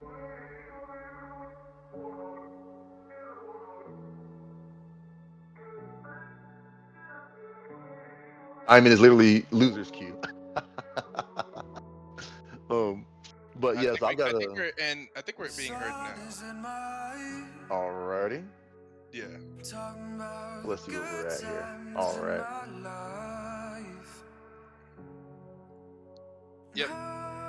I mean, it's literally loser's queue. um, but I yes, think I've got I think a. we're in. I think we're being heard now. Alrighty. Yeah. Let's see where we're at here. All right. Yep.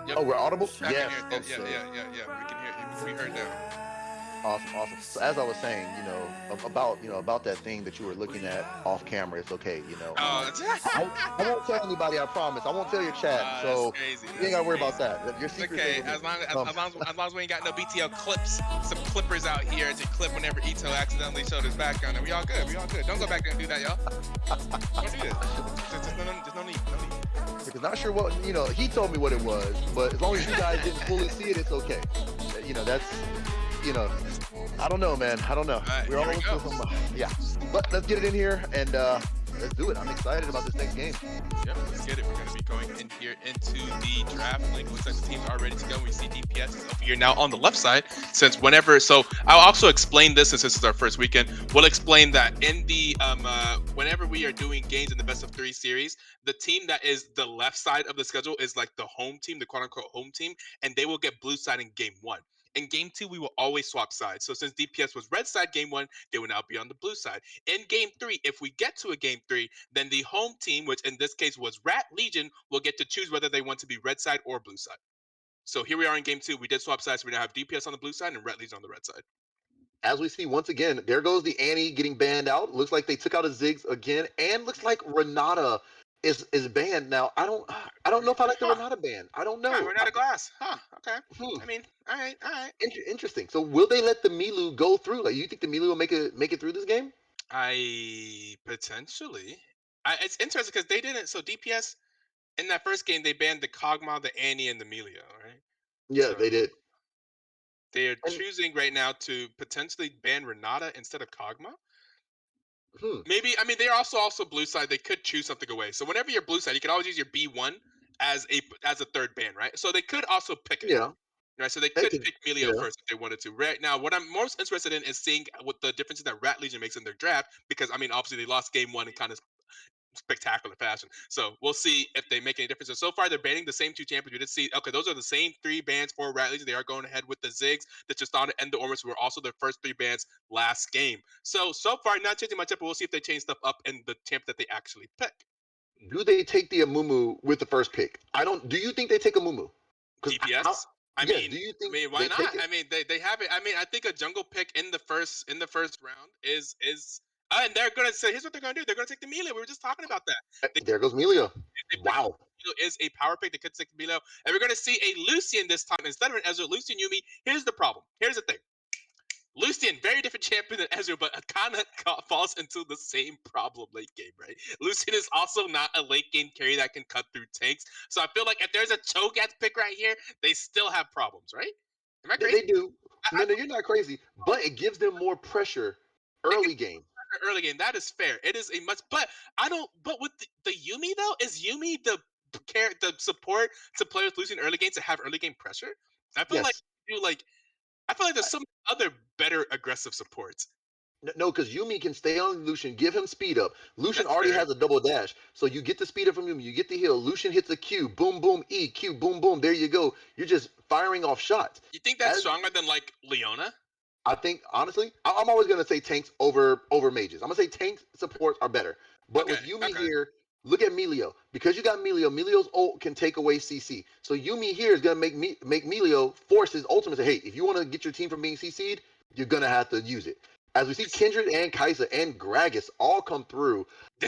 Yep. Oh, we're audible? I can Yes. hear it. Yeah. Yeah. Okay. Yeah. Yeah. Yeah. We can hear. You can be heard now. Awesome, awesome. So as I was saying, about that thing that you were looking at off camera, it's okay. Oh, I won't tell anybody. I promise. I won't tell your chat. that's So crazy. you ain't That's gotta worry about crazy. that. Your It's secret stays okay. with me. As long as we ain't got no BTL clips, some clippers out here to clip whenever Ito accidentally showed his background, and we all good. We all good. Don't go back there and do that, y'all. Don't do this. Just no need. No need. Because not sure what he told me what it was, but as long as you guys didn't fully see it, it's okay. That's you know I don't know, man. I don't know. All right, We're all here we go. looking for yeah. But let's get it in here and let's do it. I'm excited about this next game. Yep, let's get it. We're going to be going in here into the draft link. Looks like the teams are ready to go. We see DPS is over here now on the left side. So I'll also explain this since this is our first weekend. We'll explain that in the whenever we are doing games in the best of 3 series, the team that is the left side of the schedule is like the home team, the quote unquote home team, and they will get blue side in game 1. In game 2, we will always swap sides. So since DPS was red side game 1, they will now be on the blue side. In game 3, if we get to a game 3, then the home team, which in this case was Rat Legion, will get to choose whether they want to be red side or blue side. So here we are in game 2. We did swap sides. So we now have DPS on the blue side and Rat Legion on the red side. As we see once again, there goes the Annie getting banned out. Looks like they took out a Ziggs again, and looks like Renata is banned now. I don't know if I like the Huh. Renata ban. I don't Huh, know. we're not a glass. Huh. Okay. Hmm, I mean, all right, all right. interesting. So will they let the Milu go through? Like, you think the Milu will make it through this game? I potentially. It's interesting because they didn't. So DPS in that first game they banned the Kog'Maw, the Annie, and the Melio, right? Yeah, So they did. they're And choosing right now to potentially ban Renata instead of Kog'Maw. hmm, Maybe I mean they're also blue side. They could choose something away. So whenever you're blue side, you can always use your B1 as a third ban, right? So they could also pick it. yeah, Right, so they they could could, pick Melio yeah. first if they wanted to. Right now, what I'm most interested in is seeing what the differences that Rat Legion makes in their draft, because I mean, obviously they lost game 1 in kind of spectacular fashion. So we'll see if they make any differences. So far, they're banning the same 2 champions. We did see, okay, those are the same 3 bans for Rat Legion. They are going ahead with the Ziggs, the Tristana, and the Ormus, who were also their first 3 bans last game. So far, not changing much up, but we'll see if they change stuff up in the champ that they actually pick. Do they take the Amumu with the first pick? I don't. Do you think they take Amumu? Because DPS. yes. Do you think Why they not? take it? I mean, they have it. I mean, I think a jungle pick in the first round is and they're gonna say here's what they're gonna do. They're gonna take the melee. We were just talking about that. They, There goes Melia. they pick Wow. Milo is a power pick. They could take Milo, and we're gonna see a Lucian this time instead of an Ezreal. Lucian Yumi. Here's the problem. Here's the thing. Lucian, very different champion than Ezreal, but kind of falls into the same problem late game, right? Lucian is also not a late game carry that can cut through tanks. So I feel like if there's a Cho'Gath pick right here, they still have problems, right? Am I crazy? They do. I No, no, you're not crazy. But it gives them more pressure it gets early game. better early game. That is fair. It is a much, but I don't. But with the Yumi though, is Yumi the support to play with Lucian early game to have early game pressure? I feel like Yes. you like. I feel like there's some other better aggressive supports. No, because Yumi can stay on Lucian, give him speed up. Lucian That's already fair. has a double dash, so you get the speed up from Yumi, you get the heal. Lucian hits a Q, boom, boom, E, Q, boom, boom. There you go. You're just firing off shots. You think that's As stronger than like Leona? I think, honestly, I'm always gonna say tanks over mages. I'm gonna say tank supports are better. But Okay, with Yumi okay. here, look at Melio. Because you got Melio, Melio's ult can take away CC. So Yumi here is gonna make Melio force his ultimate. Say, hey, if you want to get your team from being CC'd, you're gonna have to use it. As we see, This Kindred and Kaisa and Gragas all come through. I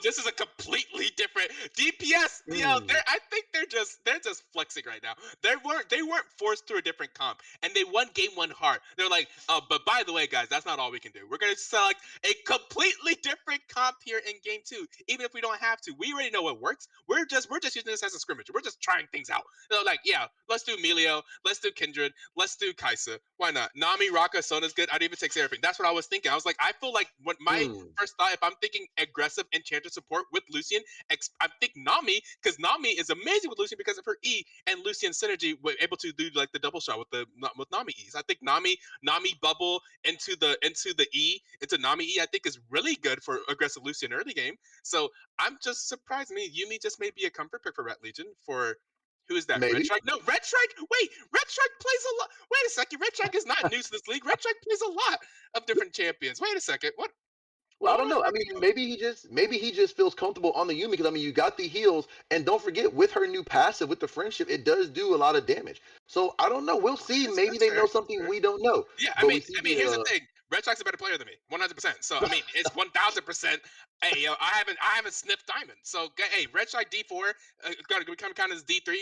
this is a completely different DPS. mm, I think they're just flexing right now. They weren't forced through a different comp, and they won game 1 hard. They're like, but by the way, guys, that's not all we can do. We're gonna select a completely different comp here in game 2, even if we don't have to. We already know what works. We're just using this as a scrimmage. We're just trying things out. They're like, yeah, let's do Melio, let's do Kindred, let's do Kaisa. Why not? Nami, Raka, Sona's good. I'd even take Seraphine. That's what I was thinking. I was like, I feel like what my mm. first thought, if I'm thinking aggressive aggressive enchanter support with Lucian. I think Nami, because Nami is amazing with Lucian because of her E and Lucian synergy, were able to do like the double shot with Nami E's. I think Nami bubble into the E into Nami E, I think is really good for aggressive Lucian early game. So I'm just surprised. I mean, Yumi just may be a comfort pick for Rat Legion for. Who is that? Red Maybe. Strike? No, Red Strike. Wait, Red Strike plays a lot. Wait a second. Red Strike is not new to this league. Red Strike plays a lot of different champions. Wait a second. What? Well, I What am don't I know. I talking mean, about? maybe he just feels comfortable on the Yumi because I mean, you got the heals, and don't forget with her new passive with the friendship, it does do a lot of damage. So I don't know. We'll see. Maybe That's they fair. know That's something fair. we don't know. Yeah, But we see here's the the thing. Red Sox a better player than me, 100%. So I mean, it's 1,000%. Hey, yo, I haven't sniffed diamond. So hey, Red Sox D4 got to become kind of D3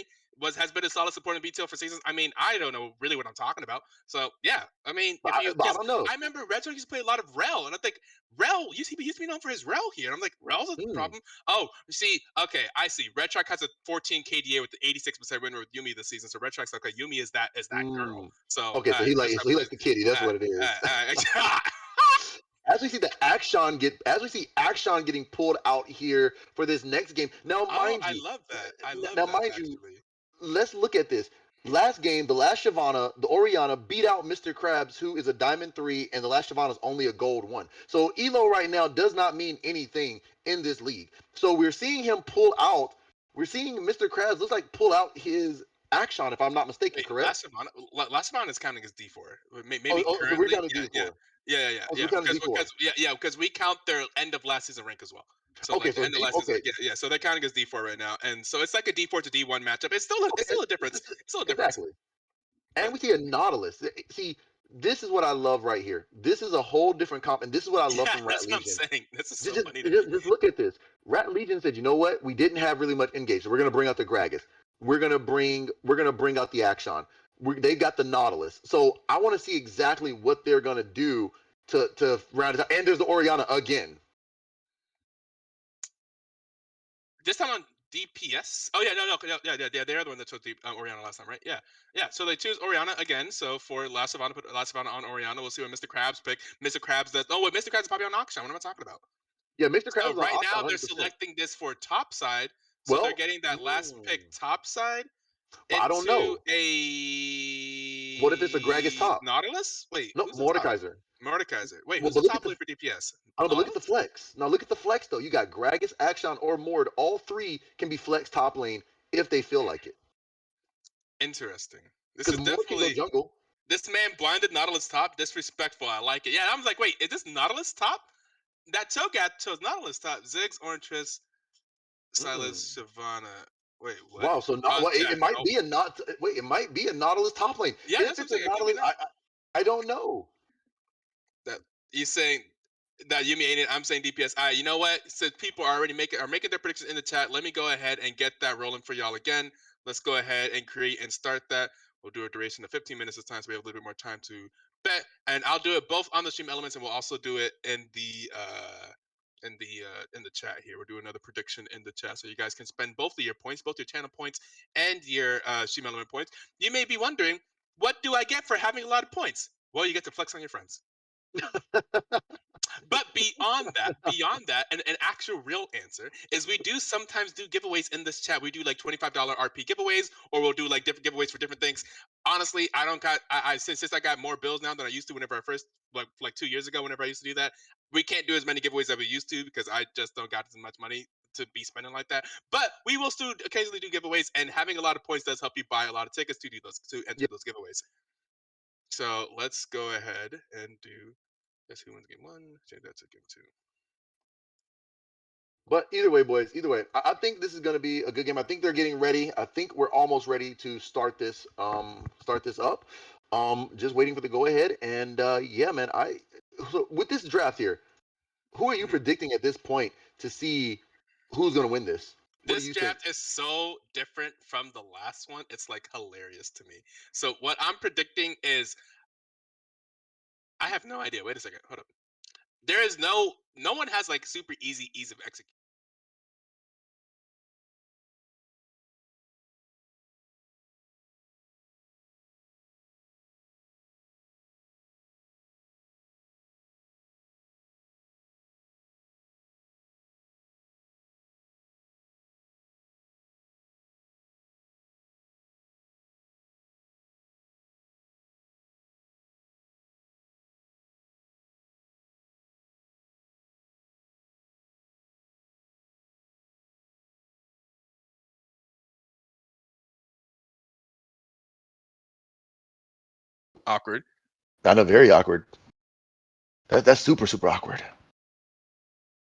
has been a solid support in BTL for seasons. I mean, I don't know really what I'm talking about. So yeah, I mean, but I because don't know. I remember Red Sox used to play a lot of Rel, and I think Rel used to be known for his Rel here. And I'm like, Rel's a Hmm. problem. Oh, you see, okay, I see. Red Sox has a 14 KDA with the 86% win rate with Yumi this season. So Red Sox, okay, Yumi is that girl. Hmm. So Okay, so he Red like Sox so he plays. likes the kitty. That's what it is. As we see Action getting pulled out here for this next game. Now, Oh, mind I you, love that. I love now that mind you, actually. let's look at this. Last game, the last Shyvana, the Orianna beat out Mr. Krabs, who is a Diamond 3, and the last Shyvana is only a Gold 1. So Elo right now does not mean anything in this league. So we're seeing him pull out. We're seeing Mr. Krabs looks like pull out his Action, if I'm not mistaken, Wait, correct? Last Savannah is counting as D4. Oh, Maybe so we're currently, counting yeah, D4. Oh, so we're counting D4. because we count their end of last season rank as well. So Okay, like so end of D. last season, Okay, yeah. So they're counting as D4 right now, and so it's like a D4 to D1 matchup. okay, It's still a difference. It's still a difference. exactly. And But we see a Nautilus. See, this is what I love right here. This is a whole different comp, and this is what I love yeah, from Rat that's what I'm Legion. saying. This is Just, so just, funny to me. just, just look at this. Rat Legion said, you know what? We didn't have really much engaged. So we're gonna bring out the Gragas. We're gonna bring out the Action. They got the Nautilus. So I want to see exactly what they're gonna do to round it out. And there's the Orianna again. This time on DPS. Oh yeah, no, yeah. They're the one that chose Oriana last time, right? Yeah, yeah. So they choose Oriana again. So for Last Savannah, put Last Savannah on Oriana. We'll see what Mr. Krabs pick. Mr. Krabs does. Oh wait, Mr. Krabs is probably on Akshan. What am I talking about? Yeah, Mr. Krabs So is on right Action now they're 100%. selecting this for top side. So they're Well, getting that last pick top side but I don't into know. What if it's a Gragas a top? Nautilus. Wait, No, who's the top? Mordekaiser. Mordekaiser. Wait, Well, who's but the look at top the lane for DPS? I don't know, but look at the Nautilus. flex. Now look at the flex though. You got Gragas, Action, or Mord. All three can be flex top lane if they feel like it. Interesting. This Because is Mord can go definitely. jungle. This man blinded Nautilus top. Disrespectful. I like it. Yeah, I was like, wait, is this Nautilus top? That Cho'Gath chose Nautilus top. Ziggs, Orange, Silas, Mm. Shyvana. Wait, what? Wow. So not well, it Jack. might Oh, be a not. Wait, it might be a Nautilus top lane. yeah, If that's what I'm it's a saying. It could be Nautilus, that. I don't know. That you saying that Yumi ain't it. I'm saying DPS. All right, you know what? Since people are already making their predictions in the chat, let me go ahead and get that rolling for y'all again. Let's go ahead and create and start that. We'll do a duration of 15 minutes this time, so we have a little bit more time to bet. And I'll do it both on the stream elements, and we'll also do it in the chat here. We'll do another prediction in the chat, so you guys can spend both of your points, both your channel points and your stream element points. You may be wondering, what do I get for having a lot of points? Well, you get to flex on your friends. But beyond that, an actual real answer is we do sometimes do giveaways in this chat. We do like $25 RP giveaways, or we'll do like different giveaways for different things. Honestly, I don't got I since I got more bills now than I used to whenever I first like 2 years ago, whenever I used to do that. We can't do as many giveaways as we used to because I just don't got as much money to be spending like that. But we will still occasionally do giveaways, and having a lot of points does help you buy a lot of tickets to do those to enter Yeah. those giveaways. So let's go ahead and do this. Who wins game one? Change that to game two. But either way, boys, either way, I think this is going to be a good game. I think they're getting ready. I think we're almost ready to start this up. Just waiting for the go ahead. And yeah, man, so with this draft here, who are you Mhm. predicting at this point to see who's going to win this? What do This you think? draft is so different from the last one. It's like hilarious to me. So what I'm predicting is I have no idea. Wait a second. Hold up. There is no one has like super ease of execution. Awkward. I know, very awkward. That's super super awkward.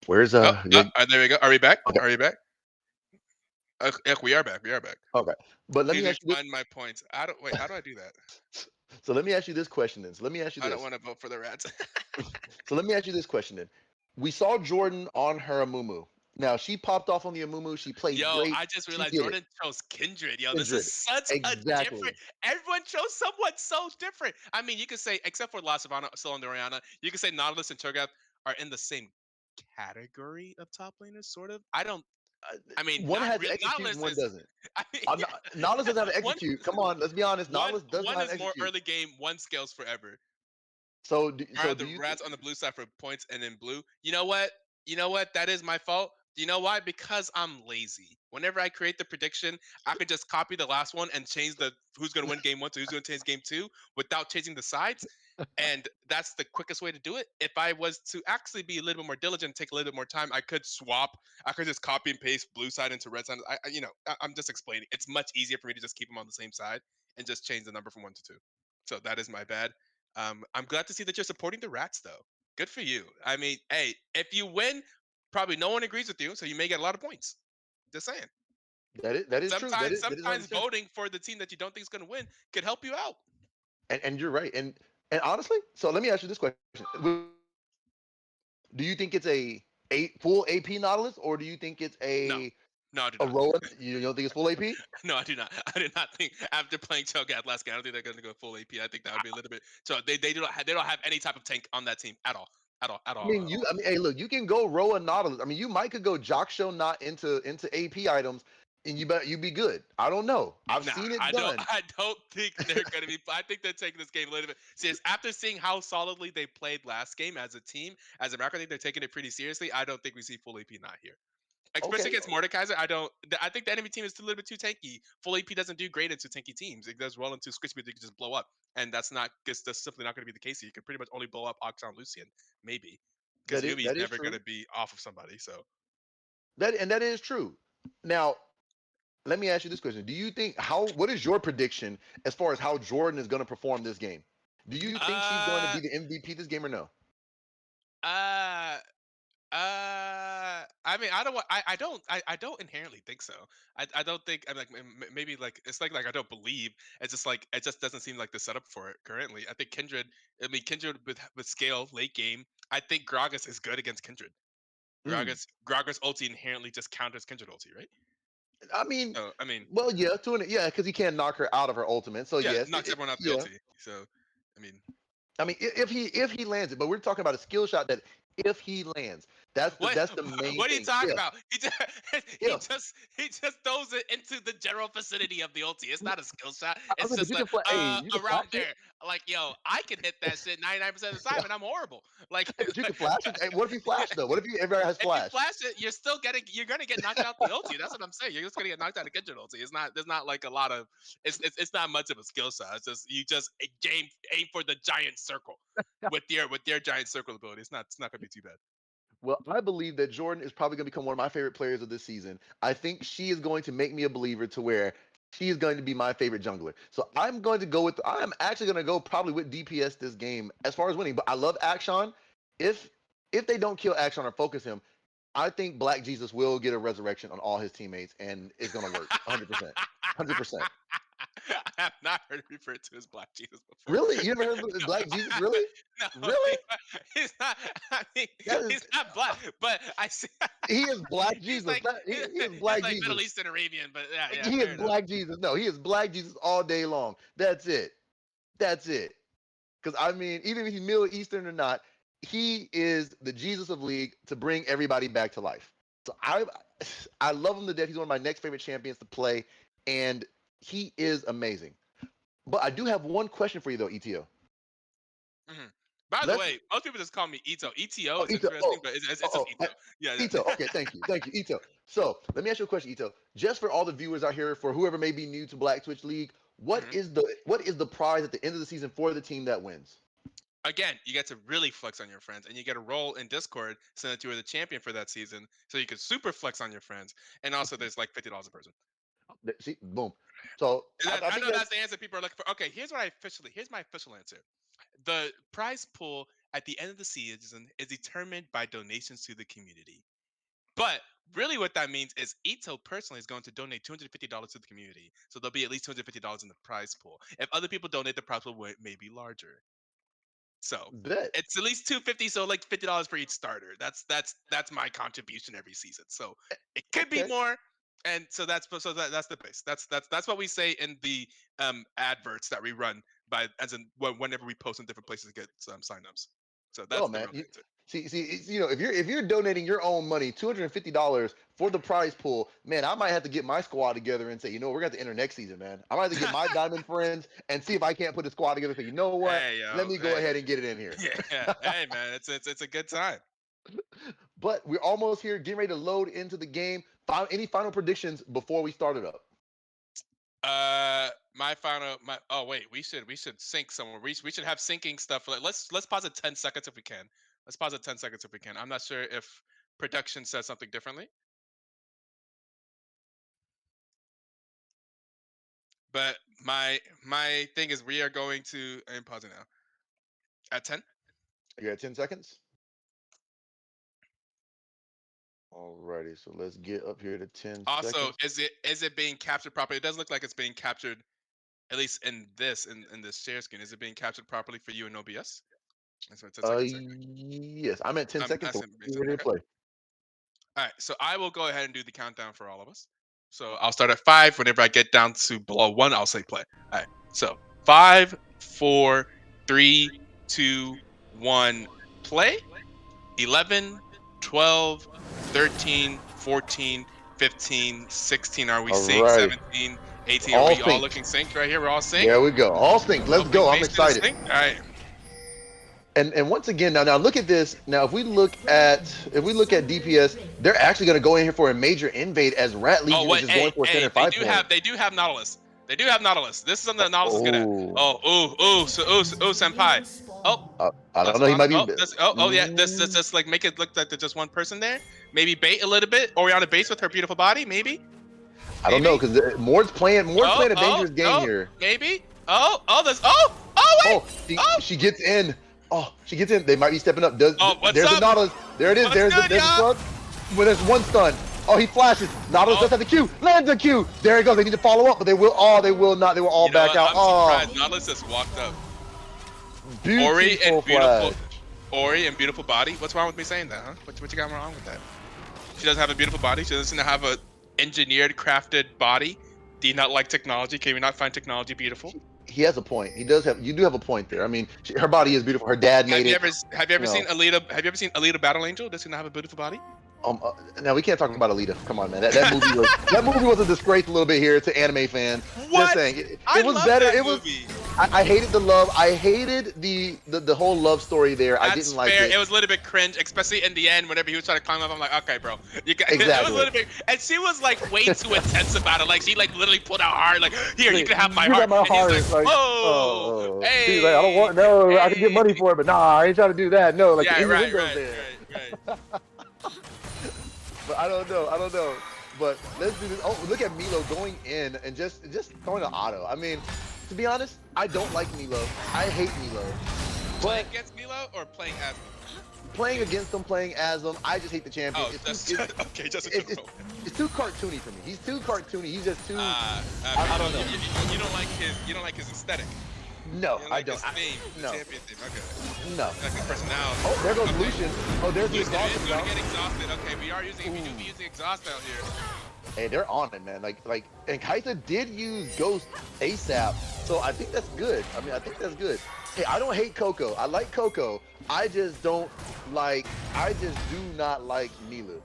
Where's Oh, good? there we go. Are we back? Okay, Are we back? Yeah, we are back. We are back. okay. But let Please me ask you this. refund my points. I don't wait. How do I do that? So let me ask you this question then. So let me ask you I don't this. want to vote for the Rats. So let me ask you this question then. We saw Jordan on her Amumu. Now she popped off on the Amumu. She played Yo, great. I just She realized did it. Jordan chose Kindred. Yo, this is Kindred. such a different. Exactly. Everyone chose someone so different. I mean, you could say, except for La Savannah, still on the Oriana, you could say Nautilus and Cho'Gath are in the same category of top laners, sort of. I don't. Uh, I mean, One not has to real. execute and Nautilus one is. doesn't. I mean, yeah. Nautilus doesn't have to One, execute. Come on, let's be honest. one, Nautilus does one not is more execute. early game. One scales forever. So Are do the you? Rats on the blue side for points and in blue? You know what? You know what? That is my fault. Do you know why? Because I'm lazy. Whenever I create the prediction, I could just copy the last one and change the who's going to win game one to who's going to change game two without changing the sides. And that's the quickest way to do it. If I was to actually be a little bit more diligent, take a little bit more time, I could swap. I could just copy and paste blue side into red side. I'm just explaining. It's much easier for me to just keep them on the same side and just change the number from one to two. So that is my bad. I'm glad to see that you're supporting the Rats, though. Good for you. I mean, hey, if you win, probably no one agrees with you, so you may get a lot of points. Just saying. That is true. That is Sometimes 100%. voting for the team that you don't think is going to win could help you out. And you're right. And honestly, so let me ask you this question: do you think it's a full AP Nautilus, or do you think it's No, no, I do a not. Rowan? You don't think it's full AP? No, I do not. I do not think after playing Cho'Gath last game, I don't think they're going to go full AP. I think that would be a little bit. So they don't have any type of tank on that team at all, at all, at I all, mean, at all. hey, look, you can go Rowan Nautilus. I mean, you might could go Jock Show not into AP items, and you be good. I don't know. I've Nah, seen it I don't. done. I don't think they're gonna be. I think they're taking this game a little bit serious. After seeing how solidly they played last game as a team, as a macro, I think they're taking it pretty seriously. I don't think we see full AP not here, especially Okay, against Mordekaiser. I don't. I think the enemy team is still a little bit too tanky. Full AP doesn't do great into tanky teams. It does well into squish speed. They can just blow up, and that's simply not going to be the case here. You can pretty much only blow up Oxon Lucian, maybe, because Yumi is that is never going true. to be off of somebody. So, That is true. Now, let me ask you this question: do you think how? What is your prediction as far as how Jordan is going to perform this game? Do you think she's going to uh, be the MVP this game or no? uh, I mean, I don't. I don't. I don't inherently think so. I don't think. I'm like maybe like it's like I don't believe. It's just like it just doesn't seem like the setup for it currently. I think Kindred. I mean, Kindred with scale late game. I think Gragas is good against Kindred. Mm. Gragas ulti inherently just counters Kindred ulti, right? I mean, So I mean, well, yeah, yeah, because he can't knock her out of her ultimate. So yeah, yes, knocks everyone out the yeah. ulti. So I mean, I mean, if he lands it, but we're talking about a skill shot that if he lands, what that's the main what are you thing. talking about? If He just throws it into the general vicinity of the ulti. It's not a skill shot. I was It's like, but just you like can hey, you can around flash it. there. Like yo, I can hit that shit 99% of the time, and I'm horrible. Like, Hey, but you can flash it. Hey, what if you flash though? What if he ever has if you flash? flash it, you're gonna get knocked out the ulti. That's what I'm saying. You're just gonna get knocked out of Kendrick ulti. It's not there's not like a lot of it's not much of a skill shot. It's just you just aim for the giant circle with your giant circle ability. It's not gonna be too bad. Well, I believe that Jordan is probably going to become one of my favorite players of this season. I think she is going to make me a believer to where she is going to be my favorite jungler. So I'm going to go with. I'm actually going to go probably with DPS this game as far as winning. But I love Action. If if they don't kill Action or focus him, I think Black Jesus will get a resurrection on all his teammates, and it's going to work 100%. 100%. I have not heard it referred to as Black Jesus before. Really? You never heard of Black Jesus? Really? No, Really? he's not. I mean, That is. he's not black, but I see. He is Black He's Jesus. like He is he's Black like Middle Jesus. Eastern Arabian, but yeah, yeah, He is fair enough. Black Jesus. No, he is Black Jesus all day long. That's it. That's it. Because I mean, even if he's Middle Eastern or not, he is the Jesus of League to bring everybody back to life. So I love him to death. He's one of my next favorite champions to play, and he is amazing. But I do have one question for you though, ETO. Mhm. By the Let's way, most people just call me Ito. ETO oh is Ito. interesting, but it's just Oh, Ito. Yeah, Ito. yeah. Okay, thank you, Ito. So let me ask you a question, Ito. Just for all the viewers out here, for whoever may be new to Black Twitch League, Mhm. what is the prize at the end of the season for the team that wins? Again, you get to really flex on your friends, and you get a role in Discord saying that you were the champion for that season, so you could super flex on your friends. And also, there's like $50 a person. See, boom. So I I think know that that's the answer people are looking for. Okay, here's my official answer. The prize pool at the end of the season is determined by donations to the community. But really, what that means is Ito personally is going to donate $250 to the community, so there'll be at least $250 in the prize pool. If other people donate, the prize pool may be larger. So bet. it's at least 250, so like $50 for each starter. That's my contribution every season. So it could be Okay. more, and that's the base. That's what we say in the adverts that we run by as in whenever we post in different places to get some signups. So Oh that's the man, real answer. you know, if you're donating your own money, $250 for the prize pool, man, I might have to get my squad together and say, you know, we're gonna have to enter next season, man. I might have to get my diamond friends and see if I can't put a squad together. And say, you know what? Hey Let yo, me go hey, ahead and get it in here. yeah, hey man, it's a good time. But we're almost here, getting ready to load into the game. Any final predictions before we start it up? My oh wait, we should sync somewhere. We should have syncing stuff. Like let's pause it 10 seconds if we can. Let's pause it 10 seconds if we can. I'm not sure if production says something differently, but my thing is we are going to. I'm pausing now at 10. You got 10 seconds. Alrighty, so let's get up here to 10 Also, seconds. is it being captured properly? It does look like it's being captured at least in this share screen. Is it being captured properly for you in OBS? That's what 10 seconds. Yes, I'm at 10 I'm seconds, so asking. we're ready to Okay. play. All right, so I will go ahead and do the countdown for all of us. So I'll start at 5. Whenever I get down to below 1, I'll say play. All right. So 5, 4, 3, 2, 1, play. 11, 12, 13, 14, 15, 16. Are we synced? Alrighty, 17, 18. Are all we all synced. looking synced right here? We're all synced. There we go. All synced. Let's Opening go. I'm nation is excited. synced. All right. And once again, now look at this. Now if we look at DPS, they're actually going to go in here for a major invade as Rat Oh Legion is wait, just going for a hey, standard 5 point. they do have Nautilus. They do have Nautilus. This is something that Nautilus is good at. Oh, Oh, senpai. Oh, I don't know. He spawn. might be. Yeah. This just like make it look like there's just one person there. Maybe bait a little bit. Oriana base with her beautiful body. Maybe. I don't know Maybe. because Moore's playing a dangerous game here. Maybe. Wait. Oh, Oh, she gets in. Oh, she gets in. They might be stepping up. There's what's the up? Nautilus. There it is. What's There's good, the y'all? slug. Well, there's one stun. Oh, he flashes. Nautilus Oh. does have the Q. Lands the Q. There he goes. They need to follow up, but they will. Oh, they will not. They will all You know back what? out. I'm Oh, surprised Nautilus just walked up. beautiful flash. Ori and beautiful body. What's wrong with me saying that, huh? What you got wrong with that? She doesn't have a beautiful body. She doesn't have a engineered, crafted body. Do you not like technology? Can we not find technology beautiful? He has a point. He does have. You do have a point there. I mean, her body is beautiful. Her dad made it. Have you ever You know. seen Alita? Have you ever seen Alita Battle Angel? Does she not have a beautiful body? Now we can't talk about Alita. Come on, man. That movie was a disgrace a little bit here to anime fans. What? Just saying, I it was love better. that It was. movie. I hated the love. I hated the whole love story there. I That's didn't like fair. it. It was a little bit cringe, especially in the end. Whenever he was trying to climb up, I'm like, okay, bro, you got. It was Exactly. a little bit, and she was like way too intense about it. Like she like literally pulled out heart. Like here, you can have my You heart. got my And heart. he's It's like, like, whoa, hey, She's like, I don't want. No, I can get money for it, but nah, I ain't trying to do that. No, like Yeah, the right, innuendo's right, there. right. But I don't know. But let's do this. Oh, look at Milo going in and just throwing an auto. I mean, to be honest, I don't like Milo. I hate Milo. Playing But against Milo or playing as Milo? playing against him, playing as him, I just hate the champion. Oh, that's okay. Just in it's, general. it's too cartoony for me. He's too cartoony. He's just too. I don't know. You don't like his aesthetic. No, You don't I like don't. his theme, the No, champion theme. Okay. no. Like his personality. Oh, there goes Okay. Lucian. Oh, there's the Lucian exhaust. is going to get exhausted. Okay, we do be using exhaust out here. Hey, they're on it, man. And Kaisa did use Ghost ASAP, so I think that's good. I mean, I think that's good. Hey, I don't hate Coco. I like Coco. I just do not like Milu.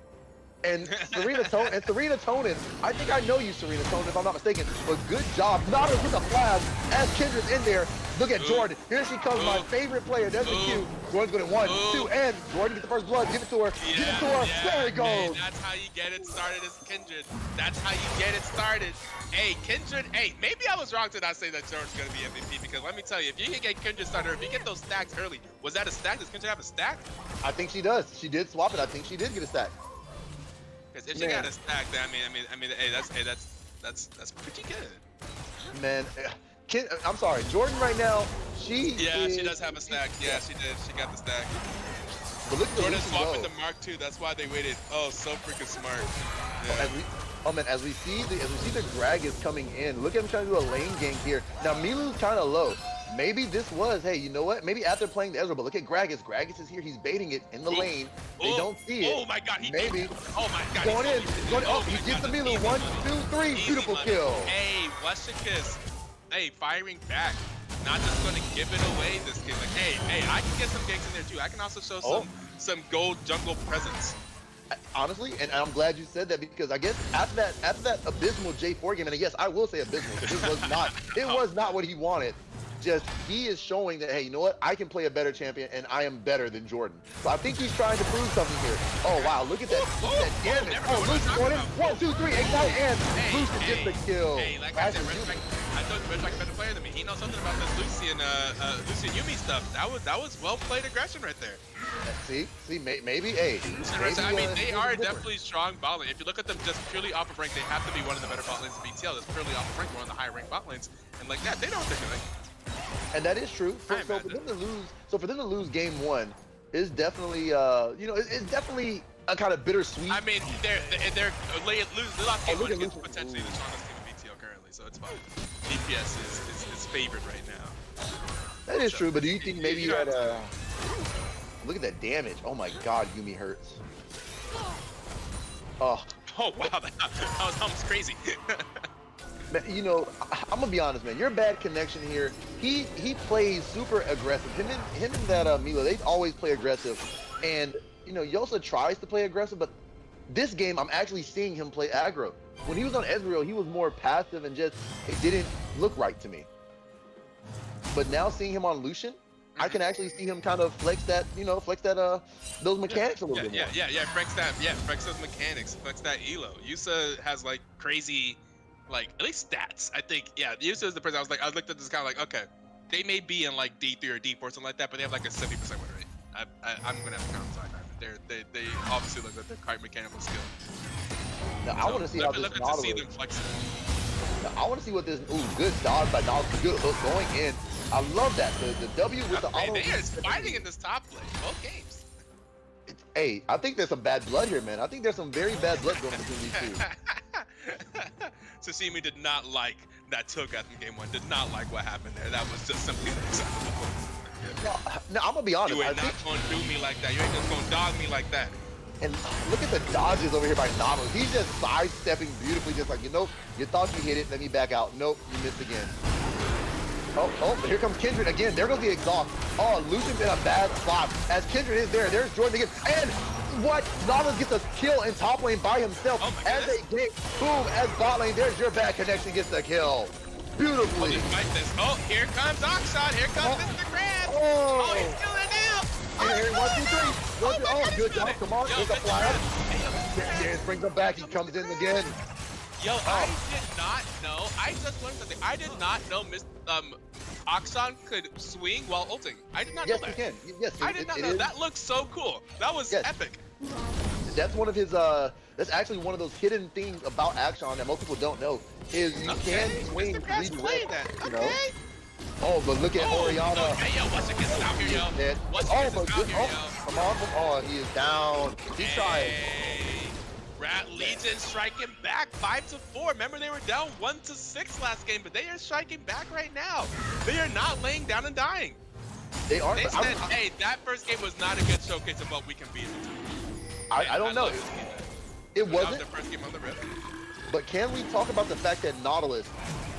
And Serena Tonin, I think I know you, Serena Tonin, if I'm not mistaken. But good job. Nautilus with a flash as Kendra's in there. Look at Jordan. Here she comes, my favorite player. There's the cue. Jordan's going to 1, 2, and Jordan gets the first blood. Give it to her. Give it to her. There it goes. Man, that's how you get it started as Kindred. That's how you get it started. Hey, Kindred, hey, maybe I was wrong to not say that Jordan's going to be MVP because let me tell you, if you can get Kindred started, if you get those stacks early, was that a stack? Does Kindred have a stack? I think she does. She did swap it. I think she did get a stack. Because if she got a stack, then I mean, hey, that's pretty good. Man, I'm sorry, Jordan right now, she Yeah, she is, does have a stack. Yeah, she did. She got the stack. but look at the Jordan Lucian swapping go. the Mark II. That's why they waited. Oh, so freaking smart. Oh, Yeah. man, as we see the drag is coming in. Look at him trying to do a lane gank here. Now Milu's kind of low. Maybe this was, hey, you know what? Maybe after playing the Ezreal, but look at Gragas. Gragas is here. He's baiting it in the Ooh. lane. They Oh, don't see it. oh my God, he Maybe. did. Oh my God, Going in. Going, oh oh, he my gets the God, Milu. easy 1, money. 2, 3. Easy Beautiful money. kill. Hey, Westicus. Hey, firing back. Not just going to give it away this game. Like, hey, I can get some ganks in there too. I can also show some gold jungle presence. Honestly, and I'm glad you said that because I guess after that abysmal J4 game, and yes, I will say abysmal because it was not what he wanted. Just he is showing that, hey, you know what? I can play a better champion, and I am better than Jordan. So I think he's trying to prove something here. Oh wow, look at that! Look at that damage! Oh, Lucian going in. 1, 2, 3, ignite, and Lucian gets the kill. Hey, like I said, I thought Red's like a better player than me. He knows something about this Lucian Yumi stuff. That was well played aggression right there. See, maybe, hey. Maybe, I mean, they are definitely strong bot lane. If you look at them just purely off of rank, they have to be one of the better bot lanes in BTL. That's purely off of rank, one of the higher rank bot lanes. And like that, they know what they're doing. And that is true. So for them to lose game 1 is definitely it's definitely a kind of bittersweet. I mean, they lost game 1 against potentially the strongest team in BTL currently, so it's fine. DPS is favored right now. That is true, but do you think maybe you had look at that damage? Oh my God, Yumi hurts. Oh wow, that was almost crazy. Man, you know, I'm gonna be honest, man. Your bad connection here. He plays super aggressive. Him and that Milo, they always play aggressive. And you know, Yosa tries to play aggressive, but this game I'm actually seeing him play aggro. When he was on Ezreal, he was more passive and just it didn't look right to me. But now seeing him on Lucian, I can actually see him kind of flex that those mechanics a little bit more. Yeah, flex those mechanics, flex that elo. Yusa has like crazy, like at least stats. I think, yeah, Yusa is the person I looked at this guy like, okay, they may be in like D3 or D4 something like that, but they have like a 70% win rate. I'm gonna have to count on they obviously look at their quite mechanical skill. Now I want to see how this Nautilus. See them flexing. Now I want to see what this good dodge by Nautilus, good hook going in. I love that the W with the auto. They are fighting in this top lane both games. Hey, I think there's some bad blood here, man. I think there's some very bad blood going between these two. Sashimi did not like that Togat in game 1. Did not like what happened there. That was just simply unacceptable. No, I'm gonna be honest. You ain't not gonna do me like that. You ain't just gonna dog me like that. And look at the dodges over here by Nautilus. He's just sidestepping beautifully, just like, you know, you thought you hit it, let me back out. Nope, you missed again. Oh, here comes Kindred again. There goes the exhaust. Oh, Lucian's in a bad spot. As Kindred is there, there's Jordan again. And what? Nautilus gets a kill in top lane by himself. As they get, boom, as bot lane, there's your bad connection, gets the kill. Beautifully. Oh, here comes Oxshot. Here comes Mr. Krabs. Oh, he's killing it now. Here, 1, 2, 3. Oh, good job. Come on, there's a flag. Yes, brings him back. He comes in again. Yo, I did not know. I just learned something. I did not know Oxon could swing while ulting. I did not know that. Yes, you can. Yes, I did not know. That looks so cool. That was epic. That's one of his, that's actually one of those hidden things about Action that most people don't know, is you can swing redirect, that. you know? Oh, but look at Orianna. Hey, yo, what's it getting out here, yo? Come on. Oh, he is down. He's trying. Rat Legion striking back 5-4. Remember, they were down 1-6 last game, but they are striking back right now. They are not laying down and dying. They are. They said, hey, that first game was not a good showcase of what we can be. I don't know. It wasn't. The first game on the Rift. But can we talk about the fact that Nautilus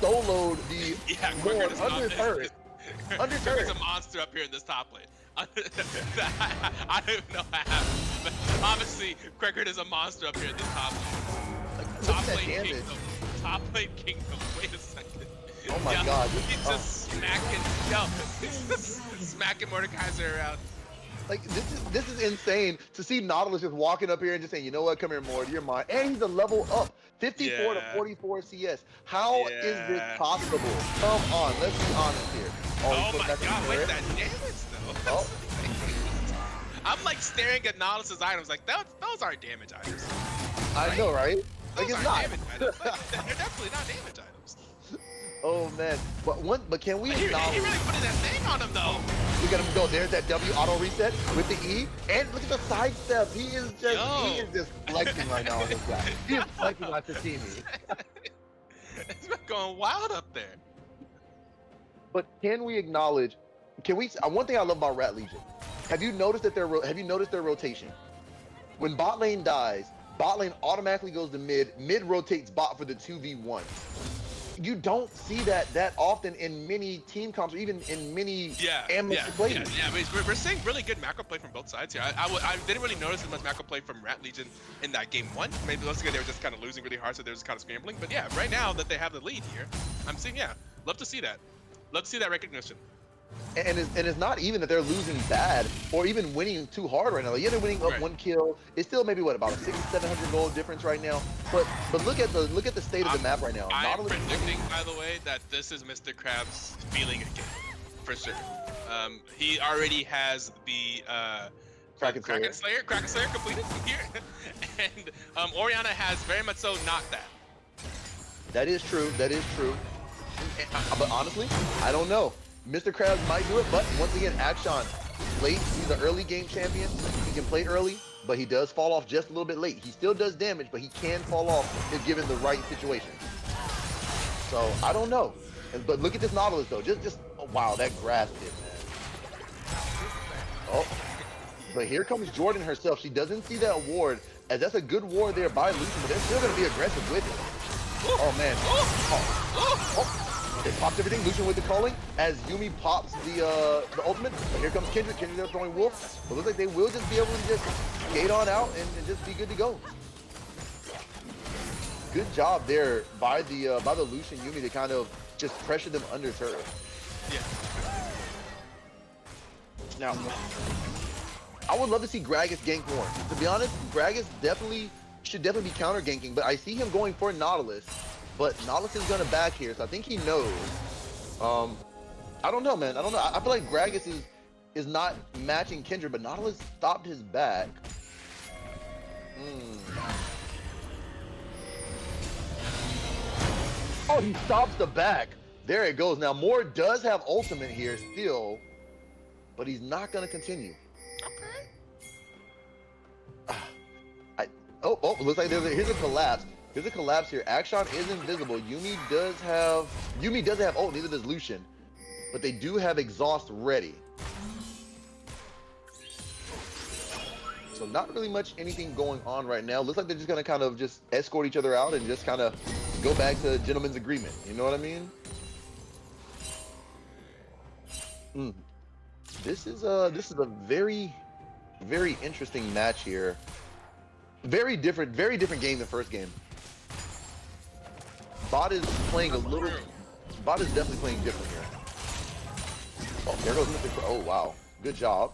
soloed the under third? Under third. There's a monster up here in this top lane. I don't even know what happened. But obviously, Cricket is a monster up here in this top lane. Top lane kingdom. Top lane kingdom. Wait a second. Oh my God. He's just smacking Mordekaiser around. Like, this is insane to see Nautilus just walking up here and just saying, you know what, come here, Mord, you're mine. And he's a level up, 54 to 44 CS. How is this possible? Come on, let's be honest here. Oh my God, wait, that damage though. Oh. I'm like staring at Nautilus's items like, those aren't damage items. I know, right? Like, it's not. Damage items. They're definitely not damage items. Oh man, but can we He acknowledge? really put that thing on him though. Look at him go. There's that W auto reset with the E, and look at the sidestep. He is just flexing right now on this guy. He is flexing on Sashimi. It's been going wild up there. But can we acknowledge? Can we? One thing I love about Rat Legion. Have you noticed that have you noticed their rotation? When bot lane dies, bot lane automatically goes to mid. Mid rotates bot for the 2v1. You don't see that often in many team comps or even in many amateur plays. We're seeing really good macro play from both sides here. I didn't really notice as much macro play from Rat Legion in that game one. Maybe once again they were just kind of losing really hard, so they were just kind of scrambling. But yeah, right now that they have the lead here, I'm seeing love to see that. Love to see that recognition. And it's not even that they're losing bad or even winning too hard right now. Like, yeah, they're winning up 1 kill. It's still maybe what, about a 600-700 gold difference right now. But look at the state of the map right now. I'm predicting, by the way, that this is Mr. Krabs feeling again, for sure. He already has the Kraken Slayer completed here, and Orianna has very much so not that. That is true. That is true. But honestly, I don't know. Mr. Krabs might do it, but once again, Akshan, late. He's an early game champion. He can play early, but he does fall off just a little bit late. He still does damage, but he can fall off if given the right situation. So I don't know. But look at this Nautilus though. Just oh, wow, that grass hit, man. Oh, but here comes Jordan herself. She doesn't see that ward, as that's a good ward there by Lucian, but they're still gonna be aggressive with it. Oh man. Oh. They popped everything. Lucian with the calling as Yuumi pops the ultimate. But here comes Kindred. Kindred there throwing Wolf. But looks like they will just be able to just skate on out and just be good to go. Good job there by the Lucian Yuumi to kind of just pressure them under turret. Yeah. Now, I would love to see Gragas gank more. To be honest, Gragas should definitely be counter ganking, but I see him going for Nautilus. But Nautilus is gonna back here, so I think he knows. I don't know, man. I don't know. I feel like Gragas is not matching Kindred, but Nautilus stopped his back. Oh, he stops the back. There it goes. Now, Moore does have ultimate here still, but he's not gonna continue. Okay. Looks like here's a collapse. There's a collapse here. Akshan is invisible. Yuumi does have ult, neither does Lucian. But they do have exhaust ready. So not really much anything going on right now. Looks like they're just gonna kind of just escort each other out and just kind of go back to gentleman's agreement. You know what I mean? This is a very, very interesting match here. Very different game than first game. Bot is playing Bot is definitely playing different here. Oh, there goes Mr. Oh, wow. Good job.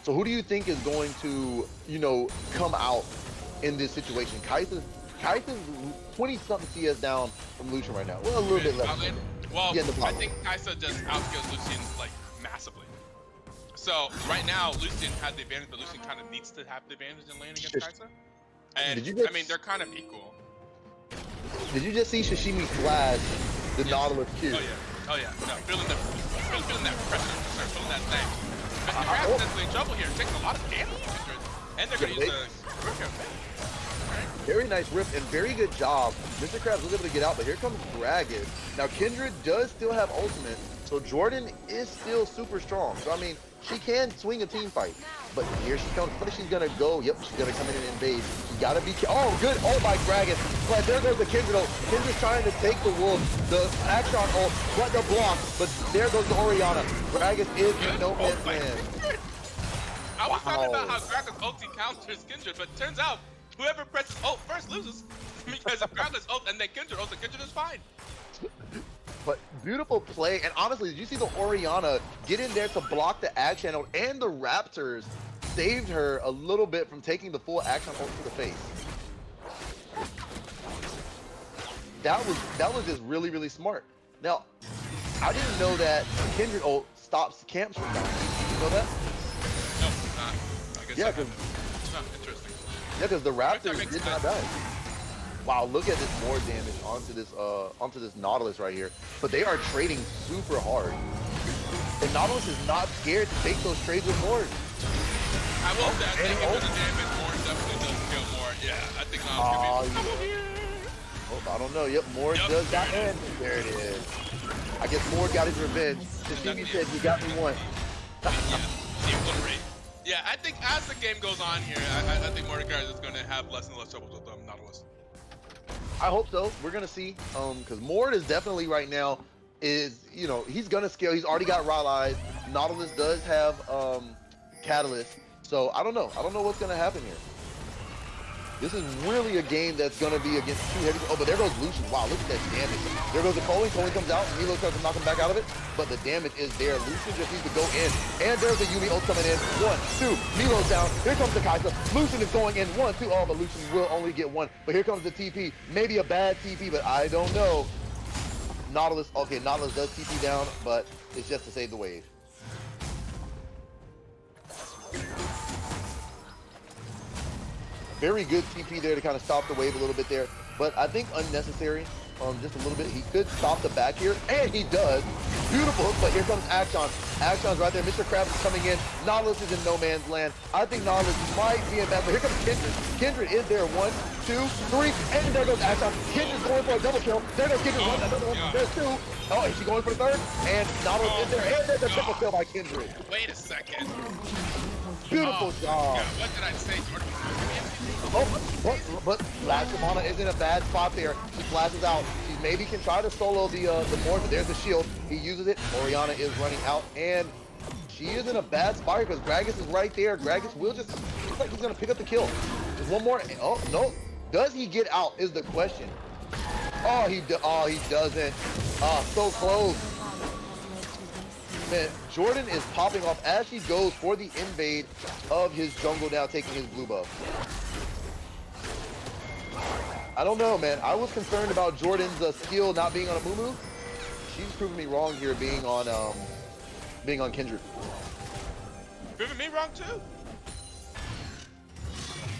So who do you think is going to, come out in this situation? Kai'Sa's 20-something CS down from Lucian right now. Well, a little bit less. Well, I think Kai'Sa just outkills Lucian, like, massively. So, right now, Lucian had the advantage, but Lucian kind of needs to have the advantage in lane against Kai'Sa. And, I mean, they're kind of equal. Did you just see Sashimi flash the Nautilus Q? Oh yeah. No, feeling that pressure, feeling that thing. Mr. Krabs is definitely in trouble here, taking a lot of damage, and they're going to use the rift. Very nice rift and very good job. Mr. Krabs was able to get out, but here comes Gragas. Now Kindred does still have ultimate, so Jordan is still super strong. So I mean, she can swing a team fight. But here she comes. What is she gonna go? Yep, she's gonna come in and invade. You gotta be good ult by Gragas. But there goes the Kindred ult. Kindred's trying to take the wolf, the Akshan ult, but the block. But there goes the Orianna. Gragas is in no man's land. I was talking about how Gragas ulti counters Kindred, but turns out whoever presses ult first loses. Because if Gragas ult and then Kindred ult, the Kindred is fine. But beautiful play, and honestly, did you see the Orianna get in there to block the Akshan ult, and the Raptors saved her a little bit from taking the full Akshan ult to the face. That was just really, really smart. Now, I didn't know that Kindred ult stops camps from dying. Did you know that? No, not. I guess yeah, because interesting. Yeah, because the Raptors did not die. Wow, look at this more damage onto this Nautilus right here. But they are trading super hard. And Nautilus is not scared to take those trades with Mord. I will say, I think for the damage, Mord definitely does kill more. Yeah, I think Nautilus could be. Oh, I don't know. Yep, Mord does that. And there it is. I guess Mord got his revenge. Tashimi said, "You got me one." Yeah, the obliterate. Yeah, I think as the game goes on here, I think Mordecai is going to have less and less troubles with Nautilus. I hope so. We're gonna see. Because Mord is definitely right now he's gonna scale. He's already got raw eyes. Nautilus does have Catalyst. So I don't know. I don't know what's gonna happen here. This is really a game that's gonna be against two heavy. Oh, but there goes Lucian. Wow, look at that damage. There goes the Cohen. Cohen comes out. Milo tries to knock him back out of it, but the damage is there. Lucian just needs to go in. And there's the Yumi ult coming in. 1, 2. Milo's down. Here comes the Kaisa. Lucian is going in. 1, 2. Oh, but Lucian will only get 1. But here comes the TP. Maybe a bad TP, but I don't know. Nautilus. Okay, Nautilus does TP down, but it's just to save the wave. Very good TP there to kind of stop the wave a little bit there, but I think unnecessary, just a little bit. He could stop the back here, and he does. Beautiful hook, but here comes Action. Action's right there. Mr. Krabs is coming in. Nautilus is in no man's land. I think Nautilus might be in bad, but here comes Kindred. Kindred is there. 1, 2, 3, and there goes Action. Kindred's going for a double kill. There goes Kindred. Another one. There's 2. Oh, is she going for the 3rd? And Nautilus is there, and there's a triple kill by Kindred. Wait a second. Beautiful job. Yeah, what did I say, Jordan? Oh, but Last Shyvana is in a bad spot there. She flashes out. She maybe can try to solo the Mord, but there's the shield. He uses it. Orianna is running out, and she is in a bad spot because Gragas is right there. Gragas will just looks like he's gonna pick up the kill. There's one more. Oh no! Does he get out? Is the question. Oh, he doesn't. So close. Man, Jordan is popping off as he goes for the invade of his jungle now, taking his blue buff. I don't know, man. I was concerned about Jordan's skill not being on a Mumu. She's proving me wrong here, being on Kindred. Proving me wrong too.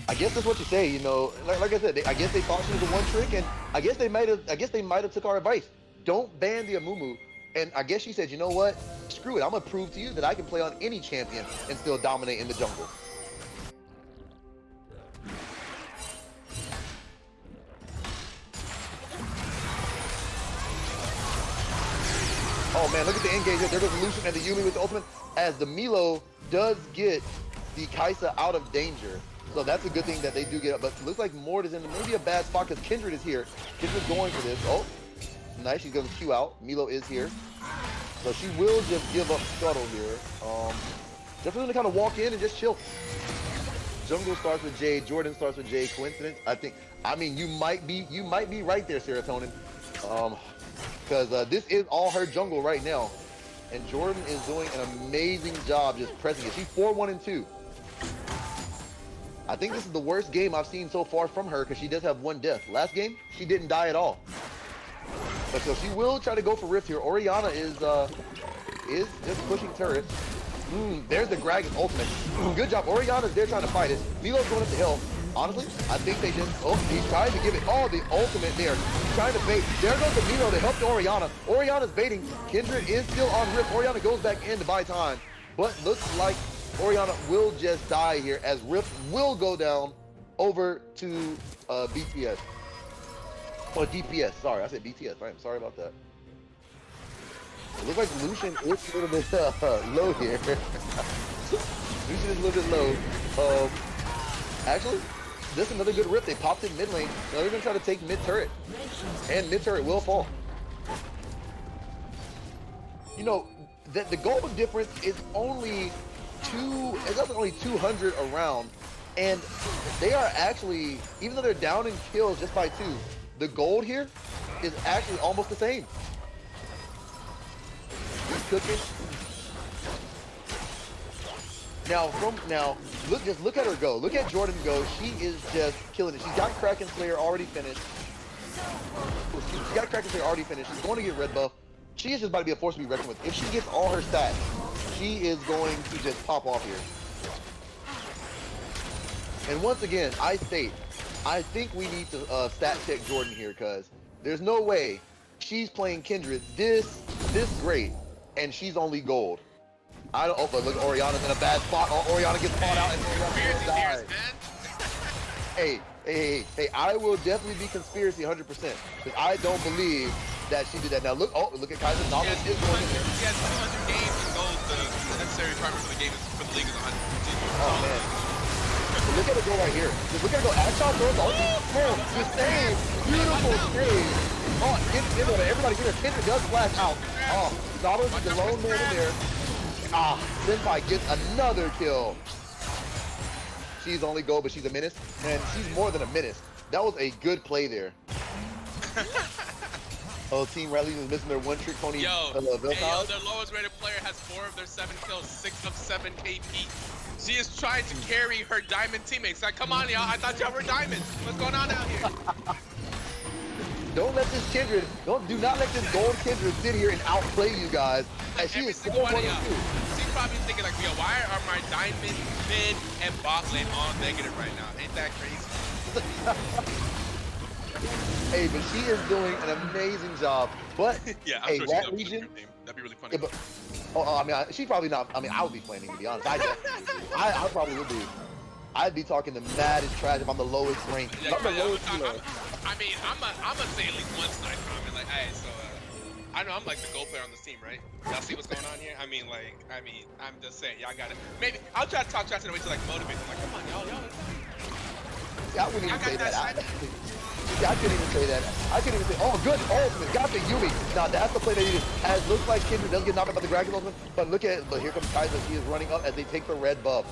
I guess that's what you say. You know, like I said, I guess they thought she was the one trick, and I guess they might have took our advice. Don't ban the Amumu. And I guess she said, you know what? Screw it. I'm gonna prove to you that I can play on any champion and still dominate in the jungle. Oh man, look at the engage here. There goes the Lucian and the Yumi with the ultimate, as the Milo does get the Kaisa out of danger. So that's a good thing that they do get up. But it looks like Mord is in maybe a bad spot because Kindred is here. Kindred's going for this. Oh, nice. She's going to Q out. Milo is here. So she will just give up Scuttle here. Just going to kind of walk in and just chill. Jungle starts with Jade. Jordan starts with Jade. Coincidence? I mean, you might be right there, Serotonin. Because this is all her jungle right now. And Jordan is doing an amazing job just pressing it. She's 4-1-2. I think this is the worst game I've seen so far from her because she does have 1 death. Last game, she didn't die at all. But so she will try to go for Rift here. Orianna is just pushing turrets. There's the Gragas ultimate. Good job. Orianna's there trying to fight it. Milo's going up the hill. Honestly, I think they just... Oh, he's trying to give it... Oh, the ultimate there. He's trying to bait. There goes the Milo to help the Orianna. Orianna's baiting. Kindred is still on Rift. Orianna goes back in to buy time. But looks like Orianna will just die here as Rift will go down over to BTS. Or DPS. Sorry, I said BTS. I'm sorry about that. It looks like Lucian is a little bit low here. Lucian is a little bit low. Actually, this is another good Rift. They popped in mid lane. Now they're going to try to take mid turret. And mid turret will fall. You know, the goal difference is only only 200 around. And they are actually, even though they're down in kills just by 2, the gold here is actually almost the same. He's cooking. Look at her go. Look at Jordan go. She is just killing it. She's got Kraken Slayer already finished. She's got Kraken Slayer already finished. She's going to get red buff. She is just about to be a force to be reckoned with. If she gets all her stats, she is going to just pop off here. And once again, I state, I think we need to stat check Jordan here because there's no way she's playing Kindred this great and she's only gold. I don't. Oh, but look, Oriana's in a bad spot. Oh, Oriana gets caught out and Conspiracy Oriana theorist, dies. man. Hey! I will definitely be conspiracy 100% because I don't believe that she did that. Now look, look at Kaiser. Nautilus is going in there. He has 200 games and gold. The necessary requirement for the game is for the league is 100. Oh man! But look at it go right here. Just look at it go. Ashton throws the ulti. Oh, the save! Beautiful save! Oh, get there. Everybody get her. Kendrick does flash out. Oh, Nautilus is the lone man in there. Ah, Senpai gets another kill. She's only gold, but she's a menace. And she's more than a menace. That was a good play there. Oh, Team Riley is missing their one trick pony. Yo, their lowest rated player has 4 of their 7 kills, 6 of 7 KP. She is trying to carry her diamond teammates. Like, come on, y'all. I thought y'all were diamonds. What's going on out here? Don't let this Kindred, do not let this gold Kindred sit here and outplay you guys. As she is 4-1-2. She's probably thinking like, yo, why are my diamond, mid, and bot lane all negative right now? Ain't that crazy? Hey, but she is doing an amazing job. But yeah, I'm hey, sure that she's region, that'd be really funny. Yeah, but, I mean, she's probably not. I mean, I would be planning to be honest. I probably would be. I'd be talking the maddest trash if I'm the lowest ranked. Yeah, I mean, I'm gonna say at least one side comment. Like, hey, so I know I'm like the gold player on this team, right? Y'all see what's going on here? I mean, I'm just saying, y'all got it. Maybe I'll try to talk trash in a way to like motivate them. Like, come on, y'all. Yeah, I wouldn't even say that. I couldn't even say that. I couldn't even say, oh, good ultimate. Got the Yumi. Now, that's the play they needed. As looks like Kindred does get knocked out by the Dragon ultimate, but look at it. But here comes Kaiser. He is running up as they take the red buff.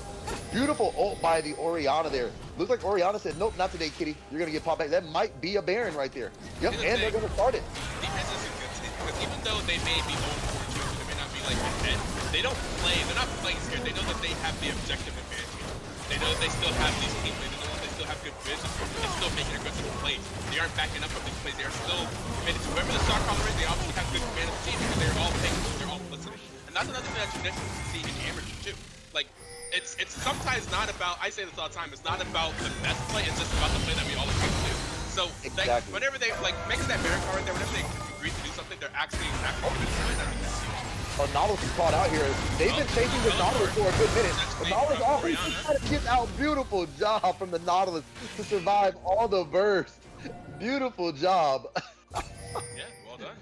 Beautiful ult by the Oriana there. Looks like Oriana said, nope, not today, kitty. You're going to get popped back. That might be a Baron right there. Yep, and they're going to start it. Defense is a good team, because even though they may be 0-4-2, they may not be like ahead, they don't play, they're not playing scared. They know that they have the objective advantage. They know they still have these teammates. They know that they still have good vision. They're still making aggressive plays. They aren't backing up from these plays. They are still committed to whoever the shot caller is. They obviously have good command of the team because they're all paying, they're all listening. And that's another thing that you definitely see in amateur too. Like, it's sometimes not about, I say this all the time, it's not about the best play, it's just about the play that we all agree to do. So, exactly. Like, whenever they, like, making that mirror card right there, whenever they agree to do something, they're actually committed to it. I think that's huge. Oh, Nautilus is caught out here. They've been chasing the Nautilus for a good minute. But Nautilus always trying to get out. Beautiful job from the Nautilus to survive all the burst. Beautiful job. Yeah, well done.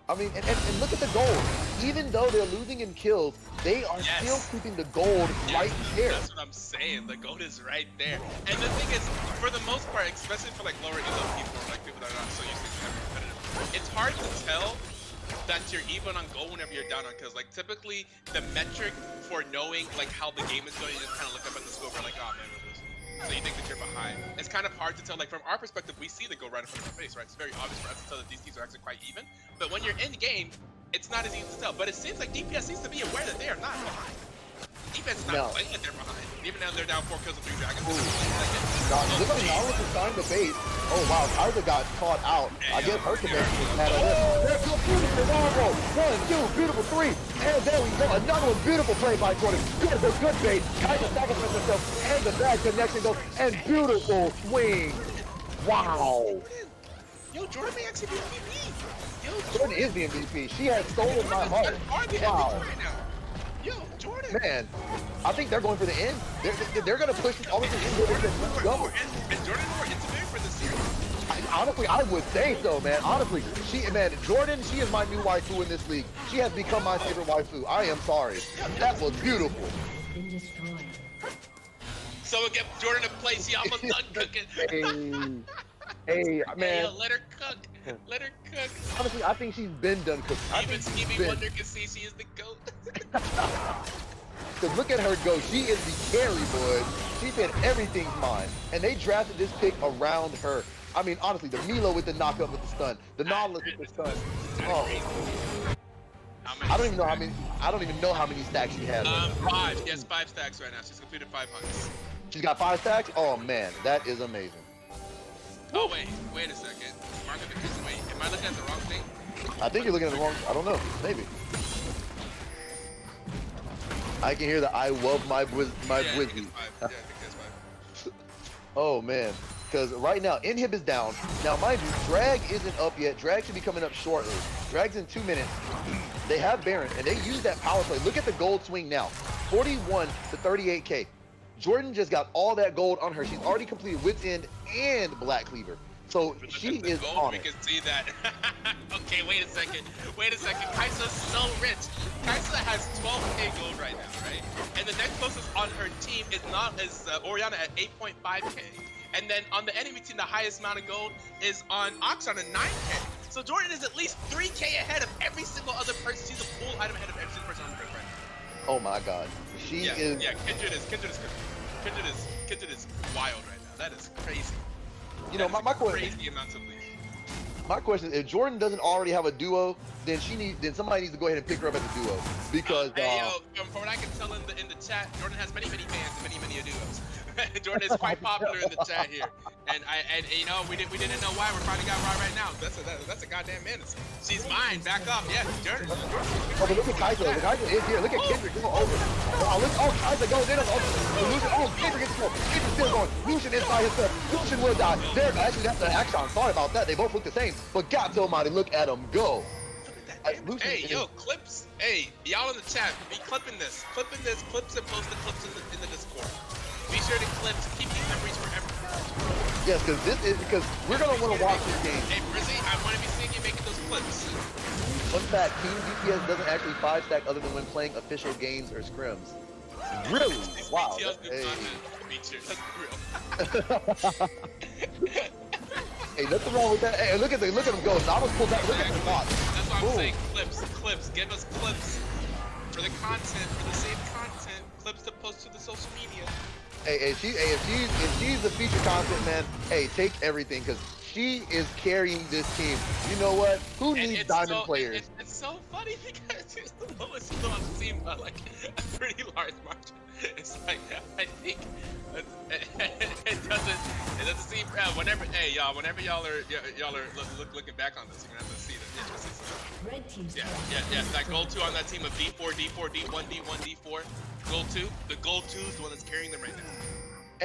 I mean, and look at the gold. Even though they're losing in kills, they are still keeping the gold right there. That's what I'm saying. The gold is right there. And the thing is, for the most part, especially for like lower elo people, like people that are not so used to having competitive, it's hard to tell that you're even on goal whenever you're down on kills. Like typically, the metric for knowing like how the game is going, you just kind of look up at the score and like, oh man, we're losing. So you think that you're behind. It's kind of hard to tell. Like from our perspective, we see the goal right in front of our face, right? It's very obvious for us to tell that these teams are actually quite even. But when you're in game, it's not as easy to tell. But it seems like DPS seems to be aware that they are not behind. Defense is not playing like they're behind. Even now they're down 4 kills and 3 dragons. Look at Nautilus is trying to bait. Oh wow, Kaiser got caught out. I guess her connection was mad at him. There's no beautiful combo. 1, 2, beautiful 3. And there we go. Another one. Beautiful play by Jordan. Good bait. Kaiser sacrificed herself. And the bad connection goes. And beautiful swing. Wow. Yo, Jordan may actually be MVP. Jordan is the MVP. She has stolen my heart. Wow. Yo, Jordan. Man, I think they're going for the end. They're going to push all the way to the end. Go. Is Jordan more intimate for this series? Honestly, I would say so, man. Honestly, Jordan, she is my new waifu in this league. She has become my favorite waifu. I am sorry. That was beautiful. Someone get Jordan a place. He almost done cooking. Hey, man. Hey, yo, let her cook. Let her cook. Honestly, I think she's been done cooking. Even Stevie Wonder can see she is the GOAT. Because look at her go. She is the carry, boy. She said everything's mine. And they drafted this pick around her. I mean, honestly, the Milo with the knockup with the stun. The Nautilus with the stun. Oh. I don't even know how many stacks she has. 5. She has 5 stacks right now. She's completed 5 hunts. She's got 5 stacks? Oh man, that is amazing. Oh wait a second. Wait, am I looking at the wrong thing? I think you're looking at the wrong. I don't know. Maybe. I can hear the I love my Bwizzy. Yeah, I think that's 5. Oh man. Because right now, Inhib is down. Now, mind you, Drag isn't up yet. Drag should be coming up shortly. Drag's in 2 minutes. They have Baron, and they use that power play. Look at the gold swing now. 41 to 38K. Jordan just got all that gold on her. She's already completed Wit's End and Black Cleaver. So she is on we it. can see that. Okay, wait a second. Kaisa's so rich. Kaisa has 12k gold right now, right? And the next closest on her team is Orianna at 8.5k. And then on the enemy team, the highest amount of gold is on Oxon at 9k. So Jordan is at least 3k ahead of every single other person. She's a full item ahead of every single person on the grid right now. Oh my God. She is. Yeah, Kindred is wild right now. That is crazy. You know, my question. Crazy amounts of leads. My question is, if Jordan doesn't already have a duo, then somebody needs to go ahead and pick her up as a duo because. Hey, yo, from what I can tell in the chat, Jordan has many fans and many duos. Jordan is quite popular in the chat here, and you know we didn't know why. We're finally got Rod right now. That's a goddamn menace. She's mine. Back up. Yeah, Jordan. Oh, but look at Kaisa. The Kaisa is here. Look at Kendrick. Go over. Oh, Kaisa goes in. Lucian. Oh, Kendrick gets the Kendrick's still going. Lucian inside himself. Lucian will die. There, actually, that's the action. Sorry about that. They both look the same. But God almighty, look at him go. Hey, yo, clips. Hey, y'all in the chat, be clipping this. Clips and post the clips in the Discord. Be sure to clip to keep these memories forever. Yes, because we're gonna want to watch this game. Hey, Brizzy, I want to be seeing you making those clips. Fun fact: Team DPS doesn't actually 5-stack other than when playing official games or scrims. Really? Wow. Hey. Hey, nothing wrong with that. Hey, look at him go. Nautilus pulled that. Look at the thought. That's what I'm saying. Clips. Give us clips for the content, for the same content. Clips to post to the social media. Hey, if she's the feature content, man, hey, take everything because she is carrying this team. You know what? Who needs diamond players? It's so funny because she's the lowest on the team by like a pretty large margin. It's like I think it doesn't seem whenever whenever y'all are looking back on this, you're gonna have to see that. Red team's Yeah. That gold 2 on that team of D4, D1, D1, D4. Gold 2. The gold 2 is the one that's carrying them right now.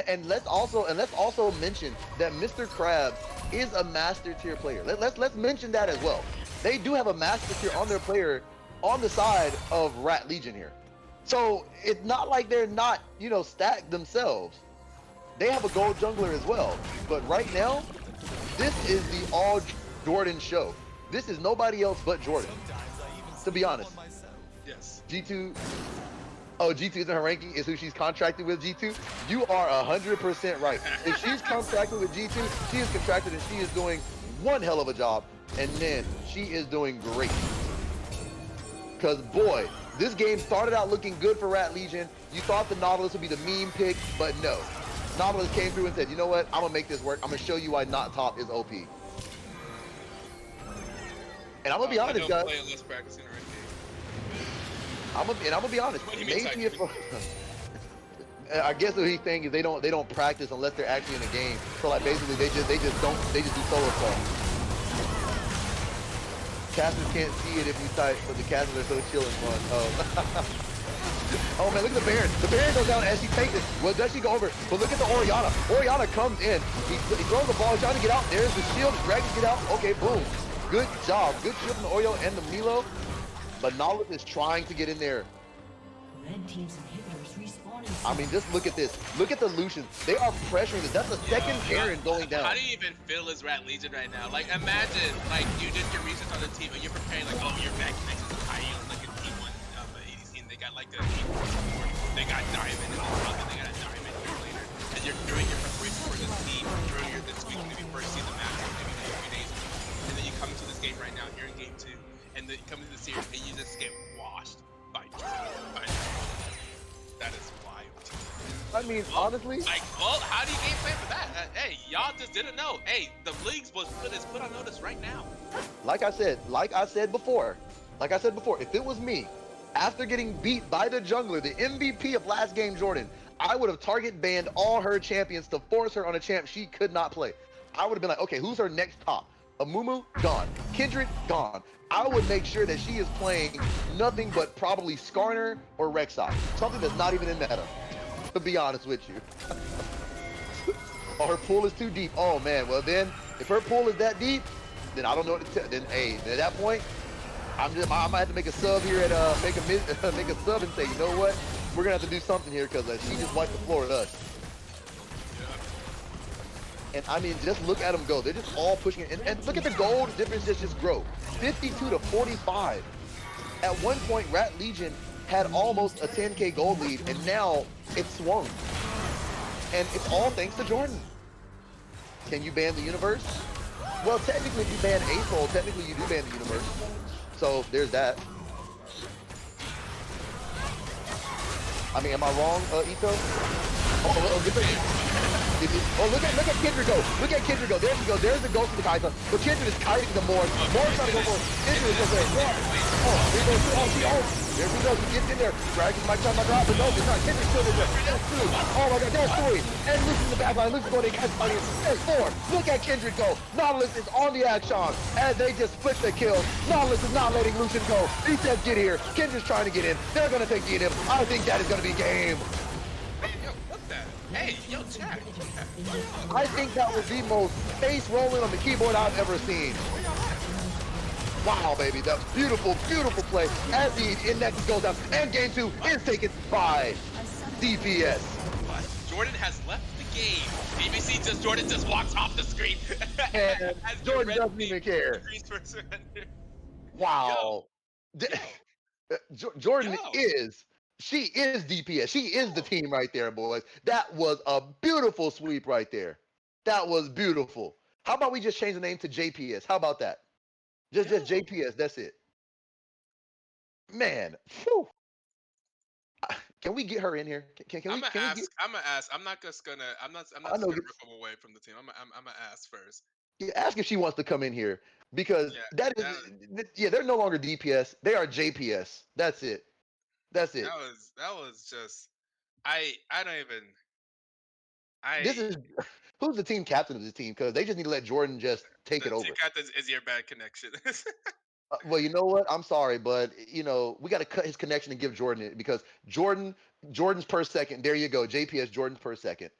And let's also mention that Mr. Krabs is a master tier player. Let's mention that as well. They do have a master tier on their player on the side of Rat Legion here. So it's not like they're not, stacked themselves. They have a gold jungler as well. But right now, this is the all Jordan show. This is nobody else but Jordan. To be honest. Yes. G2. Oh, G2 isn't her ranking, is who she's contracted with, G2. You are 100% right. If she's contracted with G2, she is contracted and she is doing one hell of a job. And man, she is doing great. Because boy, this game started out looking good for Rat Legion. You thought the Nautilus would be the meme pick, but no. Nautilus came through and said, you know what? I'm gonna make this work. I'm gonna show you why not top is OP. And I'm gonna be honest, guys. I'm gonna be honest. Maybe if I guess what he's saying is they don't practice unless they're actually in a game. So like basically they just do solo stuff. Casters can't see it if you type, but the casters are so chill and fun. Oh man, look at the Baron. The Baron goes down as she takes it. Well, does she go over? But look at the Orianna. Orianna comes in. He throws the ball, trying to get out. There's the shield. The Dragons get out. Okay, boom. Good job. Good shield from the Oreo and the Milo. But Nautilus is trying to get in there. Red team's inhibitors respawning. I mean, just look at this. Look at the Lucians. They are pressuring this. That's the second Baron going down. How do you even feel as Rat Legion right now? Like, imagine, like, you did your research on the team and you're preparing, like, oh, you're back next to the high yield, like, a T1 ADC, and they got, like, the they got Diamond and all and they got a Diamond year later. And you're doing your preparation for this team earlier this week, maybe first see the match, maybe a few days ago. And then you come into this game right now, you're in game 2, and then you come into the series and you just get washed by Jordan. That is wild. I mean, honestly. Like, well, how do you game plan for that? Hey, y'all just didn't know. Hey, the leagues was put on notice right now. Like I said before, if it was me, after getting beat by the jungler, the MVP of last game, Jordan, I would have target banned all her champions to force her on a champ she could not play. I would have been like, okay, who's her next top? Amumu, gone. Kindred, gone. I would make sure that she is playing nothing but probably Skarner or Rek'Sai. Something that's not even in meta, to be honest with you. Oh, her pool is too deep. Oh man. Well then, if her pool is that deep, then I don't know what to tell. Then hey, at that point, I might have to make a sub here at make a sub and say, you know what, we're gonna have to do something here because she just wiped the floor with us. And I mean, just look at them go. They're just all pushing it. And look at the gold difference just grow. 52 to 45. At one point, Rat Legion had almost a 10K gold lead, and now it's swung. And it's all thanks to Jordan. Can you ban the universe? Well, technically, if you ban April, technically you do ban the universe. So there's that. I mean, am I wrong, Ito? Oh, look at Kendrick go. Look at Kendrick go. There she goes. There's the go from the Kaiser. But Kendrick is kiting the Morse. Morse trying to go for it. Kendrick is just there. Yeah. Oh, there goes. There she goes. He gets in there. Dragon might try to drop, but no, it's not. Kendrick's still in there. There's two. Oh my God, there's three. And Luke's in the back line. Luke's going to catch somebody. There's four. Look at Kendrick go. Nautilus is on the action as they just split the kills. Nautilus is not letting Lucian go. He says get here. Kendrick's trying to get in. They're going to take the in. I think that is going to be game. Hey, yo, chat. I think that was the most face rolling on the keyboard I've ever seen. Wow, baby, that was beautiful, beautiful play. As the index goes down, and game 2 is taken by DPS. Jordan has left the game. Jordan just walks off the screen. And Jordan doesn't even care. Wow. Jordan she is DPS. She is the team right there, boys. That was a beautiful sweep right there. That was beautiful. How about we just change the name to JPS? How about that? Just JPS. That's it. Man, whew. Can we get her in here? Can we? I'm gonna ask. I'm not just gonna rip them away from the team. I'm gonna ask first. Yeah, ask if she wants to come in here because they're no longer DPS. They are JPS. That's it. That's it. That was just I don't even This is who's the team captain of this team because they just need to let Jordan just take it over. The captain is your bad connection. Well, you know what? I'm sorry, but we got to cut his connection and give Jordan it because Jordan's per second. There you go, JPS Jordan's per second.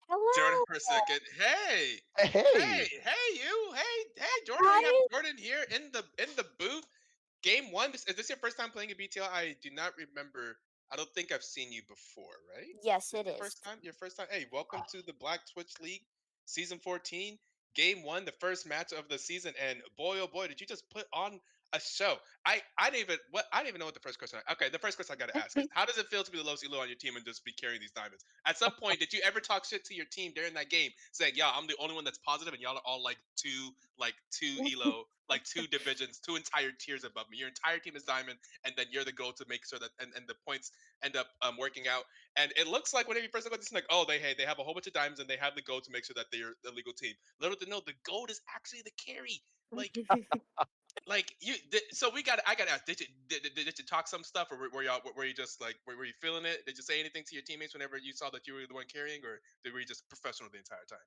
Hello. Jordan per second. Hey, you. Hey, Jordan. Hi. We have Jordan here in the booth. Game 1. Is this your first time playing a BTL? I do not remember. I don't think I've seen you before, right? Yes, it Your is. first time. Your first time. Hey, welcome to the Black Twitch League, Season 14. Game 1, the first match of the season, and boy, oh boy, did you just put on a show! I didn't even know what the first question. Okay, the first question I got to ask is, how does it feel to be the lowest elo on your team and just be carrying these diamonds? At some point, did you ever talk shit to your team during that game, saying, "Yeah, I'm the only one that's positive, and y'all are all like two elo, like two divisions, two entire tiers above me. Your entire team is diamond, and then you're the goal to make sure that and the points end up working out." And it looks like whenever you first look at this, like, oh, they have a whole bunch of diamonds and they have the gold to make sure that they're the legal team. Little to know, the gold is actually the carry. So I got to ask, did you talk some stuff, or were y'all were you just like were you feeling it? Did you say anything to your teammates whenever you saw that you were the one carrying, or were you just professional the entire time?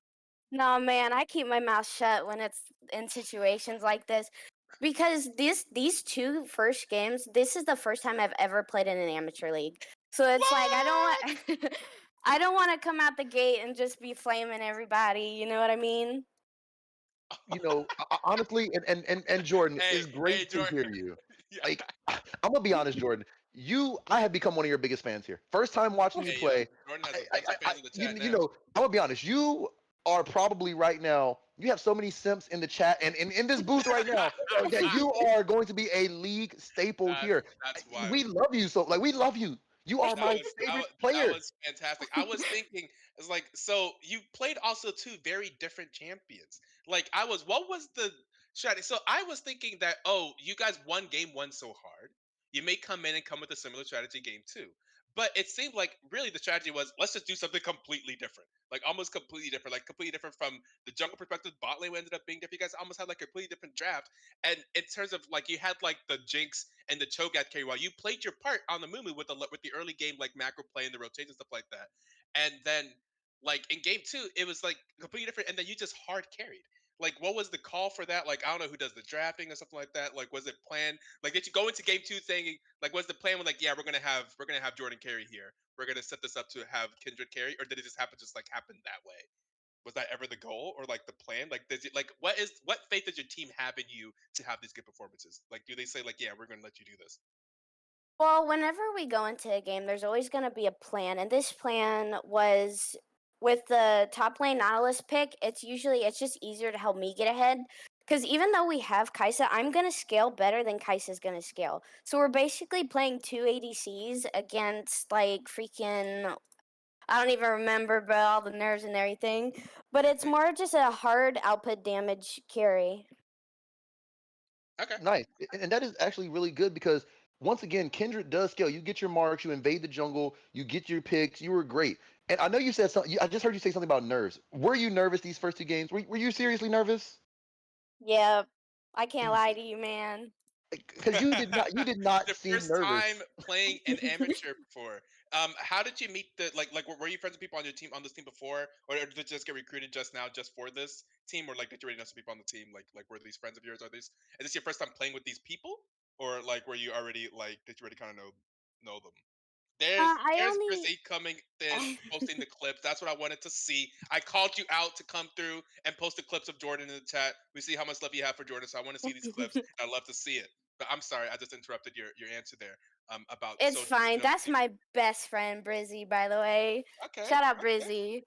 No, man, I keep my mouth shut when it's in situations like this because these two first games, this is the first time I've ever played in an amateur league. So it's like I don't want I don't want to come out the gate and just be flaming everybody, you know what I mean? Honestly, and Jordan, it's great to Jordan. hear you. Yeah. Like, I'm gonna be honest, Jordan. I have become one of your biggest fans here. First time watching you play. Jordan has a bunch of fans in the chat now. I'm gonna be honest. You are probably right now. You have so many simps in the chat and in this booth right now that you are going to be a league staple here. That's wild. We love you so. Like, we love you. You are my favorite player. That was fantastic. I was thinking, it's like, so you played also two very different champions. Like, what was the strategy? So I was thinking that, oh, you guys won game 1 so hard. You may come in and come with a similar strategy game 2. But it seemed like really the strategy was, let's just do something completely different. Like, almost completely different. Like, completely different from the jungle perspective. Bot lane ended up being different. You guys almost had like a completely different draft. And in terms of like, you had like the Jinx and the Cho'Gath carry while you played your part on the Mumu with the early game like macro play and the rotation stuff like that. And then like in game 2, it was like completely different. And then you just hard carried. Like, what was the call for that? Like, I don't know who does the drafting or something like that. Like, was it planned? Like, did you go into game 2 saying like, was the plan with like, yeah, we're gonna have Jordan carry here. We're gonna set this up to have Kindred carry, or did it just happen that way? Was that ever the goal or like the plan? Like, does it like what faith does your team have in you to have these good performances? Like, do they say like, yeah, we're gonna let you do this? Well, whenever we go into a game, there's always going to be a plan, and this plan was with the top lane Nautilus pick. It's just easier to help me get ahead because even though we have Kaisa, I'm going to scale better than Kaisa's going to scale. So we're basically playing two ADCs against like freaking I don't even remember, but all the nerves and everything. But it's more just a hard output damage carry. Okay. Nice. And that is actually really good because once again, Kindred does scale. You get your marks, you invade the jungle, you get your picks. You were great. And I know you said something. I just heard you say something about nerves. Were you nervous these first two games? Were you seriously nervous? Yep. I can't lie to you, man. Because you did not The seem first nervous. time playing an amateur before. How did you meet the like? Were you friends with people on your team on this team before, or did you just get recruited just now just for this team, or like did you already know some people on the team? Like were these friends of yours? Is this your first time playing with these people, or like were you already like did you already kind of know them? I There's only Brizzy coming in, posting the clips. That's what I wanted to see. I called you out to come through and post the clips of Jordan in the chat. We see how much love you have for Jordan, so I want to see these clips. And I love to see it. But I'm sorry, I just interrupted your answer there. About It's so fine. no That's my best friend, Brizzy, by the way. okay, Shout out okay. Brizzy.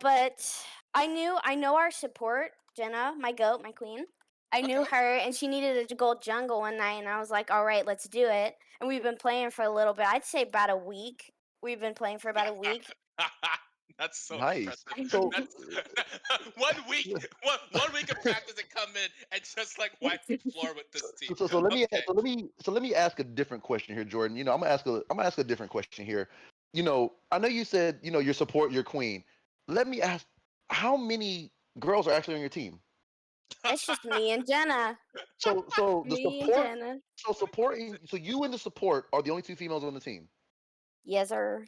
But I know our support, Jenna, my goat, my queen. I knew Okay. her and she needed a gold jungle one night and I was like, all right, let's do it. And we've been playing for a little bit. I'd say about a week. We've been playing for about a week. That's so Nice. impressive. So, That's 1 week, one week of practice and come in and just like wipe the floor with this team. Okay. let me ask a different question here, Jordan. I'm gonna ask a different question here. I know you said you support your queen. Let me ask, how many girls are actually on your team? It's just me and Jenna. So the Me and support, Jenna. so you and the support are the only two females on the team. Yes, sir.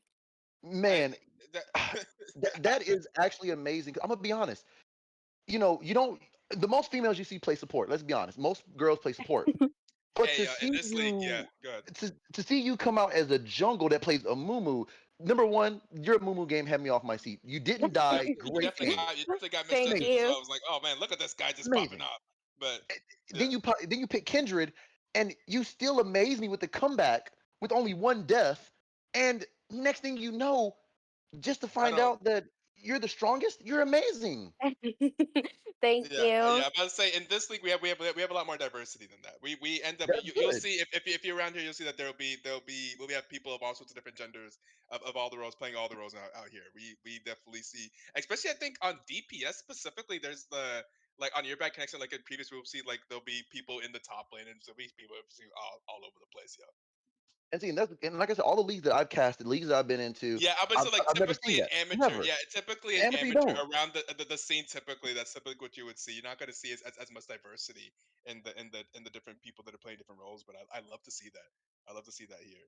I Man, that that is actually amazing. I'm gonna be honest. You don't. The most females you see play support. Let's be honest. Most girls play support. But hey in this league, yeah, good. to see you come out as a jungle that plays a Mumu, number one, your Mumu game had me off my seat. You didn't die. Great game. You definitely got Thank misjudged as Amazing. well. you. I was like, oh man, look at this guy just popping Amazing. off. But yeah, Then you pick Kindred, and you still amaze me with the comeback with only one death. And next thing you know, just to I find don't. out that you're the strongest, you're amazing. Thank Yeah, you. yeah. I'm about to say in this league we have a lot more diversity than that. We end up That's you'll good. see if you're around here you'll see that we have people of all sorts of different genders of all the roles playing all the roles out here. We definitely see, especially I think on DPS specifically. There's the like on your back connection like in previous we'll see like there'll be people in the top lane and so we people see all over the place. Yeah. And like I said, all the leagues that I've casted, leagues that I've been into, Yeah, but I've, so like I've never seen typically an that. amateur, Never. yeah, typically an Amateur, you amateur don't. around the scene. Typically, that's typically what you would see. You're not going to see as much diversity in the different people that are playing different roles. But I love to see that. I love to see that here,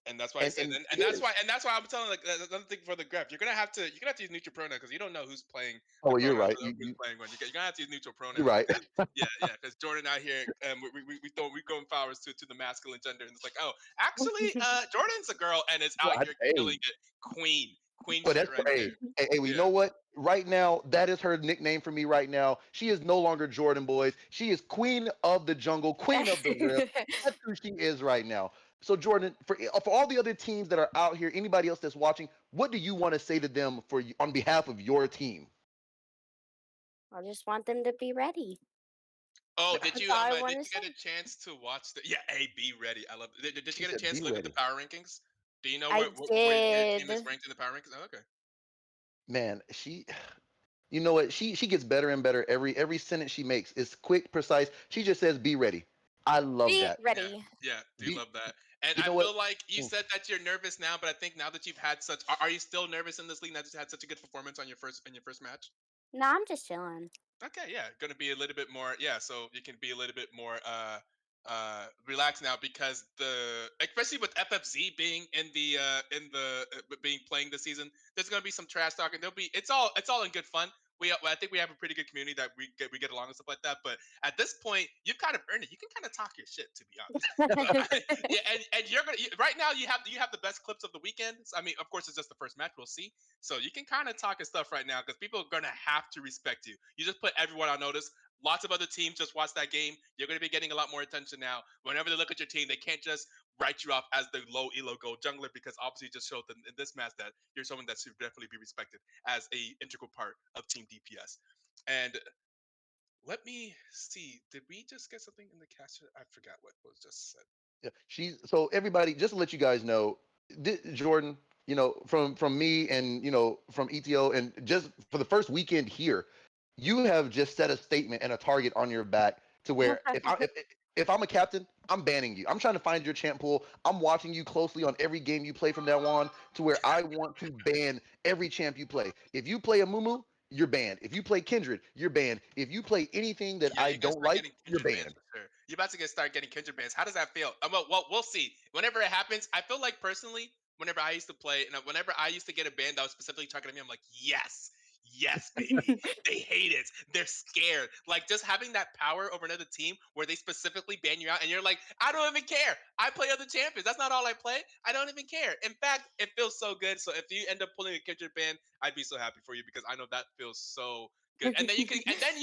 and that's why I said, And and it is. that's why I'm telling like another thing for the graph. You're gonna have to use neutral pronoun because you don't know who's playing Oh, the well, you're pronouns right. or who's playing when. You're gonna have to use neutral You're pronouns right. because yeah, because Jordan out here, we going flowers to the masculine gender, and it's like, oh, actually, Jordan's a girl and is out here killing Hey, it, queen but shit that's right there. hey, well, you Yeah, know what? Right now, that is her nickname for me. Right now, she is no longer Jordan Boys. She is Queen of the Jungle, Queen of the Rift. That's who she is right now. So, Jordan, for all the other teams that are out here, anybody else that's watching, what do you want to say to them on behalf of your team? I just want them to be ready. oh, That's all I did want to you get a say. chance to watch the yeah, hey, be ready. I love it. Did She you get a said, chance "Be to look at the ready." power rankings? Do you know I where your team is did. ranked in the power rankings? Oh, okay. Man, you know what? She gets better and better every sentence she makes. Is quick, precise. She just says, "Be ready." I love Be that. Yeah, ready. yeah, do Be, love that. And you I know what? feel like you Mm. said that you're nervous now, but I think now that you've had are you still nervous in this league now that you had such a good performance on your first match? No, I'm just chilling. Okay, yeah, gonna be a little bit more, yeah. So you can be a little bit more relaxed now because especially with FFZ being in the being playing this season, there's gonna be some trash talking. There'll be it's all in good fun. I think we have a pretty good community that we get along and stuff like that. But at this point, you've kind of earned it. You can kind of talk your shit, to be honest. Yeah, and right now you have the best clips of the weekend. I mean, of course, it's just the first match. We'll see. So you can kind of talk and stuff right now because people are gonna have to respect you. You just put everyone on notice. Lots of other teams just watch that game. You're going to be getting a lot more attention now. Whenever they look at your team, they can't just write you off as the low elo gold jungler because obviously you just showed them in this match that you're someone that should definitely be respected as a integral part of Team DPS. And let me see. Did we just get something in the cast? I forgot what was just said. Yeah, so everybody, just to let you guys know, Jordan, from me and from ETO, and just for the first weekend here, you have just set a statement and a target on your back to where if I'm a captain, I'm banning you. I'm trying to find your champ pool. I'm watching you closely on every game you play from now on to where I want to ban every champ you play. If you play a Mumu, you're banned. If you play Kindred, you're banned. If you play anything that Yeah, I you're gonna don't start like, getting you're Kindred bans banned. for sure. You're about to start getting Kindred bans. How does that feel? Well, we'll see. Whenever it happens, I feel like personally, whenever I used to play, and whenever I used to get a ban that was specifically talking to me, I'm like, yes, yes, baby. They hate it. They're scared. Like just having that power over another team where they specifically ban you out, and you're like, I don't even care. I play other champions. That's not all I play. I don't even care. In fact, it feels so good. So if you end up pulling a Kindred ban, I'd be so happy for you because I know that feels so good. And then you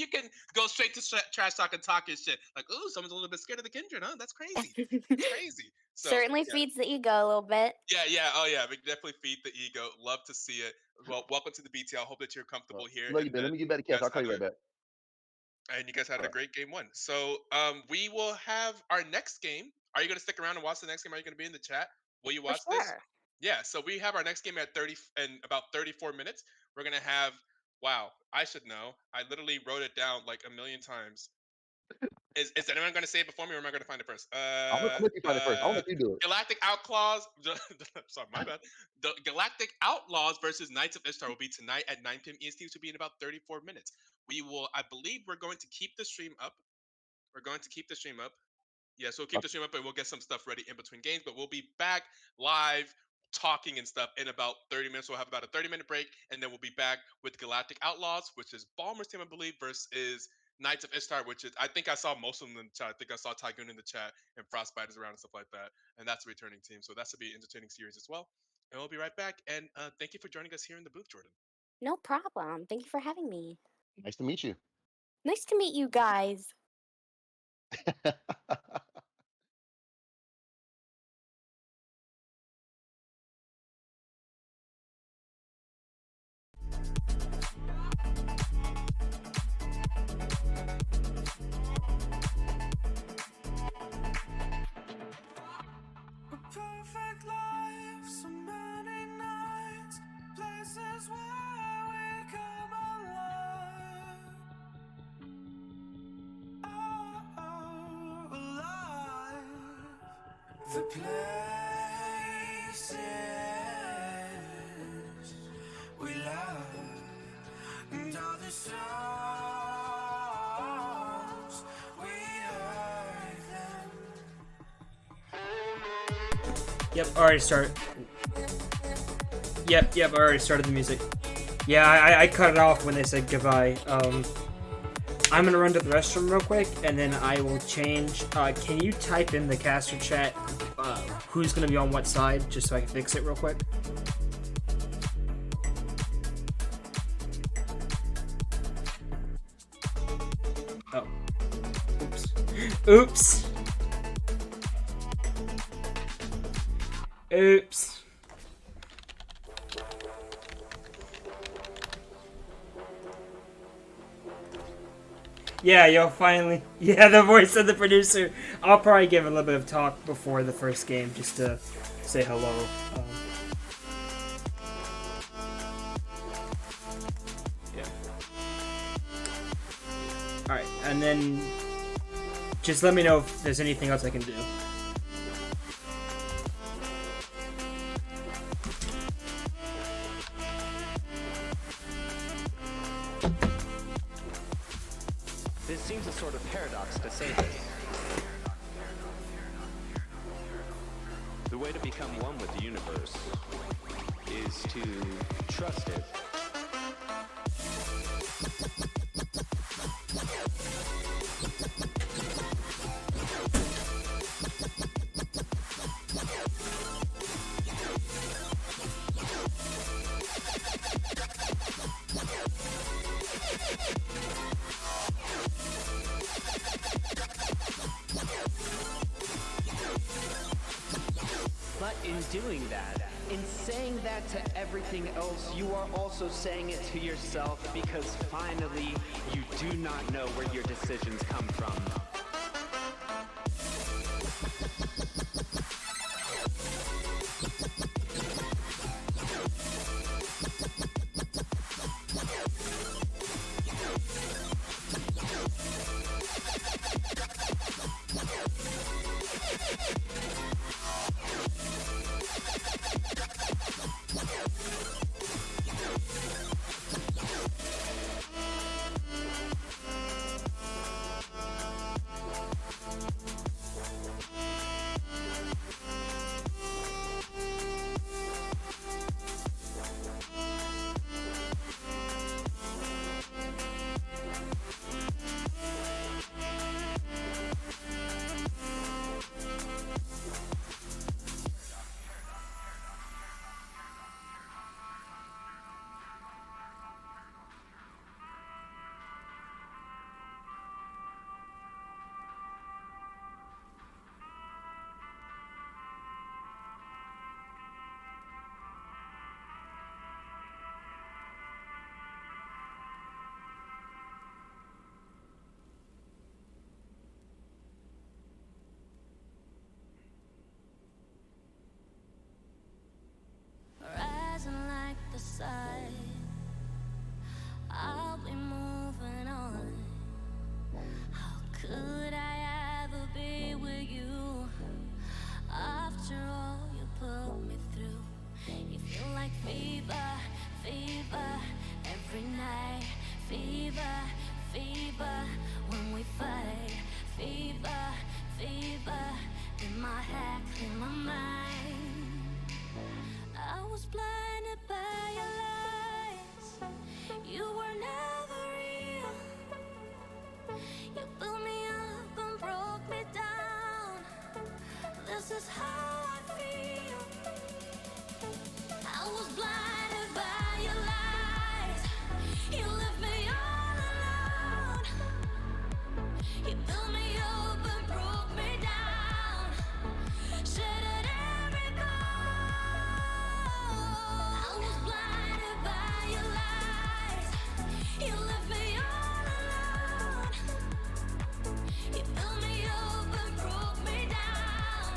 can go straight to trash talk and talk your shit. Like, ooh, someone's a little bit scared of the Kindred, huh? That's crazy. That's crazy. So Certainly yeah, feeds the ego a little bit. yeah. Oh yeah, we can definitely feed the ego. Love to see it. Well, welcome to the BTL. Hope that you're comfortable here Love you, and man. that Let me get back to you cash. guys I'll call had you right back. a great game one. So we will have our next game. Are you gonna stick around and watch the next game? Are you gonna be in the chat? Will you For watch this? sure. Yeah, so we have our next game at 30 in about 34 minutes. We're gonna have wow, I should know. I literally wrote it down like a million times. Is anyone going to say it before me, or am I going to find it first? I'm let you find it first. I'll let you do it. Galactic Outlaws. Sorry, my bad. The Galactic Outlaws versus Knights of Ishtar will be tonight at 9 p.m. EST, which will be in about 34 minutes. We will, I believe, we're going to keep the stream up. We're going to keep the stream up. Yeah, so we'll keep the stream up and we'll get some stuff ready in between games. But we'll be back live talking and stuff in about 30 minutes. We'll have about a 30-minute break, and then we'll be back with Galactic Outlaws, which is Balmer's team, I believe, versus Knights of Ishtar, which is I think I saw most of them in the chat. I think I saw Tygoon in the chat and Frostbite is around and stuff like that. And that's a returning team. So that should be an entertaining series as well. And we'll be right back. And thank you for joining us here in the booth, Jordan. No problem. Thank you for having me. Nice to meet you. Nice to meet you guys. Perfect life, so many nights, places where we come alive. Oh, alive. The places we love, and all the songs we heard them. Yep, already started. Yep, I already started the music. Yeah, I cut it off when they said goodbye. I'm gonna run to the restroom real quick, and then I will change. Can you type in the caster chat who's gonna be on what side, just so I can fix it real quick? Oh. Oops. Oops. Yeah, yo, finally. Yeah, the voice of the producer. I'll probably give a little bit of talk before the first game just to say hello. Yeah. Alright, and then just let me know if there's anything else I can do. This seems a sort of paradox to say this. The way to become one with the universe is to trust it doing that. In saying that to everything else, you are also saying it to yourself because finally you do not know where your decisions come from. Rising like the sun, I'll be moving on. How could I ever be with you? After all you put me through, you feel like fever, fever every night. Fever, fever when we fight. Fever, fever in my head, in my mind. I was blinded by your lies. You were never real. You built me up and broke me down. This is how I feel. I was blinded by your lies. You left me all alone. You built me up and broke me down. Shattered every bone. I was blinded by your lies. You left me all alone. You built me up and broke me down.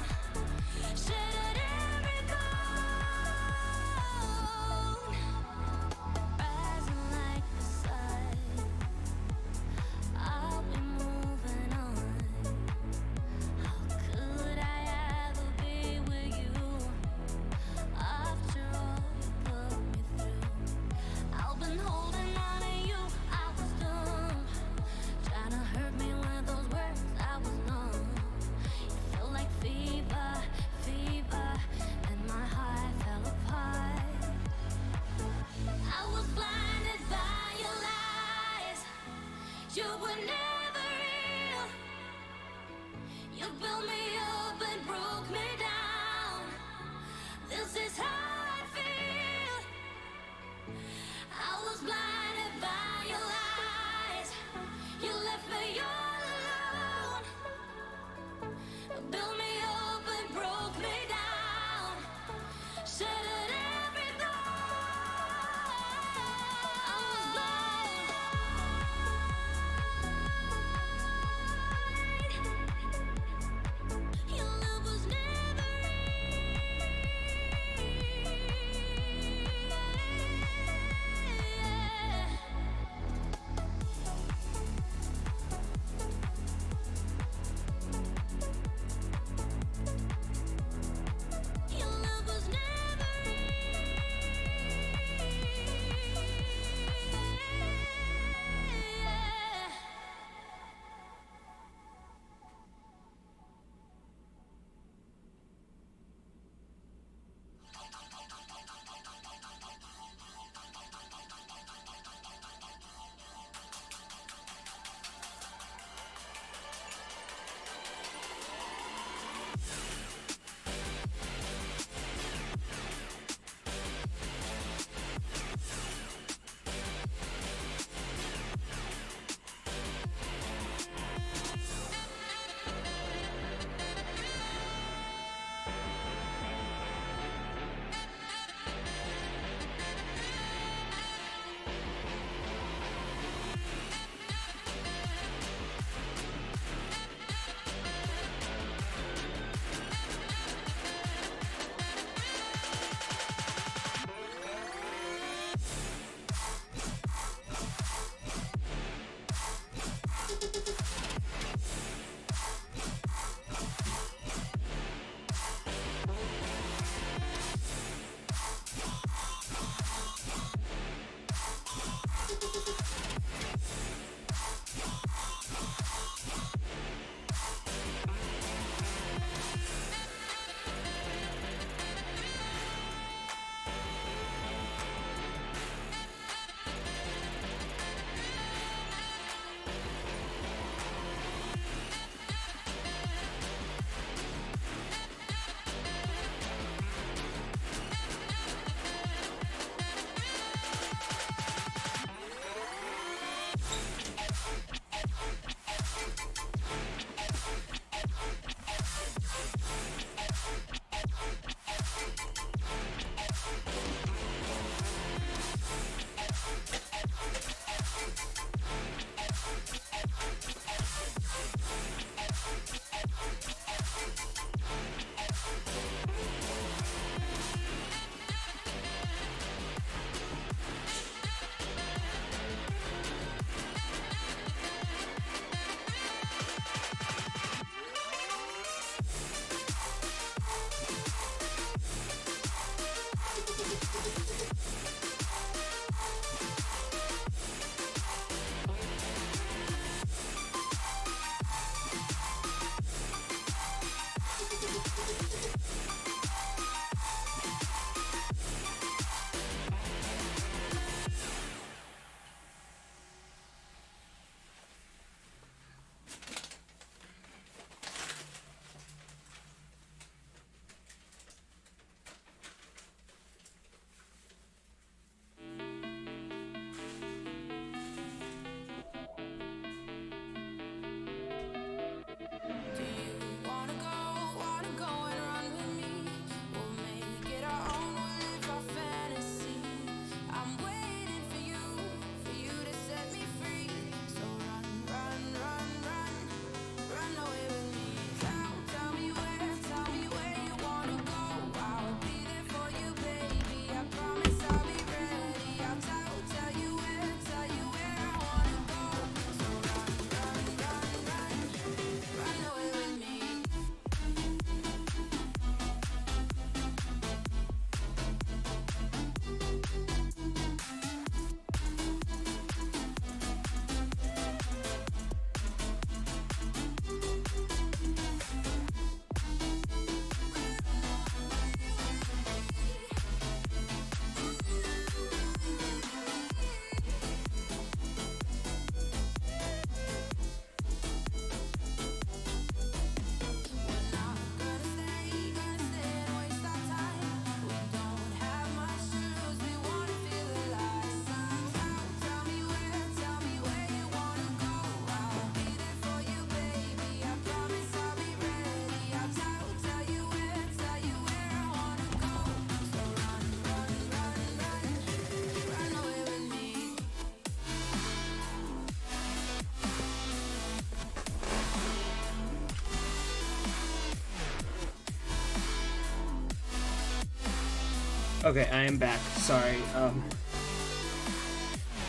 Okay, I am back. Sorry.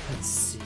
Let's see.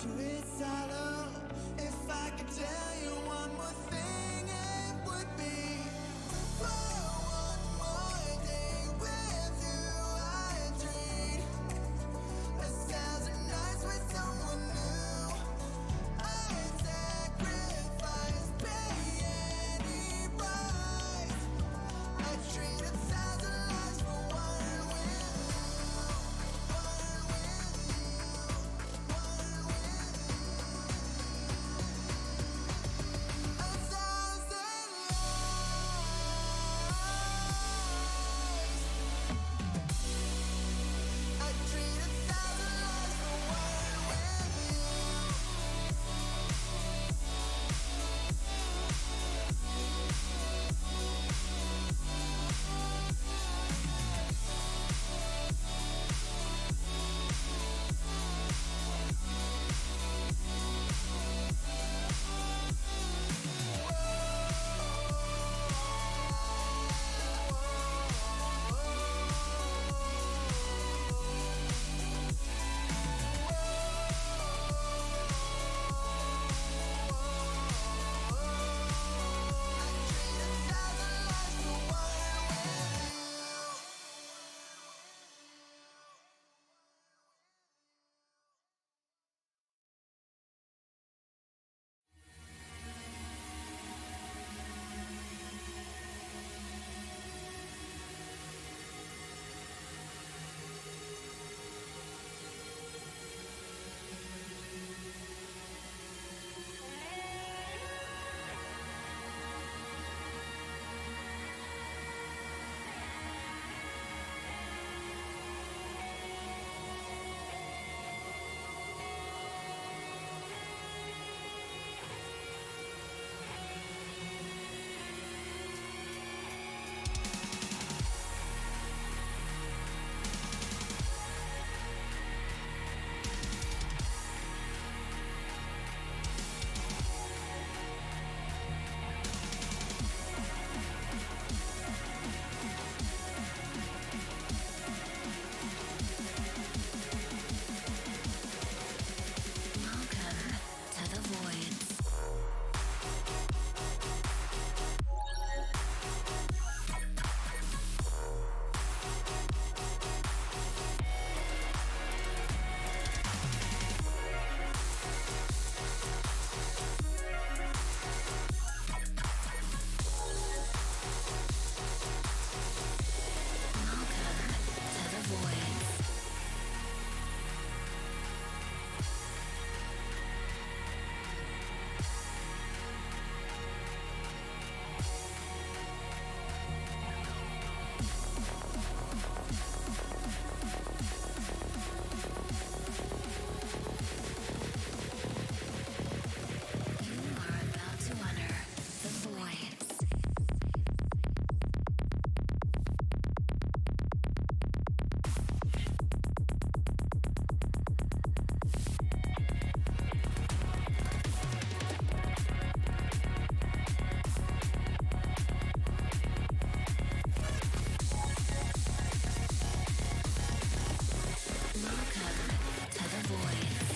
you it's hollow. If I could tell you one more thing, it would be for one more day with you. I dream 1,000 nights with someone new. I'd sacrifice, pay any price. I'd trade 1,000 lives for one with you. One with you. One with you. 1,000 lives. I'd trade 1,000 lives for one with you. Welcome to the Voids. Welcome to the Voids. You are about to enter the Voids. Welcome to the Voids.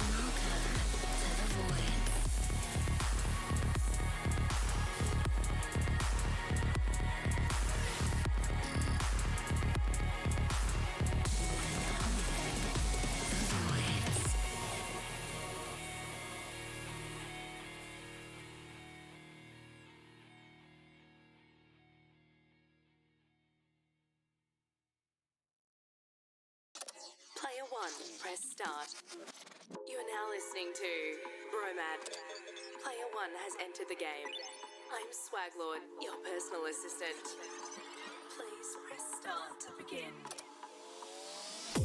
Welcome to the Voids. The Voids. Player 1, press start. You are now listening to Bromad. Player 1 has entered the game. I'm Swaglord, your personal assistant. Please press start to begin.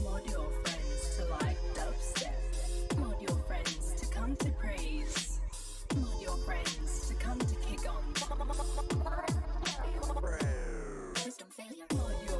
Mod your friends to like dubstep. Mod your friends to come to praise. Mod your friends to come to kick on. System failure. Mod your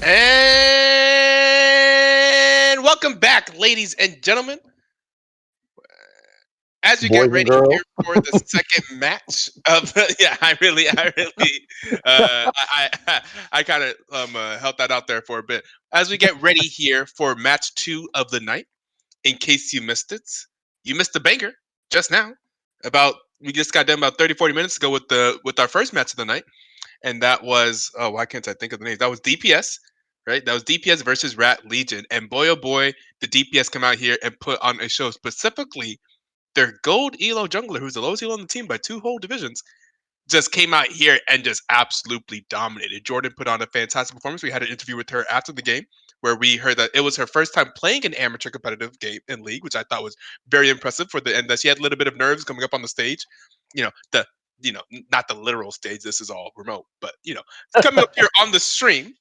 And welcome back, ladies and gentlemen. As we Boys get and ready girls. here for the second match of yeah, I really, I kind of held that out there for a bit. As we get ready here for match 2 of the night, in case you missed it, you missed the banger just now. We just got done about 30-40 minutes ago with our first match of the night, and that was why can't I think of the name? That was DPS, right? That was DPS versus Rat Legion, and boy oh boy, the DPS come out here and put on a show. Specifically, their gold elo jungler, who's the lowest elo on the team by 2 whole divisions, just came out here and just absolutely dominated. Jordan put on a fantastic performance. We had an interview with her after the game where we heard that it was her first time playing an amateur competitive game in league, which I thought was very impressive and that she had a little bit of nerves coming up on the stage. You know, not the literal stage. This is all remote, but coming up here on the stream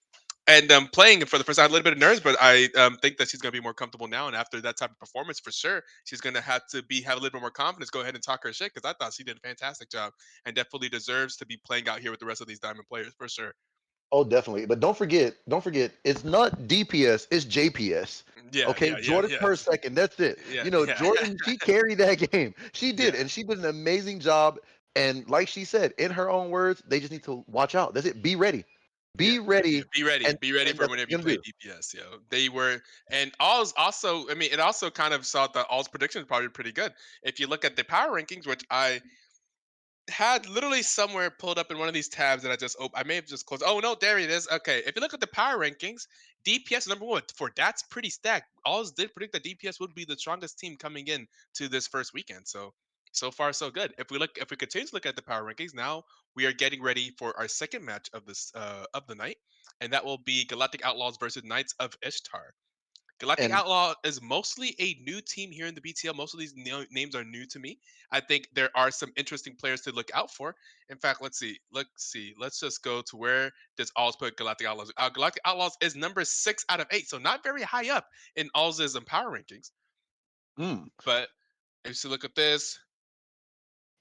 and playing it for the first time, I had a little bit of nerves, but I think that she's going to be more comfortable now. And after that type of performance, for sure, she's going to have a little bit more confidence. Go ahead and talk her shit because I thought she did a fantastic job and definitely deserves to be playing out here with the rest of these diamond players for sure. Oh, definitely. But don't forget, it's not DPS, it's JPS. Yeah, Okay, yeah, yeah, Jordan yeah, per second. That's it. yeah, yeah, Jordan, she carried that game. She did, yeah, and she did an amazing job. And like she said, in her own words, they just need to watch out. That's it. Be ready. yeah, Be yeah. ready. Be ready And for that's what whenever you you're gonna play do. DPS. They were, and All's also. I mean, it also kind of saw that All's prediction is probably pretty good. If you look at the power rankings, which I had literally somewhere pulled up in one of these tabs that I just I may have just closed. Oh no, there it is. Okay, if you look at the power rankings, DPS is number one. For that's pretty stacked. Alls did predict that DPS would be the strongest team coming in to this first weekend. So far so good. If we continue to look at the power rankings, now we are getting ready for our second match of the night, and that will be Galactic Outlaws versus Knights of Ishtar. Galactic And Outlaw is mostly a new team here in the BTL. Most of these names are new to me. I think there are some interesting players to look out for. In fact, let's see. Let's see. Let's just go to where does Alls put Galactic Outlaws? Galactic Outlaws is number 6 out of 8, so not very high up in Alls's power rankings. mm, But if you look at this,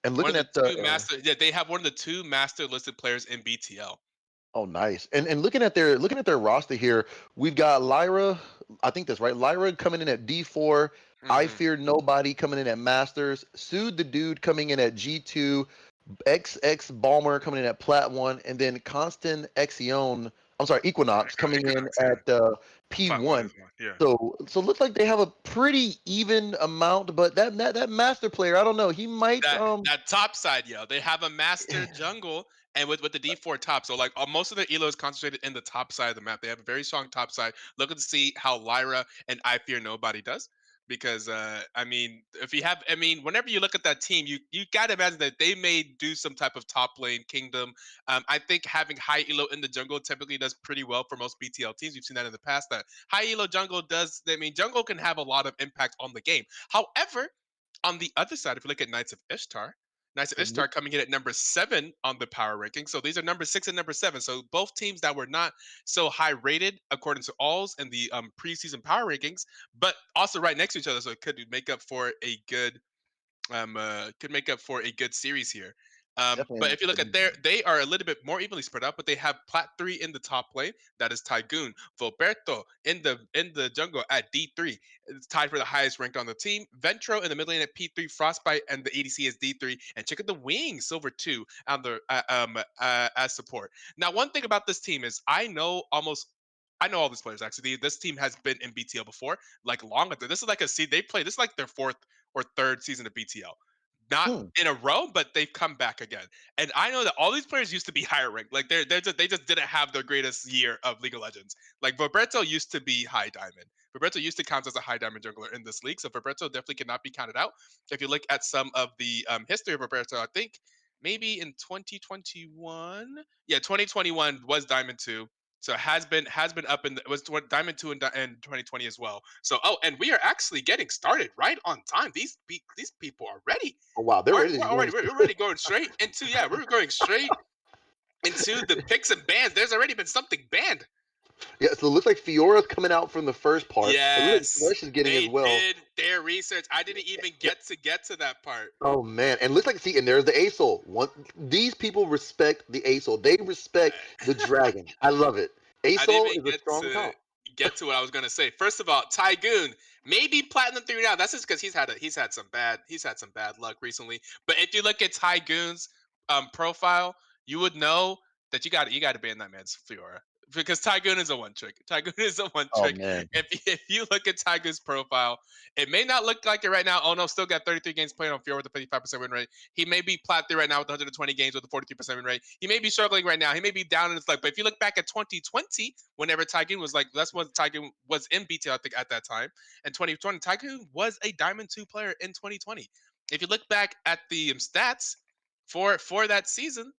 and one looking of the at the two master, yeah, they have one of the two master listed players in BTL. oh, nice. And looking at their roster here, we've got Lyra. I think that's right. Lyra coming in at D4. I Hmm. fear nobody coming in at Masters. Sood the Dude coming in at G2. XX Balmer coming in at Plat 1, and then Constant Exion, I'm sorry, Equinox coming in Equinox, yeah, at flat one P1. is one, yeah. So it looks like they have a pretty even amount, but that master player, I don't know, he might That top side, yo, they have a master jungle and with the D4 top. So like most of their elo is concentrated in the top side of the map. They have a very strong top side. Looking to see how Lyra and I Fear Nobody does. Because I mean, whenever you look at that team, you gotta imagine that they may do some type of top lane kingdom. I think having high elo in the jungle typically does pretty well for most BTL teams. We've seen that in the past. That high elo jungle does. I mean, jungle can have a lot of impact on the game. However, on the other side, if you look at Knights of and look, Ishtar coming in at number 7 on the power ranking. So these are number 6 and number 7. So both teams that were not so high rated according to Alls and the preseason power rankings, but also right next to each other. So it could make up for a good series here. But definitely. if you look at they are a little bit more evenly spread out, but they have Plat 3 in the top lane. That is Tygoon. Volberto in the jungle at D3. It's tied for the highest ranked on the team. Ventro in the mid lane at P3. Frostbite and the ADC is D3. And check out the wing, Silver 2 on the as support. Now, one thing about this team is I know all these players actually. This team has been in BTL before, like long ago. This is like a seed they play. This is like their fourth or third season of BTL. Not Hmm. in a row, but they've come back again. And I know that all these players used to be higher ranked. Like they just didn't have their greatest year of League of Legends. Like Verbreto used to be high diamond. Verbreto used to count as a high diamond jungler in this league. So Verbreto definitely cannot be counted out. If you look at some of the history of Verbreto, I think maybe in 2021, yeah, 2021 was Diamond 2. So has been up in was Diamond 2 in 2020 as well. So and we are actually getting started right on time. These people are ready. Oh wow, they're ready to go. We're already going straight into we're going straight into the picks and bans. There's already been something banned. Yeah, so it looks like Fiora's coming out from the first part. It looks like Yes, Flesh is getting as they well. did their research. I didn't even get to that part. Oh man, and it looks like see, and there's the ASOL. One, these people respect the ASOL. They respect the dragon. I love it. I didn't ASOL even is a strong comp. get to what I was gonna say. First of all, Tygoon maybe platinum 3 now. That's just because he's had some bad luck recently. But if you look at Tygoon's profile, you would know that you got to ban that man's Fiora because Tygoon is a one trick. Tygoon is a one Oh trick. man. If you look at Tygoon's profile, it may not look like it right now. Oh no, still got 33 games played on Fiora with a 55% win rate. He may be plat 3 right now with 120 games with a 43% win rate. He may be struggling right now. He may be down in his luck. But if you look back at 2020, whenever Tygoon was like, that's when Tygoon was in BTL, I think, at that time. And 2020, Tygoon was a Diamond 2 player in 2020. If you look back at the stats for that season,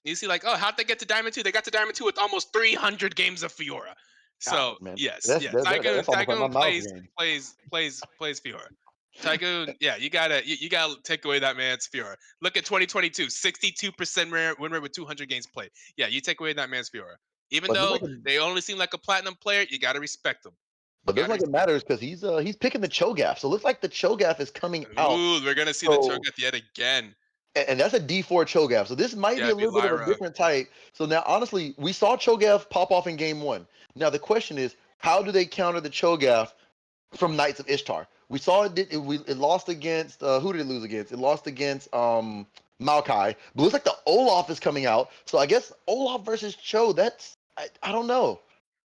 you see, like, oh, how'd they get to Diamond 2? They got to Diamond 2 with almost 300 games of Fiora. So God, man. yes, That's yeah, that, that- Tygoon that's almost like my Tygoon mouse game. plays Fiora. Tygoon, yeah, you gotta take away that man's Fiora. Look at 2022, 62% win rate with 200 games played. Yeah, you take away that man's Fiora. Even But just though like it, they only seem like a platinum player, you gotta respect them. You but doesn't gotta like it respect matters because he's picking the Cho'Gath. So it looks like the Cho'Gath is coming them. out. Ooh, we're gonna see the So Cho'Gath yet again. and that's a D4 Cho'Gath. So this might Yeah, be a it'd be little bit of a Lyra. different type. So now, honestly, we saw Cho'Gath pop off in game one. Now the question is, how do they counter the Cho'Gath from Knights of Ishtar? We saw it lost against who did it lose against? It lost against Maokai. But it looks like the Olaf is coming out. So I guess Olaf versus Cho. That's I don't know,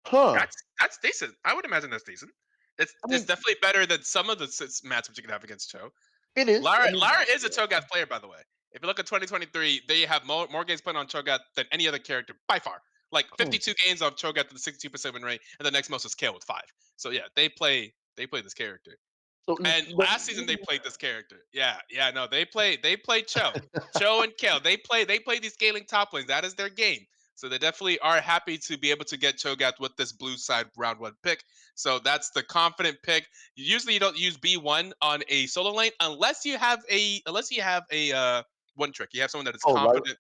huh? That's decent. I would imagine that's decent. I It's mean, definitely better than some of the matchups you can have against Cho. it is. I mean, Lara is a Cho'Gath player, by the way. If you look at 2023, they have more games played on Cho'Gath than any other character by far. Like hmm. 52 games of Cho'Gath with a 62% win rate, and the next most is Kale with 5. So yeah, they play this character. So, And but last season they played this character. Yeah, no, they play Cho and Kale. They play these scaling top lanes. That is their game. So they definitely are happy to be able to get Cho'Gath with this blue side round one pick. So that's the confident pick. Usually you don't use B1 on a solo lane unless you have a one trick. You have someone that is oh, right. confident.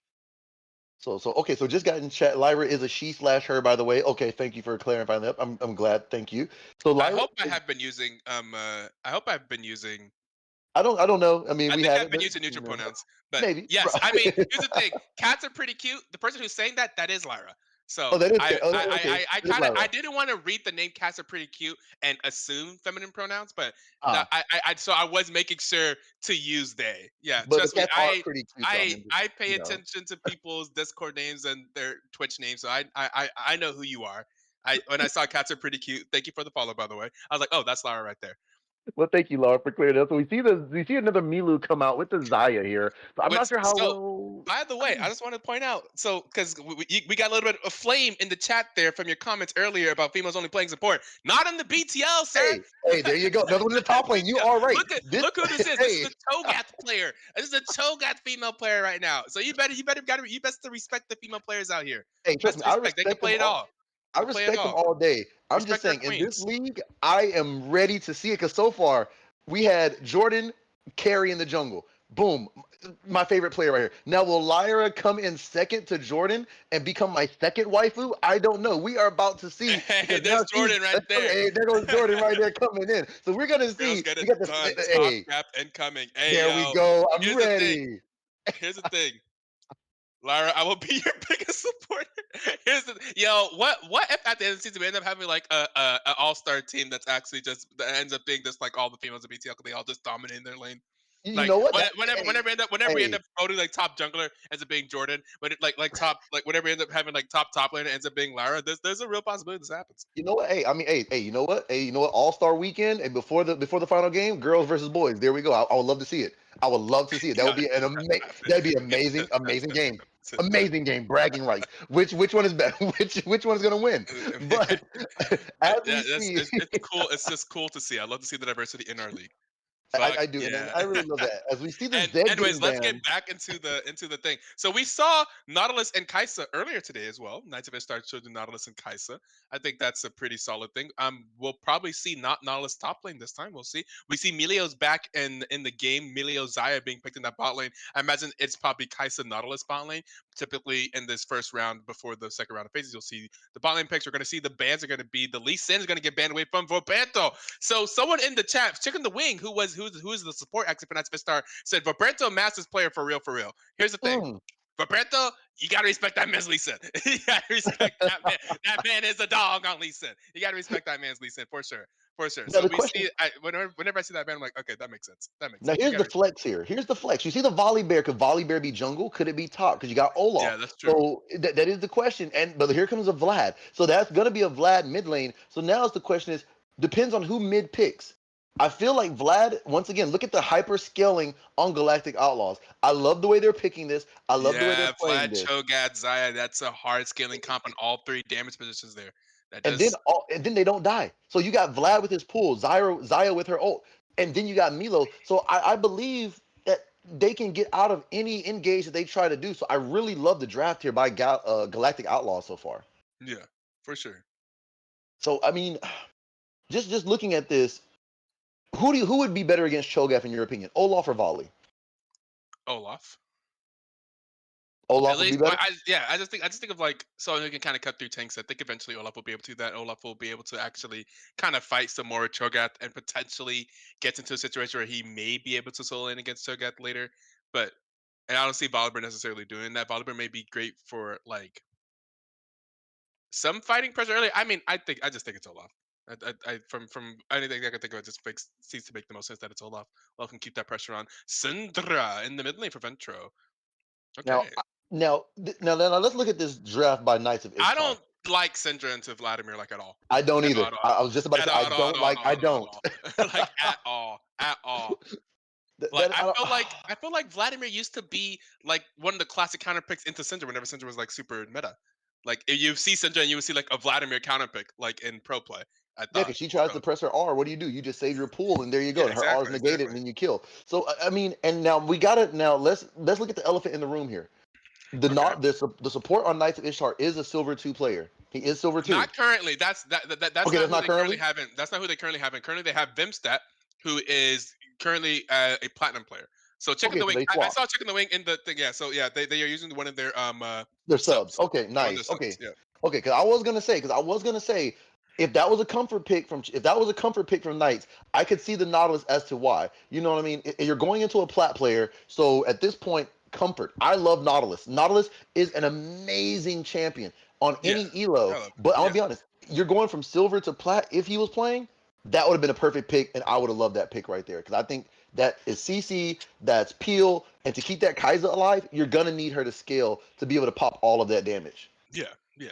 So okay. So just got in chat. Lyra is a she/her, by the way. Okay, thank you for clarifying that. I'm glad. Thank you. So I Lyra, hope I have been using I hope I've been using I don't know. I mean, I we think I've haven't, been but using you neutral know, pronouns. But maybe. yes, I mean, here's the thing: cats are pretty cute. The person who's saying that is Lyra. Oh, So that is I oh, I okay. I, I It is kind of I Lyra. didn't want to read the name cats are pretty cute and assume feminine pronouns, but that Ah, so I was making sure to use they. Yeah, but the trust me, cats are pretty cute, though. I mean, I pay you know. attention to people's Discord names and their Twitch names, so I know who you are. When I saw cats are pretty cute. Thank you for the follow, by the way. I was like, oh, that's Lyra right there. Well, thank you, Laura, for clearing that. So we see another Milu come out with the Zaya here. So I'm not What's sure how so? well. By the I way, I mean, just want to point out, so because we got a little bit of flame in the chat there from your comments earlier about females only playing support. Not in the BTL, sir. hey, there you go. Another one in the Not in top the lane. You BTL. are right. This, Look who this is. This is hey, a Cho'Gath player. This is a Cho'Gath female player right now. So you best to respect the female players out here. hey, trust Best me, to I respect. They can respect them play it all. all. I They can play it respect them all. all day. I'm just Respect our saying, in this queens. league, I am ready to see it because so far we had Jordan carry in the jungle. Boom, my favorite player right here. Now, will Lyra come in second to Jordan and become my second waifu? I don't know. We are about to see Hey, because now there's Jordan right there. hey, there goes Jordan right there coming in. So we're gonna Girls see. get We it got this. done. Top Hey, gap incoming. Hey, there we yo. go. I'm Here's the thing. ready. Here's the thing. Lyra, I will be your biggest supporter. Here's the what if at the end of the season we end up having like a all-star team that's actually just that ends up being just like all the females of BTL, they all just dominate their lane. You Like know what? whenever we end Hey, up voting like top jungler ends up being Jordan, when it, like top like whenever we end up having like top lane it ends up being Lyra. There's a real possibility this happens. you know what? Hey, I mean, hey, you know what? Hey, you know what? All Star Weekend and before the final game, girls versus boys. There we go. I would love to see it. I would love to see it. That would God, be an that'd be amazing, amazing game. God. Amazing game. Bragging rights. Which one is better? Which one is gonna win? But as Yeah, we see, it's cool. It's just cool to see. I love to see the diversity in our league. I, Fuck I do, and yeah. I really love that. As we see the And Zed anyways, getting let's get banned. back into the thing. So we saw Nautilus and Kaisa earlier today as well. Knights of Ishtar showed the Nautilus and Kaisa. I think that's a pretty solid thing. We'll probably see not Nautilus top lane this time. We'll see. We see Melio's back in the game. Melio Zaya being picked in that bot lane. I imagine it's probably Kaisa Nautilus bot lane. Typically in this first round before the second round of phases, you'll see the bot lane picks. We're going to see the bans are going to be the Lee Sin is going to get banned away from Roberto. So someone in the chat, Chicken the Wing, who's the support expert for Knights of Star, said Roberto Masters player for real, for real. Here's the thing. Mm. Roberto, you gotta respect that man's Lee Sin. You gotta respect that man. That man is a dog on Lee Sin. You gotta respect that man's Lee Sin for sure, for sure. Now So the we question. see, whenever I see that man, I'm like, okay, that makes sense. That makes Now sense. You here's the gotta, flex here. Here's the flex. You see the volley bear. Could volley bear be jungle? Could it be top? Because you got yeah, Olaf. that's true. So that is the question. And but here comes a Vlad. So that's gonna be a Vlad mid lane. So now the question is depends on who mid picks. I feel like Vlad, once again, look at the hyper scaling on Galactic Outlaws. I love the way they're picking this. I love the way they're Yeah, playing Vlad this. Cho'Gath Zaya. That's a hard scaling comp on all three damage positions there. That does. And then they don't die. So you got Vlad with his pool, Zaya with her ult, and then you got Milo. So I believe that they can get out of any engage that they try to do. So I really love the draft here by Galactic Outlaws so far. Yeah, for sure. So I mean, just looking at this, who would be better against Cho'Gath in your opinion, Olaf or Volley? Olaf. At Olaf would be least, better. yeah, I just think of like someone who can kind of cut through tanks. I think eventually Olaf will be able to do that. Olaf will be able to actually kind of fight some more Cho'Gath and potentially gets into a situation where he may be able to solo in against Cho'Gath later. But and I don't see Volibear necessarily doing that. Volibear may be great for like some fighting pressure early. I mean, I just think it's Olaf. From anything I can think of, it just seems to make the most sense that it's Olaf. Olaf can keep that pressure on. Syndra in the mid lane for Ventro. Now, Okay. now let's look at this draft by Knights of I Ishtar. don't like Syndra into Vladimir like at all. I don't At all, either. at all, I was just about to at say all, I at all, at don't all, at like. all, I at all, at don't. all. Like at all, at all. Like That I don't. I feel like Vladimir used to be like one of the classic counter picks into Syndra whenever Syndra was like super meta. Like if you see Syndra and you would see like a Vladimir counter pick like in pro play. I Yeah, thought because she tries so. to press her R. What do? You just save your pool, and there you go. Yeah, And her R is exactly, negated, exactly. and then you kill. So I mean, and now we gotta now let's look at the elephant in the room here. The Okay. not the support on Knights of Ishtar is a silver 2 player. He is silver 2. Not currently. That's Okay, not that's who not they currently currently. have. That's not who they currently have. Currently, they have Vimstat, who is currently a platinum player. So Chicken Okay, the so Wing. they I swap. saw Chicken the Wing in the thing. Yeah. So yeah, they are using one of their They're subs. subs. Okay, Yeah, one of their nice. subs. Okay, Yeah. okay. Because I was gonna say, if that was a comfort pick from Knights, I could see the Nautilus as to why. You know what I mean? You're going into a plat player, so at this point, comfort. I love Nautilus. Nautilus is an amazing champion on Yeah. any elo. I love it. But I'm gonna Yeah. be honest, you're going from silver to plat. If he was playing, that would have been a perfect pick, and I would have loved that pick right there because I think that is CC, that's Peel, and to keep that Kaiser alive, you're gonna need her to scale to be able to pop all of that damage. Yeah. Yeah.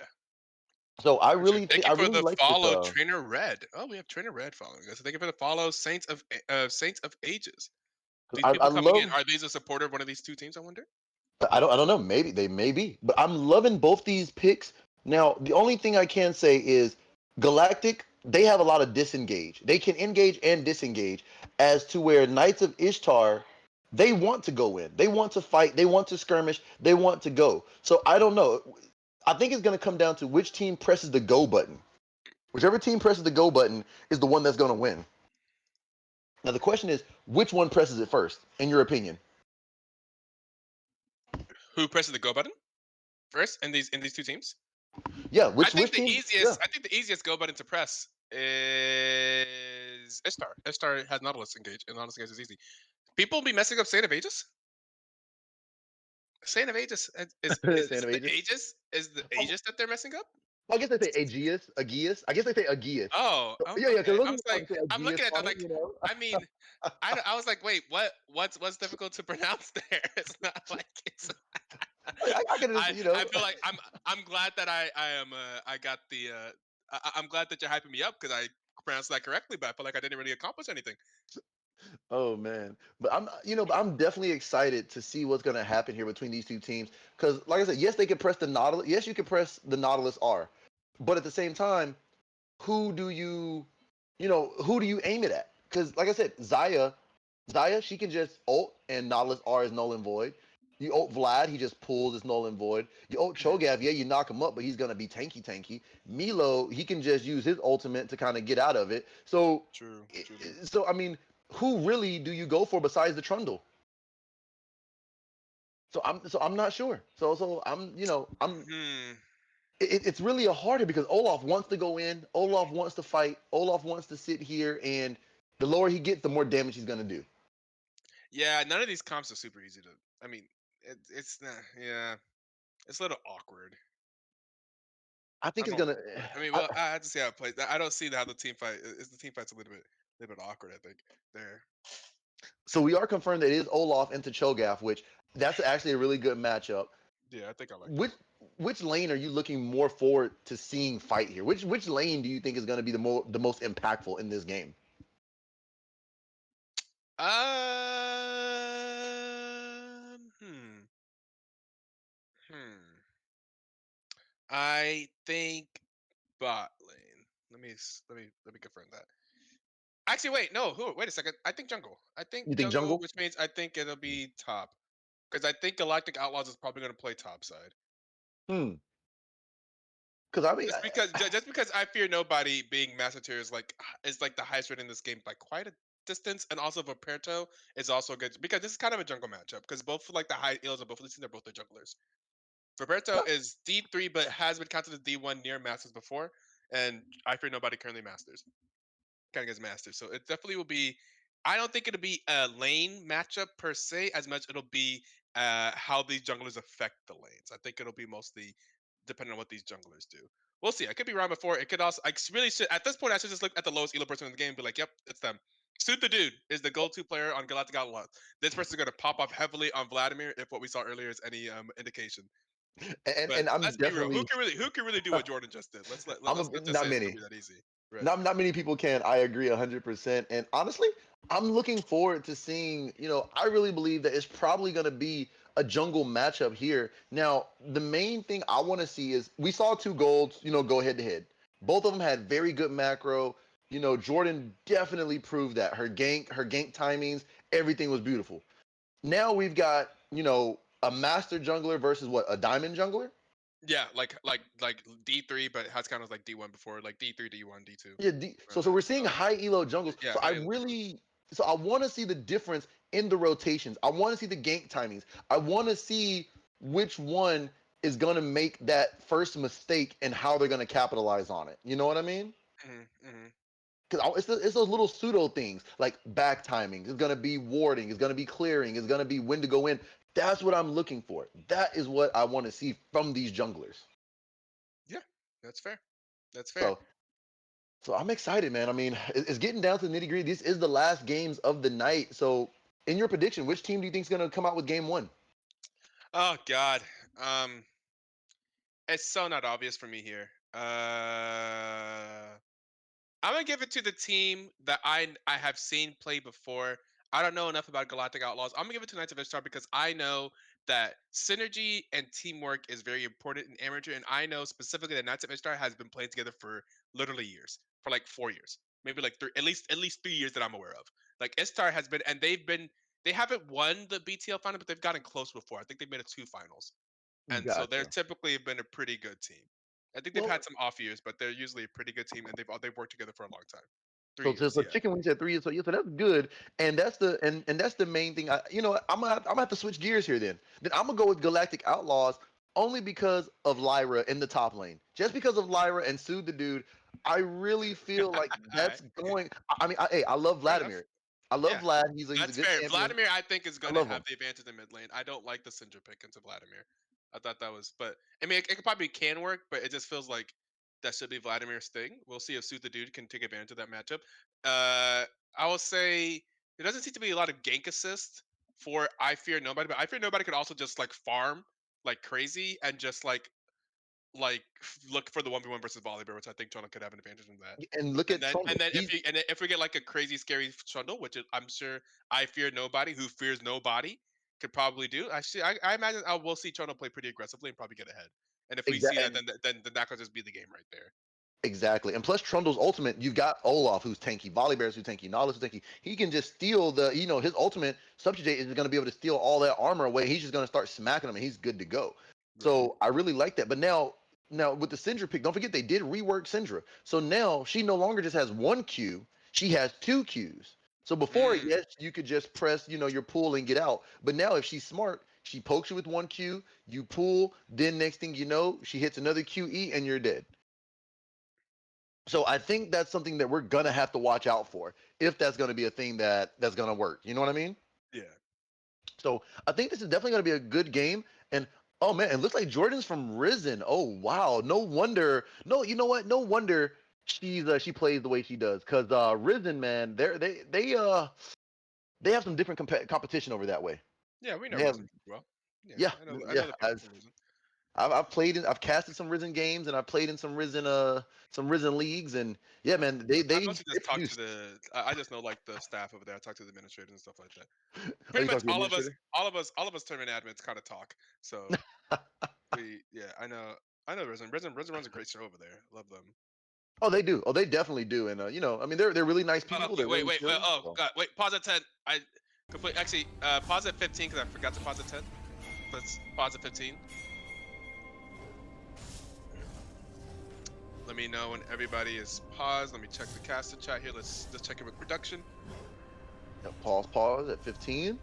So For sure. Thank you I for really the like this. follow, Trainer Red. Oh, we have Trainer Red following us. Thank you for the follow, Saints of Ages. These I people coming in, love. are these a supporter of one of these two teams? I wonder. I don't know. Maybe they may be, but I'm loving both these picks. Now, the only thing I can say is Galactic. They have a lot of disengage. They can engage and disengage, as to where Knights of Ishtar, they want to go in. They want to fight. They want to skirmish. They want to go. So I don't know. I think it's going to come down to which team presses the go button. Whichever team presses the go button is the one that's going to win. Now the question is, which one presses it first, in your opinion? Who presses the go button first in these two teams? Yeah, I think which the team? Yeah. easiest. I think the easiest go button to press is Ishtar. Ishtar has Nautilus engage, and Nautilus engage is easy. People be messing up Saint of Aegis. Saint of Aegis is Santa the Aegis. Aegis is the Oh, Aegis that they're messing up. I guess they say Aegeus. I guess they say Aegeus. Yeah, yeah, because Okay. those I people was like, probably say I'm Aegeus looking at that on it, like, I mean, I was like, wait, what's difficult to pronounce there? It's not like it's. I can just, I feel like I'm glad that I am I got the I'm glad that you're hyping me up because I pronounced that correctly, but I feel like I didn't really accomplish anything. Oh man, but but I'm definitely excited to see what's going to happen here between these two teams. Because, like I said, yes, they can press the Nautilus. Yes, you can press the Nautilus R, but at the same time, who do you, who do you aim it at? Because, like I said, Zaya, she can just ult and Nautilus R is null and void. You ult Vlad, he just pulls, it's null and void. You ult Cho'Gath, yeah, you knock him up, but he's gonna be tanky. Milo, he can just use his ultimate to kind of get out of it. So, True. I mean, who really do you go for besides the Trundle? So I'm not sure. So I'm Hmm. it's really a harder because Olaf wants to go in, Olaf wants to fight, Olaf wants to sit here, and the lower he gets, the more damage he's gonna do. Yeah, none of these comps are super easy to. I mean, it's not. Yeah, it's a little awkward. I think I it's don't. gonna. I mean, I, well, I have to see how it plays. I don't see how the team fight is. The team fight's a little bit awkward. I think there. so we are confirmed that it is Olaf into Cho'Gath, which that's actually a really good matchup. Yeah, I think I like Which that. which lane are you looking more forward to seeing fight here? Which lane do you think is going to be the most impactful in this game? Hmm. Hmm. I think bot lane. Let me confirm that. Actually, wait, no. Who? Wait a second. I think jungle. I think You think jungle, jungle? which means I think it'll be top because I think Galactic Outlaws is probably going to play top side. Hmm. Because I mean, Just because I fear nobody being master tier is like the highest rated in this game by quite a distance, and also Vaperto is also good because this is kind of a jungle matchup because both like the high eels of both of these teams are both the jugglers. Roberto is D3, but has been counted as D1 near Masters before, and I fear nobody currently Masters. Kind of gets Masters, so it definitely will be. I don't think it'll be a lane matchup per se, as much it'll be how these junglers affect the lanes. I think it'll be mostly depending on what these junglers do. We'll see. I could be wrong before. It could also. I really should. At this point, I should just look at the lowest elo person in the game and be like, "Yep, it's them." Suit the Dude is the go-to player on Galactic Outlaws. This person's going to pop off heavily on Vladimir if what we saw earlier is any indication. But and I'm let's be real. definitely Who can really do what Jordan just did? Let's just not say it's gonna many. be that easy. Right. Not many people can. I agree 100%. And honestly, I'm looking forward to seeing. I really believe that it's probably going to be a jungle matchup here. Now, the main thing I want to see is we saw two golds. Go head to head. Both of them had very good macro. Jordan definitely proved that her gank timings, everything was beautiful. Now we've got a master jungler versus what, a diamond jungler. Yeah, like D3, but has kind of like D1 before, like D3, D1, D2. Yeah, so we're seeing So high elo jungles. yeah, So I high elo jungle. really, so I want to see the difference in the rotations. I want to see the gank timings. I want to see which one is going to make that first mistake and how they're going to capitalize on it. You know what I mean? Mm-hmm. Because it's those little pseudo things like back timing. It's going to be warding. It's going to be clearing. It's going to be when to go in. That's what I'm looking for. That is what I want to see from these junglers. Yeah, that's fair. That's fair. So So I'm excited, man. I mean, it's getting down to the nitty gritty. This is the last games of the night. So, in your prediction, which team do you think is going to come out with game one? Oh God. Um, it's so not obvious for me here. I'm gonna give it to the team that I have seen play before. I don't know enough about Galactic Outlaws. I'm gonna give it to Knights of Ishtar because I know that synergy and teamwork is very important in amateur, and I know specifically that Knights of Ishtar has been playing together for literally years, for like 4 years, maybe like three, at least 3 years that I'm aware of. Like Ishtar has been, and they haven't won the BTL final, but they've gotten close before. I think they made it two finals, and so they're Gotcha. typically been a pretty good team. I think they've Well, had some off years, but they're usually a pretty good team, and they've worked together for a long time. Three so, so, years, so yeah. chicken wings at 3 years. So, yeah, so that's good, and that's the main thing. I'm gonna have to switch gears here. Then I'm gonna go with Galactic Outlaws only because of Lyra in the top lane. Just because of Lyra and Soothe the Dude, I really feel like All right, that's going. I mean, hey, I love fair enough. Vladimir. I love Yeah, Vlad. He's a that's good fair. champion. Vladimir, I think, is I going to love have him. the advantage in mid lane. I don't like the Syndra pick into Vladimir. I thought that was, but I mean, it probably can work, but it just feels like that should be Vladimir's thing. We'll see if Suit the Dude can take advantage of that matchup. I will say there doesn't seem to be a lot of gank assist for I Fear Nobody, but I Fear Nobody could also just like farm like crazy and just look for the 1v1 versus Volibear, which I think Trundle could have an advantage in that. And look And at then Trundle. and then if we get like a crazy scary Trundle, which I'm sure I fear nobody who fears nobody could probably do. I imagine we'll see Trundle play pretty aggressively and probably get ahead. And if we see that, Exactly. then that could just be the game right there. Exactly. And plus Trundle's ultimate, you've got Olaf who's tanky, Volibear's who's tanky, Nautilus who's tanky. He can just steal his ultimate subjugate is going to be able to steal all that armor away. He's just going to start smacking them and he's good to go. Right. So I really like that. But now with the Syndra pick, don't forget they did rework Syndra. So now she no longer just has one Q, she has two Qs. So before, Mm, yes, you could just press, your pull and get out. But now if she's smart, she pokes you with one Q, you pull, then next thing you know, she hits another QE and you're dead. So I think that's something that we're gonna have to watch out for if that's gonna be a thing that's gonna work. You know what I mean? yeah. So I think this is definitely going to be a good game. And oh man, it looks like Jordan's from Risen. Oh wow, no wonder. No, you know what? No wonder she plays the way she does. Cause Risen, man, they have some different competition over that way. Yeah, we know They have Risen well. Yeah, yeah I yeah. know the people from Risen. I've played in I've casted some Risen games and I've played in some Risen leagues and yeah man I they mostly just talk to produce. the. I just know like the staff over there. I talk to the administrators and stuff like that. Oh, Pretty you talk much to the administrator? all of us tournament admins kind of talk. So yeah, I know Risen runs a great show over there. Love them. Oh, they do. Oh, they definitely do. And you know, I mean, they're really nice people. Okay, They're really wait. chill. Oh So. god, wait. Pause at 10. I complete. Actually, pause at 15 because I forgot to pause at 10. Let's pause at 15. Let me know when everybody is paused. Let me check the caster chat here. Let's check it with production. Yep, pause at 15.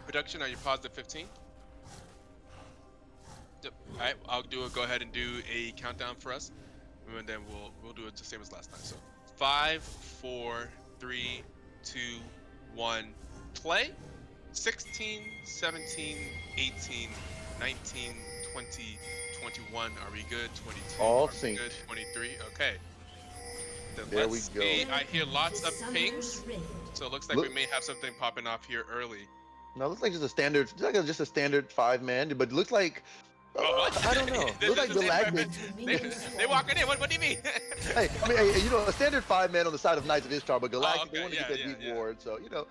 Production, are you paused at 15? Yep. All right, go ahead and do a countdown for us, and then we'll do it the same as last time. So 5, 4, 3, 2, 1, play. 16, 17, 18, 19, 20, 21. Are we good? 22. All are synced. we good? 23. Okay. Then There let's we go. see. I hear lots of pings, Summoner's Rift. so it looks like we may have something popping off here early. No, it looks like just a standard. It's like just a standard 5-man, but it looks like I don't know. This Looks like is the Galactic. They walking in. What do you mean? Hey, I mean, hey, you know, a standard 5-man on the side of Knights of Ishtar, but Galactic okay, they want to yeah, get that yeah, deep yeah. ward. So you know,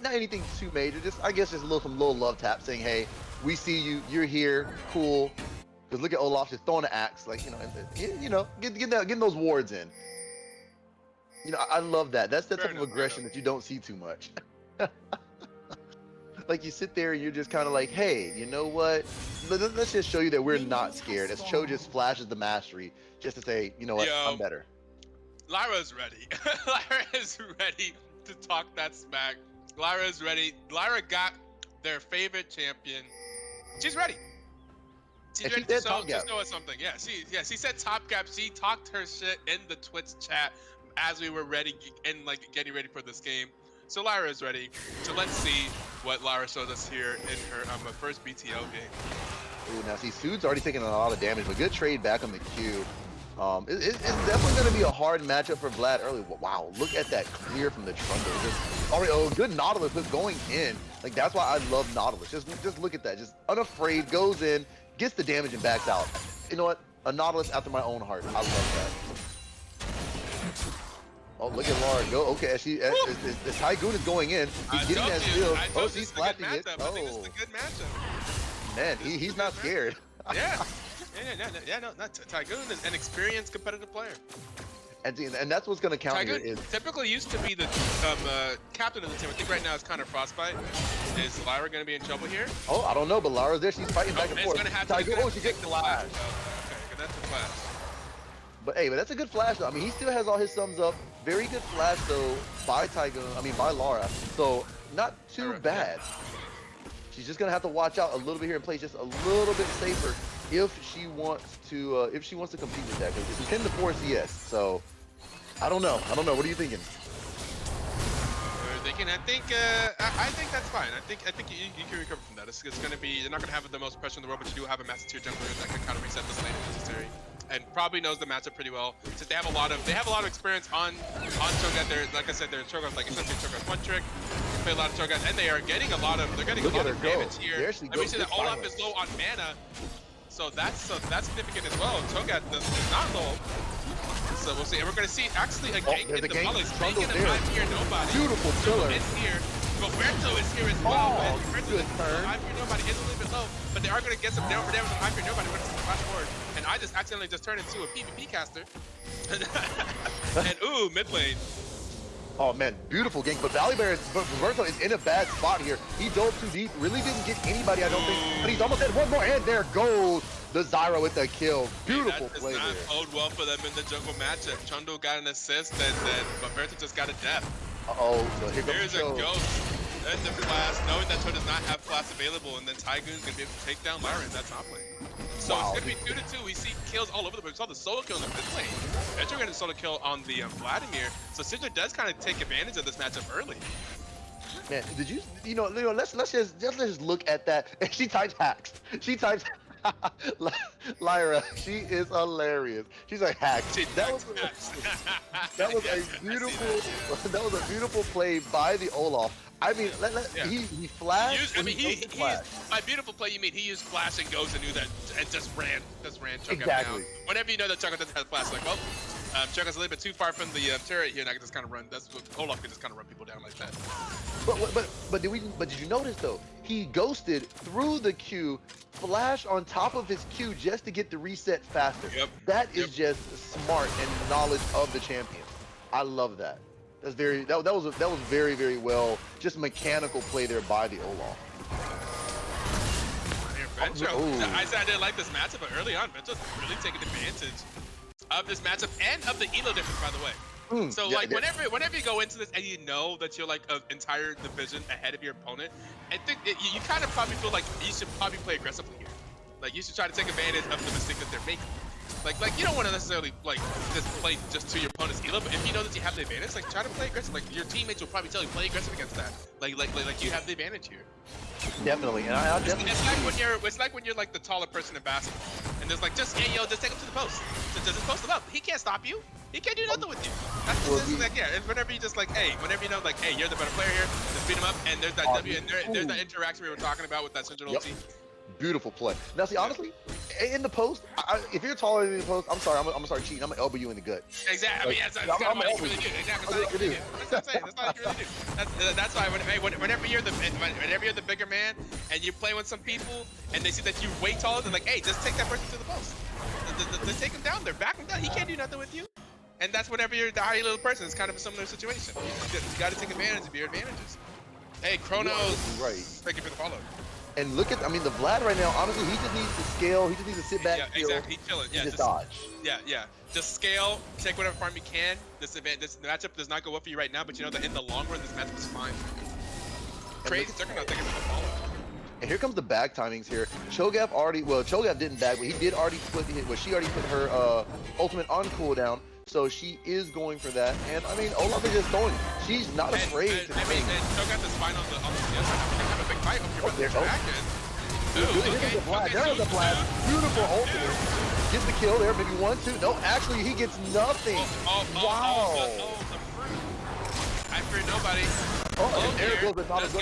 not anything too major. Just I guess just some little love tap saying, hey, we see you. You're here. Cool. Because look at Olaf just throwing an axe, like getting those wards in. You know, I love that. That's the Fair type of enough, fair aggression that you don't see too much. Like you sit there and you're just kind of like, hey, you know what? Let's just show you that we're not scared. As Cho just flashes the mastery, just to say, you know what? Yo. I'm better. Lyra's ready. Lyra is ready to talk that smack. Lyra is ready. Lyra got their favorite champion. She's ready. She's And ready she to said top gap. show us something. Yeah, she said top gap. She talked her shit in the Twitch chat as we were ready and like getting ready for this game. So Lyra is ready. So let's see what Lyra shows us here in her first BTL game. Ooh, now see, Sood's already taking a lot of damage, but good trade back on the Q. It's definitely going to be a hard matchup for Vlad early. Wow, look at that clear from the Trundle. Good Nautilus just going in. Like, that's why I love Nautilus. Just look at that. Just unafraid, goes in, gets the damage and backs out. You know what? A Nautilus after my own heart. I love that. Oh, look at Laura go. Okay, the Tygoon is going in. He's getting that steal. Oh, she's flashing it. I think this is a good matchup. Man, he's not scared. Yeah. No, Tygoon is an experienced competitive player. And that's what's going to count here Tygoon is typically used to be the captain of the team. I think right now it's kind of Frostbite. Is Lyra going to be in trouble here? Oh, I don't know, but Lyra's there. She's fighting back and forth. Tygoon, she gets the flash. Okay, that's the flash. But that's a good flash though. I mean, he still has all his thumbs up. Very good flash though by Lara. So not too bad. She's just gonna have to watch out a little bit here and play just a little bit safer if she wants to compete with that. Because it's 10 to 4 CS. So I don't know. What are you thinking? I think that's fine. I think you can recover from that. It's gonna be, you're not gonna have the most pressure in the world, but you do have a master tier jungler that can kind of reset this lane if necessary, and probably knows the matchup pretty well. Since they have a lot of experience on Cho'Gath. They're, like I said, they're Cho'Gath, like essentially Cho'Gath one trick. They play a lot of Cho'Gath, and they are getting a lot of damage here. Let me see that Olaf is low on mana, so that's significant as well. Cho'Gath is not low. So we'll see, and we're going to see actually a gank in the Molly's making a 5-year nobody. Beautiful killer. Is here. Roberto is here as well. Oh, good turn. 5-year nobody is a little bit low, but they are going to get some damage on 5-year nobody. We're going to see the flash forward. And I just accidentally just turned into a PvP caster. And ooh, mid lane. Oh man, beautiful gank. But Roberto is in a bad spot here. He dove too deep. Really didn't get anybody, I don't think. But he's almost at one more, and there goes the Zyra with the kill. Beautiful play there. That does not bode well for them in the jungle matchup. Trundle got an assist, and then Roberto just got a death. Uh-oh, so here comes There's a ghost. And the flash, knowing that Cho does not have flash available, and then Tygoon's gonna be able to take down Lyra in that top lane. So it's gonna be 2-2. We see kills all over the place. We saw the solo kill in the mid lane. Eventually we're gonna solo kill on the Vladimir. So Sigil does kind of take advantage of this matchup early. Man, did let's just look at that. And she types hacks. She types Lyra. She is hilarious. She's like hacks. That was that was a beautiful that was a beautiful play by the Olaf. I mean, he flashed. He by beautiful play you mean he used flash and goes and knew that and just ran Cho'Gath Exactly. down. Whenever you know that Cho'Gath doesn't have flash, like, well, Cho'Gath's a little bit too far from the turret here, and I can just kind of run. That's what Olaf can just kind of run people down like that. But did you notice though? He ghosted through the Q, flash on top of his Q just to get the reset faster. Yep. That is just smart and knowledge of the champion. I love that. That was very, very well, just mechanical play there by the Olaf. Ventro. I said I didn't like this matchup, but early on, Ventro's really taking advantage of this matchup and of the elo difference, by the way. So yeah, like whenever you go into this and you know that you're like an entire division ahead of your opponent, I think you kind of probably feel like you should probably play aggressively here. Like you should try to take advantage of the mistake that they're making. Like you don't want to necessarily like just play just to your opponent's elo, but if you know that you have the advantage, like try to play aggressive. Like your teammates will probably tell you play aggressive against that. Like you have the advantage here. Definitely, and I definitely. It's like when you're like the taller person in basketball, and there's like just just take him to the post. Just post him up. He can't stop you. He can't do nothing with you. That's just like and whenever you just like whenever you know like you're the better player here, just beat him up, and there's that W, and there's that interaction we were talking about with that central ulti. Beautiful play. Now, see, honestly, in the post, if you're taller than the post, I'm sorry, I'm gonna start cheating. I'm gonna elbow you in the gut. Exactly. That's kind of what you really do. Exactly. That's what you really do. That's what I'm saying. That's all you really do. That's why whenever you're the bigger man and you're playing with some people and they see that you're way taller, they're like, hey, just take that person to the post. Just take him down there. Back him down. He can't do nothing with you. And that's whenever you're the higher little person. It's kind of a similar situation. You got to take advantage of your advantages. Hey, Chronos. Right. Thank you for the follow. And look at, the Vlad right now, honestly, he just needs to scale. He just needs to sit back. Yeah, exactly. He's chilling. Yeah, just dodge. Yeah. Just scale, take whatever farm you can. This matchup does not go well for you right now, but you know that in the long run, this matchup is fine. Crazy, they're not taking the follow. And here comes the bag timings here. Cho'Gath didn't bag, but he did already she already put her ultimate on cooldown. So she is going for that. And I mean, Olaf is just throwing. She's not afraid to I mean, Cho'Gath is fine on the other side. We're gonna have a big fight up here. There's a blast. Beautiful ultimate. Gets the kill there, maybe 1, 2. No, actually, he gets nothing. Wow. I fear nobody. And there goes the top of the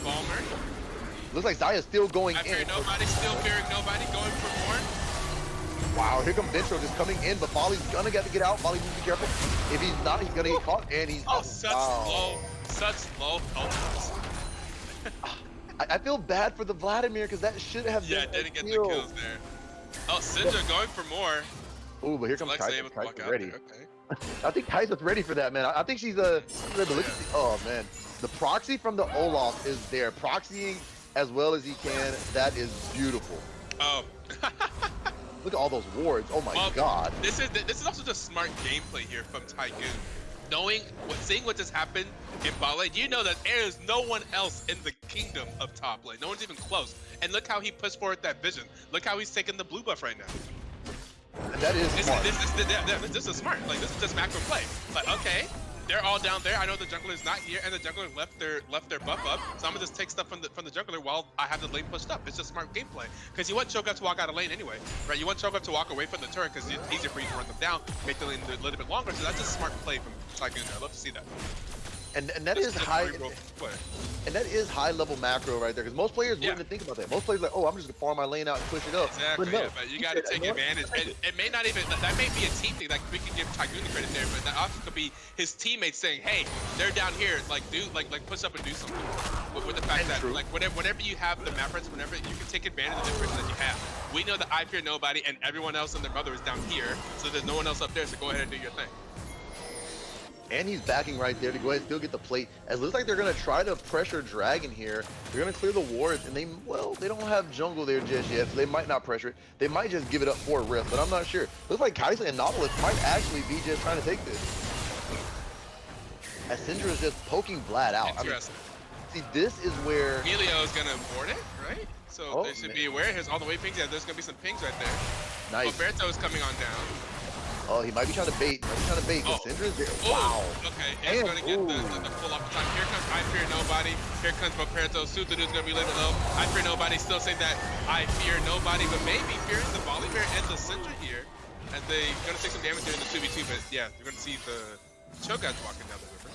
Balmer. Looks like Zaya's still going in. I fear nobody, still fearing nobody, going for more. Wow, here comes Ventro just coming in, but Folly's gonna get to get out. Folly needs to be careful. If he's not, he's gonna get caught, and he's such low ultimates. I feel bad for the Vladimir because that should have been didn't get the kills there. Oh, Syndra going for more. Oh, but here comes Kai'Sa's ready. Okay. I think Kai'Sa's ready for that, man. I think she's look at oh man, the proxy from the Olaf is there, proxying as well as he can. That is beautiful. Oh. Look at all those wards. Oh my god. This is also just smart gameplay here from Tycoon. Seeing what just happened in bot lane, you know that there is no one else in the kingdom of top lane. No one's even close. And look how he pushed forward that vision. Look how he's taking the blue buff right now. And that is smart. This is smart. Like this is just macro play. Like okay, they're all down there. I know the jungler's not here, and the jungler left their buff up. So I'm gonna just take stuff from the jungler while I have the lane pushed up. It's just smart gameplay. Because you want Cho'Gath to walk out of lane anyway, right? You want Cho'Gath to walk away from the turret because it's easier for you to run them down, make the lane a little bit longer. So that's just smart play from Tycoon. I love to see that. And that is high. And that is high level macro right there, because most players wouldn't think about that. Most players are like, oh, I'm just gonna farm my lane out and push it up. Exactly. But, no, but you gotta take advantage. And it may not even that may be a team thing. Like we can give Tycoon the credit there, but that also could be his teammates saying, hey, they're down here. Like like push up and do something. With the fact that like whenever you have the map rights, whenever you can take advantage of the information that you have. We know that I fear nobody, and everyone else and their mother is down here, so there's no one else up there. So go ahead and do your thing. And he's backing right there to go ahead and still get the plate. It looks like they're gonna try to pressure Dragon here. They're gonna clear the wards, and they don't have jungle there just yet, so they might not pressure it. They might just give it up for a rift, but I'm not sure. Looks like Kai'Sa and Nautilus might actually be just trying to take this. As Syndra is just poking Vlad out. Interesting. See, this is where Helio is gonna board it, right? So they should be aware. Here's all the way pings. Yeah, there's gonna be some pings right there. Nice. Roberto is coming on down. Oh, he might be trying to bait. Because Syndra's there. Wow. Okay, and he's gonna get the full off the time. Here comes I Fear Nobody. Here comes Boperto. Suthadu's gonna be living low. I Fear Nobody still saying that I fear nobody, but maybe fearing the Volibear and the Syndra here. As they gonna take some damage here in the 2v2, but yeah, you're gonna see the Cho'Gath walking down the river.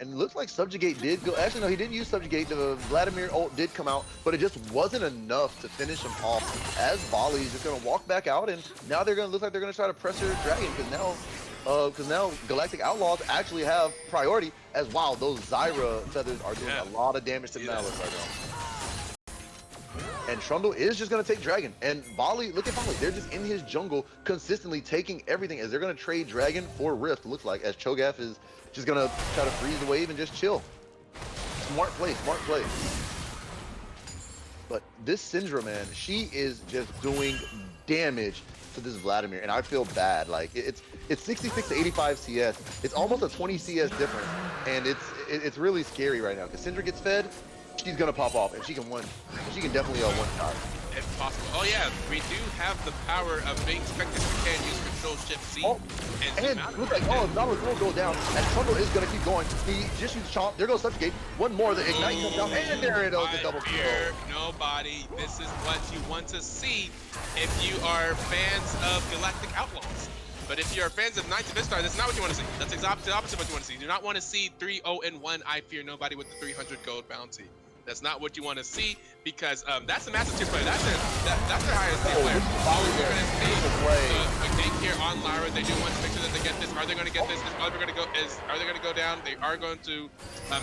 And it looks like Subjugate did go. Actually, no, he didn't use Subjugate. The Vladimir ult did come out, but it just wasn't enough to finish him off. As Volley is just gonna walk back out, and now they're gonna look like they're gonna try to press their dragon because now Galactic Outlaws actually have priority. As wow, those Zyra feathers are doing a lot of damage to Malice right now. And Trundle is just gonna take dragon, and Volley, look at Volley. They're just in his jungle, consistently taking everything. As they're gonna trade dragon for Rift. It looks like as Cho'Gath is just gonna try to freeze the wave and just chill. Smart play, smart play. But this Syndra, man, she is just doing damage to this Vladimir, and I feel bad. Like it's 66 to 85 CS. It's almost a 20 CS difference, and it's really scary right now. Because Syndra gets fed, she's gonna pop off, and she can win. She can definitely one shot. If possible. Oh yeah, we do have the power of being expected to can use Control Shift C. And look like Nautilus will go down, and Trundle is gonna keep going. He just used Chomp. There goes Subjugate. One more, the Ignite comes down, and there it is, the double kill. Nobody. This is what you want to see if you are fans of Galactic Outlaws. But if you're fans of Knights of Ishtar, that's not what you want to see. That's the opposite of what you want to see. You do not want to see 3-0-1 I Fear Nobody with the 300 gold bounty. That's not what you want to see, because that's a massive tier player. That's their highest tier player. They're going to see the gank here on Lyra. They do want to make sure that they get this. Are they going to get this? Are they going to go down? They are going to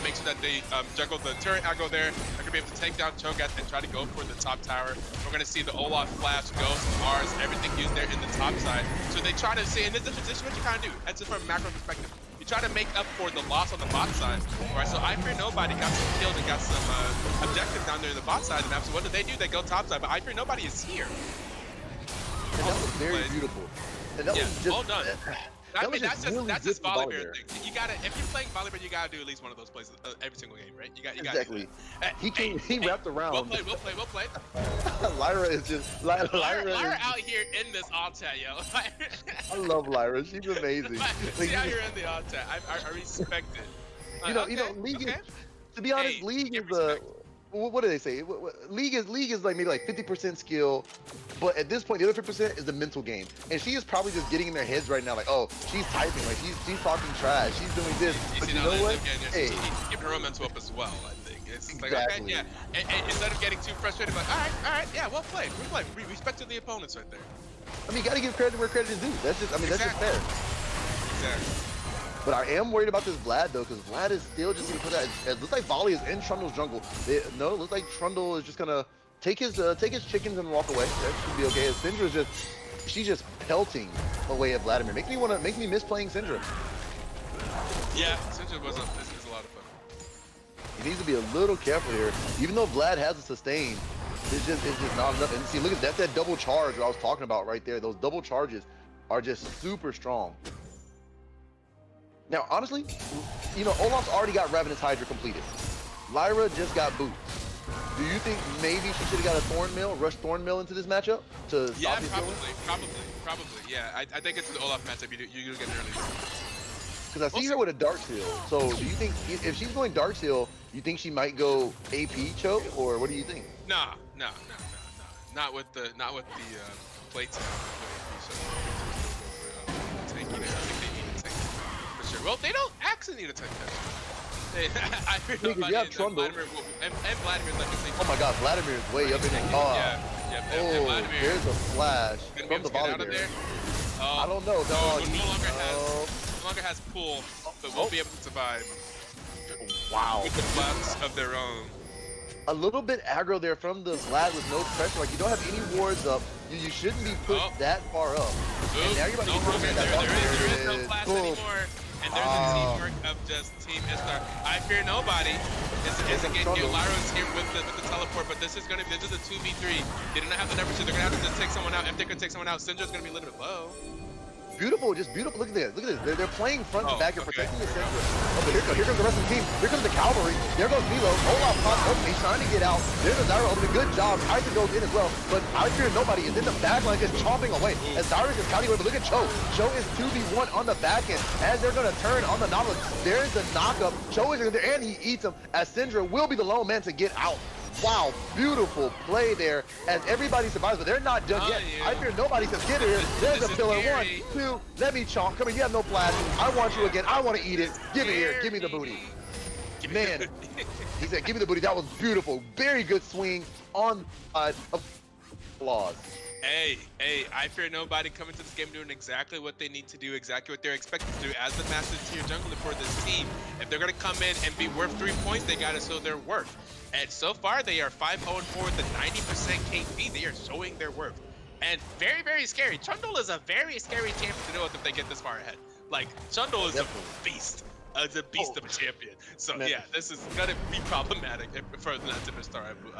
make sure that they juggle the turret aggro there. They're going to be able to take down Cho'Gath and try to go for the top tower. We're going to see the Olaf Flash, Ghost, Mars, everything used there in the top side. So they try to see, and this is what you kind of do. That's just from a macro perspective. You try to make up for the loss on the bot side. All right, so I Fear Nobody got some kills and got some objectives down there in the bot side of the map. So what do? They go top side, but I Fear Nobody is here. And that was very beautiful. And that was just, well done. I mean, that's just Volibear thing. You gotta, if you're playing Volibear, you gotta do at least one of those plays every single game, right? You got exactly. He wrapped around. Well played. Lyra is just Lyra out here in this alt chat, yo. I love Lyra. She's amazing. See out here in the alt chat. I respect it. You know, League is, to be honest, League is what do they say? League is like maybe like 50% skill, but at this point the other 50% is the mental game. And she is probably just getting in their heads right now, like, oh, she's typing, like she's talking trash, she's doing this. But you know what? Hey, give her mental up as well. I think it's exactly. like, okay, yeah. And instead of getting too frustrated, like, all right, yeah, well played. We respect to the opponents right there. I mean, you gotta give credit where credit is due. That's just, I mean, that's just fair. Exactly. But I am worried about this Vlad though, because Vlad is still just gonna put that. It looks like Volley is in Trundle's jungle. It looks like Trundle is just gonna take his chickens and walk away. That should be okay. As Syndra's she's just pelting away at Vladimir. Makes me miss playing Syndra. Yeah, Syndra is a lot of fun. He needs to be a little careful here. Even though Vlad has a sustain, it's just not enough. And see, look at that double charge that I was talking about right there. Those double charges are just super strong. Now, honestly, you know, Olaf's already got Ravenous Hydra completed. Lyra just got boots. Do you think maybe she should have got a Thornmail, rush Thornmail into this matchup to stop his probably. Yeah, I think it's the Olaf matchup. You do get an early. Because I see her with a Darkseal. So, do you think if she's going Darkseal, you think she might go AP choke, or what do you think? Nah. Not with the plates. Well, they don't actually need a tank test. I heard nobody have Trundle. And Vladimir's like a oh my god, Vladimir is way up in the and Vladimir. There's a flash from the Vladimir. I don't know, dog. No longer has pull, but won't be able to survive. Wow. With the flaps of their own. A little bit aggro there from the Vlad with no pressure. Like, you don't have any wards up. You shouldn't be put that far up. And now you're about to get there is no flash anymore. And there's a teamwork of just Team Ishtar. I Fear Nobody is again here. Lyra's here with the teleport, but this is a 2v3. They do not have the numbers, so they're gonna have to just take someone out. If they could take someone out, Syndra's gonna be a little bit low. beautiful, just beautiful. Look at this. Look at this. They're playing front to back. They're okay. protecting the center. Oh, but here comes the rest of the team. Here comes the cavalry. There goes Milo. Olaf pops up. He's trying to get out. There's a Zyra opening. Good job. Kaiser goes in as well. But I fear nobody is in the back line just chomping away. As Cyrus is counting away. But look at Cho. Cho is 2v1 on the back end. As they're going to turn on the Nautilus. There's the knockup. Cho is in there and he eats him. As Syndra will be the lone man to get out. Wow, beautiful play there as everybody survives, but they're not done yet. I fear nobody says, get here. There's a pillar. 1, 2, let me chomp. Come here, you have no flash. I want you again. I want to eat it. Give it here. Give me the booty. Man, he said, give me the booty. That was beautiful. Very good swing on of Outlaws. Hey, I fear nobody coming to this game doing exactly what they need to do, exactly what they're expected to do as the master tier jungler for this team. If they're going to come in and be worth 3 points, they got to show their worth. And so far, they are 5-0-4 with a 90% KP. They are showing their worth. And very, very scary. Chundle is a very scary champion to deal with if they get this far ahead. Like, Chundle is a beast. It's a beast of a champion. So, yeah, this is going to be problematic for the Ishtar, I believe.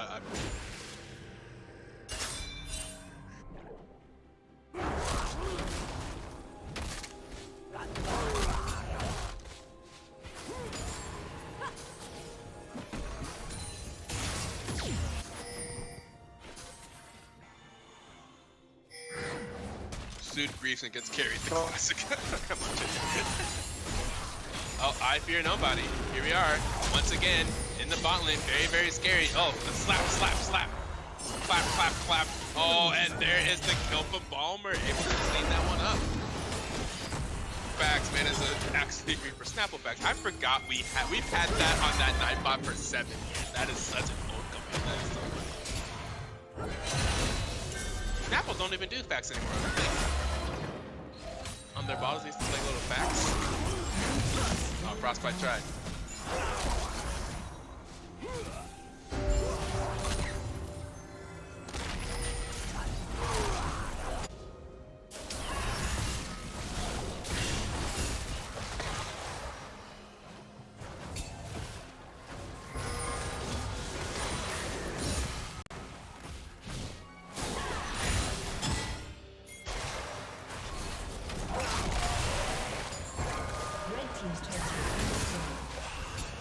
Suit briefs and gets carried the classic. Come on, oh, I fear nobody. Here we are, once again, in the bot lane. Very, very scary. Oh, the slap, slap, slap. Clap, clap, clap. Oh, and there is the kill for Balmer. Able to clean that one up. Facts, man, is actually Reaper Snapple facts. I forgot we've had that on that Nightbot for 7 years. That is such an old command. That is so funny. Snapples don't even do facts anymore, I don't think. On their bottles, they used to play little facts. Oh, Frostbite tried.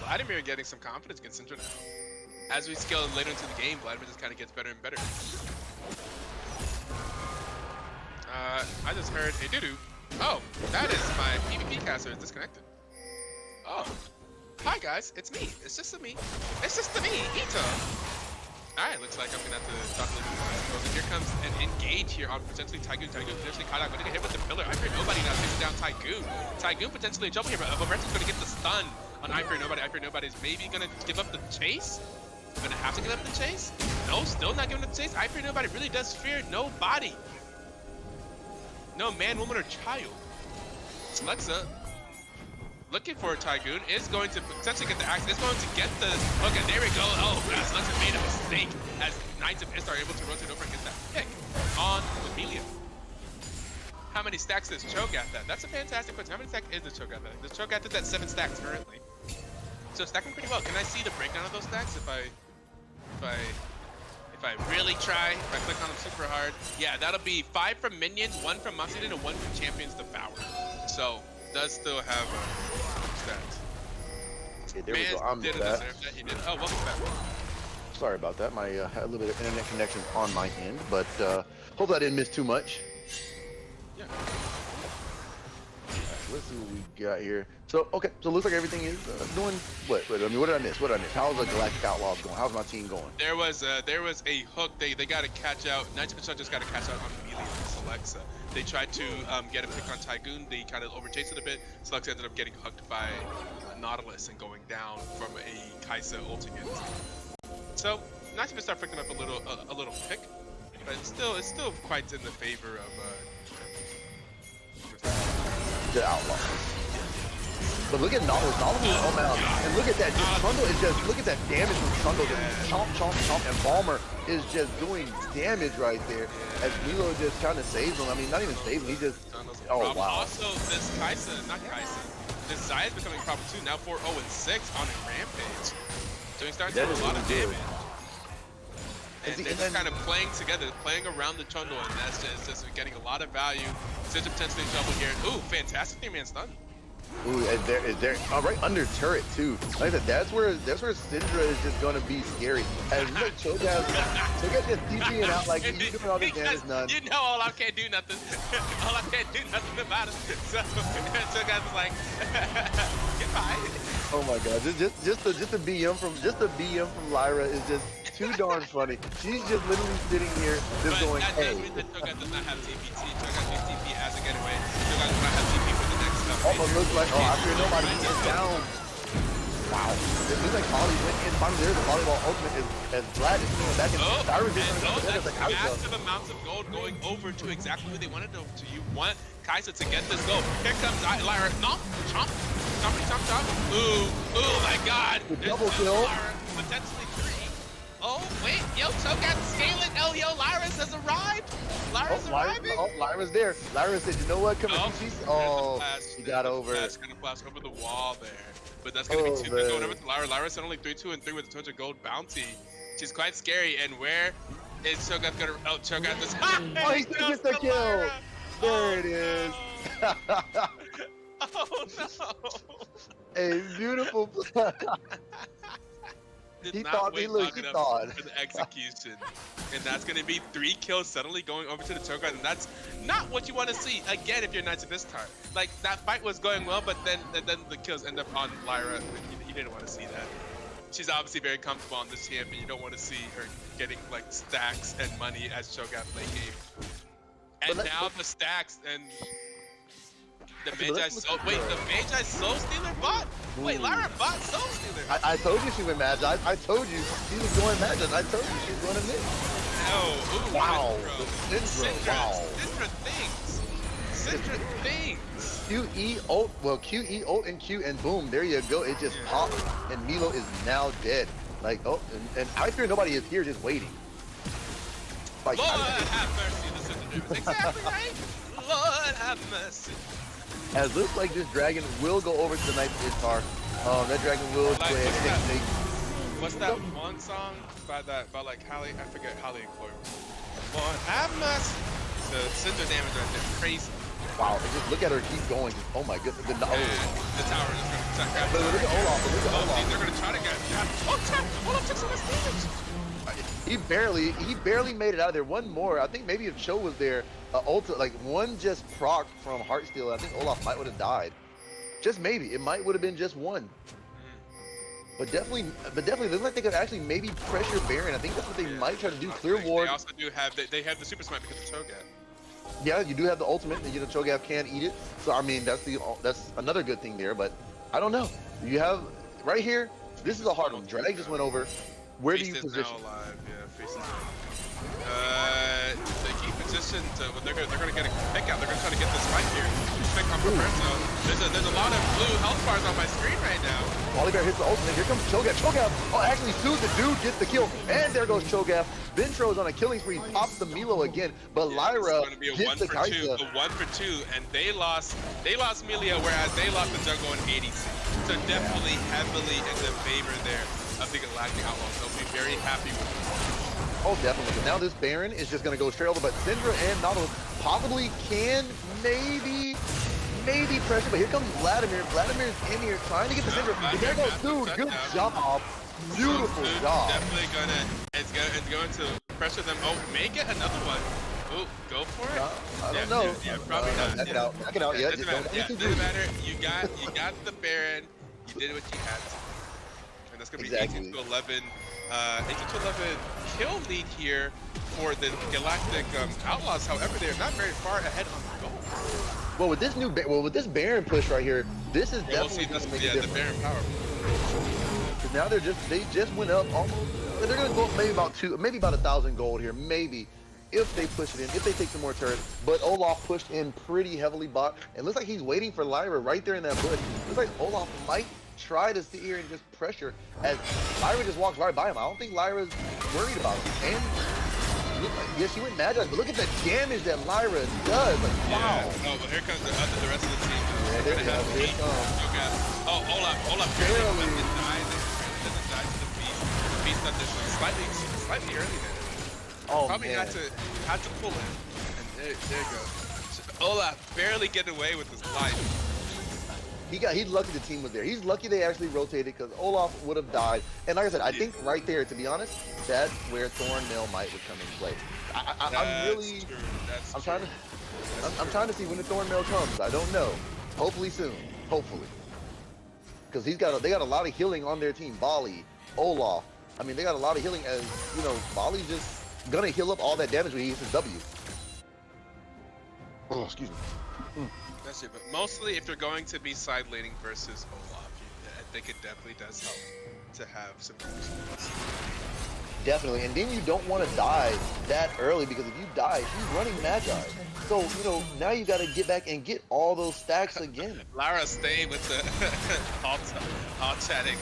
Vladimir getting some confidence against Syndra now. As we scale later into the game, Vladimir just kind of gets better and better. I just heard a doo-doo. Oh, that is my PvP caster is disconnected. Oh. Hi guys, it's me. It's just me. It's just me, Ito. Alright, looks like I'm gonna have to talk a little bit more. So here comes an engage here on potentially Tygoon. Tygoon potentially caught out, going to get hit with the pillar. I fear nobody now taking down Tygoon. Tygoon potentially a jump here, but Roberto's gonna get the stun on I fear nobody. I fear nobody is maybe gonna give up the chase. Gonna have to give up the chase? No, still not giving up the chase. I fear nobody really does fear nobody. No man, woman, or child. Alexa, looking for a Tygoon, is going to potentially get the axe, is going to get the, okay, there we go. Oh gosh, Alexa made a mistake as Knights of Ishtar are able to rotate over and get that pick on Amelia. How many stacks does Choke at that? That's a fantastic question. How many stacks is the Choke at that? The Choke at that 7 stacks currently. So stacking pretty well. Can I see the breakdown of those stacks if I really try, if I click on them super hard? Yeah, that'll be 5 from minions, 1 from Masiden, and 1 from Champions Devour. So, does still have stats. Okay, there we go. I'm back. He did. Oh, welcome back. Sorry about that. My had a little bit of internet connection on my end, but hope I didn't miss too much. Yeah. Let's see what we got here. So, okay, so it looks like everything is doing what? I mean, what did I miss? How's the Galactic Outlaws going? How's my team going? There was a hook. They got to catch out. 90% just got to catch out on Amelia and Alexa. They tried to get a pick on Tygoon. They kind of overchased it a bit. Alexa ended up getting hooked by Nautilus and going down from a Kaisa ulting it. So, 90% start picking up a little pick, but it's still quite in the favor of the Outlaws. But look at Nautilus. Nautilus is home out. And look at that. Trundle is just, look at that damage from Trundle. Just chomp, chomp, chomp. And Balmer is just doing damage right there. As Milo just kind of saves him. I mean, not even saves him. He just, oh, wow. Also, this Kaisa, not Kaisa, this Zaya is becoming a problem too. Now 4-0-6 on a rampage. So he's starting to do a lot of damage. And see, they're and just then- kind of playing together, playing around the Chundle, and that's just getting a lot of value. Syndra potentially in trouble here. Ooh, fantastic 3-man stun. Ooh, is there right under turret too. Like I said, that's where Syndra is just gonna be scary. And look, Cho'Gath just TPing out like he's doing all this damage, none. You know Olaf can't do nothing. Olaf can't do nothing about it. So Cho'Gath is like, goodbye. Oh my god, just the BM from Lyra is just too darn funny. She's just literally sitting here just going, that hey. does mean that Cho'Gath does not have TPT. Cho'Gath needs TP as a getaway. Cho'Gath does not have TP for the next stuff. Almost looks like, oh, I fear nobody is down. Wow. It looks like Polly went in. Finally, there's a volleyball ultimate as Vlad is going back in. Lyra's just going to That's massive amounts of gold going over to exactly who they wanted to. You want Kai'Sa to get this gold. Here comes Lyra. No, chomp. Chomp. Ooh, my god. Double kill. Lyra, potentially 3. Oh, wait. Yo, Cho'Gath scaling. Oh, yo, Lyra's has arrived. Lyra's arriving. Lyra's there. Lyra said, you know what? Come on. She got over. That's going to flash over the wall there. But that's going to be 2 going over to Lyra. Lyra's at only 3-2 and 3 with a 200 gold bounty. She's quite scary. And where is Cho'Gath going to... Oh, Cho'Gath is... Oh, he gets the kill. Lyra. There it is. Oh, no. A beautiful play. He thought for the execution. And that's going to be 3 kills suddenly going over to the Cho'Gath, and that's not what you want to see again if you're Knights of Ishtar. Like, that fight was going well, but then the kills end up on Lyra. You didn't want to see that. She's obviously very comfortable on this champion. You don't want to see her getting like stacks and money as Cho'Gath late game. And now the stacks and the Magi Soul. Wait, the Magi Soul Stealer bot? Wait, Lyra bot Soul Stealer. I told you she went Magi. I told you she was going Magi. I told you she was going to miss. Oh, wow. Syndra things. QE ult, QE ult and Q and boom, there you go. It just popped and Milo is now dead. Like, oh, and I fear nobody is here just waiting. Like, Lord have mercy, the Syndra. Exactly right. Lord have mercy. As looks like this dragon will go over to the Knights of Ishtar. That dragon will go ahead and take. What's that one song by like Halle? I forget Halle and Chloe. Lord have mercy. The Syndra damage right there, crazy. Wow, and just look at her keep going. Just, oh my goodness. The tower is going to check out. But look at Olaf. They're going to try to get. Olaf took so much damage. He barely made it out of there. One more. I think maybe if Cho was there, like one just proc from Heartsteel. I think Olaf might would have died. Just maybe. It might would have been just one. But definitely looks like they could actually maybe pressure Baron. I think that's what they might try to do. Clear ward. They also do have they have the super smite because of Cho'Gath. Yeah, you do have the ultimate. You know, Cho'Gath can eat it. So I mean, that's another good thing there. But I don't know. You have right here. This is a hard one. Drag just went over. Where do you position? Now alive. Yeah, Feast is they keep positioned. They're gonna get a pick out. They're gonna try to get this fight here. Pick on Roberto. There's a lot of blue health bars on my screen right now. Volibear hits the ultimate. Here comes Cho'Gath. Actually, Sue's the dude gets the kill. And there goes Cho'Gath. Ventro is on a killing spree. Pops the Milo again. But Lyra gets the Kai'Sa. A 1 for 2, and they lost Melia, whereas they lost the jungle in 80. So definitely heavily in the favor there of the Galactic Outlaws. They'll be very happy with it. Oh, definitely. But now this Baron is just going to go straight over. But Syndra and Nautilus possibly can maybe pressure. But here comes Vladimir. Vladimir's in here trying to get the Syndra. There goes Dude. Good job. Beautiful job. Definitely it's going to pressure them. Oh, make it another one. Oh, go for it. I don't know. Yeah, probably not. Knock it out. Knock it out. Yeah, doesn't matter. You got the Baron. You did what you had to. And that's going to be 18 to 11. 18 to 11 kill lead here for the Galactic Outlaws. However, they're not very far ahead on the goal. Well, with this Baron push right here, this is definitely going to make a difference. The Baron power. Because now they just went up almost. They're going to go up maybe about 1,000 gold here, maybe. If they push it in, if they take some more turrets. But Olaf pushed in pretty heavily bot. And looks like he's waiting for Lyra right there in that bush. Looks like Olaf might try to sit here and just pressure as Lyra just walks right by him. I don't think Lyra's worried about him. And yeah, she went Magi, but look at the damage that Lyra does. Like, wow. Yeah. Oh, but here comes the rest of the team. Yeah, there it comes. Oh, Olaf barely doesn't die to the beast. The beast done this slightly early there. Oh, Probably man. had to pull it. And there you go. Olaf barely getting away with his life. He's lucky the team was there. He's lucky they actually rotated because Olaf would have died. And like I said, I think right there, to be honest, that's where Thornmail might would come into play. I'm really, True. I'm trying to see when the Thornmail comes. I don't know. Hopefully soon. Hopefully. Because they got a lot of healing on their team. Bali, Olaf. I mean, they got a lot of healing as, you know, Bali's just gonna heal up all that damage when he hits his W. Oh, excuse me. That's it. But mostly, if you're going to be side laning versus Olaf, I think it definitely does help to have some moves. Definitely, and then you don't want to die that early because if you die, she's running Magi. So, you know, now you got to get back and get all those stacks again. Lara staying with the all chatting.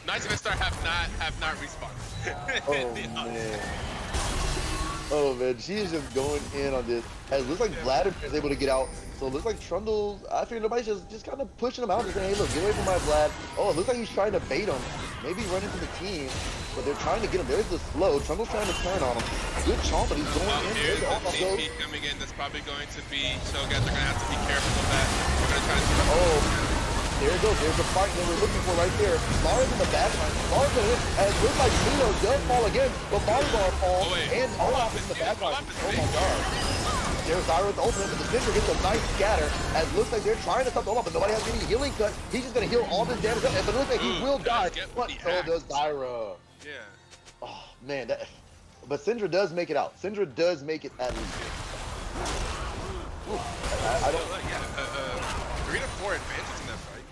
Knights of Ishtar have not responded. Oh, man. Oh, man, she is just going in on this. And it looks like Vladimir is able to get out. So it looks like Trundle, I figure nobody's just kind of pushing him out and saying, hey, look, get away from my Vlad. Oh, it looks like he's trying to bait him. Maybe run into the team, but they're trying to get him. There's the slow. Trundle's trying to turn on him. Good chomp, but he's going in. Here's There's the the TP coming in. That's probably going to be Shogun. They're going to have to be careful of that. We're going to try to... Oh, there it goes. There's the fight that we're looking for right there. Lara's in the back line. Lara's going to hit. And it looks like Nino does fall again, but Bodybar falls. And Olaf is in the back line. Oh, my God. There's Zyra with the ultimate, but the Cinder gets a nice scatter, as it looks like they're trying to stop the Olaf, but nobody has any healing cut. He's just going to heal all this damage up, but it looks like he will die. But so does Zyra. Yeah. Oh, man. But Syndra does make it out. Syndra does make it at least. Ooh, I don't... Yeah, 3-4 advantage in that fight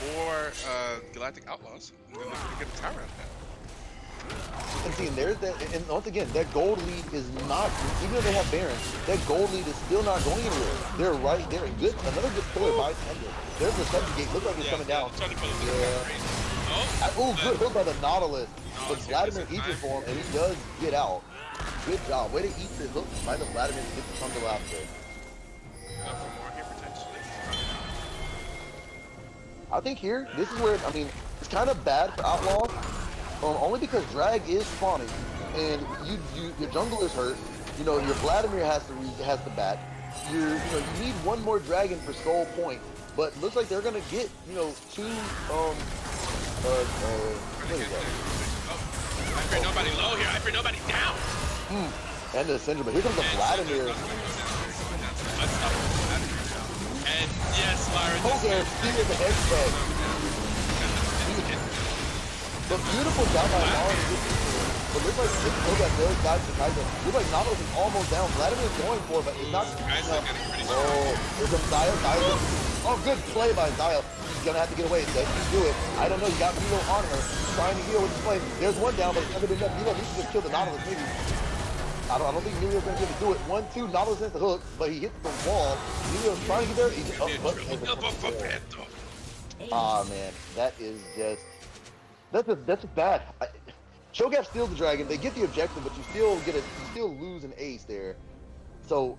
for Galactic Outlaws. And then they're get a tower out of that. And see, and there's that, and once again, that gold lead is not, even though they have Baron, that gold lead is still not going anywhere. They're right there. Good, another good pillar by Thunder. There's the subjugate. Look like it's coming down. Oh, good hook by the Nautilus. But Vladimir eats it for him, and he does get out. Good job. Way to eat the hook by the Vladimir to get the Thunder out there. For more here, potentially. I think here, this is where, I mean, it's kind of bad for Outlaws. Only because drag is spawning, and your jungle is hurt. You know, your Vladimir has to back. You need one more dragon for soul point, but looks like they're gonna get, you know, two what is that? I fear nobody low here. I fear nobody down. And the Syndra, but here comes the Vladimir. And yes, Lara. Oh, there, he is the headset. But beautiful job by Lara. But looks like Koga does dodge the Kaiser. Looks like Nautilus is almost down. Vladimir is going for it, but it's not. Oh, there's some Zaya. Oh, good play by Zaya. He's gonna have to get away. Does he do it? I don't know. You got Milo on her. He's trying to heal with the play. There's one down, but it's never been done. Milo needs to just kill the Nautilus, maybe. I don't think Milo's gonna be able to do it. 1-2, Nautilus hits the hook, but he hits the wall. Milo's trying to get there. He just, man, that is just. That's bad. Cho'Gath steals the dragon. They get the objective, but you still lose an ace there. So,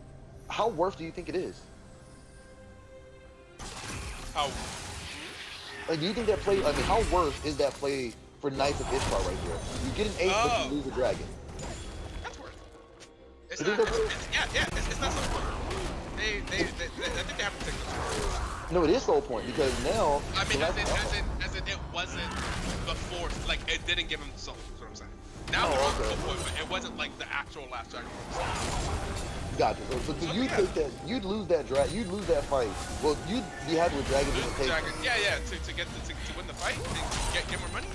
how worse do you think it is? How? Like, do you think that play? I mean, how worse is that play for Knights of Ishtar right here? You get an ace, but you lose a dragon. That's worse. It's not so fun. I think they have to take this. No, it is soul point because now. I mean, as in, it wasn't before. Like, it didn't give him the soul. That's what I'm saying. Now they're on the soul point, but it wasn't like the actual last dragon. Gotcha. So do you think that you'd lose that you'd lose that fight? Well, you'd be happy with dragons in the case. Yeah. To win the fight, to get more money.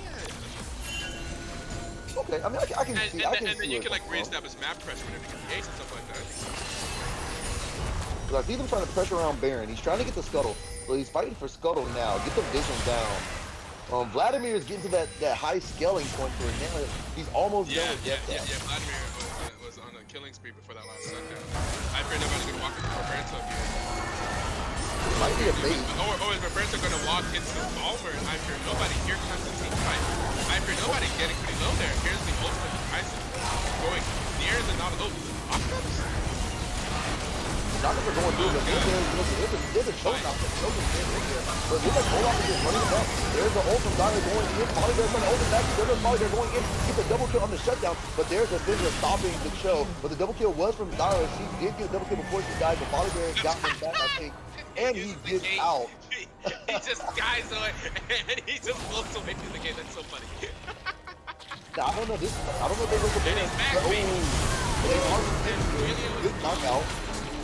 Yeah. Okay. I mean, I can see. And then you can like reestablish map pressure whenever you get the ace and stuff like that. I see them trying to pressure around Baron. He's trying to get the Scuttle. So he's fighting for Scuttle now. Get the vision down. Vladimir is getting to that high scaling point where now he's almost done with Death Dash. Yeah, Vladimir was on a killing spree before that last shutdown. I fear nobody's gonna walk into Roberto here. Might be a bait. Or is Roberto gonna walk into the Balmer? And I fear nobody. Here comes the team fight. I fear nobody getting pretty low there. Here's the ultimate Tyson going near the Nautilus. Octopus? Knockers are going through, but there's a choke knock that choke is in there. But it looks like Olaf is just running it back. There's the ult from Dyer going in. Molly Bear's trying to ult it back. There's Molly Bear going in. Gets a double kill on the shutdown, but there's a Cinder stopping the show. But the double kill was from Dyer. She did get a double kill before she died, but Molly Bear got him back, I think. And he uses the gets gate. out. He just skies away and he just floats away through the gate. That's so funny. Now, I don't know if they look a bit. And he's back, Oh, baby. they are good knockout.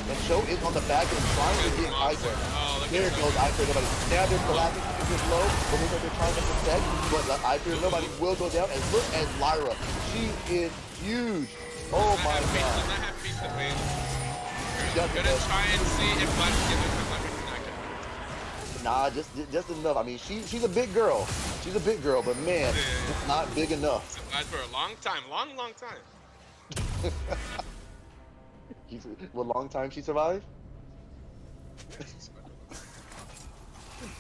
And Cho is on the back and trying to get Icer. Oh, look There at goes Icer, nobody. Now there's Galactic, is just low, but looks like they're trying to protect. But the Icer, nobody will go down. And look at Lyra. She is huge. Oh my god. Does not have beef to win. Doesn't Gonna know. try and see if Black can get it. Nah, just enough. I mean, she's a big girl. She's a big girl, but man, it's not big enough. Survived for a long time. Long time. What long time she survived?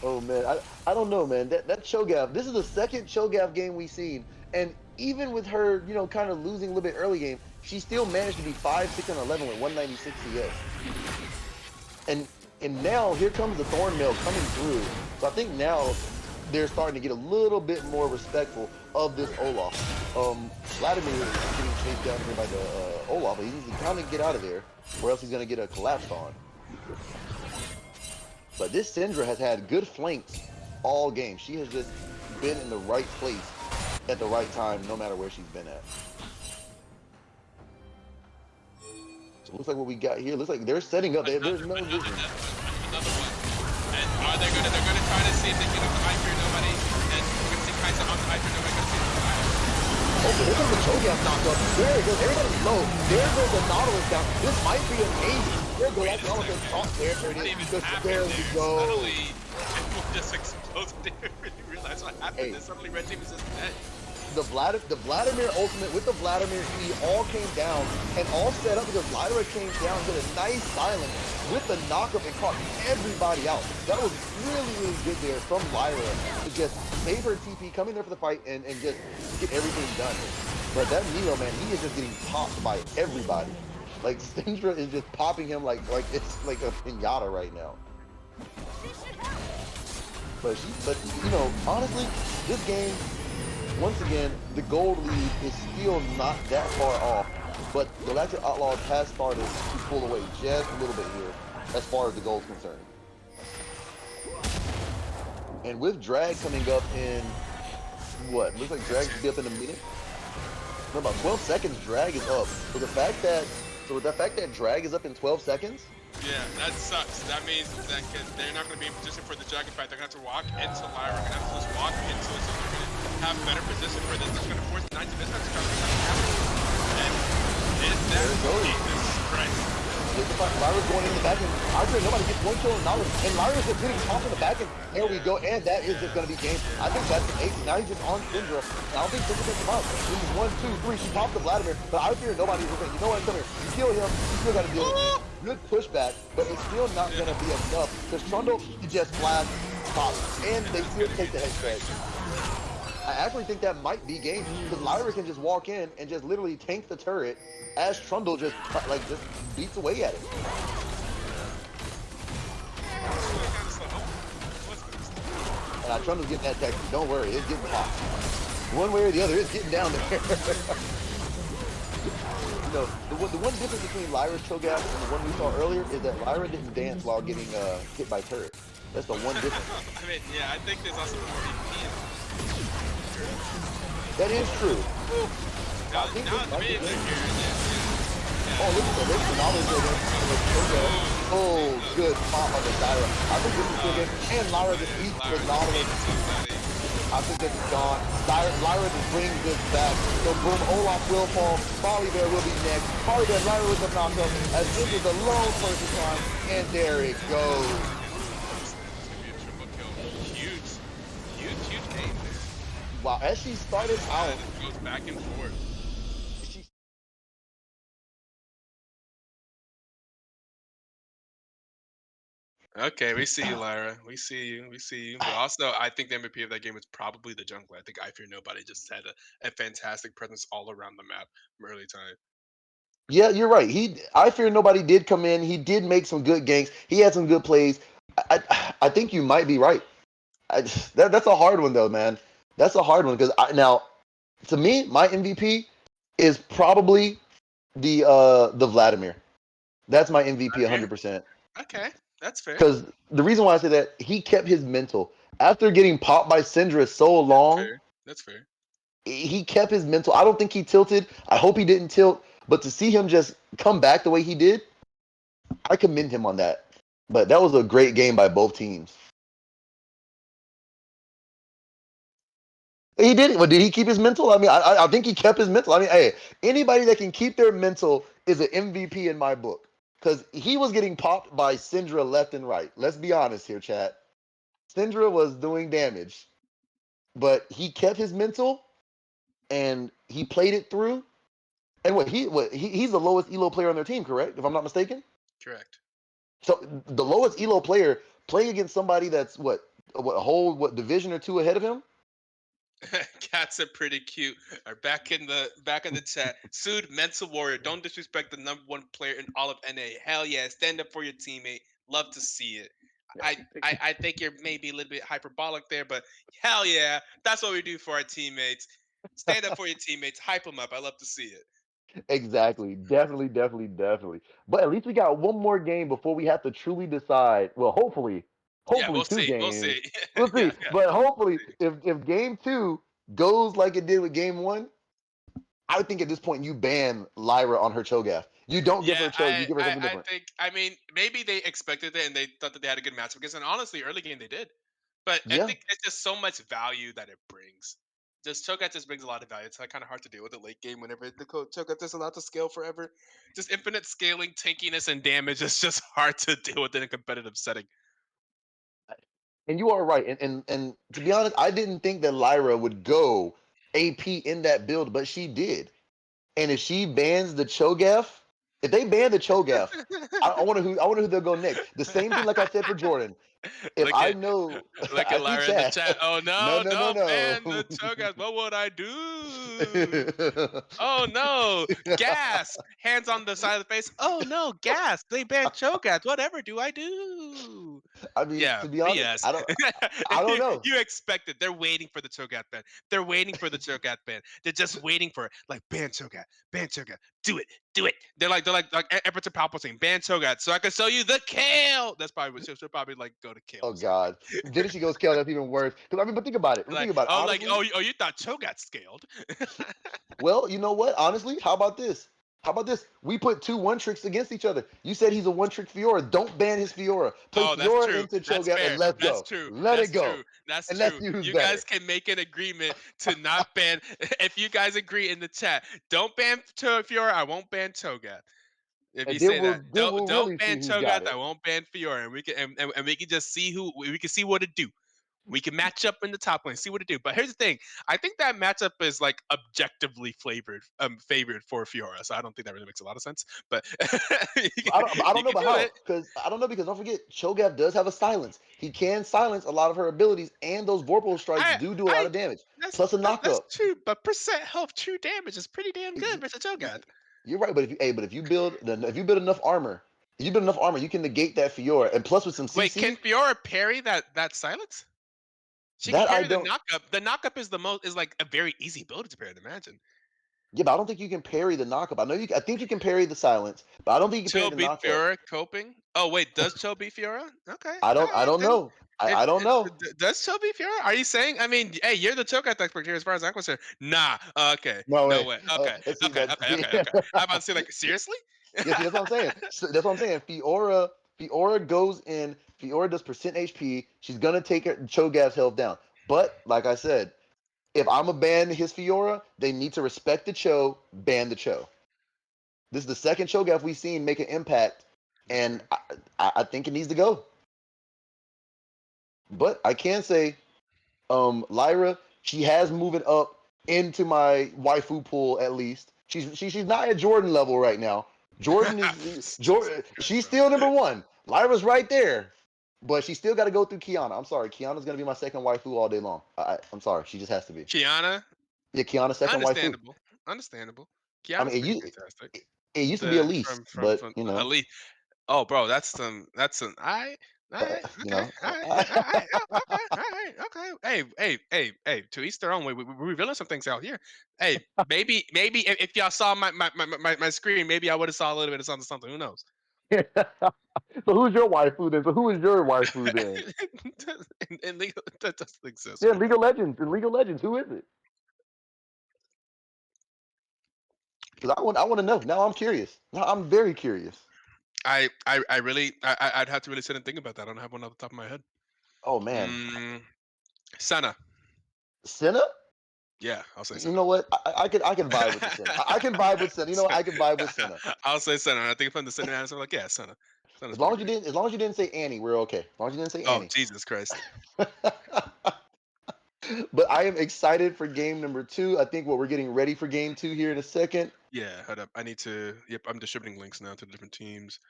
Oh man, I don't know, man. That Cho'Gath, this is the second Cho'Gath game we've seen, and even with her, you know, kind of losing a little bit early game, she still managed to be 5, 6, and 11 with 196 CS. And now here comes the Thornmail coming through. So I think now they're starting to get a little bit more respectful of this Olaf. Vladimir is getting chased down here by the Olaf, but he needs to kind of get out of there, or else he's gonna get a collapsed on. But this Syndra has had good flanks all game. She has just been in the right place at the right time, no matter where she's been at. So it looks like what we got here, looks like they're setting up. There's no vision. Another one. And are they're gonna try to see if they can get on the Viper, nobody. And we're gonna see Kaiser on the Viper, nobody gonna see the Viper. Oh, but here comes the Cho'Gath knocked up. There it goes. Everybody's low. There goes the Nautilus down. This might be amazing. There goes that Nautilus. Oh, there it is. Just there we go. Suddenly, everyone just exploded. They didn't really realize what happened. And suddenly, Red Team is just dead. The Vladimir ultimate with the Vladimir E all came down and all set up because Lyra came down, did a nice silence with the knockup and caught everybody out. That was really, really good there from Lyra to just save her TP, come in there for the fight and just get everything done. But that Neo, man, he is just getting popped by everybody. Like Syndra is just popping him like it's like a pinata right now. But you know, honestly, this game, once again, the gold lead is still not that far off, but Galactic Outlaws has started to pull away just a little bit here as far as the gold's concerned. And with Drag coming up in, what, looks like Drag should be up in a minute? For about 12 seconds, Drag is up. So the fact that Drag is up in 12 seconds, Yeah, that sucks. That means that they're not going to be in position for the dragon fight. They're going to have to walk into Lyra. They're going to have to just walk into it, so they're going to have better position for this. It's going to force the Knights of Ishtar to come happen. And is that Jesus Christ? Lyra's going in the back, and I feel nobody gets one kill, and Lyra's just getting tossed in the back, and there we go, and that is just going to be game. I think that's an 8. Now he's just on Syndra. I don't think Syndra can come out. This is 1, 2, 3. She popped the Vladimir, but I fear nobody's going to, you know what, come here. You kill him, you still got to deal with it. Good pushback, but it's still not going to be enough, because Trundle just flash pop, and they still take the head scratch. I actually think that might be game, because Lyra can just walk in and just literally tank the turret as Trundle just beats away at it. And Trundle's getting that tactic. Don't worry, it's getting popped. One way or the other, it's getting down there. You know, the one difference between Lyra's Cho'Gath and the one we saw earlier is that Lyra didn't dance while getting hit by turret. That's the one difference. I mean, yeah, I think there's also more VP. That is true. Now it's mid here. Oh, look at the knowledge of it. Oh, good pop on the Lyra. I think this is good. And Lyra just beats the knowledge. I think this is gone. Lyra just brings this back. So boom, Olaf will fall. Molly Bear will be next. Molly Bear, Lyra with the knockup. As this is a lone person time. And there it goes. Huge game there. Wow, as she started out. It goes back and forth. Okay, we see you, Lyra. We see you. We see you. But also, I think the MVP of that game was probably the jungler. I think I Fear Nobody just had a fantastic presence all around the map from early time. Yeah, you're right. I fear nobody did come in. He did make some good ganks. He had some good plays. I think you might be right. That's a hard one though, man. That's a hard one because now to me, my MVP is probably the Vladimir. That's my MVP Vladimir? 100%. Okay, that's fair. Because the reason why I say that, he kept his mental after getting popped by Syndra so That's long. fair. That's fair. He kept his mental. I don't think he tilted. I hope he didn't tilt. But to see him just come back the way he did, I commend him on that. But that was a great game by both teams. He did it. But did he keep his mental? I mean, I think he kept his mental. I mean, hey, anybody that can keep their mental is an MVP in my book. Because he was getting popped by Syndra left and right. Let's be honest here, chat. Syndra was doing damage, but he kept his mental and he played it through. And he's the lowest elo player on their team, correct? If I'm not mistaken. Correct. So the lowest elo player playing against somebody that's a whole division or two ahead of him. Cats are pretty cute. Are back in the chat. Sued mental warrior. Don't disrespect the #1 player in all of NA. Hell yeah, stand up for your teammate. Love to see it. I think you're maybe a little bit hyperbolic there, but hell yeah, that's what we do for our teammates. Stand up for your teammates. Hype them up. I love to see it. Exactly. Definitely, definitely, definitely. But at least we got one more game before we have to truly decide. Well, Yeah, hopefully we'll two see. We'll games. see. We'll see. Yeah, yeah. But hopefully, if game two goes like it did with game one, I think at this point you ban Lyra on her Cho'Gath. You don't give Yeah, her Cho. You give her something I different. think I mean maybe they expected it and they thought that they had a good matchup because and honestly early game they did, but I Yeah. think it's just so much value that it brings. Just Cho'Gath just brings a lot of value. It's like kind of hard to deal with the late game whenever the Cho'Gath is allowed to scale forever. Just infinite scaling, tankiness, and damage is just hard to deal with in a competitive setting. And you are right. And to be honest, I didn't think that Lyra would go AP in that build, but she did. And if she bans the Cho'Gath, if they ban the Cho'Gath, I wonder who they'll go next. The same thing like I said for Jordan. If Look I at know, look I at see Lyra in the chat. chat. Oh No, no, no, no, don't no. ban the Cho'Gath. What would I do? Oh no, gasp! Hands on the side of the face. Oh no, gasp! They banned Cho'Gath. Whatever do I do? I mean, Yeah, to be honest, BS. I don't know. You expect it. They're waiting for the Cho'Gath ban. They're waiting for the Cho'Gath ban. They're just waiting for it. Like ban Cho'Gath, ban Cho'Gath. Do it, do it. They're like Emperor Palpatine. Ban Cho'Gath so I can show you the kale. That's probably what she'll probably like go to kale Oh or something. God. Then she goes kill. That's even worse. Because I mean, but think about it. Like Think about it. Honestly, you thought Cho'Gath scaled. well, you know what? Honestly, how about this? How about this? We put two one tricks against each other. You said he's a one trick Fiora. Don't ban his Fiora. Play Oh, that's Fiora true. into That's Cho'Gath and fair. let's That's go. true. Let it That's go. true. That's And let's true. see who's You better. guys can make an agreement to not ban. If you guys agree in the chat, don't ban Fiora. I won't ban Cho'Gath. If you And then say we'll that, then we'll don't really see ban who's got Cho'Gath. I it. won't ban Fiora, and we can just see who we can see what it do. We can match up in the top lane, see what it do. But here's the thing: I think that matchup is like objectively favored for Fiora. So I don't think that really makes a lot of sense. But I you don't know can about do how it. because I don't know because don't forget Cho'Gath does have a silence. He can silence a lot of her abilities, and those Vorpal strikes do a lot I of damage. that's Plus a that's knockup. true, but percent health true damage is pretty damn good versus Cho'Gath. You're right, but if you build enough armor, you can negate that Fiora, and plus with some Wait, can CC, Fiora parry that silence? She can that I parry the don't. knockup. The knockup is like a very easy ability to parry. I'd imagine. Yeah, but I don't think you can parry the knockup. I know you. I think you can parry the silence, but I don't think you can parry Cho the beat knockup. Fiora coping. Oh wait, does Cho beat Fiora? Okay, all I right don't then. know. I don't know. Does Cho beat Fiora? Are you saying? I mean, hey, you're the Cho'Gath expert here, as far as I'm concerned. Nah. Okay. No No way. way. Okay. See Okay. that. Okay. Okay. Okay. I'm about to say like seriously. Yeah, see, that's what I'm saying. That's what I'm saying. Fiora goes in. Fiora does percent HP. She's gonna take her Cho'Gath's health down. But like I said, if I'm a ban his Fiora, they need to respect the Cho, ban the Cho. This is the second Cho'Gath we've seen make an impact, That's and fair. I think it needs to go. But I can say, Lyra, she has moving up into my waifu pool at least. She's not at Jordan level right now. Jordan is Jesus Jordan. Christ, She's bro. still number one. Lyra's right there, but she still got to go through Kiana. I'm sorry, Kiana's gonna be my second waifu all day long. I'm sorry, she just has to be. Kiana, Yeah, Kiana's second waifu. understandable. Understandable. I Kiana's mean, pretty fantastic. It used to be Elise, but from Elite. Oh, bro, that's some. That's some. you Okay, know, okay. Hey. To each their own. We're revealing some things out here. Hey, maybe if y'all saw my screen, maybe I would have saw a little bit of something. Who knows? So who's your waifu then? So who is your waifu then? in legal, that doesn't exist Yeah, right League now. of Legends. In League of Legends, who is it? Because I want to know. Now I'm curious. Now I'm very curious. I really, I'd have to really sit and think about that. I don't have one off the top of my head. Oh man, Mm, Senna. Senna. Yeah, I'll say You Senna. know what? I can vibe with the Senna. I can vibe with Senna. You know what? I can vibe with Senna. I'll say Senna. I think from the Senna answer, I'm like, yeah, Senna. Senna's pretty great. As long as you didn't say Annie, we're okay. As long as you didn't say Oh, Annie. Jesus Christ. But I am excited for game number 2. I think what we're getting ready for game 2 here in a second. Yeah, hold up. I need to. Yep, I'm distributing links now to the different teams.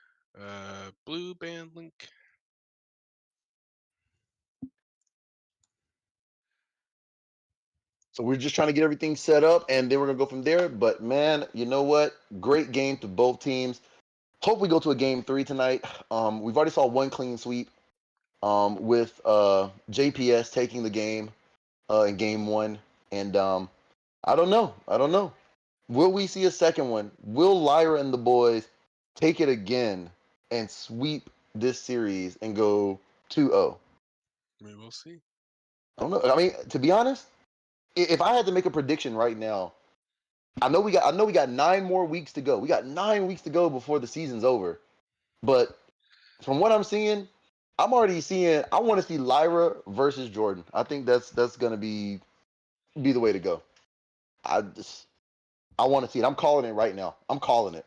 Blue band link. So we're just trying to get everything set up, and then we're gonna go from there. But man, you know what? Great game to both teams. Hope we go to a game 3 tonight. We've already saw one clean sweep. With JPS taking the game in game 1, and I don't know. I don't know. Will we see a second one? Will Lyra and the boys take it again and sweep this series and go 2-0? We will see. I don't know. I mean, to be honest, if I had to make a prediction right now, I know we got 9 more weeks to go. We got 9 weeks to go before the season's over. But from what I'm seeing, I'm already seeing. I want to see Lyra versus Jordan. I think that's gonna be the way to go. I want to see it. I'm calling it right now. I'm calling it.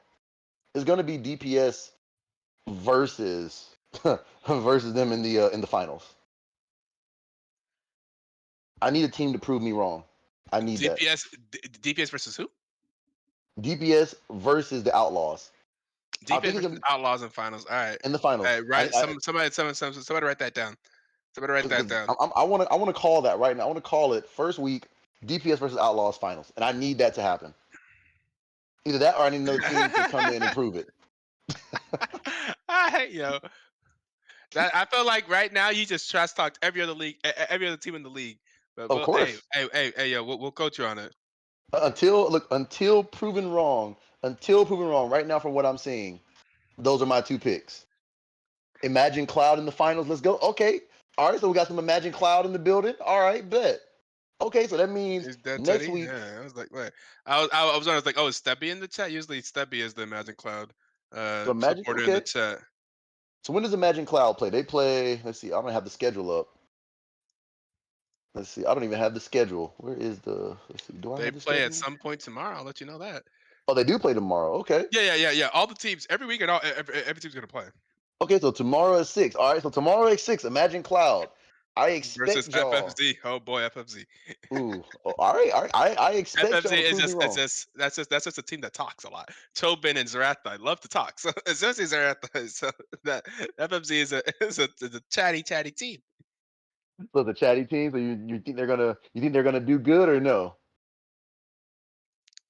It's gonna be DPS versus versus them in the finals. I need a team to prove me wrong. I need that. DPS versus who? DPS versus the Outlaws. I DPS think it's versus gonna Outlaws and finals. All right. in the finals. Right. Somebody write that down. Somebody write that Because down. I want to call that right now. I want to call it first week DPS versus Outlaws finals, and I need that to happen. Either that or I need another team to come in and prove it. I hate yo. That I feel like right now you just trash talked every other league, every other team in the league. But Of we'll, course. hey, yo, we'll coach you on it. Until proven wrong. Right now, from what I'm seeing, those are my 2 picks. Imagine Cloud in the finals. Let's go. Okay. All right. So we got some Imagine Cloud in the building. All right. Bet. Okay. So that means Is that next Teddy? week. Yeah, I was like, wait. I was like, oh, is Stebby in the chat? Usually Stebby is the Imagine Cloud So Imagine. supporter in the Okay. chat. So when does Imagine Cloud play? They play. Let's see. I'm gonna have the schedule up. Let's see. I don't even have the schedule. Where is the? Let's see. Do I They have the play at schedule? some point tomorrow. I'll let you know that. Oh, they do play tomorrow. Okay. Yeah. All the teams every week and every team's gonna play Okay. So tomorrow at 6. All right. So tomorrow at 6. Imagine Cloud. I versus expect y'all. FFZ. Oh boy, FFZ. Ooh. Oh, all right. All right. I expect y'all FFZ to is prove me wrong. that's just a team that talks a lot. Tobin and Zaratha love to talk. So especially Zaratha. So that FFZ is a chatty team. So the chatty team. So you think they're gonna do good or no?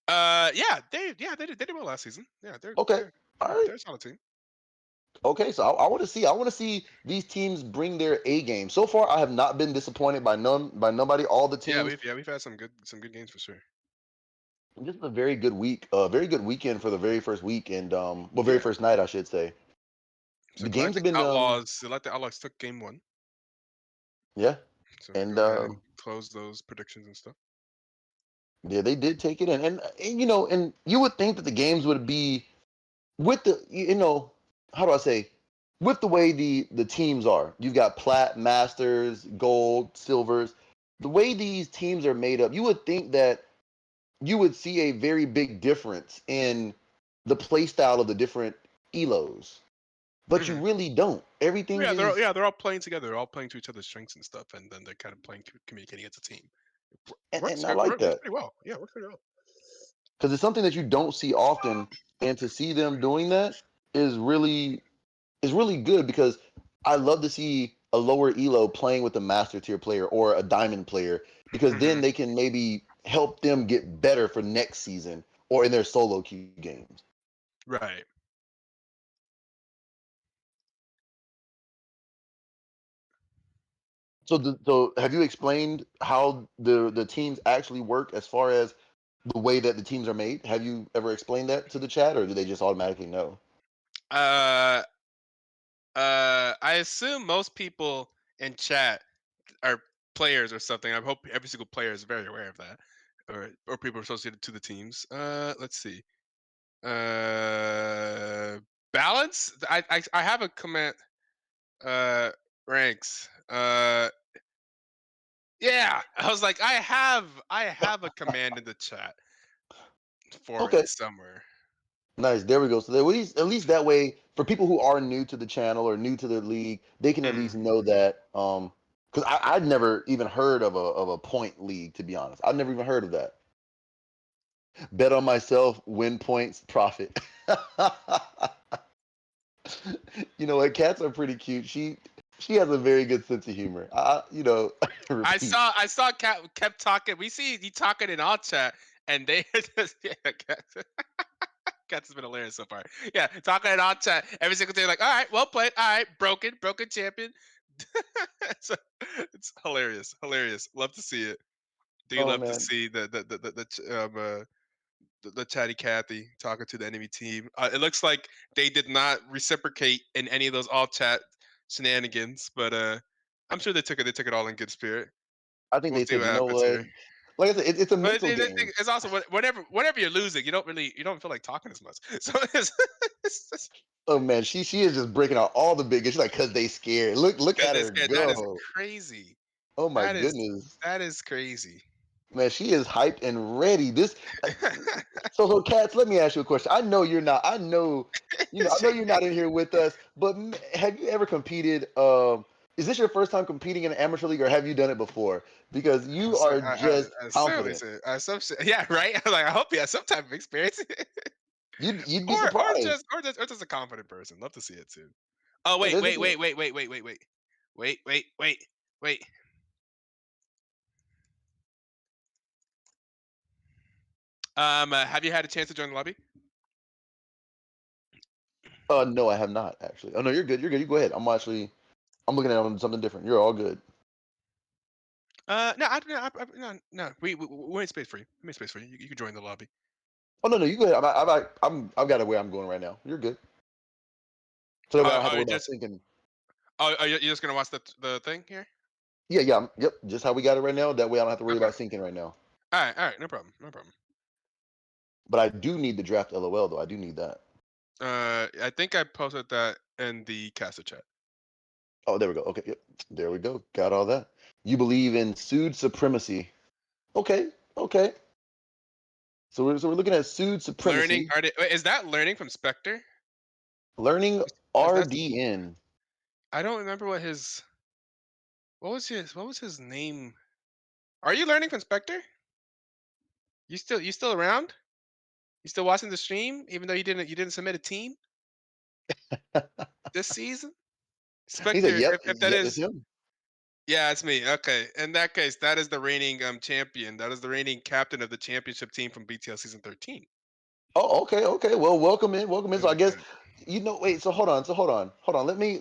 They did well last season. Yeah, Okay. All right. they're a solid team. Okay. So I want to see. I want to see these teams bring their A game. So far, I have not been disappointed by nobody. All the teams. We've had some good games for sure. This is a very good week. Very good weekend for the very first week and very Yeah. first night, I should say. So The games have been Galactic Outlaws took game one. yeah, So we'll and go ahead and close those predictions and stuff. yeah, they did take it in, and and you would think that the games would be with the how do I say, with the way the teams are. You've got plat, masters, gold, silvers. The way these teams are made up, you would think that you would see a very big difference in the play style of the different elos, but you Mhm. really don't. Everything is They're all playing together. They're all playing to each other's strengths and stuff, and then they're kind of playing communicating as a team. and I like Works that pretty well. Yeah, works pretty well. because it's something that you don't see often, and to see them doing that is really good because I love to see a lower elo playing with a master tier player or a diamond player because then Mhm. they can maybe help them get better for next season or in their solo queue games. Right. So have you explained how the teams actually work as far as the way that the teams are made? Have you ever explained that to the chat, or do they just automatically know? Uh, I assume most people in chat are players or something. I hope every single player is very aware of that, or people associated to the teams. Let's see. Uh, Balance. I have a command. Uh, Ranks. Yeah. I was like, I have a command in the chat for Okay, it somewhere. nice. There we go. So at least that way, for people who are new to the channel or new to the league, they can at Mm. least know that. Because I'd never even heard of a point league, to be honest. I've never even heard of that. Bet on myself, win points, profit. You know what? Cats are pretty cute. She has a very good sense of humor. I Repeat. saw I saw kept talking. We see you talking in all chat, and they just Cats has been hilarious so far. Yeah, talking in all chat every single day. Like, all right, well played. All right, broken champion. So, it's hilarious, hilarious. Love to see it. Do you Oh love to man, see the chatty Cathy talking to the enemy team? It looks like they did not reciprocate in any of those all chat shenanigans, but I'm sure they took it all in good spirit. I think We'll they see took what you know happens what? here. Like I said, it's a But mental game. it's also whenever you're losing, you don't feel like talking as much. So it's just Oh man, she is just breaking out all the biggest. She's like, cause they scared. Look because at they her scared. That is go. crazy. Oh my That is goodness, that is crazy. man, she is hyped and ready. Uh, so cats. Let me ask you a question. I know you're not. I know, I know you're not in here with us. But have you ever competed? Is this your first time competing in an amateur league, or have you done it before? Because you So are just I certainly confident. say yeah, right. I'm like, I hope you have some type of experience, You'd be or surprised. just a confident person. Love to see it too. Oh Yeah, wait, there's wait, just wait, wait, wait, wait, wait, wait, wait, wait, wait, wait. Have you had a chance to join the lobby? no, I have not actually. Oh no, you're good. You're good. You go ahead. I'm looking at it on something different. You're all good. No, no, no. We made space for you. We made space for you. You can join the lobby. Oh no, no, you go ahead. I've got it where I'm going right now. You're good. So that way I don't have to You worry about just syncing. are you just gonna watch the thing here? Yeah, yeah, yep. Just how we got it right now. That way I don't have to worry Okay. about syncing right now. All right, no problem, no problem. But I do need the draft LOL though. I do need that. I think I posted that in the caster chat. Oh, there we go. Okay, yep. There we go. Got all that. You believe in sued supremacy. Okay, okay. So we're looking at sued Learning, supremacy. wait, is that learning from Spectre? Learning Is that? RDN. I don't remember what was his name. Are you learning from Spectre? You still around? You still watching the stream, even though you didn't submit a team this season? He said, Spectre, "Yep, if that yep, it's is, him." yeah, it's me. Okay, in that case, that is the reigning champion. That is the reigning captain of the championship team from BTL season 13. Oh, okay, okay. Well, welcome in, welcome in. So I guess Okay. wait. So hold on. Let me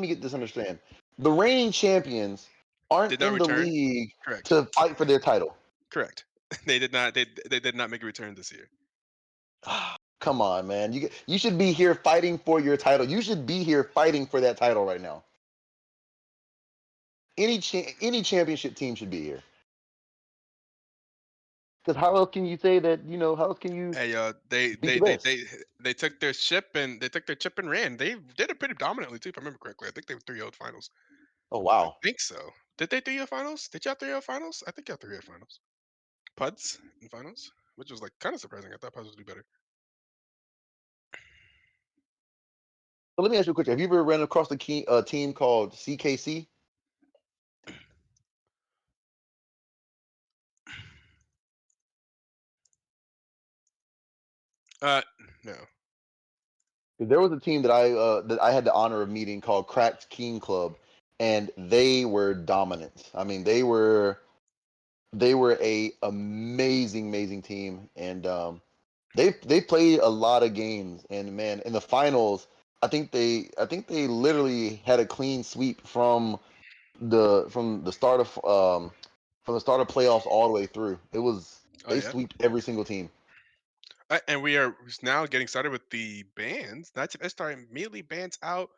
get this understand. The reigning champions aren't Did not in the return. league Correct. to fight for their title. Correct. They did not. They did not make a return this year. Come on, man. You should be here fighting for your title. You should be here fighting for that title right now. Any championship team should be here. Because how else can you say that? How else can you Hey, beat the best? they took their ship and they took their chip and ran. They did it pretty dominantly too, if I remember correctly. I think they were 3-0 finals. Oh I wow. think so. Did they 3-0 finals? Did y'all 3-0 finals? I think y'all 3-0 finals. Puds in finals, which was like kind of surprising. I thought Puds would do better. So let me ask you a question. Have you ever ran across a team called CKC? Uh, no. There was a team that I had the honor of meeting called Cracked King Club, and they were dominant. I mean, they were a amazing team, and They played a lot of games, and man, in the finals, I think they literally had a clean sweep from the start of playoffs all the way through. It was Oh they yeah. swept every single team. And we are now getting started with the bans. That's Ishtar immediately bans out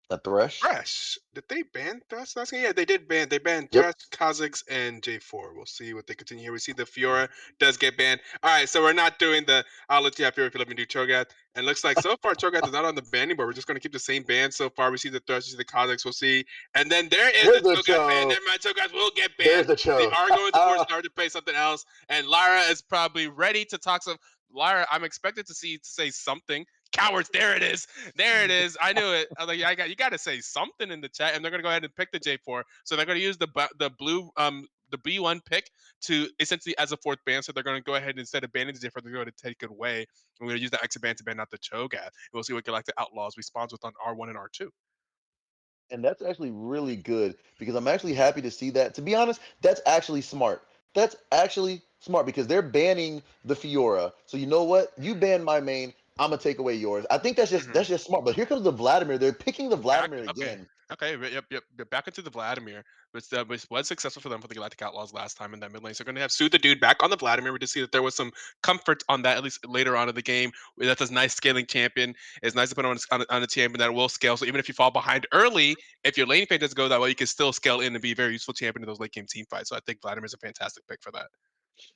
A Thresh. Thresh. Did they ban Thresh last game? Yeah, they did ban. They banned Yep. Thresh, Kha'Zix, and J4. We'll see what they continue here. We see the Fiora does get banned. All right, so we're not doing the. I'll let you have Fiora if you let me do Cho'Gath. And looks like so far Cho'Gath is not on the banning board. We're just going to keep the same ban so far. We see the Thresh, we see the Kha'Zix. We'll see. And then there is There's the the Cho'Gath ban. Cho. Never mind, Cho'Gath will get There's banned. the They Cho. are going to force Star to play something else. And Lara is probably ready to talk some. Lara, I'm expected to say something. Cowards, there it is. There it is. I knew it. I was like, you got to say something in the chat, and they're gonna go ahead and pick the J4. So they're gonna use the blue the B1 pick to essentially as a fourth ban. So they're gonna go ahead instead of banning the J4, they're going to take it away. We're gonna use the exit ban to ban out the Cho'Gath. And we'll see what Galactic Outlaws responds with on R1 and R2. And that's actually really good because I'm actually happy to see that. To be honest, that's actually smart. That's actually smart because they're banning the Fiora. So you know what? You ban my main, I'm gonna take away yours. I think Mhm. that's just smart. But here comes the Vladimir. They're picking the Back Vladimir okay. again. Okay, yep. Back into the Vladimir, which was successful for them for the Galactic Outlaws last time in that mid lane. So they're going to have Sue the Dude back on the Vladimir. We just see that there was some comfort on that, at least later on in the game. That's a nice scaling champion. It's nice to put on a champion that will scale. So even if you fall behind early, if your lane phase doesn't go that well, you can still scale in and be a very useful champion in those late game team fights. So I think Vladimir's a fantastic pick for that.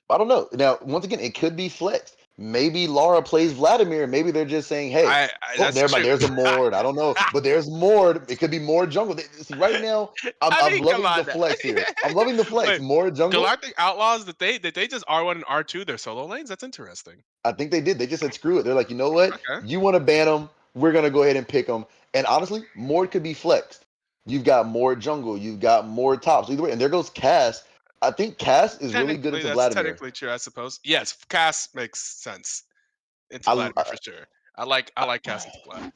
I don't know. Now, once again, it could be flexed. Maybe Laura plays Vladimir. Maybe they're just saying, "Hey, oh, That's never mind. true. There's a Mord. I don't know, but there's Mord. It could be more jungle." See, right now, I I'm mean, come loving the on. flex here. I'm loving the flex. Wait, More jungle. Galactic Outlaws, did they just R1 and R2 their solo lanes? That's interesting. I think they did. They just said, "Screw it." They're like, you know what? Okay. You want to ban them? We're gonna go ahead and pick them. And honestly, Mord could be flexed. You've got more jungle. You've got more tops. Either way, and there goes Cass. I think Cass is really good Technically, into that's Vladimir. technically true, I suppose. Yes, Cass makes sense into I, Vladimir for sure. I like Cass into Vlad.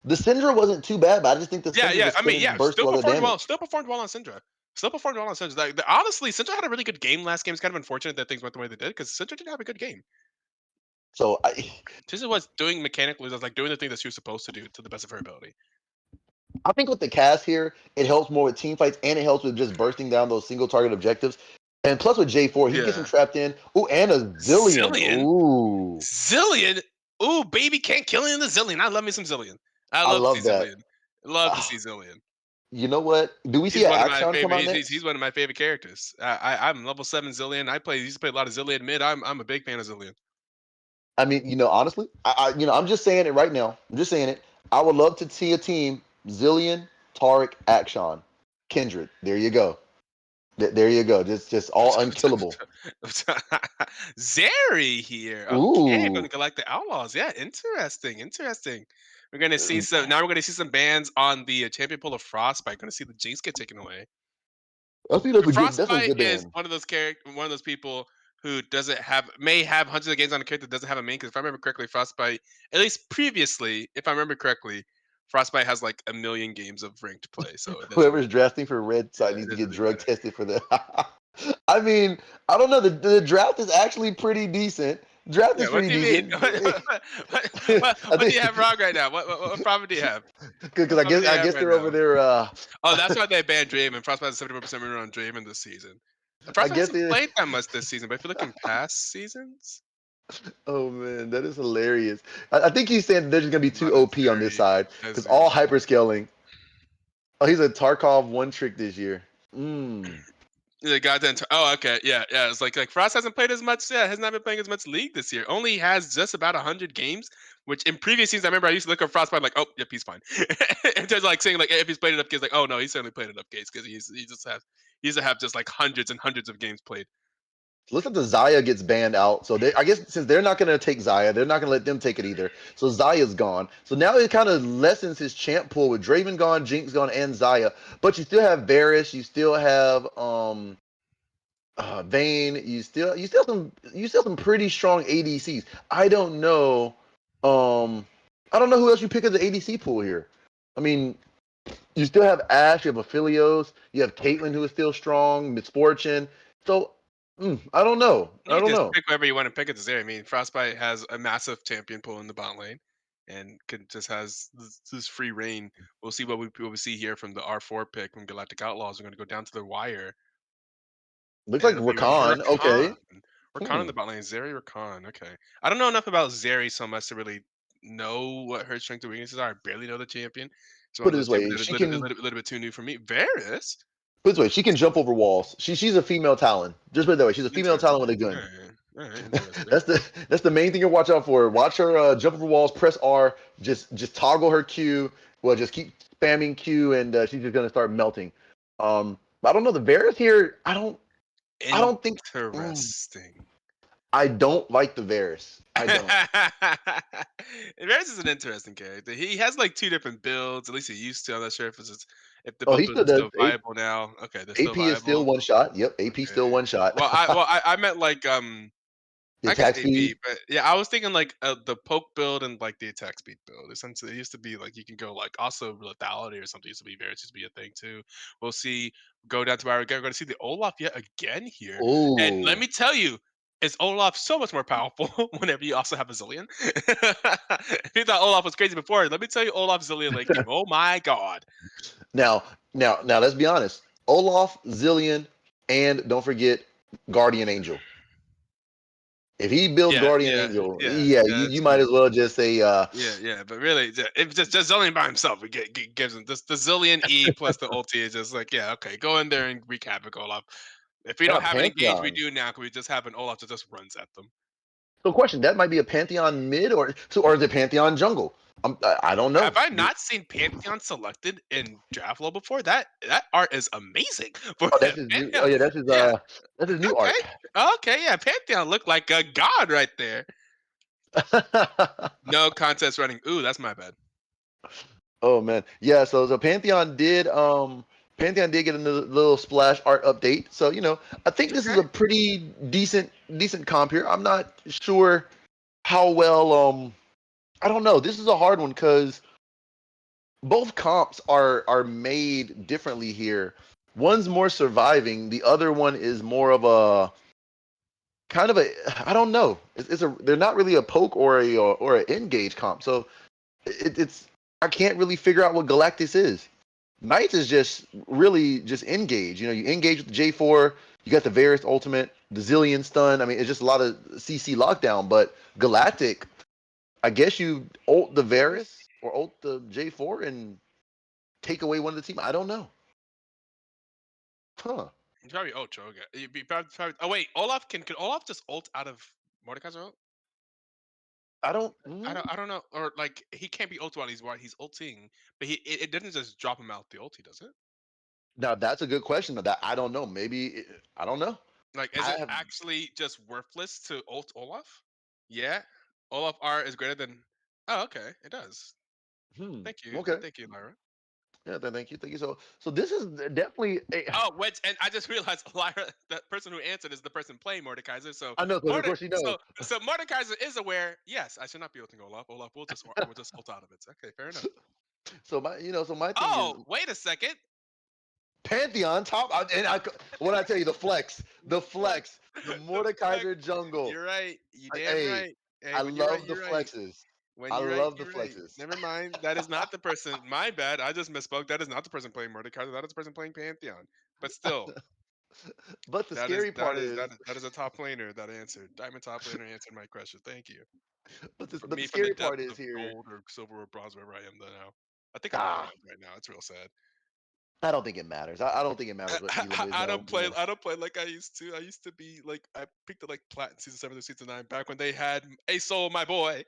the Syndra wasn't too bad, but I just think the Yeah, Syndra yeah. just I mean, couldn't yeah. burst through all the damage. Still performed well on Syndra. Still performed well on Syndra. Honestly, Syndra had a really good game last game. It's kind of unfortunate that things went the way they did because Syndra did have a good game. So Syndra was doing mechanically, was like doing the thing that she was supposed to do to the best of her ability. I think with the cast here, it helps more with team fights and it helps with just bursting down those single target objectives. And plus with J4, he gets him Yeah. trapped in. Ooh, and a Zillion. Zillion, Ooh, Zillion. Ooh, baby can't kill in the Zillion. I love me some Zillion. I I love to see love that. Zillion. Love to see Ah, Zillion. you know what? Do we see He's an one of my Action come favorite. out He's next? one of my favorite characters. I'm level 7 Zillion. Used to play a lot of Zillion mid. I'm a big fan of Zillion. I mean, honestly, I'm just saying it right now. I'm just saying it. I would love to see a team: Zillion, Tarek, Action, Kindred. There you go. There you go. Just all unkillable. Zeri here. Okay, going Ooh. to collect the Outlaws. Yeah, interesting. Interesting. We're gonna see Uh, some. Now we're gonna see some bans on the champion pool of Frostbite. Going to see the Jinx get taken away. I think that's But a good. That's a Frostbite good is ban. one of those people who doesn't have may have hundreds of games on a character that doesn't have a main. Because if I remember correctly, Frostbite, at least previously, if I remember correctly, Frostbite has like a million games of ranked play. So it doesn't. Whoever's drafting for red Yeah, side needs it to doesn't get really drug matter. tested for that. I mean, I don't know. The draft is actually pretty decent. Draft Yeah, is what pretty do you mean? decent. I What do you have think wrong right now? What problem do you have? because What problem do you I have guess right they're over now? there. Oh, that's why they banned Draven. Frostbite has a 74% win on Draven this season. I Frostbite guess hasn't they. played that much this season, but if you look in past seasons, Oh man, that is hilarious. I think he's saying they're just gonna be too not as OP on this very side as because very all hyperscaling. Oh, he's a Tarkov one trick this year. the goddamn. Oh, okay, yeah. It's like Frost hasn't played as much. Yeah, has not been playing as much League this year. Only has just about 100 games. Which in previous seasons, I remember I used to look at Frostbite like, oh, yep, he's fine. And just like saying like, if he's played enough games, like, oh no, he's certainly played enough games because he used to have just like hundreds and hundreds of games played. Looks like the Zaya gets banned out. So I guess since they're not going to take Zaya, they're not going to let them take it either. So Zaya's gone. So now it kind of lessens his champ pool with Draven gone, Jinx gone, and Zaya. But you still have Varys. You still have Vayne. You still have some pretty strong ADCs. I don't know. I don't know who else you pick as the ADC pool here. I mean, you still have Ash. You have Aphelios. You have Caitlyn who is still strong. Misfortune. So I don't know. I You don't just know. pick whoever you want to pick at the zero. I mean, Frostbite has a massive champion pool in the bot lane, and can just has this free reign. We'll see what we see here from the R4 pick from Galactic Outlaws. We're going to go down to the wire, Looks and like it'll be Rakan. Rakan. Okay. Rakan in Hmm. the bot lane. Zeri Rakan. Okay. I don't know enough about Zeri so much to really know what her strengths and weaknesses are. I barely know the champion. It's one Put of it those this champions way, that is she a little bit, can. little bit too new for me. Varus. Put it this way, she can jump over walls. She's a female Talon. Just put it that way. She's a female Interesting. Talon with a All gun. right. All right. Interesting. That's the main thing to watch out for. Watch her jump over walls, press R, just toggle her Q. Well, just keep spamming Q, and she's just gonna start melting. But I don't know the Varus here. I don't think. mm, Interesting. I don't like the Varus. I don't. Varys is an interesting character. He has like two different builds. At least he used to. I'm not sure if the Oh, both he builds still are does. still viable now. Okay, they're still AP is still viable. one shot. Yep, AP still Okay. one shot. Well, I meant like The I guess attack AP, speed. but yeah, I was thinking like the poke build and like the attack speed build. Essentially, it used to be like you can go like also lethality or something used to be Varys used to be a thing too. We'll see. Go down to our we're going to see the Olaf yet again here, and let Oh, me tell you. Is Olaf so much more powerful whenever you also have a Zillion? If you thought Olaf was crazy before, let me tell you Olaf Zillion late game. Oh my god. now, now, let's be honest. Olaf, Zillion, and don't forget Guardian Angel. If he builds Yeah, Guardian yeah, Angel, yeah, yeah, yeah, you that's might true. as well just say, Yeah, but really, if just Zillion by himself, it gives him this the Zillion E plus the ulti is just like, yeah, okay, go in there and wreak havoc, Olaf. If we don't that have an engage, we Pantheon. do now. Can we just have an Olaf that just runs at them? So, question: that might be a Pantheon mid, or is it Pantheon jungle? I don't Have know. I not seen Pantheon selected in draft law before? That art is amazing for Oh, that's him. his new. Pantheon, Oh yeah, yeah, that's his new okay, art. okay, yeah. Pantheon looked like a god right there. No contest running. Ooh, that's my bad. Oh man, yeah. So Pantheon did get a little splash art update. So I think this is Okay. a pretty decent comp here. I'm not sure how well. I don't know. This is a hard one because both comps are made differently here. One's more surviving. The other one is more of a kind of a. I don't know. They're not really a poke or an engage comp. So it's I can't really figure out what Galactus is. Knights is just really just engage. You engage with the J4. You got the Varus ultimate, the Zillion stun. I mean, it's just a lot of CC lockdown. But Galactic, I guess you ult the Varus or ult the J4 and take away one of the team. I don't know. Huh. It's probably Ocho. Okay. Oh wait, Olaf can Olaf just ult out of Mordekaiser ult? I don't. I don't know, or like he can't be ult while he's ulting, but it didn't just drop him out the ulti, does it? Now that's a good question. That I don't know. Maybe I don't know. Like, is I it have. actually just worthless to ult Olaf? Yeah, Olaf R is greater than. Oh, okay, it does. Okay. Thank you, Lyra. Yeah. Thank you. So this is definitely. Oh, wait, and I just realized Lyra, the person who answered is the person playing Mordekaiser. So I know. Because of course you know. So Mordekaiser is aware. Yes, I should not be ulting Olaf. Olaf will just ult out of it. Okay, fair enough. So my thing is Oh, wait a second. Pantheon top. What I tell you, the Flex. Mordekaiser jungle. You're right. You damn Hey, right. Hey, I when you're right, love the you're right. flexes. When I you're right, love the you're right. flexes. Never mind. That is not the person. My bad. I just misspoke. That is not the person playing Mordekaiser. That is the person playing Pantheon. But still, But the that is scary that part is is, that is that is a top laner that answered. Diamond top laner answered my question. Thank you. For but the me, from the scary part depths is of here. gold or silver or bronze, wherever I am now. I think I'm in Ah, bronze right now. It's real sad. I don't think it matters. I don't think it matters what Elo is I now. don't play. I don't play like I used to. I used to be like I picked it like plat in season 7 or season 9 back when they had a soul, my boy.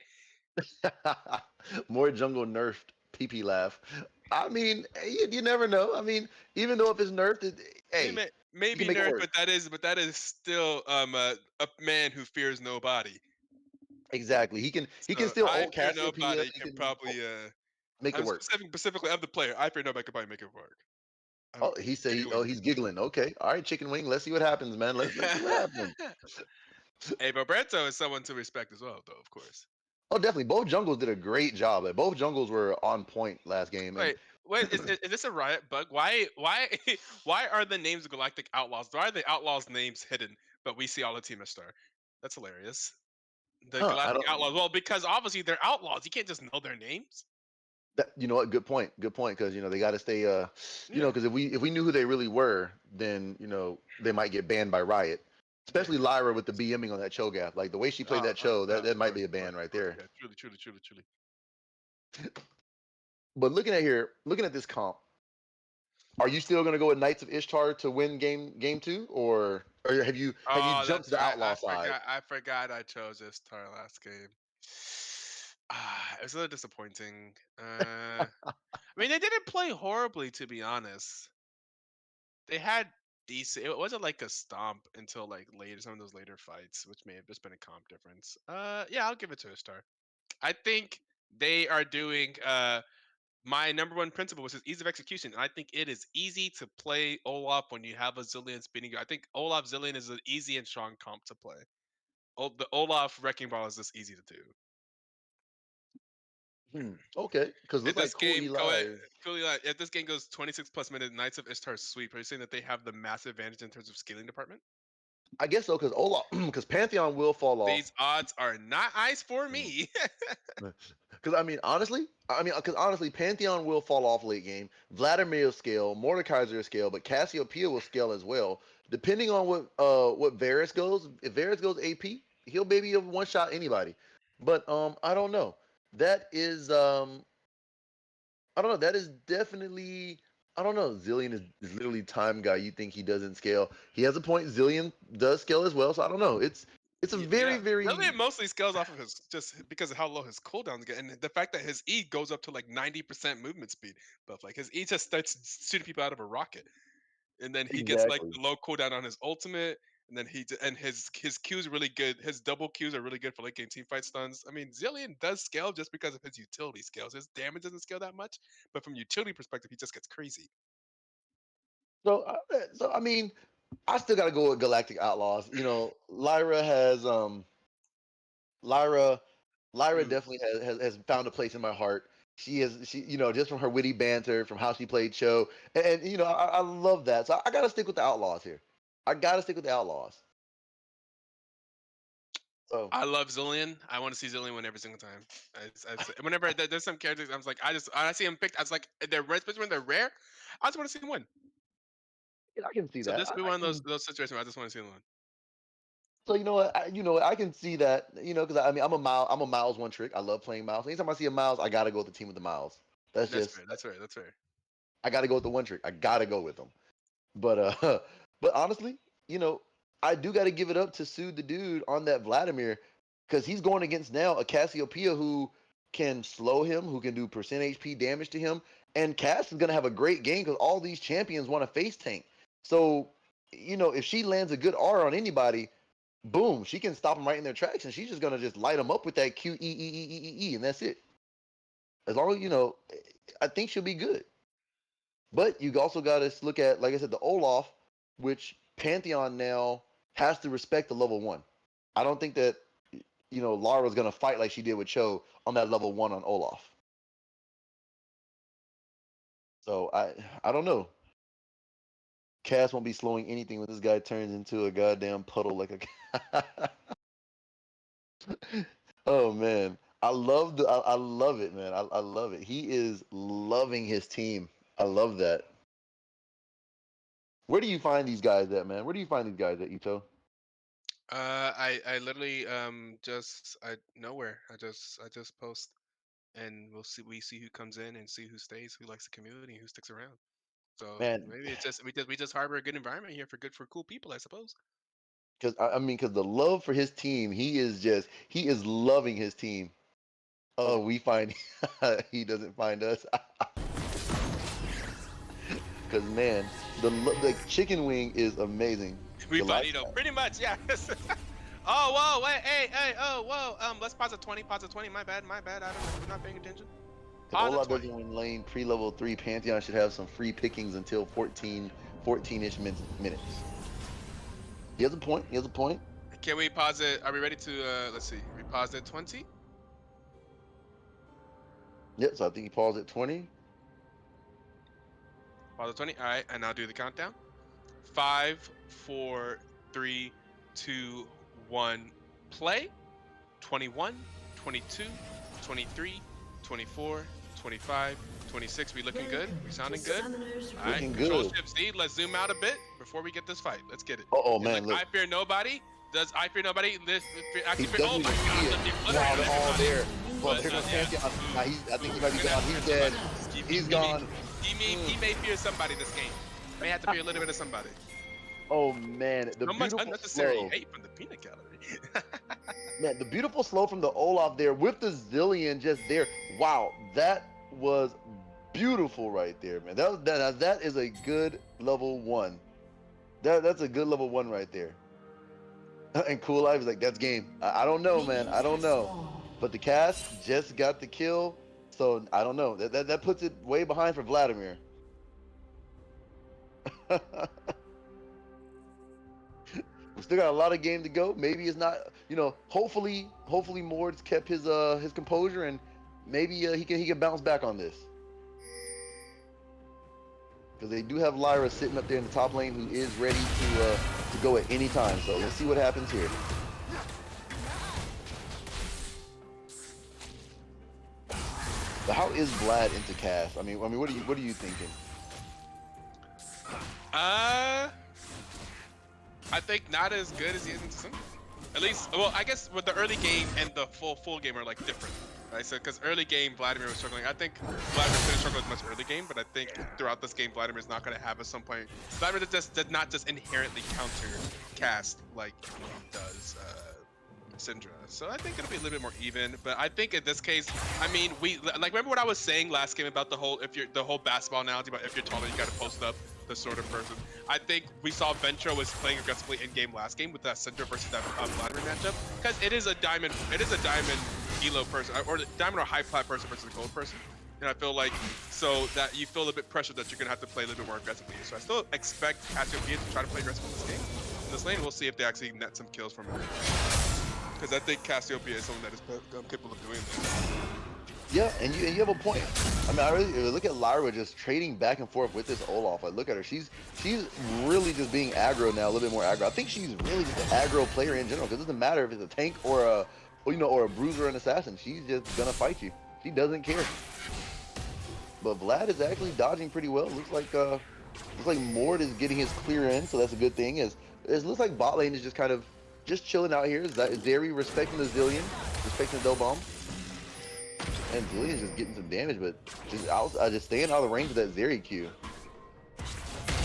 More jungle nerfed PP laugh. I mean, you never know. I mean, even though if it's nerfed, hey, you can Maybe make it nerd, work. but that is still a man who fears nobody. Exactly. He can So still I ult fear Cassiopeia. nobody He can can probably make it I'm work. specifically of the player. I fear nobody can probably make it work. Oh, he said. Giggling. He's giggling. Okay. All right, chicken wing. Let's see what happens, man. Let's see what happens. Hey, Roberto is someone to respect as well, though, of course. Oh, definitely. Both jungles did a great job. Like, both jungles were on point last game, and Wait, is this a riot bug? Why why are the names Galactic Outlaws? Why are the Outlaws names hidden? but we see all the team Ishtar. That's hilarious. The Huh, I Galactic don't. Outlaws. Well, because obviously they're outlaws. You can't just know their names. You know what? Good point. Good point. Because they got to stay. Yeah. Because if we knew who they really were, then they might get banned by Riot. Especially Lyra with the BMing on that Cho'Gath. Like the way she played that Cho, that might be a ban right there. Yeah, truly. But looking at this comp, are you still going to go with Knights of Ishtar to win game two, or have you Oh, jumped to that's the right. outlaw side? I forgot I chose Ishtar last game. It was a little disappointing. I mean, they didn't play horribly, to be honest. They had decent. It wasn't like a stomp until like later, some of those later fights, which may have just been a comp difference. Yeah, I'll give it to Ishtar. I think they are doing my number one principle, which is ease of execution. I think it is easy to play Olaf when you have a Zillion spinning you. I think Olaf Zillion is an easy and strong comp to play. The Olaf Wrecking Ball is just easy to do. Okay, because If looks like this Cool game Eli is. if this game goes 26 plus minutes, Knights of Ishtar sweep. Are you saying that they have the massive advantage in terms of scaling department? I guess so, because Olaf, because Pantheon will fall off. These odds are not ice for me. Because honestly, Pantheon will fall off late game. Vladimir will scale, Mordekaiser will scale, but Cassiopeia will scale as well. Depending on what Varus goes, if Varus goes AP, he'll maybe one shot anybody. But I don't know. That is I don't know. That is definitely. I don't know. Zillion is literally time guy. You think he doesn't scale? He has a point. Zillion does scale as well. So I don't know. It's a very Yeah, Elliot very. mostly scales off of his just because of how low his cooldowns get, and the fact that his E goes up to like 90% movement speed. But like his E just starts shooting people out of a rocket, and then he gets like Exactly. the low cooldown on his ultimate, and then his Qs are really good. His double Qs are really good for late game team fight stuns. I mean, Zillion does scale just because of his utility scales. His damage doesn't scale that much, but from utility perspective, he just gets crazy. So I mean, I still got to go with Galactic Outlaws. Lyra has Lyra Lyra Mm. definitely has found a place in my heart. She just from her witty banter, from how she played Cho, and I love that. So I got to stick with the Outlaws here. I got to stick with the Outlaws. So I love Zillion. I want to see Zillion win every single time. Whenever there's some characters, I'm like, I see him picked. I was like, they're rare, especially when they're rare. I just want to see them win. I can see So that. this will be one of those situations where I just want to see them win. So I can see that. Because I mean, I'm a Miles one trick. I love playing Miles. Anytime I see a Miles, I gotta go with the team with the Miles. That's That's just fair. That's fair. That's fair. I gotta go with the one trick. I gotta go with them. But but honestly, I do gotta give it up to Sue the dude on that Vladimir, because he's going against now a Cassiopeia who can slow him, who can do percent HP damage to him, and Cass is gonna have a great game because all these champions want to face tank. So if she lands a good R on anybody, boom, she can stop them right in their tracks, and she's just gonna just light them up with that Q E E E E E, and that's it. As long as I think she'll be good. But you also got to look at, like I said, the Olaf, which Pantheon now has to respect the level one. I don't think that Lara's gonna fight like she did with Cho on that level one on Olaf. So I don't know. Cass won't be slowing anything when this guy turns into a goddamn puddle like a. Oh man, I love it, man. I love it. He is loving his team. I love that. Where do you find these guys at, man? Where do you find these guys at, Ito? I literally just I nowhere. I just post, and we see who comes in and see who stays, who likes the community, who sticks around. So Man, maybe it's just we just harbor a good environment here for cool people, I suppose. because because the love for his team, he is loving his team. Oh, we find he doesn't find us. Because man, the chicken wing is amazing. We find Galactic. pretty much, yeah. Oh whoa, wait, hey, oh whoa, let's pause at 20, pause at 20. My bad, I don't know, I'm not paying attention. If Pause at Olaf 20. doesn't win lane pre-level 3, Pantheon should have some free pickings until 14-ish minutes. He has a point. He has a point. Can we pause it? Are we ready to let's see. We paused at 20? Yep, so I think he paused at 20. Pause at 20. Alright, and I'll do the countdown. 5, 4, 3, 2, 1, play. 21, 22, 23, 24, 25, 26. We looking good? We sounding good? All right, Looking control good. shift Z. Let's zoom out a bit before we get this fight. Let's get it. Oh And man, look. I fear nobody. Does I fear nobody? Actually, He oh doesn't my even God! see it. Look, look, Wow, look, they're all there. Well, But, there goes yeah. Pantheon. Nah, I think he might be We're gonna gone. have He's to dead. fear somebody. He's gone. He may fear somebody this game. May have to fear a little bit of somebody. Oh man, the So much beautiful unnecessary slow. hate from the peanut gallery. Man, the beautiful slow from the Olaf there with the Zillion just there. Wow, that was beautiful right there, man. That is a good level 1. That's a good level 1 right there. And Cool Life is like, that's game. I don't know, man. I don't know. But the cast just got the kill, so I don't know. That puts it way behind for Vladimir. We still got a lot of game to go. Maybe it's not, hopefully Mord's kept his composure, and maybe he can bounce back on this. Because they do have Lyra sitting up there in the top lane who is ready to go at any time. So let's see what happens here. But how is Vlad into cast? I mean, what are you thinking? I think not as good as he is in some. At least, well, I guess with the early game and the full game are like different, right? So, because early game Vladimir was struggling. I think Vladimir didn't struggle as much early game, but I think throughout this game Vladimir is not going to have at some point. Vladimir did not just inherently counter cast like he does Syndra. So I think it'll be a little bit more even. But I think in this case, I mean, remember what I was saying last game about the whole basketball analogy about if you're taller you got to post up. The sort of person. I think we saw Ventra was playing aggressively in game last game with that Syndra versus that Vladimir matchup because it is a diamond elo person or diamond or high plat person versus a gold person. And I feel like so that you feel a bit pressured that you're gonna have to play a little bit more aggressively. So I still expect Cassiopeia to try to play aggressive in this game. In this lane, we'll see if they actually net some kills from it. Because I think Cassiopeia is someone that is capable of doing this. Yeah, and you have a point. I mean, I really look at Lyra just trading back and forth with this Olaf. Like, look at her. She's really just being aggro now, a little bit more aggro. I think she's really just an aggro player in general. Because it doesn't matter if it's a tank or a bruiser or an assassin. She's just gonna fight you. She doesn't care. But Vlad is actually dodging pretty well. Looks like Mord is getting his clear in, so that's a good thing. It looks like bot lane is just kind of chilling out here. Zeri respecting the Zillion, respecting the Del Bomb. And Zillion's just getting some damage, but just staying out of the range of that Zeri Q.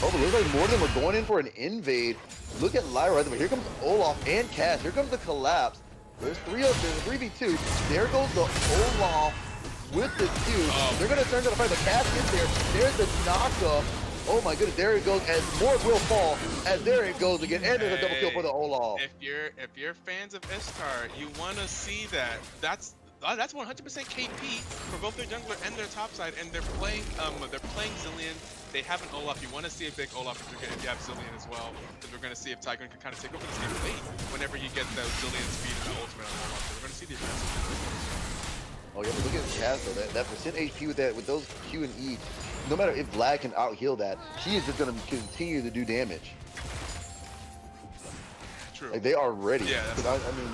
Oh, but looks like more of them are going in for an invade. Look at Lyra right there. Here comes Olaf and Cass. Here comes the collapse. There's 3v2. There goes the Olaf with the Q. They're going to turn to the fight. The Cass gets there. There's the knockup. Oh my goodness, there it goes, as Mort will fall, as there it goes again, and there's a double kill for the Olaf. If you're fans of Ishtar, you want to see that. That's 100% KP for both their jungler and their top side, and they're playing Zillion. They have an Olaf. You want to see a big Olaf if you have Zillion as well, because we're going to see if Tycoon can kind of take over this game late whenever you get the Zillion speed and the ultimate on Olaf. So we're going to see the aggressive. Oh yeah, but look at Cass though. That percent HP with those Q and E. No matter if Vlad can out heal that, she is just going to continue to do damage. True. Like they are ready. Yeah. I mean,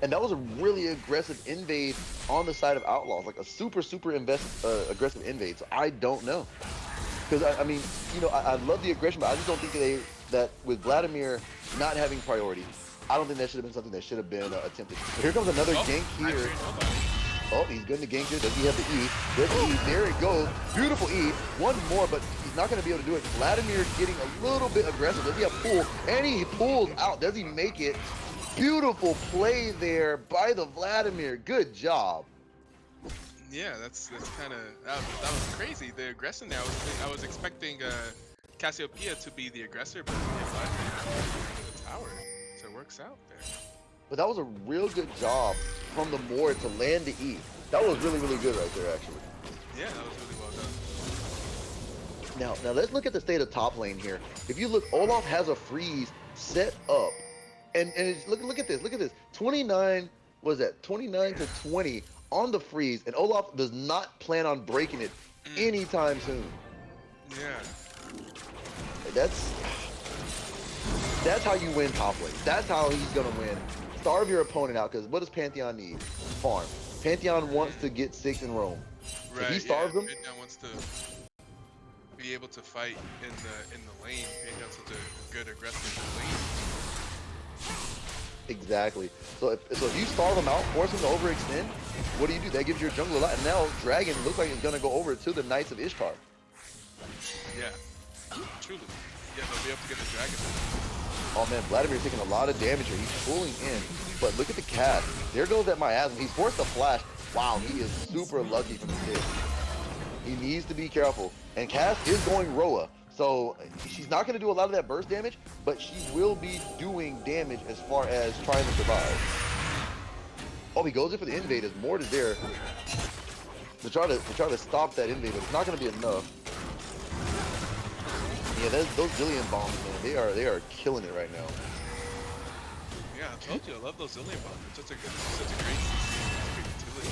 and that was a really aggressive invade on the side of Outlaws, like a super aggressive invade. So I don't know, because I mean, I love the aggression, but I just don't think that with Vladimir not having priority, I don't think that should have been something that should have been attempted. But here comes another gank here. Oh, he's good to gank here. Does he have the E? There's the E. There it goes. Beautiful E. One more, but he's not going to be able to do it. Vladimir getting a little bit aggressive. Does he have pull? And he pulls out. Does he make it? Beautiful play there by the Vladimir. Good job. Yeah, that's kind of that was crazy. The aggression there. I was expecting Cassiopeia to be the aggressor, but the tower, so it works out there. But that was a real good job from the Mord to land the E. That was really, really good right there, actually. Yeah, that was really well done. Now let's look at the state of top lane here. If you look, Olaf has a freeze set up, and it's, look at this. 29 to 20 on the freeze, and Olaf does not plan on breaking it anytime soon. Yeah. That's That's how you win top lane. That's how he's gonna win. Starve your opponent out, because what does Pantheon need? Farm. Pantheon wants to get 6 in Rome. Right. If he starves them, Pantheon wants to be able to fight in the lane. Pantheon's such a good aggressive lane. exactly. So if you starve him out, force him to overextend, what do? That gives your jungle a lot. And now Dragon looks like it's gonna go over to the Knights of Ishtar. Yeah. Truly. Yeah, they'll be able to get the dragon. Oh man, Vladimir's taking a lot of damage here. He's pulling in. But look at the cast. There goes that miasma. He's forced to flash. Wow, he is super lucky from the hit. He needs to be careful. And Cass is going Roa. So she's not going to do a lot of that burst damage, but she will be doing damage as far as trying to survive. Oh, he goes in for the invaders. Mord is there to try to stop that invader. It's not going to be enough. Yeah, those Zillion bombs, man, they are killing it right now. Yeah, I told you, I love those Zillion bombs. It's such a great utility.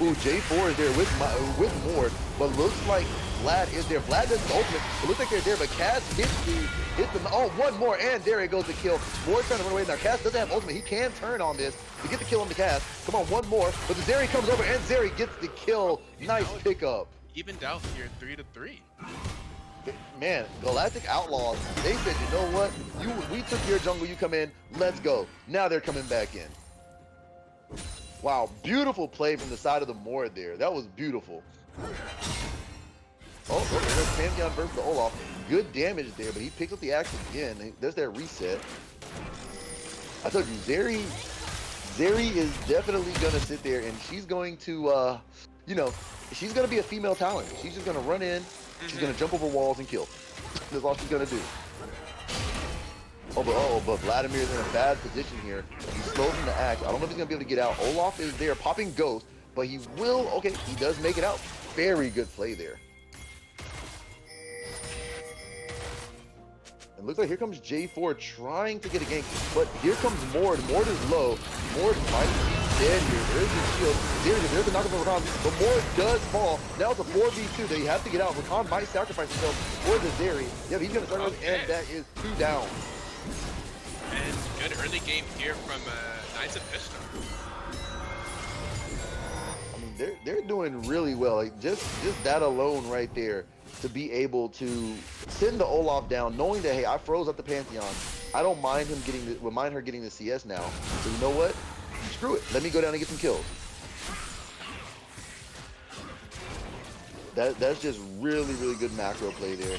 Ooh, J4 is there with Mord, but looks like Vlad is there. Vlad does the ultimate. It looks like they're there, but Cass hits the oh, one more, and there it goes the kill. Mord trying to run away. Now Cass doesn't have ultimate. He can turn on this to get the kill on the Cass. Come on, one more, but the Zeri comes over, and Zeri gets the kill. Nice pickup. Evened out here, 3-3. Man, Galactic Outlaws, they said, you know what? We took your jungle, you come in, let's go. Now they're coming back in. Wow, beautiful play from the side of the Mord there. That was beautiful. Oh, there's Pantheon versus the Olaf. Good damage there, but he picks up the axe again. There's that reset. I told you, Zeri is definitely going to sit there, and she's going to, you know, she's going to be a female talent. She's just going to run in. She's gonna jump over walls and kill. That's all she's gonna do. Oh, but Vladimir's in a bad position here. He's slow from the axe. I don't know if he's gonna be able to get out. Olaf is there popping Ghost, but he will. Okay, he does make it out. Very good play there. It looks like here comes J4 trying to get a gank, but here comes Mord. Mord is low. Mord might be dead here. There's the shield. There's the knockup of Rakan, but Mord does fall. Now it's a 4v2. They have to get out. Rakan might sacrifice himself for the Zeri. Yeah, he's gonna start with, and that is 2 down. And good early game here from Knights of Ishtar. I mean, they're doing really well. Like just that alone right there, to be able to send the Olaf down, knowing that, hey, I froze up the Pantheon. I don't mind him her getting the CS now. So you know what? Screw it. Let me go down and get some kills. That's just really, really good macro play there,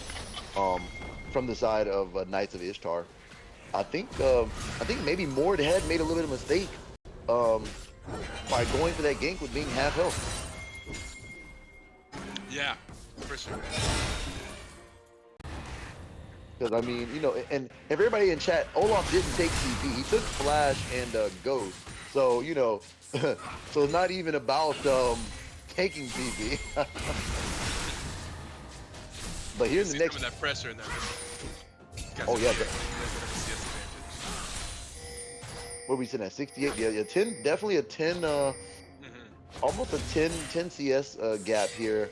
from the side of Knights of Ishtar. I think maybe Mord had made a little bit of a mistake by going for that gank with being half health. Yeah, for sure. Because I mean, you know, and everybody in chat, Olaf didn't take TP. He took Flash and Ghost. So you know, so it's not even about taking TP. But here's the next. That pressure in that. Oh yeah. What are we sitting at? 68? Yeah, 10. Definitely a 10. Almost a 10 CS gap here.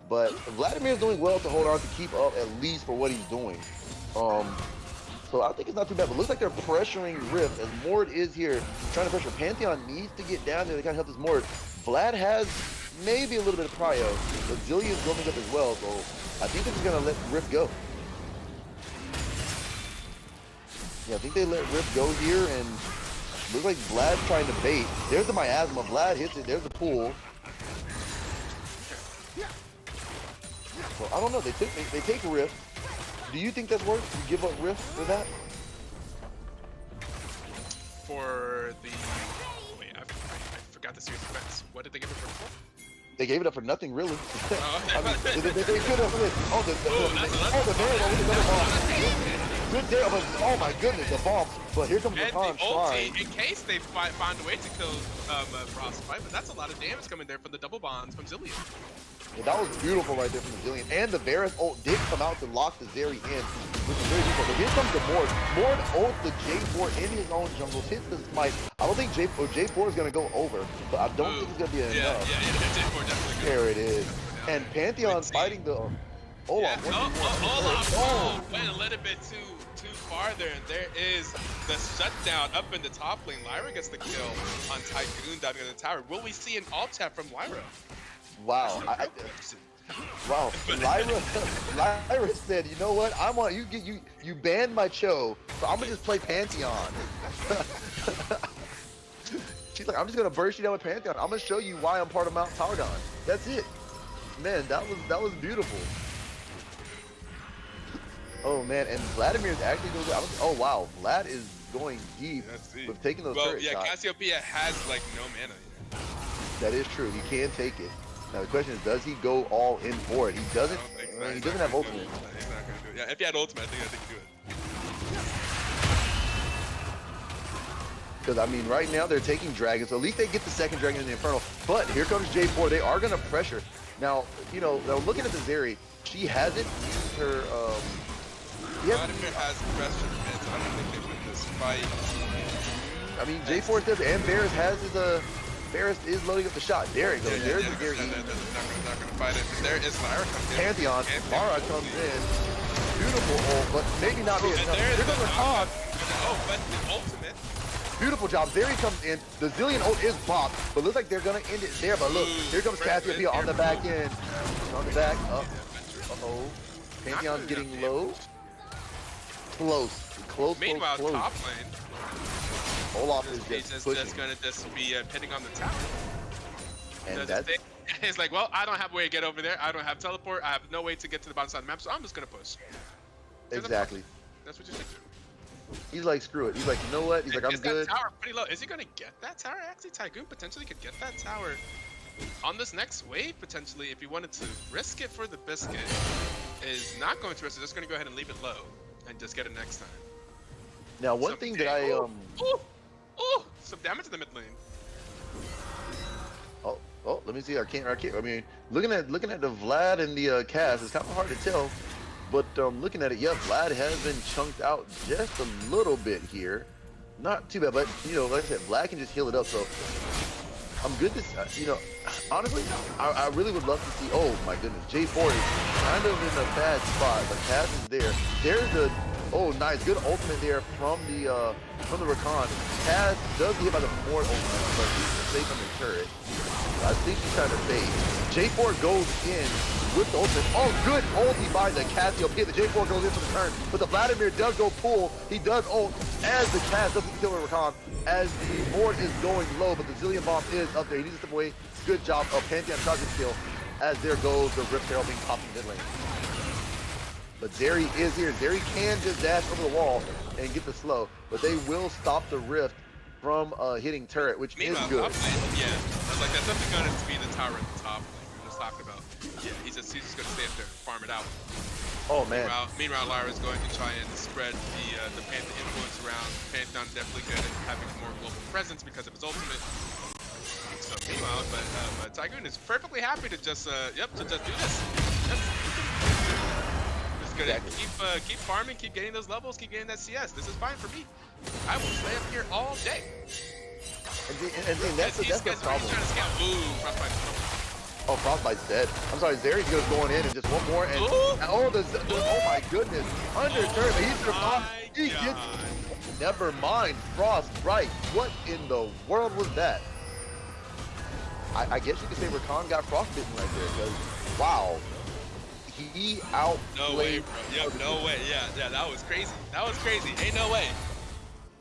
But Vladimir's doing well to hold on to keep up, at least for what he's doing. So I think it's not too bad. But it looks like they're pressuring Rift as Mord is here trying to pressure. Pantheon needs to get down there to kind of help this Mord. Vlad has maybe a little bit of prio, but Zillion's going up as well. So I think they're just going to let Rift go. Yeah, I think they let Rift go here, and looks like Vlad's trying to bait. There's the miasma. Vlad hits it. There's the pool. So I don't know. They take Rift. Do you think that's worth? You give up Rift for that? For the wait, I forgot the series effects. What did they give it for? They gave it up for nothing, really. Oh, I mean, they could have. The man with another bomb. Good day, but oh my goodness, the bomb. But here comes the ulti, in case they find a way to kill Frostbite, but that's a lot of damage coming there from the double bonds from Zillion. Yeah, that was beautiful right there from the Zillion. And the Varus ult did come out to lock the Zeri in, which is very beautiful. But here comes the Mord. Mord ults the J4 in his own jungle, hits the smite. I don't think J4 is going to go over, but I don't think it's going to be enough. Yeah, J4 definitely. There it is. And Pantheon fighting the Olaf. Olaf, went a little bit too farther, and there is the shutdown up in the top lane. Lyra gets the kill on Tycoon diving in the tower. Will we see an alt tap from Lyra? Wow. Wow. Lyra said, you know what? I want you banned my Cho, so I'm gonna just play Pantheon. She's like, I'm just gonna burst you down with Pantheon. I'm gonna show you why I'm part of Mount Targon. That's it. Man, that was beautiful. Oh man, and Vladimir is actually doing good. Oh wow, Vlad is going deep with taking those turret shots. Cassiopeia has like no mana here. That is true. He can take it. Now the question is, does he go all in for it? He doesn't. He doesn't have ultimate. He's not gonna do it. Yeah, if he had ultimate, I think he could do it. Because I mean, right now they're taking dragons, so at least they get the second dragon in the Inferno. But here comes J4. They are gonna pressure. Now, you know, they're looking at the Zeri. She hasn't used her. Vladimir has pressure mid, so I don't think they win this fight. I mean, J4 does, and Varus has his Varus is loading up the shot. There it goes. There's the Gary. Not gonna fight it. There is Lyra comes in. Pantheon. Lara comes in. Beautiful ult, but maybe not being enough. Here comes the Khan. Oh, but the ultimate. Beautiful job. Zeri comes in. The Zillion ult is popped, but looks like they're gonna end it there. But look, here comes Cassiopeia on the back end. On the back. Up. Uh-oh. Pantheon's getting low. Close. Meanwhile, top lane. Olaf is just gonna be pitting on the tower. And that's it's like, well, I don't have a way to get over there. I don't have teleport. I have no way to get to the bottom side of the map, so I'm just gonna push. Exactly. That's what you should do. He's like, screw it. He's like, you know what? He's like, I'm good. That tower pretty low. Is he gonna get that tower? Actually, Tycoon potentially could get that tower on this next wave potentially if he wanted to risk it for the biscuit. Is not going to risk it. Just gonna go ahead and leave it low and just get it next time. Now, one thing that I some damage in the mid lane. Oh, let me see. I can't. I mean, looking at the Vlad and the Cass, it's kind of hard to tell. But looking at it, yeah, Vlad has been chunked out just a little bit here. Not too bad, but you know, like I said, Vlad can just heal it up. So I'm good to, you know, honestly, I really would love to see. Oh my goodness, J4 is kind of in a bad spot, but Cass is there. There's the nice, good ultimate there from the Rakan. Cass does get hit by the Ford ultimate, but he's safe on the turret. I think he's trying to bait. J4 goes in with the ultimate. Oh, good ulti by the Cassiopeia. The J4 goes in for the turn, but the Vladimir does go pull. He does ult as the Cass doesn't kill Rakan, as the board is going low, but the Zillion Bomb is up there. He needs to step away. Good job of Pantheon trying to kill, as there goes the Rift Herald being popped in mid lane. But Zeri is here. Zeri can just dash over the wall and get the slow, but they will stop the Rift from hitting turret, which is good. Yeah, that's definitely going to be the tower at the top, like we were just talking about. Yeah, he's just going to stay up there and farm it out. Oh man. Meanwhile, Lyra is going to try and spread the Panther influence around. Pantheon definitely good at having more global presence because of his ultimate. So meanwhile, but Tycoon is perfectly happy to just do this. Just gonna keep farming, keep getting those levels, keep getting that CS. This is fine for me. I will stay up here all day. And that's the problem. He's trying to scout. Ooh, Frostbite. Oh, Frostbite's dead. I'm sorry, Zeri goes going in and just one more. And oh my goodness, under turret, but he's gonna he gets. Never mind, Frostbite. What in the world was that? I guess you could say Rakan got frostbitten right there, because wow, he outplayed. No way, bro. Yep, no way. Yeah, that was crazy. That was crazy. Ain't no way.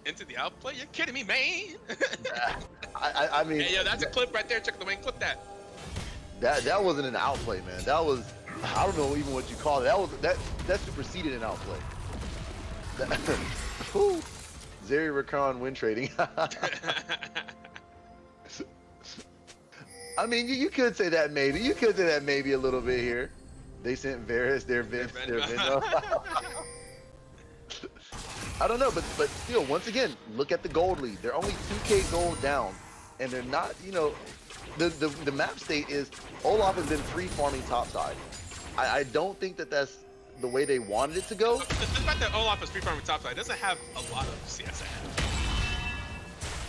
Into the outplay? You're kidding me, man. I mean, hey, yo, that's a clip right there. Check the wing. Clip that. That wasn't an outplay, man. That was, I don't know even what you call it. That superseded an outplay. Zeri Rakan win trading. I mean, you could say that maybe. You could say that maybe a little bit here. They sent Varus, their Vince, their Venno. I don't know, but still, once again, look at the gold lead. They're only 2K gold down, and they're not, you know, the map state is Olaf has been free farming topside. I don't think that's the way they wanted it to go. The fact that Olaf is free farming topside doesn't have a lot of CS.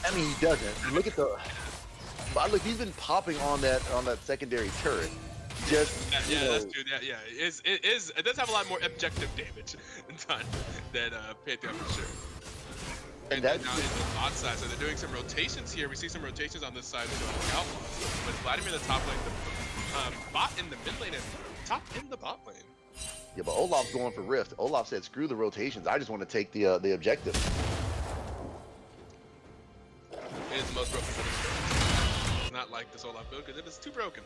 I mean, he doesn't. Look at the. But look, he's been popping on that secondary turret. just you Yeah, know, that's true. Yeah, it does have a lot more objective damage done than Pantheon for sure. and Now that's in the bot side, so they're doing some rotations here. We see some rotations on this side of the Outlaws, but Vladimir in the top lane, the bot in the mid lane, and top in the bot lane. yeah. But Olaf's going for Rift. Olaf said, "Screw the rotations. I just want to take the objective." It is the most broken build experience. It's not like this Olaf build because it is too broken.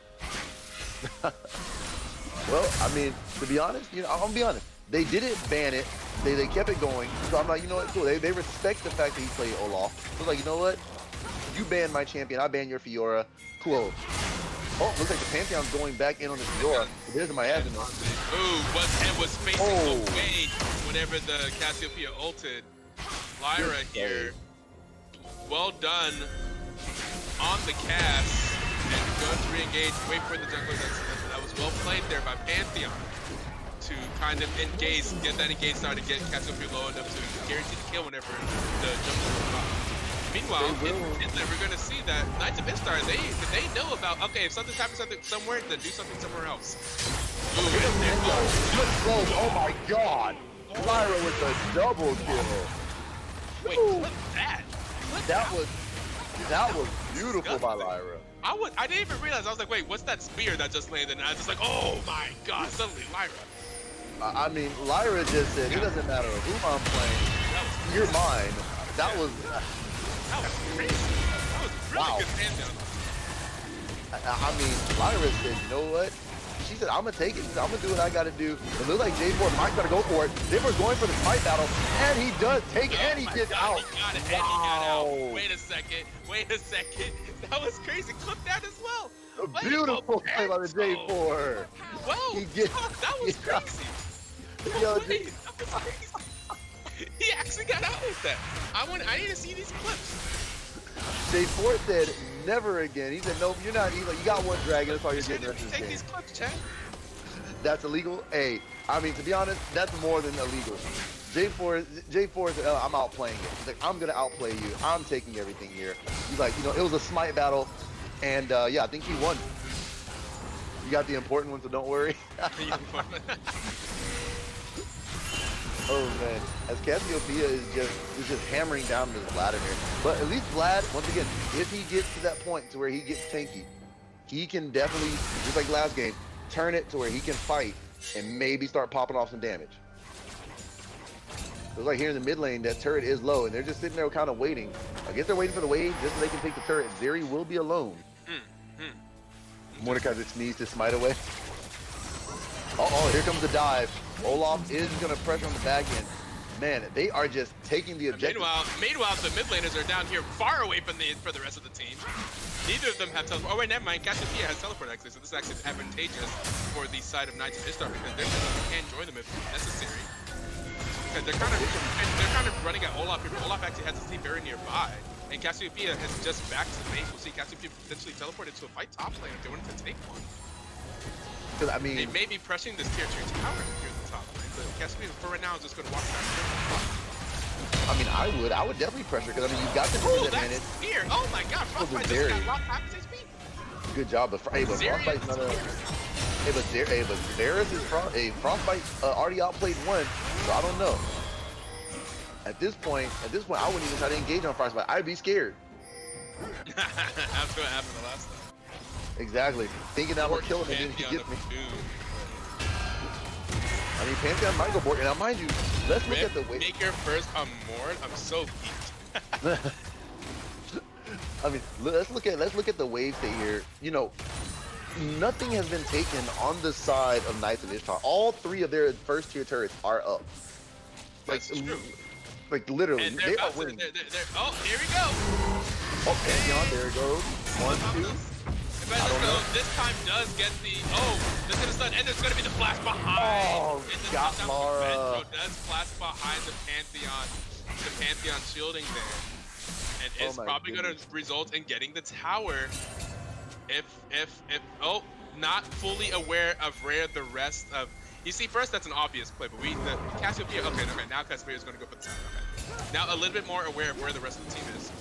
Well, I mean, to be honest, I'm gonna be honest. They didn't ban it. They kept it going. So I'm like, you know what? Cool. They respect the fact that he played Olaf. So like, you know what? You ban my champion. I ban your Fiora. Cool. Oh, looks like the Pantheon's going back in on the Fiora. There's my Ashen. Ooh, was facing away whenever the Cassiopeia ulted. Lyra here. Well done on the cast. And going to re-engage, wait for the jungler. That was well played there by Pantheon to kind of engage, get that engage started, get Cassiopeia low enough to guarantee the kill whenever the jungler will pop. Meanwhile, in there, we're going to see that Knights of Ishtar, they know about, okay, if something's happening somewhere, then do something somewhere else. Ooh, Good close. Oh my god. Lyra with the double kill. Wait, clip that. That was beautiful by Lyra. I didn't even realize. I was like, wait, what's that spear that just landed? And I was just like, oh my god, suddenly Lyra. I mean, Lyra just said, it doesn't matter who I'm playing, you're mine. That was crazy. That was really good Pantheon. I mean, Lyra said, you know what? She said, I'm gonna take it. I'm gonna do what I gotta do. It looks like J4 might gotta go for it. J4's going for the smite battle, and he does take it, and he gets out. He got it, and he got out. Wait a second. That was crazy. Clip that as well. A beautiful play by the J4. Whoa, that was crazy. Yo, that was crazy. He actually got out with that. I need to see these clips. J4 said, never again. He said, nope, you're not evil. You got one dragon. That's all you're getting the rest of this Take game. these clips, Chad. That's illegal? Hey, I mean, to be honest, that's more than illegal. J4 said, I'm outplaying it. He's like, I'm going to outplay you. I'm taking everything here. He's like, it was a smite battle. And, yeah, I think he won. You got the important one, so don't worry. Oh man, as Cassiopeia is just hammering down this Vladimir. But at least Vlad, once again, if he gets to that point to where he gets tanky, he can definitely, just like last game, turn it to where he can fight and maybe start popping off some damage. It's like here in the mid lane, that turret is low, and they're just sitting there kind of waiting. I guess they're waiting for the wave just so they can take the turret. Zeri will be alone. Mordecai just needs to smite away. Uh-oh, here comes the dive. Olaf is going to pressure on the back end. Man, they are just taking the objective. Meanwhile, the mid laners are down here far away from for the rest of the team. Neither of them have teleport. Oh wait, never mind. Cassiopeia has teleport access, so this is actually advantageous for the side of Knights of Ishtar because they can join them if necessary. Because they're kind of running at Olaf here, but Olaf actually has his team very nearby. And Cassiopeia has just backed to the base. We'll see Cassiopeia potentially teleport into a fight top lane if they wanted to take one. Because I mean, they may be pressing this tier 2 tower here at the top lane, but Cassiopeia for right now is just going to walk back. I mean, I would definitely pressure because I mean, you've got the advantage. Spear! Oh my God! Frostbite just got locked half his HP. Good job, but Frostbite's not a. Hey, but Varus is Frostbite already outplayed one, so I don't know. At this point, I wouldn't even try to engage on Frostbite. I'd be scared. That's what happened the last time. Exactly. Thinking that would kill him and then he gets me. I mean, Pantheon might go board. And now, mind you, let's look at the wave. Make your first Mord. I'm so geeked. I mean, let's look at the wave state here. Nothing has been taken on the side of Knights of Ishtar. All three of their first tier turrets are up. That's true. Like literally, they are winning. Oh, here we go. Oh, Pantheon, there it goes. 1, 2. This time does get the there's gonna stun and there's gonna be the flash behind. Oh, got Lara. Does flash behind the Pantheon shielding there, and it's probably gonna result in getting the tower. If not fully aware of where the rest of you see first that's an obvious play, but the Cassiopeia now Cassiopeia is gonna go for the tower. Okay, now a little bit more aware of where the rest of the team is.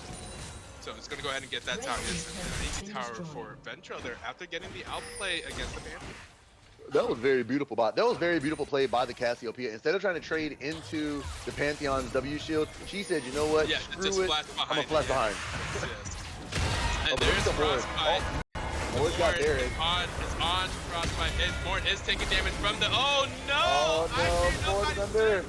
So it's gonna go ahead and get that tower. It's an easy tower for Ventra there after getting the outplay against the Panther. That was very beautiful. That was very beautiful play by the Cassiopeia. Instead of trying to trade into the Pantheon's W shield, she said, "You know what? Yeah, Screw just it. flash I'm gonna flash behind." Yes. Oh, And but there's look at Mord. Frostbite. Mord's got Mord Derek. is on Frostbite. Mord is taking damage from the. Oh no! Oh I fear no, Mord's nobody under.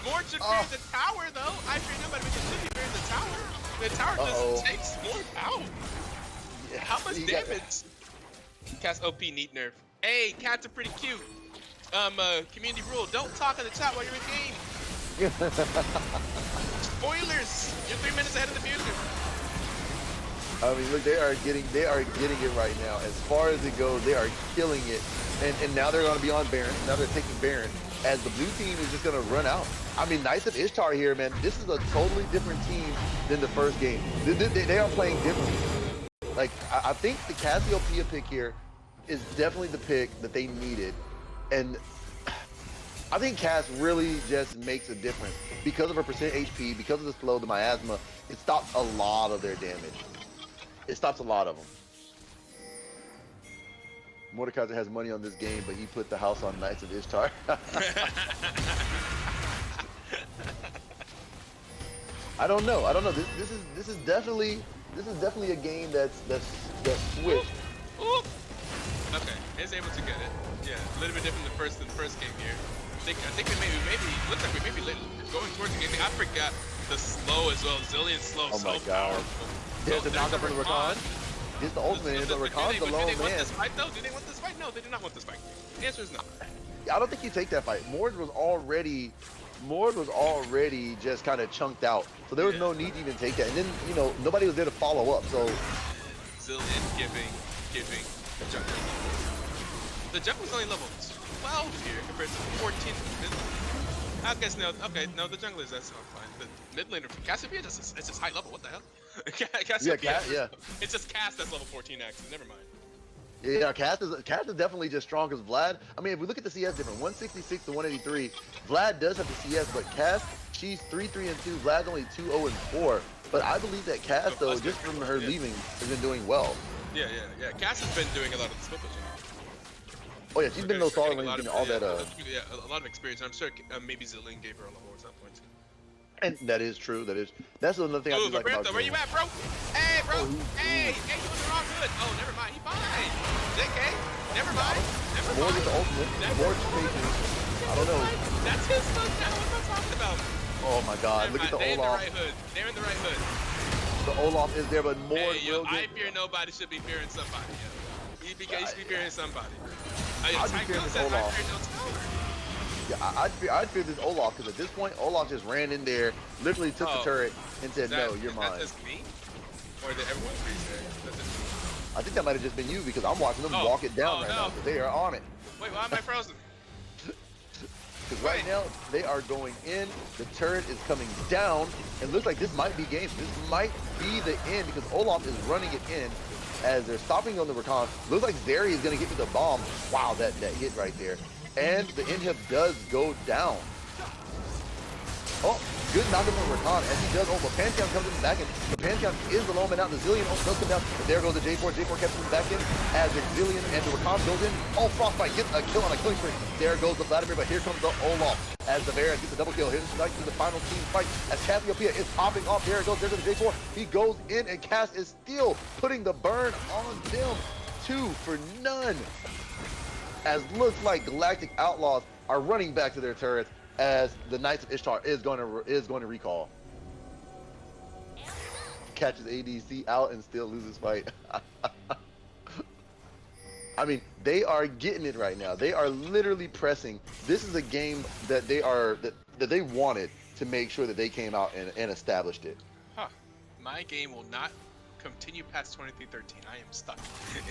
Mord should fear the tower though. I fear nobody should be fearing the tower. The tower just takes Mord out. Yeah, How much damage? Cass OP need nerf. Hey, cats are pretty cute. Community rule: don't talk in the chat while you're in game. Spoilers! You're 3 minutes ahead of the music. I mean, look, they are getting it right now. As far as it goes, they are killing it. And now they're going to be on Baron. Now they're taking Baron. As the blue team is just going to run out. I mean, Knights of Ishtar here, man. This is a totally different team than the first game. They are playing differently. Like, I think the Cassiopeia pick here is definitely the pick that they needed. And I think Cass really just makes a difference. Because of her percent HP, because of the slow, the miasma, it stops a lot of their damage. It stops a lot of them. Mordekaiser has money on this game, but he put the house on Knights of Ishtar. I don't know. This is definitely a game that's switched. Oop. Okay, is able to get it. Yeah, a little bit different than the first game here. I think we maybe looks like we maybe going towards the game. I forgot the slow as well. Zillion slow. Oh my so god. Powerful. There's the knockup from the Rakan. It's the ultimate, but Rakan's the lone Do they want man. this fight though? Do they want this fight? No, they do not want this fight. The answer is no. I don't think you take that fight. Mord was already just kind of chunked out, so there was no need to even take that. And then nobody was there to follow up. So Zillion giving the jungle. The jungle's only level 12 here compared to 14. I guess no. Okay, no, the jungle that's not fine. The mid laner for Cassiopeia it's just high level. What the hell? Cassiopeia, yeah. It's just Cass that's level 14 actually. Never mind. Yeah, Cass is definitely just strong as Vlad. I mean, if we look at the CS difference, 166 to 183, Vlad does have the CS, but Cass, she's 3-3 and 2. Vlad's only 2-0 and 4. But I believe that Cass, though, just from her leaving, has been doing well. Yeah. Cass has been doing a lot of the split pushing. Oh yeah, she's been no solid lane, all that. Yeah, a lot of experience. I'm sure maybe Zillion gave her a level at some point too. And that is true. That's another thing I do like about. Where you at, bro? Hey, bro. Hey, you doing the wrong good. Oh, never mind. He fine. JK. Never mind. More than the ultimate. More patience. I don't know. That's his stuff now. What am I talking about? Oh my God! Look at the Olaf. They're in the right hood. The Olaf is there, but more. Hey, yo, I fear nobody should be fearing somebody. Yo. You should be fearing somebody. I'd be fearing this Olaf. Yeah, I'd fear this Olaf, because at this point, Olaf just ran in there, literally took the turret, and said, "No, you're mine." That's just me? Or did everyone freeze there? I think that might have just been you, because I'm watching them walk it down right now, because they are on it. Wait, why am I frozen? Because right now, they are going in, the turret is coming down, and looks like this might be game. This might be the end, because Olaf is running it in, as they're stopping on the Rakan. Looks like Zeri is going to get to the bomb. Wow, that hit right there. And the inhib does go down. Oh, good knock on Rakan, as he does. Oh, but Pantheon comes in back in. The Pantheon is the lone man out. The Zillion does come down. But there goes the J4. J4 kept him back in as the Zillion and the Rakan goes in. Oh, Frostbite gets a kill on a killing spree. There goes the Vladimir, but here comes the Olaf as the Baron gets a double kill. Here's tonight to the final team fight as Cassiopeia is popping off. There it goes. There's the J4. He goes in, and Cass is still putting the burn on them. 2 for none. As looks like Galactic Outlaws are running back to their turrets, as the Knights of Ishtar is going to recall. Catches ADC out and still loses fight. I mean, they are getting it right now. They are literally pressing. This is a game that they wanted to make sure that they came out and established it. Huh. My game will not continue past 23-13. I am stuck.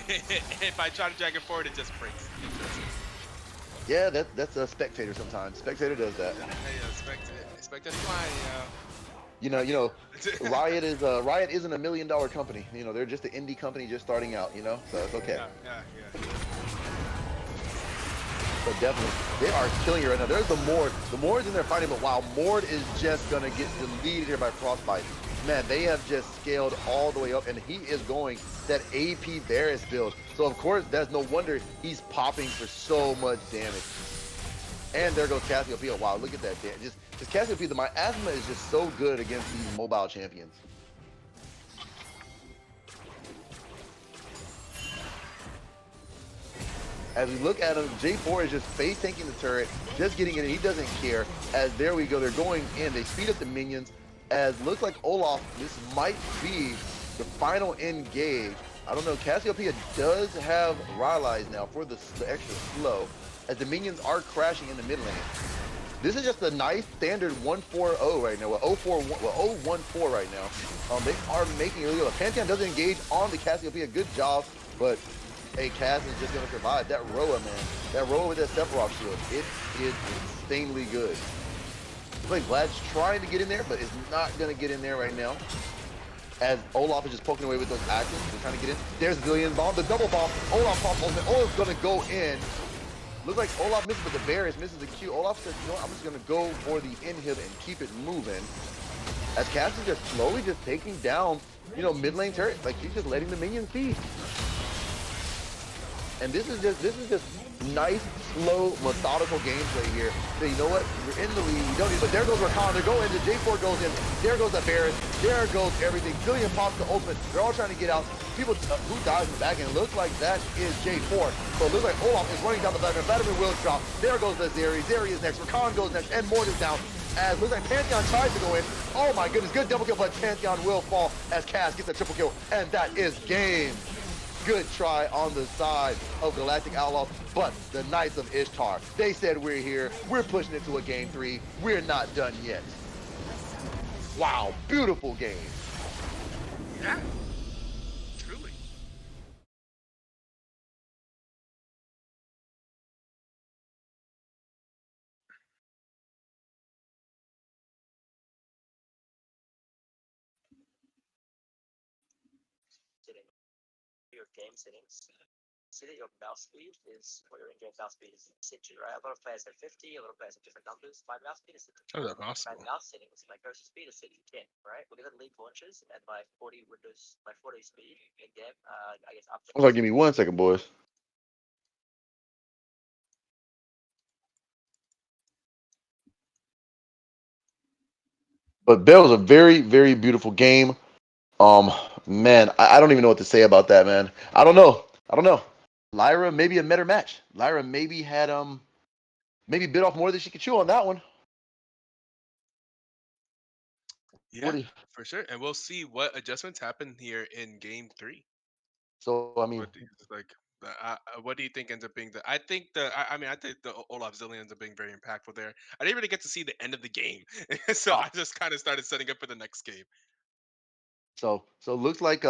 If I try to drag it forward, it just breaks. Yeah, that's a spectator sometimes. Spectator does that. Yeah, spectator flying, You know, Riot isn't $1 million company. You know, they're just an indie company just starting out. You know, so it's okay. Yeah. But definitely, they are killing it right now. There's the Mord. The Mord's in there fighting, but wow, Mord is just gonna get deleted here by Frostbite. man, they have just scaled all the way up, and he is going that AP Varus build. So of course, that's no wonder he's popping for so much damage. And there goes Cassiopeia. Wow, look at that damage. Just Cassiopeia, the miasma is just so good against these mobile champions. As we look at him, J4 is just face tanking the turret, just getting in. He doesn't care. As there we go, they're going in. They speed up the minions. As looks like Olaf, this might be the final engage. I don't know. Cassiopeia does have Rylai's now for the extra slow, as the minions are crashing in the mid lane. This is just a nice standard 1-4-0 right now. Well, 0-1-4 right now. They are making it really good. Pantheon doesn't engage on the Cassiopeia. Good job, but hey, Cass is just going to survive. That Roa, man. That Roa with that Sephiroth shield. It is insanely good. Looks like Vlad's trying to get in there, but is not going to get in there right now. As Olaf is just poking away with those actions. They're trying to get in. There's the Zillion bomb. The double bomb. Olaf pops ultimate. Olaf's going to go in. Looks like Olaf misses, but the Varus misses the Q. Olaf says, you know what? I'm just going to go for the inhib and keep it moving. As Cass is just slowly just taking down, you know, mid lane turret. Like, she's just letting the minions feed. And this is just nice, slow, methodical gameplay here. So you know what? We're in the lead. We don't need, but there goes Rakan. They're going in. J4 goes in. There goes the Varus. There goes everything. Zillion pops the ultimate. They're all trying to get out. People who dies in the back end. It looks like that is J4. So it looks like Olaf is running down the back end. Vladimir will drop. There goes the Zeri. Zeri is next. Rakan goes next. And Mort is down. As looks like Pantheon tries to go in. Oh my goodness, good double kill, but Pantheon will fall as Cass gets a triple kill. And that is game. Good try on the side of Galactic Outlaws, but the Knights of Ishtar, they said we're here, we're pushing it to a game 3, we're not done yet. Wow, beautiful game. Yeah, truly. Your game settings, see that your mouse speed is, or your in-game mouse speed is set to, right? A lot of players have 50, a lot of players have different numbers. My mouse speed is set to 4. Oh, that's awesome. My mouse settings, my cursor speed is set to 10, right? We're gonna league launches and my 40 Windows, my 40 speed in game, I guess up to. Hold on, give me 1 second, boys. But that was a very, very beautiful game. Man, I don't even know what to say about that, man. I don't know. Lyra maybe a better match. Lyra maybe had maybe bit off more than she could chew on that one. Yeah, for sure. And we'll see what adjustments happen here in game 3. So I mean, what do you think ends up being the? I think I think the Olaf Zillion ends up being very impactful there. I didn't really get to see the end of the game, so I just kind of started setting up for the next game. So looks like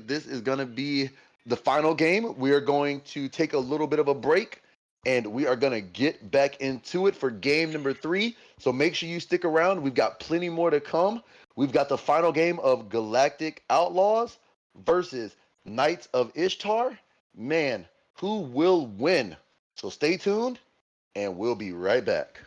this is gonna be the final game. We are going to take a little bit of a break, and we are gonna get back into it for game number 3. So make sure you stick around. We've got plenty more to come. We've got the final game of Galactic Outlaws versus Knights of Ishtar. Man, who will win? So stay tuned, and we'll be right back.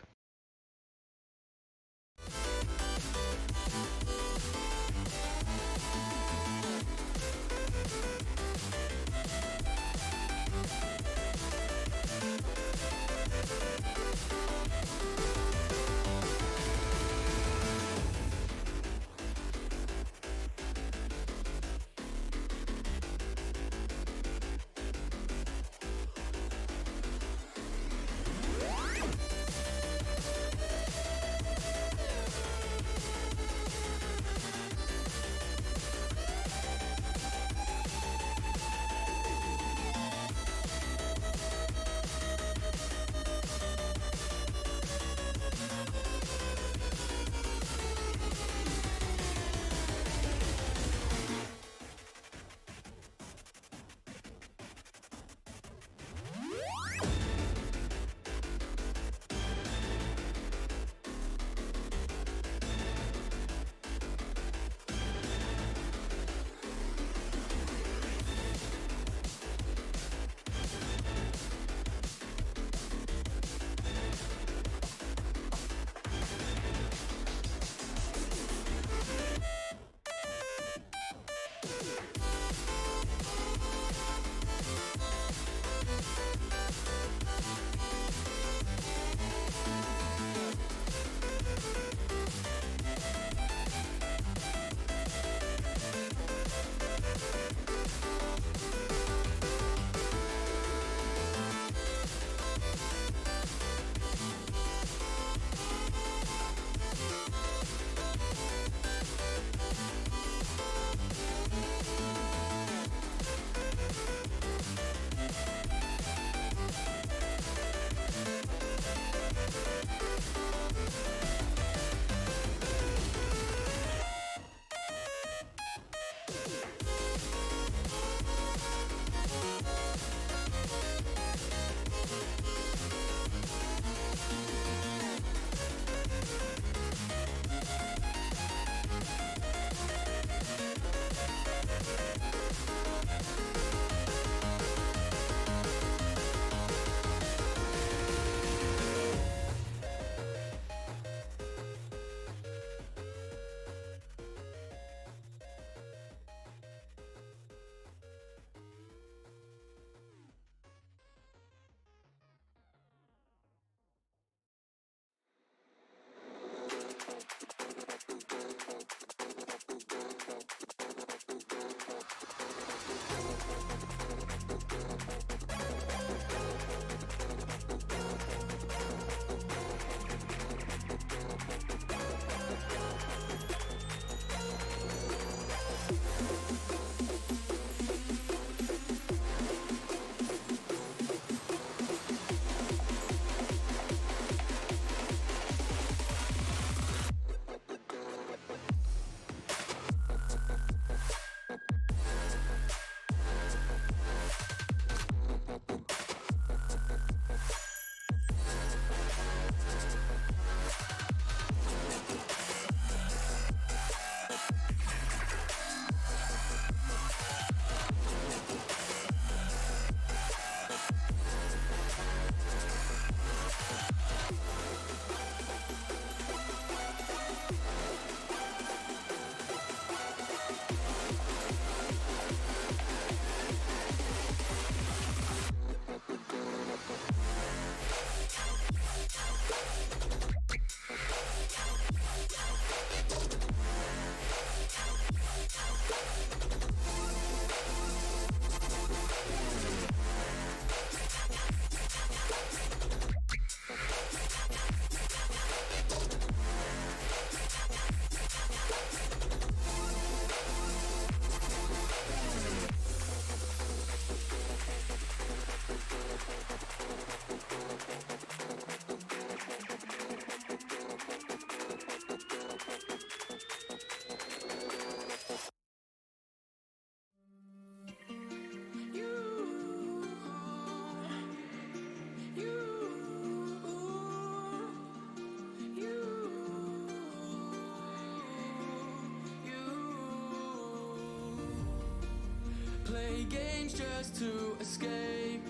just to escape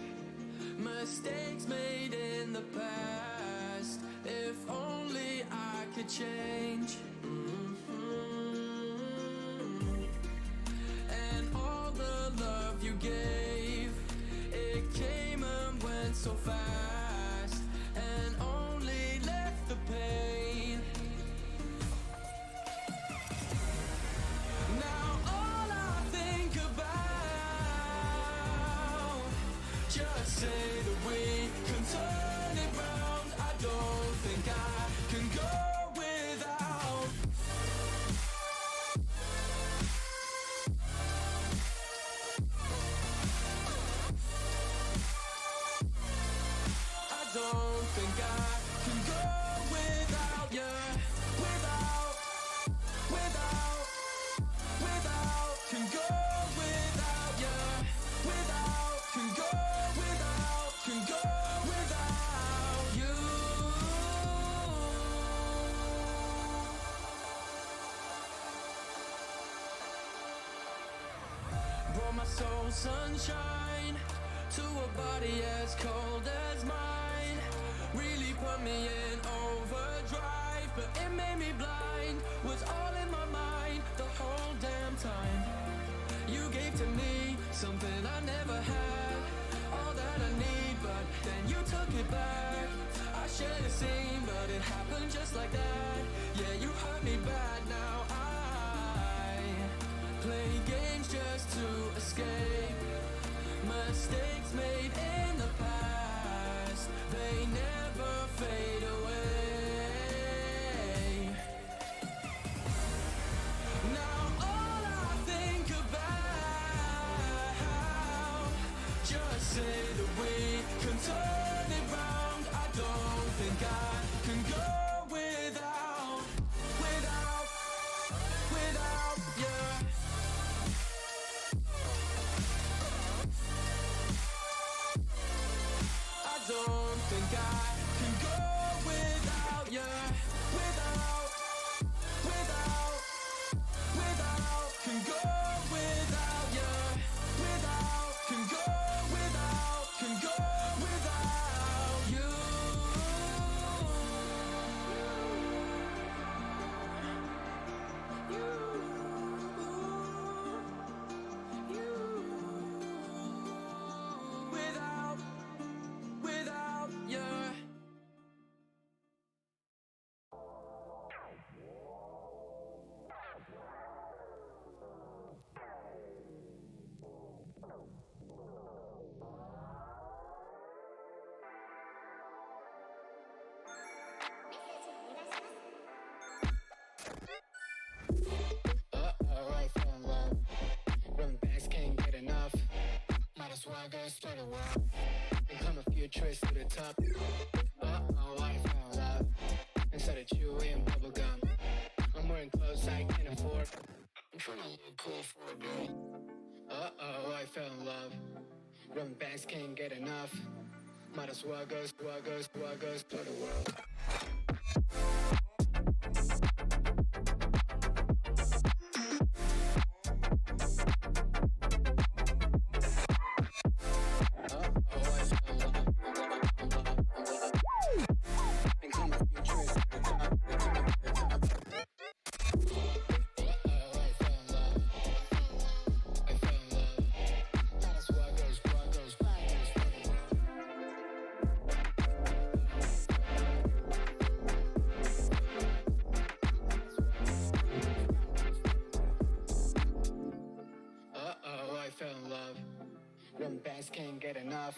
mistakes made in the past. If only I could change. And all the love you gave, it came and went so fast, and only left the pain. Now all I think about, just say that we can turn it round. I don't think I can go without. I don't think I can go without you. Without, can go without you. Without, can go without you. Brought my soul sunshine to a body as cold as mine. Really put me in overdrive, but it made me blind. Was all in my mind the whole damn time. You gave to me something I never had, all that I need, but then you took it back. I shared a scene, but it happened just like that. Yeah, you hurt me bad. Now I play games just to escape mistakes made in the past. They never fade away. Now all I think about, just say that we can turn it round. I don't think I can go without you. I don't think I can go without you. Without, can go without you. Without, can go without you. Without you. I fell in love. Running backs can't get enough. Might as well go straight away and come a few trips to the top. I fell in love. Instead of chewing bubblegum, I'm wearing clothes I can't afford. I'm trying to look cool for a girl. I fell in love. Running backs can't get enough. Might as well go to the world. I fell in love. Them bands can't get enough.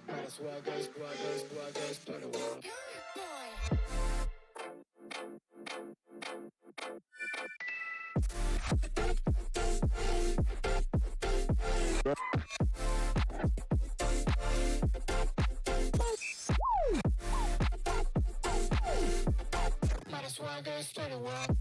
Might as well go to the world. Might as well go to the world.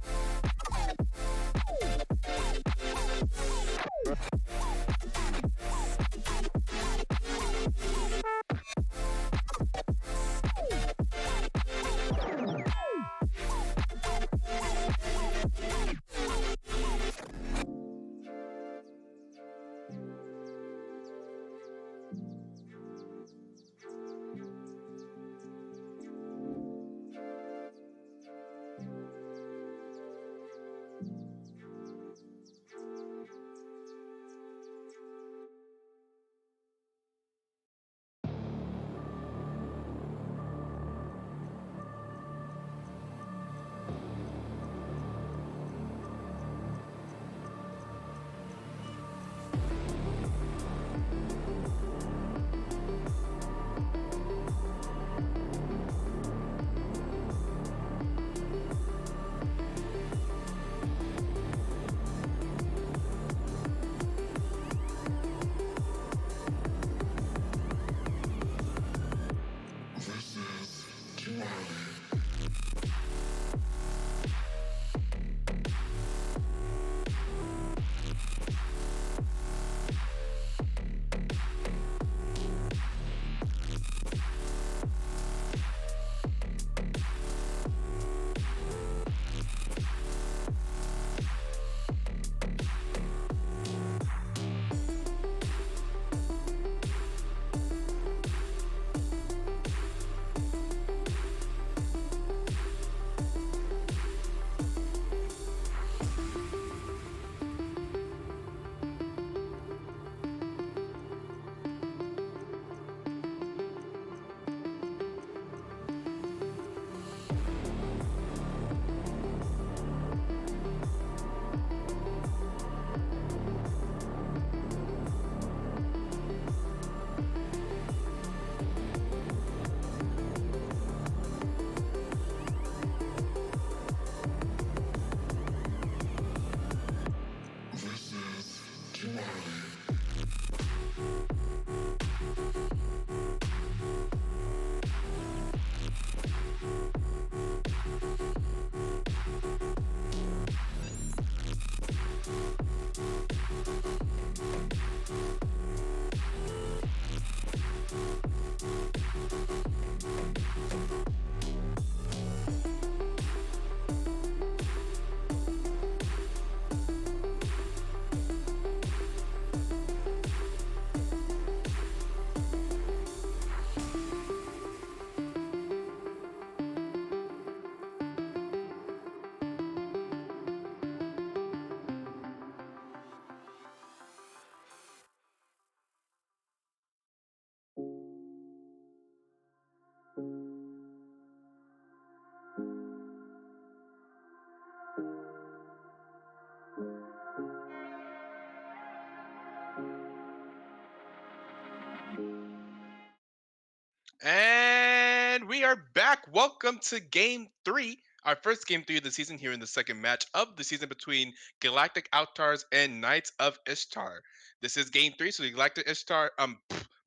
we are back. Welcome to game 3, our first game 3 of the season here in the second match of the season between Galactic Outlaws and Knights of Ishtar. This is game 3, so the Galactic Ishtar,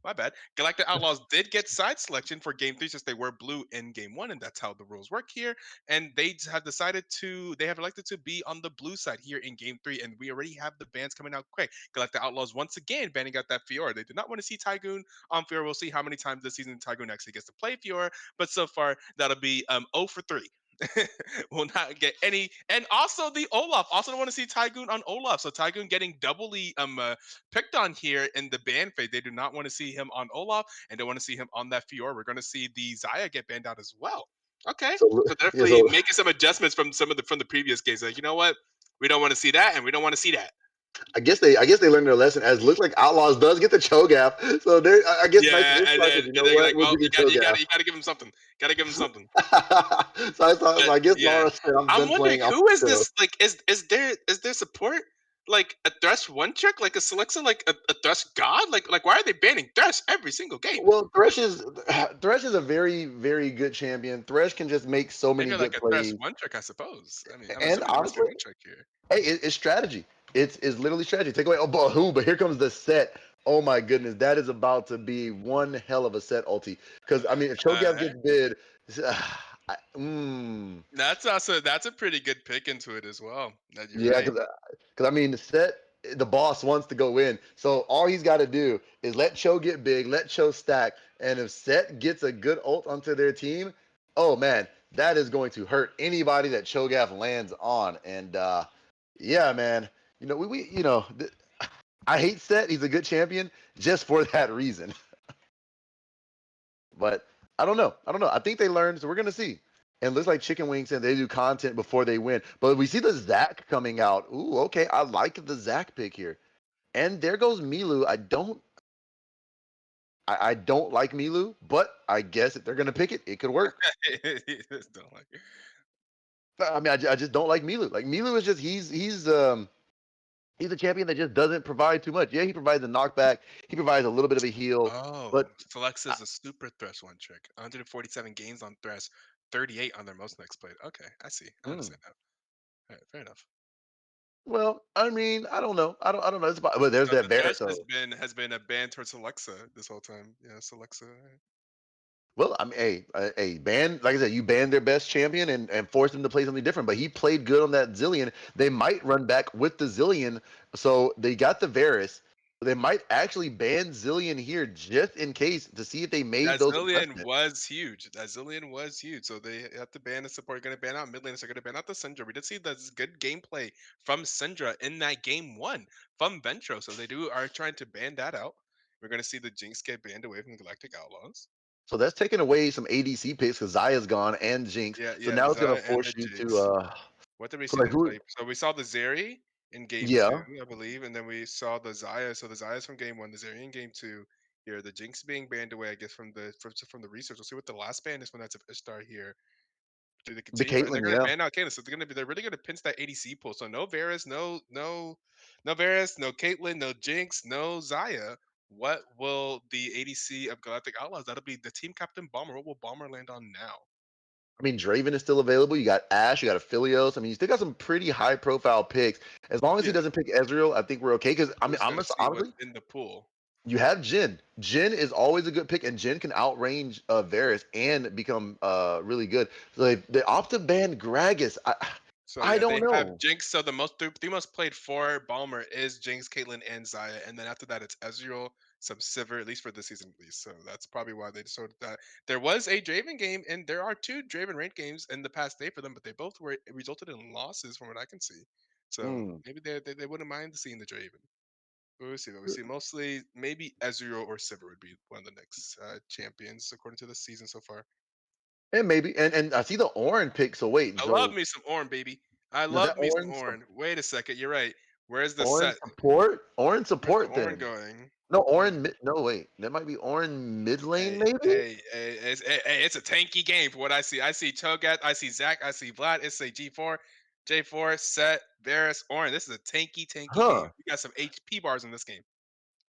my bad. Galactic Outlaws did get side selection for game 3 since they were blue in game 1, and that's how the rules work here. And they have elected to be on the blue side here in game 3, and we already have the bans coming out quick. Galactic Outlaws once again banning out that Fiora. They did not want to see Tygoon on Fiora. We'll see how many times this season Tygoon actually gets to play Fiora, but so far that'll be 0 for 3. Will not get any, and also the Olaf. Also don't want to see Tygoon on Olaf. So Tygoon getting doubly picked on here in the ban phase. They do not want to see him on Olaf, and they want to see him on that Fiora. We're going to see the Zaya get banned out as well. Okay, So so yeah, definitely so making some adjustments from the previous games. Like, you know what, we don't want to see that, and we don't want to see that. I guess they learned their lesson. As it looks like Outlaws does get the Cho'Gath, so they I guess Knights Yeah, of and Ishtar said, you know they're what, like, we'll well, give you you Cho'Gath. got to give him something. Got to give him something. So I guess Yeah, Laura said, I'm I'm done wondering playing. I'm who is chill. this. Like, is there support? Like a Thresh one trick, like a Selexa, like a Thresh god? Like why are they banning Thresh every single game? Well, Thresh is a very very good champion. Thresh can just make so many Maybe like good a Thresh plays, one trick, I suppose. I mean, I'm and assuming Thresh can honestly, one trick here. hey, it's strategy. It's literally strategy. Take away but here comes the set. Oh my goodness, that is about to be one hell of a set, ulti. Because I mean, if Cho'Gath Uh, gets bid, mm, that's a pretty good pick into it as well. That you're yeah, right. because I mean, the boss wants to go in, so all he's got to do is let Cho get big, let Cho stack, and if Set gets a good ult onto their team, oh man, that is going to hurt anybody that Cho'Gath lands on. And yeah, man, I hate Set. He's a good champion just for that reason. But I don't know. I think they learned, so we're gonna see. And it looks like Chicken Wing said they do content before they win. But we see the Zach coming out. Ooh, okay. I like the Zach pick here. And there goes Milu. I don't like Milu, but I guess if they're gonna pick it, it could work. Don't like it. I mean, I just don't like Milu. Like Milu is just he's a champion that just doesn't provide too much. Yeah, he provides a knockback. He provides a little bit of a heal, Oh, but Flex is a super Thresh one trick. 147 games on Thresh, 38 on their most next played. Okay, I see. I mm, understand now. All right, fair enough. well, I mean, I don't know. I don't know. But there's So that the Barrett Thresh though. has been a ban towards Alexa this whole time. Yes, Alexa. Well, I mean, hey, ban like I said, you banned their best champion and forced him to play something different. But he played good on that Zillion. They might run back with the Zillion, so they got the Varus. They might actually ban Zillion here just in case to see if they made That those Zillion adjustments. was huge. That Zillion was huge. So they have to ban the support. Going to ban out mid laners. They're going to ban out the Syndra. We did see that's good gameplay from Syndra in that game 1 from Ventro. So they are trying to ban that out. We're going to see the Jinx get banned away from the Galactic Outlaws. So that's taking away some ADC picks because Zaya's gone and Jinx. Yeah, So yeah, now the it's gonna Zaya and force the you to Jinx. What did we so see like them who? play? So we saw the Zeri in game Yeah, 2, I believe, and then we saw the Zaya. So the Zaya's from game 1, the Zeri in game 2. Here, the Jinx being banned away, I guess, from the research. We'll see what the last ban is when that's of Ishtar here. Do they the continue? And they're Caitlyn, gonna yeah. ban out Caitlyn, so they're really gonna pinch that ADC pool. So no Varus, no Varus, no Caitlyn, no Jinx, no Zaya. What will the ADC of Galactic Outlaws? That'll be the team captain Bomber. What will Bomber land on now? I mean, Draven is still available. You got Ash, you got Aphelios. I mean, you still got some pretty high profile picks. As long as he Yeah, doesn't pick Ezreal, I think we're okay. Because I we're mean, just gonna see what's honestly, in the pool. you have Jin. Jin is always a good pick, and Jin can outrange Varus and become really good. So they opt to ban Gragas. So I yeah, don't they have know. Jinx. So the three most played for Balmer is Jinx, Caitlyn, and Zaya, and then after that it's Ezreal, some Sivir, at least for this season, at least. So that's probably why they decided that there was a Draven game, and there are 2 Draven ranked games in the past day for them, but they both were resulted in losses from what I can see. So Mm. maybe they wouldn't mind seeing the Draven. But we'll see. But we see mostly maybe Ezreal or Sivir would be one of the next champions according to the season so far. And maybe and I see the Orin pick. So wait, I love so me some Ornn, baby. I is that love me some Ornn. Wait a second, you're right. Where's the Orin set? support? Orin Where's the support Ornn then? going? No, Mm, No, wait. That might be Orin mid lane, Hey, maybe. it's a tanky game for what I see. I see Cho'Gath, I see Zach, I see Vlad. It's a G4, J4, Set, Varus, Ornn. This is a tanky game. Huh. We got some HP bars in this game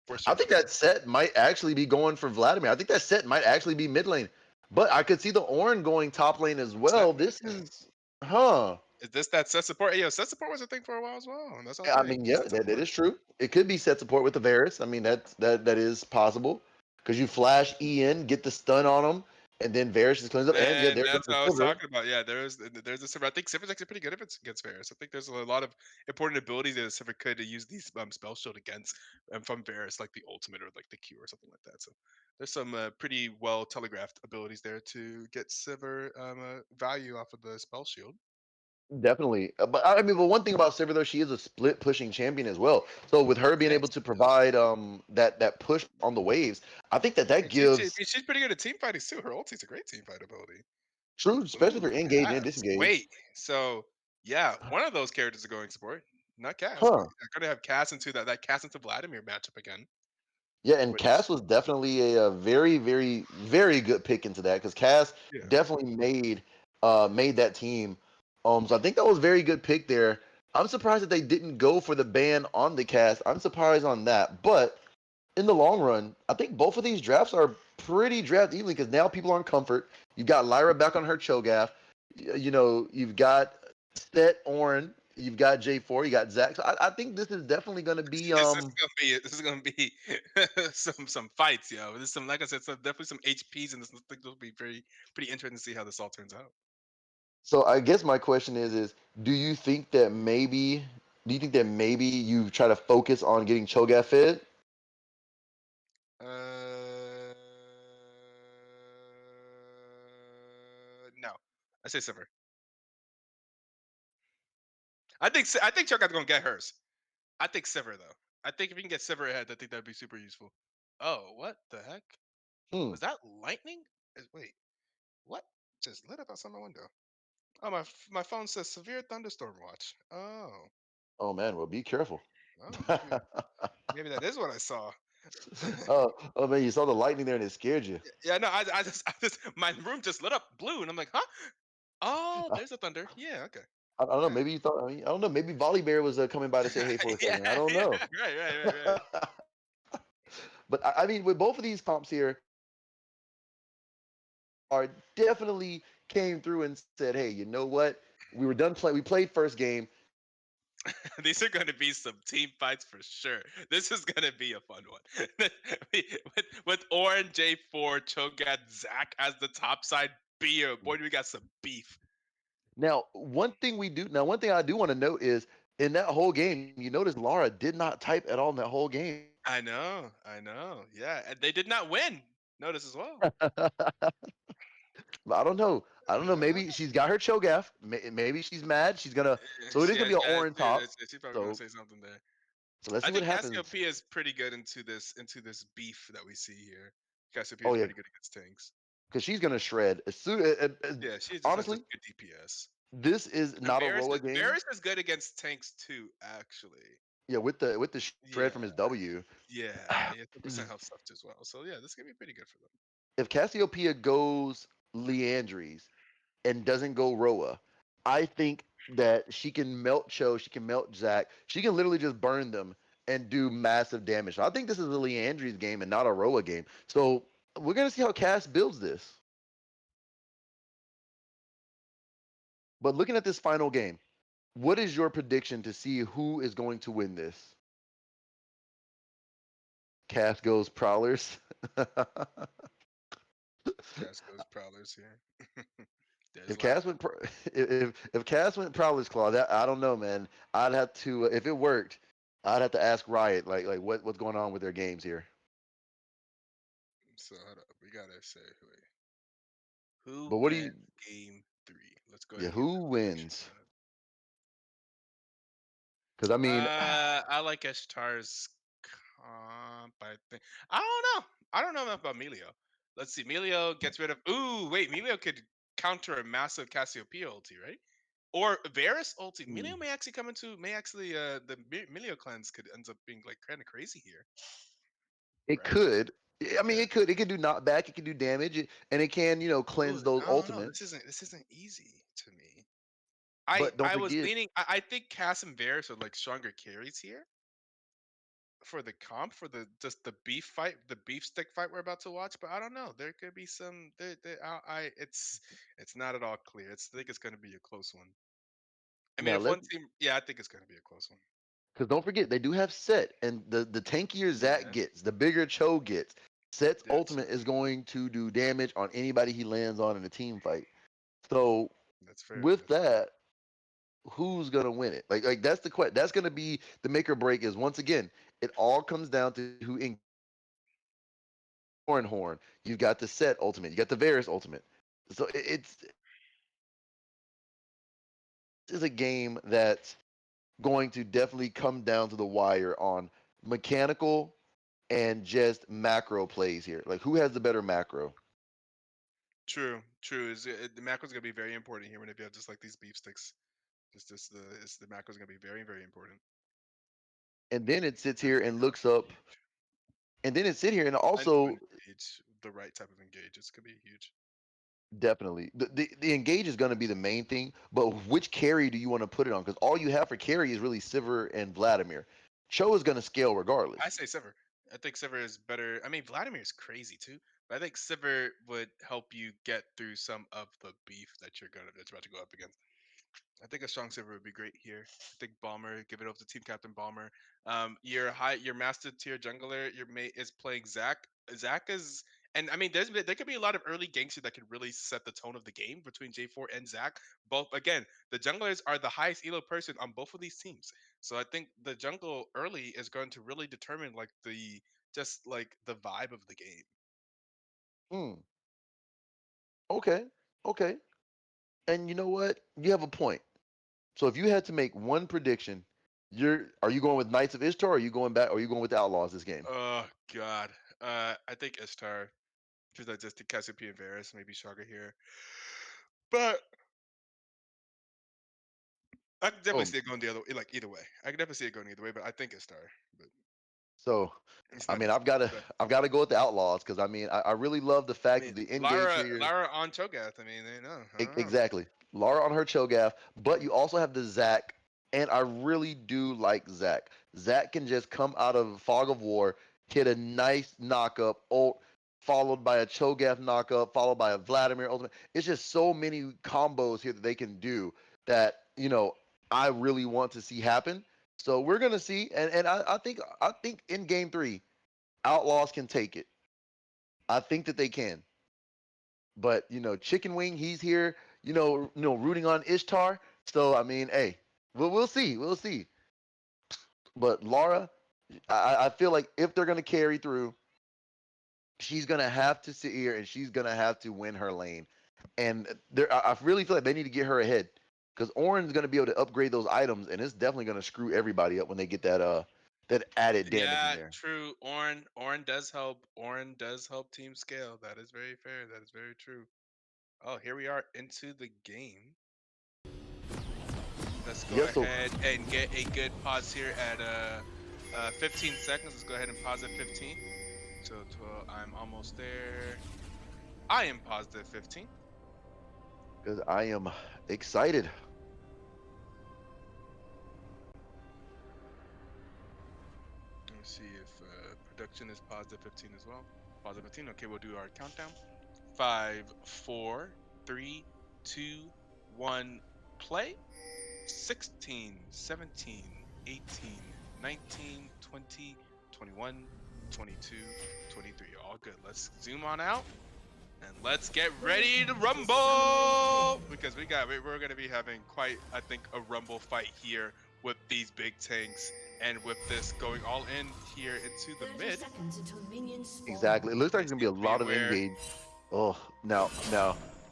for I sure. think that set might actually be going for Vladimir. I think that set might actually be mid lane. But I could see the Ornn going top lane as It's not, well. This is, huh? is this that set support? Hey, yo, set support was a thing for a while as well, and that sounds I great. mean, yeah, Set that support. is true. It could be set support with the Varus. I mean, that is possible because you flash E in, get the stun on them, and then Varus just cleans up. And yeah, And there goes that's the what I was silver. talking about. Yeah, there's a Sivir. I think Sivir's actually pretty good if it's against Varus. I think there's a lot of important abilities that a Sivir could use these spell shield against from Varus, like the ultimate or like the Q or something like that. So there's some pretty well telegraphed abilities there to get Sivir value off of the spell shield. Definitely. But I mean, but one thing about Silver though, she is a split pushing champion as well. So with her being able Yes, to she is. provide that push on the waves, I think that And gives she's pretty good at team fighting too. Her ulti's a great team fight ability. true, especially Ooh, for engage and Cass. disengage. Wait. So yeah, one of those characters are going support. Not Cass, but Huh. I'm gonna have Cass into that Cass into Vladimir matchup again. Yeah, and Which Cass was definitely a very, very, very good pick into that because Cass yeah. definitely made that team. So I think that was a very good pick there. I'm surprised that they didn't go for the ban on the Cass. I'm surprised on that, but in the long run, I think both of these drafts are pretty draft evenly because now people are in comfort. You've got Lyra back on her Cho'Gath. You've got Set Ornn. You've got J4. You got Zach. So I think this is definitely going to be This is gonna be some fights, yo. There's some, like I said, some definitely some HPs, and this, I think will be pretty interesting to see how this all turns out. So I guess my question is do you think that maybe you try to focus on getting Cho'Gath fed? No, I say Sivir. I think Cho'Gath's gonna get hers. I think Sivir though. I think if you can get Sivir ahead, I think that'd be super useful. Oh, what the heck? Hmm. Was that lightning? Wait, what? Just lit up outside my window. Oh, my phone says severe thunderstorm watch. Oh, Oh man, well be careful. oh, maybe that is what I saw. Oh man, you saw the lightning there and it scared you. Yeah, no, I just my room just lit up blue, and I'm like, huh? Oh, there's a thunder. Yeah, okay. I don't know. All right. Maybe you thought. I don't know. Maybe Volley Bear was coming by to say hey for a Yeah, second. I don't yeah, know. right. But I mean, with both of these comps here, are definitely came through and said, "Hey, you know what? We were done playing. We played first game. These are going to be some team fights for sure. This is going to be a fun one. with Orange J4, Cho'Gath, Zach as the top side beer. Boy, do we got some beef. Now, one thing I do want to note is in that whole game, you notice Lara did not type at all in that whole game. I know. Yeah, and they did not win. Notice as well. But I don't know. I don't know. Uh, Maybe she's got her Cho'Gath. Maybe she's mad. She's gonna. So it is gonna be an orange top. she's probably going to So say something there. let's I see what think happens. Cassiopeia is pretty good into this beef that we see here. Cassiopeia Oh is yeah, pretty good against tanks. because she's gonna shred as soon. Yeah, she's just Honestly, good DPS. this is And not a Roa game. Varus is good against tanks too, actually. Yeah, with the shred Yeah, from his W. yeah, 10% health stuff as well. So yeah, this could be pretty good for them. If Cassiopeia goes Leandries and doesn't go Roa, I think that she can melt Cho, she can melt Zac, she can literally just burn them and do massive damage. So I think this is a Leandries game and not a Roa game. So we're gonna see how Cass builds this. But looking at this final game, what is your prediction to see who is going to win this? Cass goes Prowlers. Casco's Prowlers here. There's If Cass Lara. went if Cass went Prowler's Claw, that I don't know, man. I'd have to if it worked, I'd have to ask Riot like what's going on with their games here. So hold up, we gotta say who But what do wins you? game 3. Let's go ahead Yeah, and get who that prediction wins? done. Because I mean, I like Ishtar's comp. I don't know. I don't know enough about Melio. Let's see. Melio gets rid of. Ooh, wait. Melio could counter a massive Cassiopeia ulti, right? Or Varus ulti. hmm, Melio may actually come into. May actually. The Melio cleanse could ends up being like kind of crazy here, it right? could. I mean, Yeah. it could. It can do knockback. It can do damage, and it can Ooh, cleanse those no. This ultimates. isn't. This isn't easy to me. I But don't I was forget, leaning. I think Cass and Varus are like stronger carries here. for the comp for the just the beef fight, the beef stick fight we're about to watch, but I don't know. There could be some. It's not at all clear. I think it's going to be a close one. I mean, Now if let one team, yeah, I think it's going to be a close one. because don't forget they do have Set, and the tankier Zach Yeah, gets, the bigger Cho gets. Set's that's ultimate is going to do damage on anybody he lands on in a team fight. So that's fair. with That's fair. that, who's gonna win it? Like that's the question. That's gonna be the make or break. Is once again, it all comes down to who in Horn. You've got the Set ultimate. You got the Varus ultimate. So it's a game that's going to definitely come down to the wire on mechanical and just macro plays here. Like who has the better macro? True, true. The macro's gonna be very important here when you have just like these beef sticks. Just the macro's gonna be very, very important. And then it sits Gonna here be and how looks to up, engage and then it sit here and and to also engage the right type of engage. It's gonna be huge. definitely the engage is going to be the main thing. But which carry do you want to put it on? Because all you have for carry is really Sivir and Vladimir. Cho is going to scale I regardless. say Sivir. I think Sivir is better. I mean, Vladimir is crazy too, but I think Sivir would help you get through some of the beef that's about to go up against. I think a strong Sivir would be great here. I think Balmer, give it over to Team Captain Balmer. Your master tier jungler, your mate is playing Zac. Zac is, and I mean, there could be a lot of early ganks here that could really set the tone of the game between J4 and Zac. Both again, the junglers are the highest elo person on both of these teams, so I think the jungle early is going to really determine like the vibe of the game. Hmm. Okay. Okay. And you know what? You have a point. So if you had to make one prediction, are you going with Knights of Ishtar, or are you going back, or are you going with the Outlaws this game? Oh God, I think Ishtar. Because I just did Cassiopeia and Varus, maybe Shaga here. But I could definitely Oh, see it going the other way, like either way. I could definitely see it going either way, but I think it's Star. But so it's I not mean, easy. It's not easy. I've got to go with the Outlaws because I mean, I really love the I fact mean, that the engage Lara, here. Lara on Cho'Gath. I mean, you know, I don't know. Exactly. Lara on her Cho'Gath, but you also have the Zac, and I really do like Zac. Zac can just come out of Fog of War, hit a nice knockup, ult, followed by a Cho'Gath knockup, followed by a Vladimir ultimate. It's just so many combos here that they can do that, I really want to see happen. So we're gonna see, and I think in game 3, Outlaws can take it. I think that they can. But Chicken Wing, he's here. Rooting on Ishtar. So I mean, hey, we'll see, we'll see. But Laura, I feel like if they're gonna carry through, she's gonna have to sit here and she's gonna have to win her lane. And I really feel like they need to get her ahead because Orin's gonna be able to upgrade those items, and it's definitely gonna screw everybody up when they get that added damage in Yeah, there. true. Orin does help. Orin does help team scale. That is very fair. That is very true. Oh, here we are into the game. Let's go Yeah. So ahead and get a good pause here at 15 seconds. Let's go ahead and pause at 15. So 12, I'm almost there. I am positive 15. because I am excited. Let me see if production is positive 15 as well. Positive 15. Okay, we'll do our countdown. 5, 4, 3, 2, 1, play. 16, 17, 18, 19, 20, 21, 22, 23. All good. Let's zoom on out and let's get ready to rumble because we're going to be having quite, I think, a rumble fight here with these big tanks and with this going all in here into the 30 mid. seconds until minions spawn. Exactly. It looks like It it's gonna be a seems to be lot of where. engage. Oh, now,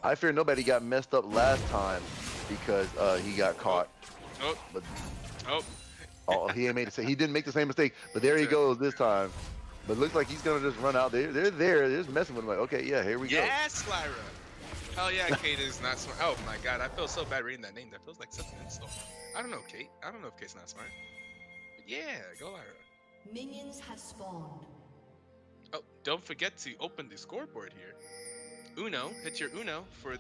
I fear nobody got messed up last time because he got Oh, caught. oh, But oh. he ain't made he didn't make the same mistake. But there he That's it. goes this time. But looks like he's gonna just run out there. They're just messing with him. Like, okay, yeah, here we go. Yes, Lyra. Hell yeah, Kate is not smart. Oh my god, I feel so bad reading that name. That feels like such an insult. I don't know, Kate. I don't know if Kate's not smart. But yeah, go Lyra. Minions have spawned. Oh, don't forget to open the scoreboard here. Uno, hit your Uno for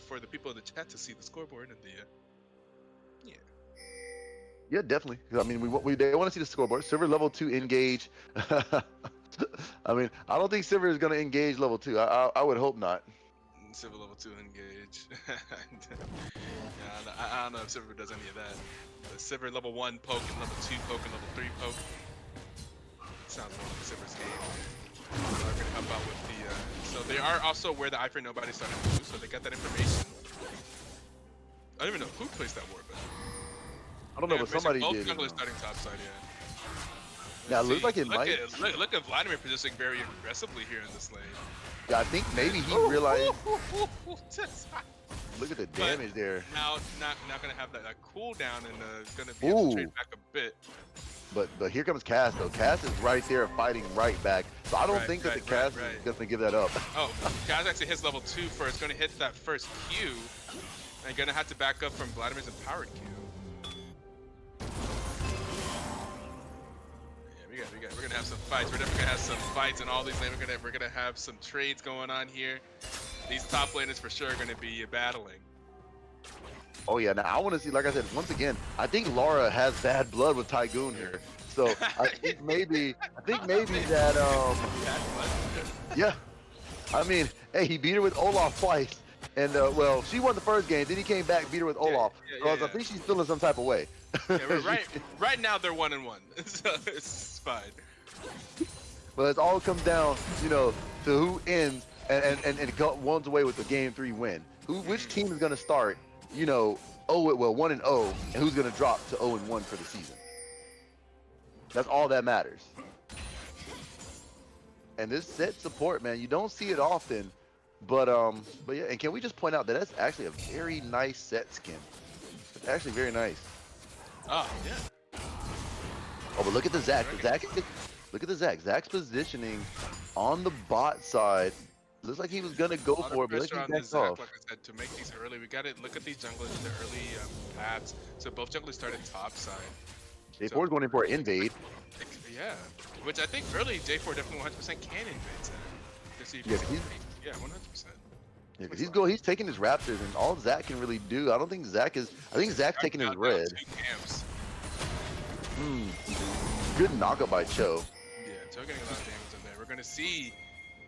for the people in the chat to see the scoreboard and the yeah. Yeah, definitely. 'Cause, I mean, they want to see the scoreboard. Silver level 2 engage. I mean, I don't think Silver is going to engage level 2. I would hope not. Silver level 2 engage. Yeah, I don't know if Silver does any of that. The Silver level 1 poke and level 2 poke and level 3 poke. Sounds more like Silver's game. So they're gonna help out with the. So they are also aware that I Fear Nobody started too, so they got that information. I don't even know who placed that ward, but. I don't know, but somebody both did. junglers starting top side, yeah. Now, it looks like it might. Look at Vladimir positioning very aggressively here in this lane. Yeah, I think maybe he realized. Look at the damage there. Now, not gonna have that cooldown and gonna be able to trade back a bit. But here comes Cass though. Cass is right there fighting right back. So I don't think that the Cass is gonna give that up. Oh, Cass actually hits level 2 first. Gonna hit that first Q, and gonna have to back up from Vladimir's empowered Q. Yeah, we're gonna have some fights. We're definitely gonna have some fights in all these lanes. We're gonna have some trades going on here. These top laners for sure are gonna be battling. Oh yeah, now I want to see, like I said, once again, I think Laura has bad blood with Tygoon here. So I think maybe that yeah. I mean, hey, he beat her with Olaf twice. And well, she won the first game, then he came back, beat her with Olaf. I think she's feeling some type of way. Right now they're 1-1, so it's fine. But it all comes down, to who ends and runs away with the game 3 win. Which team is gonna start, 1-0, and who's gonna drop to 0-1 for the season. That's all that matters. And this set support, man, you don't see it often. But yeah, and can we just point out that that's actually a very nice set skin. It's actually very nice. Oh, yeah. Oh, but look at the Zac. Look at the Zac. Zac's positioning on the bot side. Looks like he was gonna go for it, but pressure on he the Zac, off. like I said, to make these early. We got to look at these junglers in the early paths. So both junglers started top side. J4 is going in for an invade. Yeah, which I think early J4 definitely 100% can invade Zac. Yeah, 100%. Yeah, because he's taking his Raptors, and all Zac can really do. I think Zac's taking his red. Good knockup by Cho. Yeah, Cho getting a lot of damage in there. We're gonna see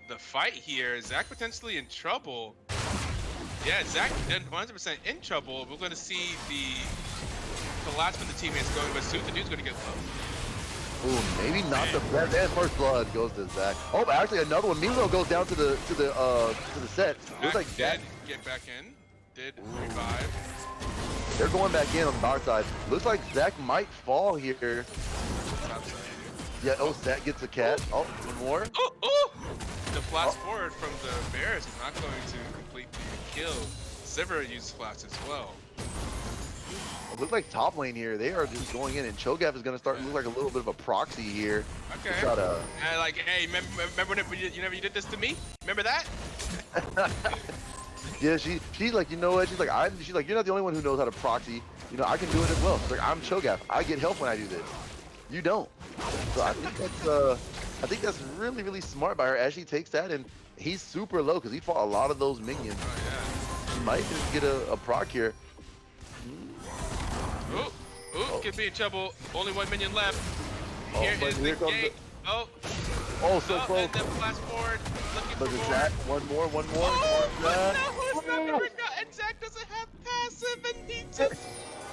the fight here. Zac potentially in trouble. Yeah, Zac 100% in trouble. We're gonna see the last of the teammates going, but soon the dude's gonna get low. Ooh, maybe not the best. And first blood goes to Zac. Oh, but actually another one. Milo goes down to the set. Looks like Zac did get back in. Did revive. They're going back in on the dark side. Looks like Zac might fall here. Yeah. Oh, Zac gets a cat. Oh, one more. Oh! The flash forward from the Bears is not going to complete the kill. Sivir used flash as well. It looks like top lane here. They are just going in, and Cho'Gath is going to start to look like a little bit of a proxy here. Okay. Like, hey, remember when you did this to me? Remember that? Yeah, she's like, you know what? She's like, you're not the only one who knows how to proxy. I can do it as well. She's like, I'm Cho'Gath. I get help when I do this. You don't. So I think that's really, really smart by her as she takes that, and he's super low because he fought a lot of those minions. Oh yeah. She might just get a proc here. Ooh, could be in trouble. Only 1 minion left. Here is the gate. So close. And then flash forward. Looking Look for at more. Zac. One more. Oh, but no, it's not the regret. And Zac doesn't have passive, and he just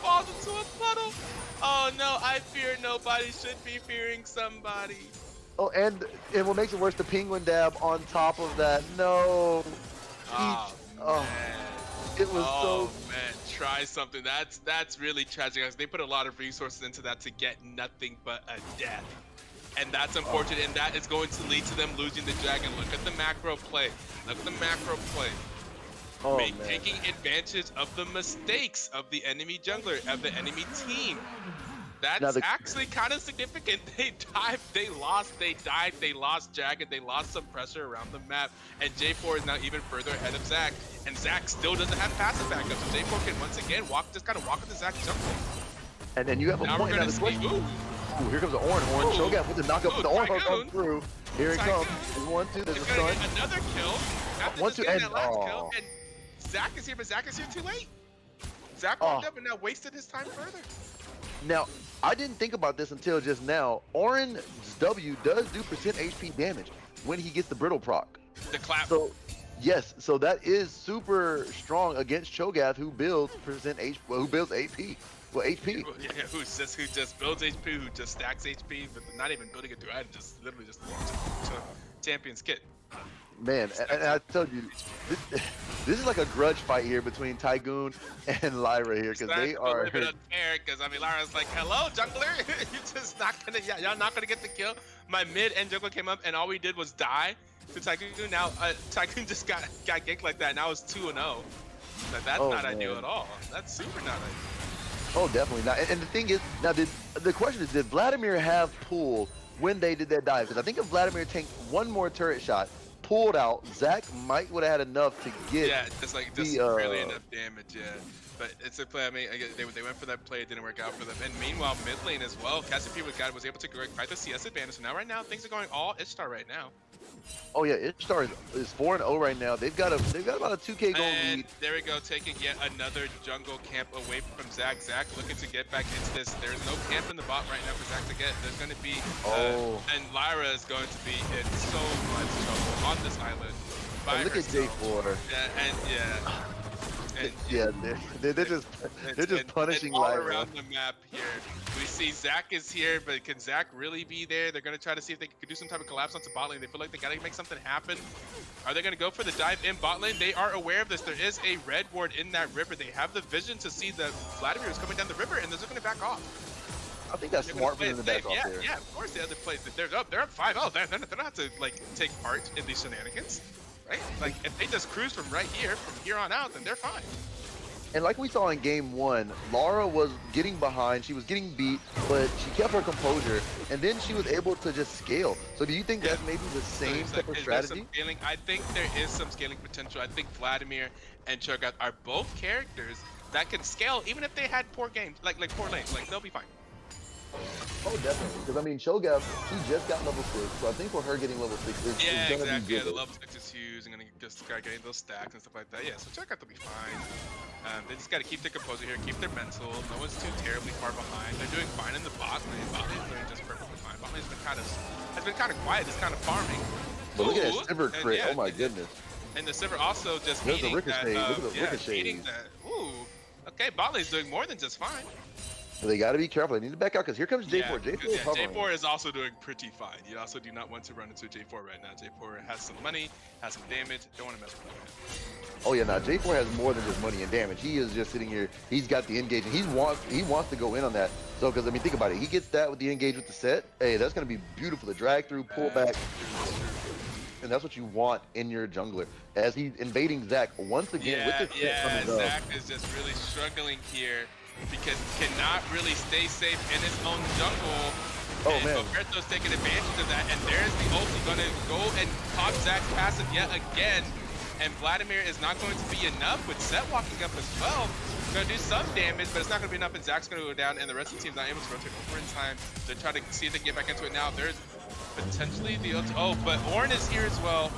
falls into a puddle. Oh no, I fear nobody should be fearing somebody. Oh, and what makes it worse, the penguin dab on top of that. No. Man. It was so. Man, try something. That's really tragic, guys. They put a lot of resources into that to get nothing but a death. And that's unfortunate, and that is going to lead to them losing the dragon. Look at the macro play. Taking advantage of the mistakes of the enemy jungler, of the enemy team. That's actually kind of significant. They died, they lost, they died, they lost dragon, they lost some pressure around the map, and J4 is now even further ahead of Zac. And Zac still doesn't have passive backup, so J4 can once again just kind of walk into Zac's jungle. And then you have a point now. Ooh, here comes the Orange Horn. Cho'Gath with the knockup, with the Orange Horn comes through. Here it comes. There's 1-2, there's a stun. Another kill. After just getting that last kill, and Zac is here, but Zac is here too late. Zac walked up and now wasted his time further. Now, I didn't think about this until just now. Orin's W does do percent HP damage when he gets the brittle proc. The clap. So, yes, so that is super strong against Cho'Gath, who builds who builds AP. Well, HP. Yeah, who just builds HP, who just stacks HP, but not even building a duet, just literally just champion's kit. Man, and I told you, this is like a grudge fight here between Tygoon and Lyra here, because they are. A little bit unfair, because I mean, Lyra's like, "Hello, jungler, you're just not gonna, y'all not gonna get the kill." My mid and jungler came up, and all we did was die to Tygoon. Now Tygoon just got ganked like that. Now it's 2-0. That's not ideal at all. That's super not ideal. Oh, definitely not. And the thing is, now the question is, did Vladimir have pull when they did that dive? Because I think if Vladimir tanked one more turret shot, pulled out, Zach might would have had enough to get. Yeah, just barely enough damage. Yeah, but it's a play. I mean, they went for that play. It didn't work out for them. And meanwhile, mid lane as well, Cassiopeia with God was able to fight the CS advantage. So now, right now, things are going all Ishtar right now. Oh yeah, Ishtar is 4-0 right now. They've got about a 2K gold and lead. There we go, taking yet another jungle camp away from Zach. Zach looking to get back into this. There's no camp in the bot right now for Zach to get. There's going to be, and Lyra is going to be in so much trouble on this island. And look herself. at J4. They're just punishing all Lyra. around the map here. We see Zach is here, but can Zach really be there? They're going to try to see if they could do some type of collapse onto bot lane. They feel like they got to make something happen. Are they going to go for the dive in bot lane? They are aware of this. There is a red ward in that river. They have the vision to see that Vladimir is coming down the river, and they're just going to back off. I think that's smart for them to back off there. Yeah, of course. The other plays, they're up 5-0. They're not have to like take part in these shenanigans, right? Like if they just cruise from here on out, then they're fine. And like we saw in game 1, Lara was getting behind, she was getting beat, but she kept her composure, and then she was able to just scale. So do you think that's maybe the same type of strategy? I think there is some scaling potential. I think Vladimir and Cho'Gath are both characters that can scale, even if they had poor games, like poor lanes. Like they'll be fine. Oh, definitely. Because I mean, Cho'Gath, she just got level 6, so I think for her getting level 6 is gonna exactly. be good. The level 6 is huge, and gonna just start getting those stacks and stuff like that. Yeah, so Cho'Gath will be fine. They just gotta keep their composure here, keep their mental. No one's too terribly far behind. They're doing fine in the bot lane. Bot lane's doing just perfectly fine. Bot lane's been kind of quiet, just kind of farming. But look at that Sivir crit. Oh my goodness. And the Sivir also just There's eating a ricochet. that. Look at the ricochet. Eating that. Ooh. Okay, bot lane's doing more than just fine. But they got to be careful. They need to back out because here comes J4. J4 is also doing pretty fine. You also do not want to run into J4 right now. J4 has some money, has some damage. Don't want to mess with him. Oh yeah, now J4 has more than just money and damage. He is just sitting here. He's got the engage, and he wants to go in on that. So because I mean, think about it. He gets that with the engage with the set. Hey, that's gonna be beautiful. The drag through, pull back. And that's what you want in your jungler. As he's invading Zach once again with the Zach is just really struggling here because he cannot really stay safe in his own jungle. Oh, and man. Roberto's taking advantage of that, and there's the ulti gonna go and pop Zach's passive yet again. And Vladimir is not going to be enough with Set walking up as well. Gonna do some damage, but it's not gonna be enough, and Zach's gonna go down, and the rest of the team's not able to rotate over in time. They're trying to see if they can get back into it now. There's potentially the ulti. Oh, but Ornn is here as well.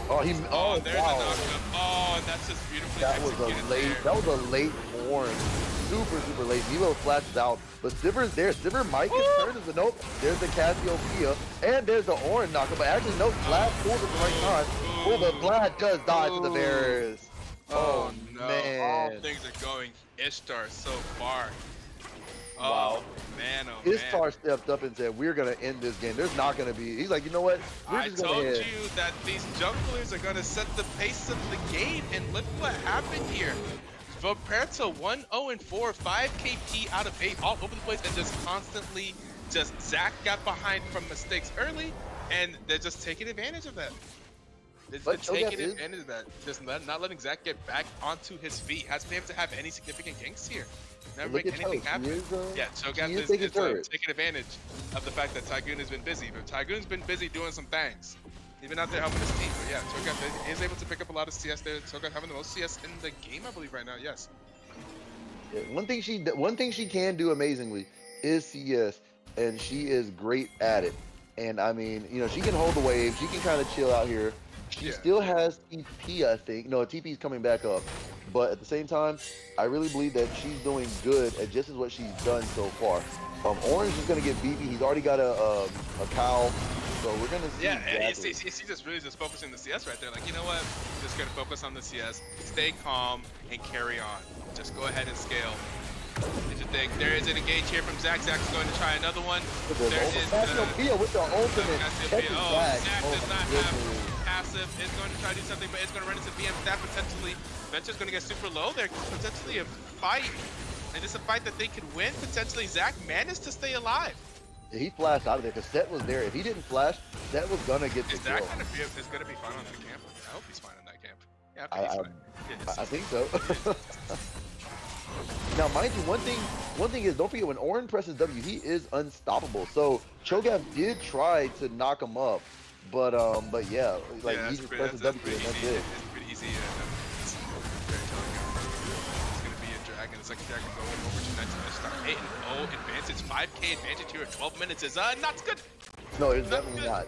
There's a knockup. Oh, and that's just beautifully executed there. That was a late Ornn. Super late. Nilo flashes out, but Sivir's there. Sivir might get turned as a nope. There's the Cassiopeia, and there's the Ornn knockup. But actually, nope. Vlad pulls at the right time. Oh, but Vlad does die to the bears. Oh no! Man. All things are going Ishtar so far. Wow. Man, oh man. Ishtar stepped up and said, "We're gonna end this game. There's not gonna be." He's like, "You know what? We're just told gonna you that these junglers are gonna set the pace of the game, and look what happened here. Roberto 1-0-4, 5 KP out of 8, all over the place, and just constantly, Zach got behind from mistakes early, and they're just taking advantage of that. They're taking advantage of that. Just not letting Zach get back onto his feet. Hasn't been able to have any significant ganks here. Never make anything happen. Cho'Gath is taking advantage of the fact that Tygoon has been busy, but Tygoon's been busy doing some things. He's been out there helping his team, but yeah, Cho'Gath is able to pick up a lot of CS there. Cho'Gath having the most CS in the game, I believe, right now. Yes. Yeah, one thing she can do amazingly is CS, and she is great at it. And I mean, you know, she can hold the wave. She can kind of chill out here. She still has TP, I think. No, TP's coming back up. But at the same time, I really believe that she's doing good at just as what she's done so far. Orange is going to get beefy. He's already got a cow. So we're going to see. Yeah, you see, she's just really just focusing the CS right there. Like, you know what? Just going to focus on the CS, stay calm, and carry on. Just go ahead and scale. Here's the thing. There is an engage here from Zach. Zach's going to try another one. There is Cassiopeia with the ultimate. Zach does not have passive. Is going to try to do something, but it's going to run into BM stab potentially. Venture's going to get super low. There's potentially a fight. And it's a fight that they could win. Potentially, Zach managed to stay alive. He flashed out of there because Set was there. If he didn't flash, Set was going to get the kill. Is going to be fine on that camp. I hope he's fine on that camp. Yeah, I think so. Now, mind you, one thing is, don't forget, when Orin presses W, he is unstoppable. So Cho'Gath did try to knock him up, but yeah, like he just presses W and that's it. It's pretty easy. It's very telling. It's gonna be a dragon. The second dragon going over to Ishtar. 8-0 advantage, 5K advantage here at 12 minutes is not good. No, it's definitely not.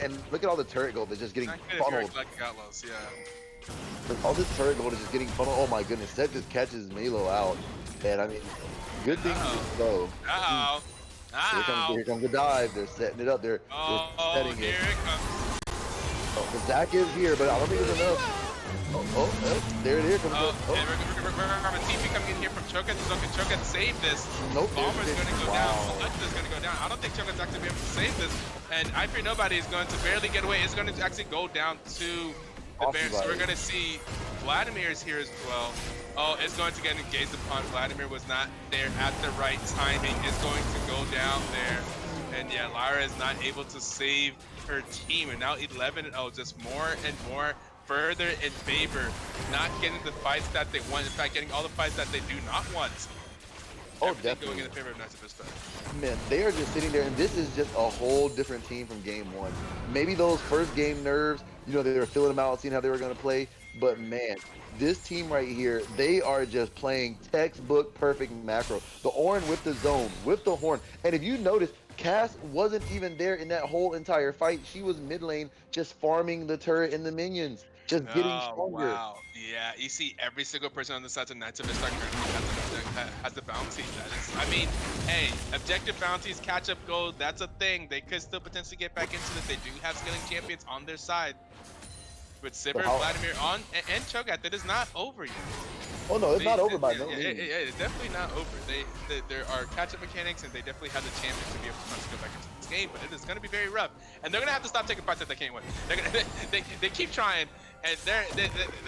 And look at all the turret gold that's just getting funneled. Like Outlaws, yeah. All this turret gold is just getting funneled. Oh my goodness, Set just catches Melo out. And I mean, good thing to go. Here comes the dive. They're setting it up. They're setting here it comes. Oh, the Zach is here, but I don't think it's enough. There it is. And we're TP coming in here from Cho'Gath. Cho'Gath save this. Nope. Bomber's going to go down. Selecta is going to go down. I don't think Cho'Gath's actually be able to save this. And I Fear Nobody is going to barely get away. It's going to actually go down to the Bear. So we're going to see Vladimir's here as well. Oh, it's going to get engaged upon. Vladimir was not there at the right timing. It's going to go down there. And yeah, Lyra is not able to save her team. And now 11-0, just more and more further in favor. Not getting the fights that they want. In fact, getting all the fights that they do not want. Oh, definitely. Going in favor of Knights of Ishtar. Man, they are just sitting there, and this is just a whole different team from game one. Maybe those first game nerves, you know, they were filling them out, seeing how they were going to play. But man, this team right here, they are just playing textbook perfect macro. The Orin with the zone, with the horn. And if you notice, Cass wasn't even there in that whole entire fight. She was mid lane just farming the turret and the minions, just getting stronger. Wow. Yeah, you see every single person on the side of Knights of Ishtar currently has the bounty. That is, I mean, hey, objective bounties, catch-up gold, that's a thing. They could still potentially get back into this. They do have scaling champions on their side. With Sivir, Vladimir on, and Cho'Gath, that is not over yet. Oh no, it's not over by no means. It's definitely not over. There are catch-up mechanics, and they definitely have the champions to be able to go back into this game. But it is going to be very rough, and they're going to have to stop taking fights that they can't win. They keep trying, and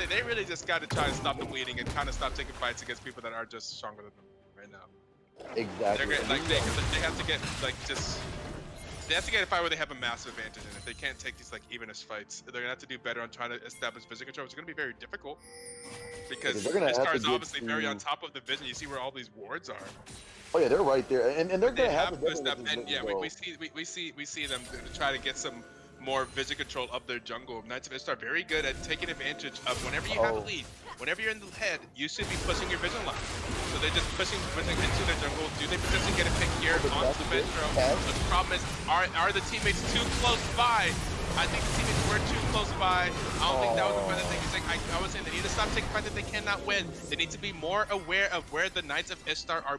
they really just got to try to stop the bleeding and kind of stop taking fights against people that are just stronger than them right now. Exactly. They have to get They have to get a fight where they have a massive advantage, and if they can't take these like evenish fights, they're gonna have to do better on trying to establish vision control, which is gonna be very difficult because Ishtar is obviously very on top of the vision. You see where all these wards are. Oh yeah, they're right there, and they're gonna have to step. And yeah, we see them try to get some more vision control of their jungle. Knights of Ishtar very good at taking advantage of whenever you have a lead, whenever you're in the head, you should be pushing your vision line. So they're just pushing into their jungle. Do they potentially get a pick here onto the Metro? The problem is, are the teammates too close by? I think the teammates were too close by. I don't think that was the better thing. It's like I was saying, they need to stop taking fights that they cannot win. They need to be more aware of where the Knights of Ishtar are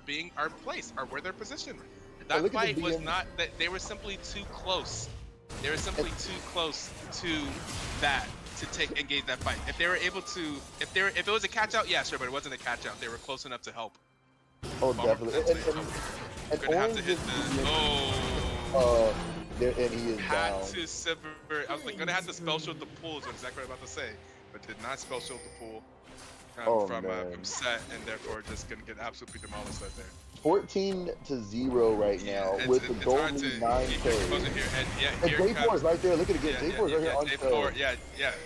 placed, or where they're positioned. That fight was not that they were simply too close. They were simply too close to that to engage that fight. If they were able to, if it was a catch out, yeah, sure, but it wasn't a catch out. They were close enough to help. Oh, definitely. And gonna have to hit the. There, and he is had down. to sever. I was like, gonna have to spell shield the pool is what exactly what I'm about to say, but did not spell shield the pool from Set, and therefore just gonna get absolutely demolished right there. 14-0 right now with the goal lead 9K. And J4 is right there. Look at it again. J4 is right here on J4,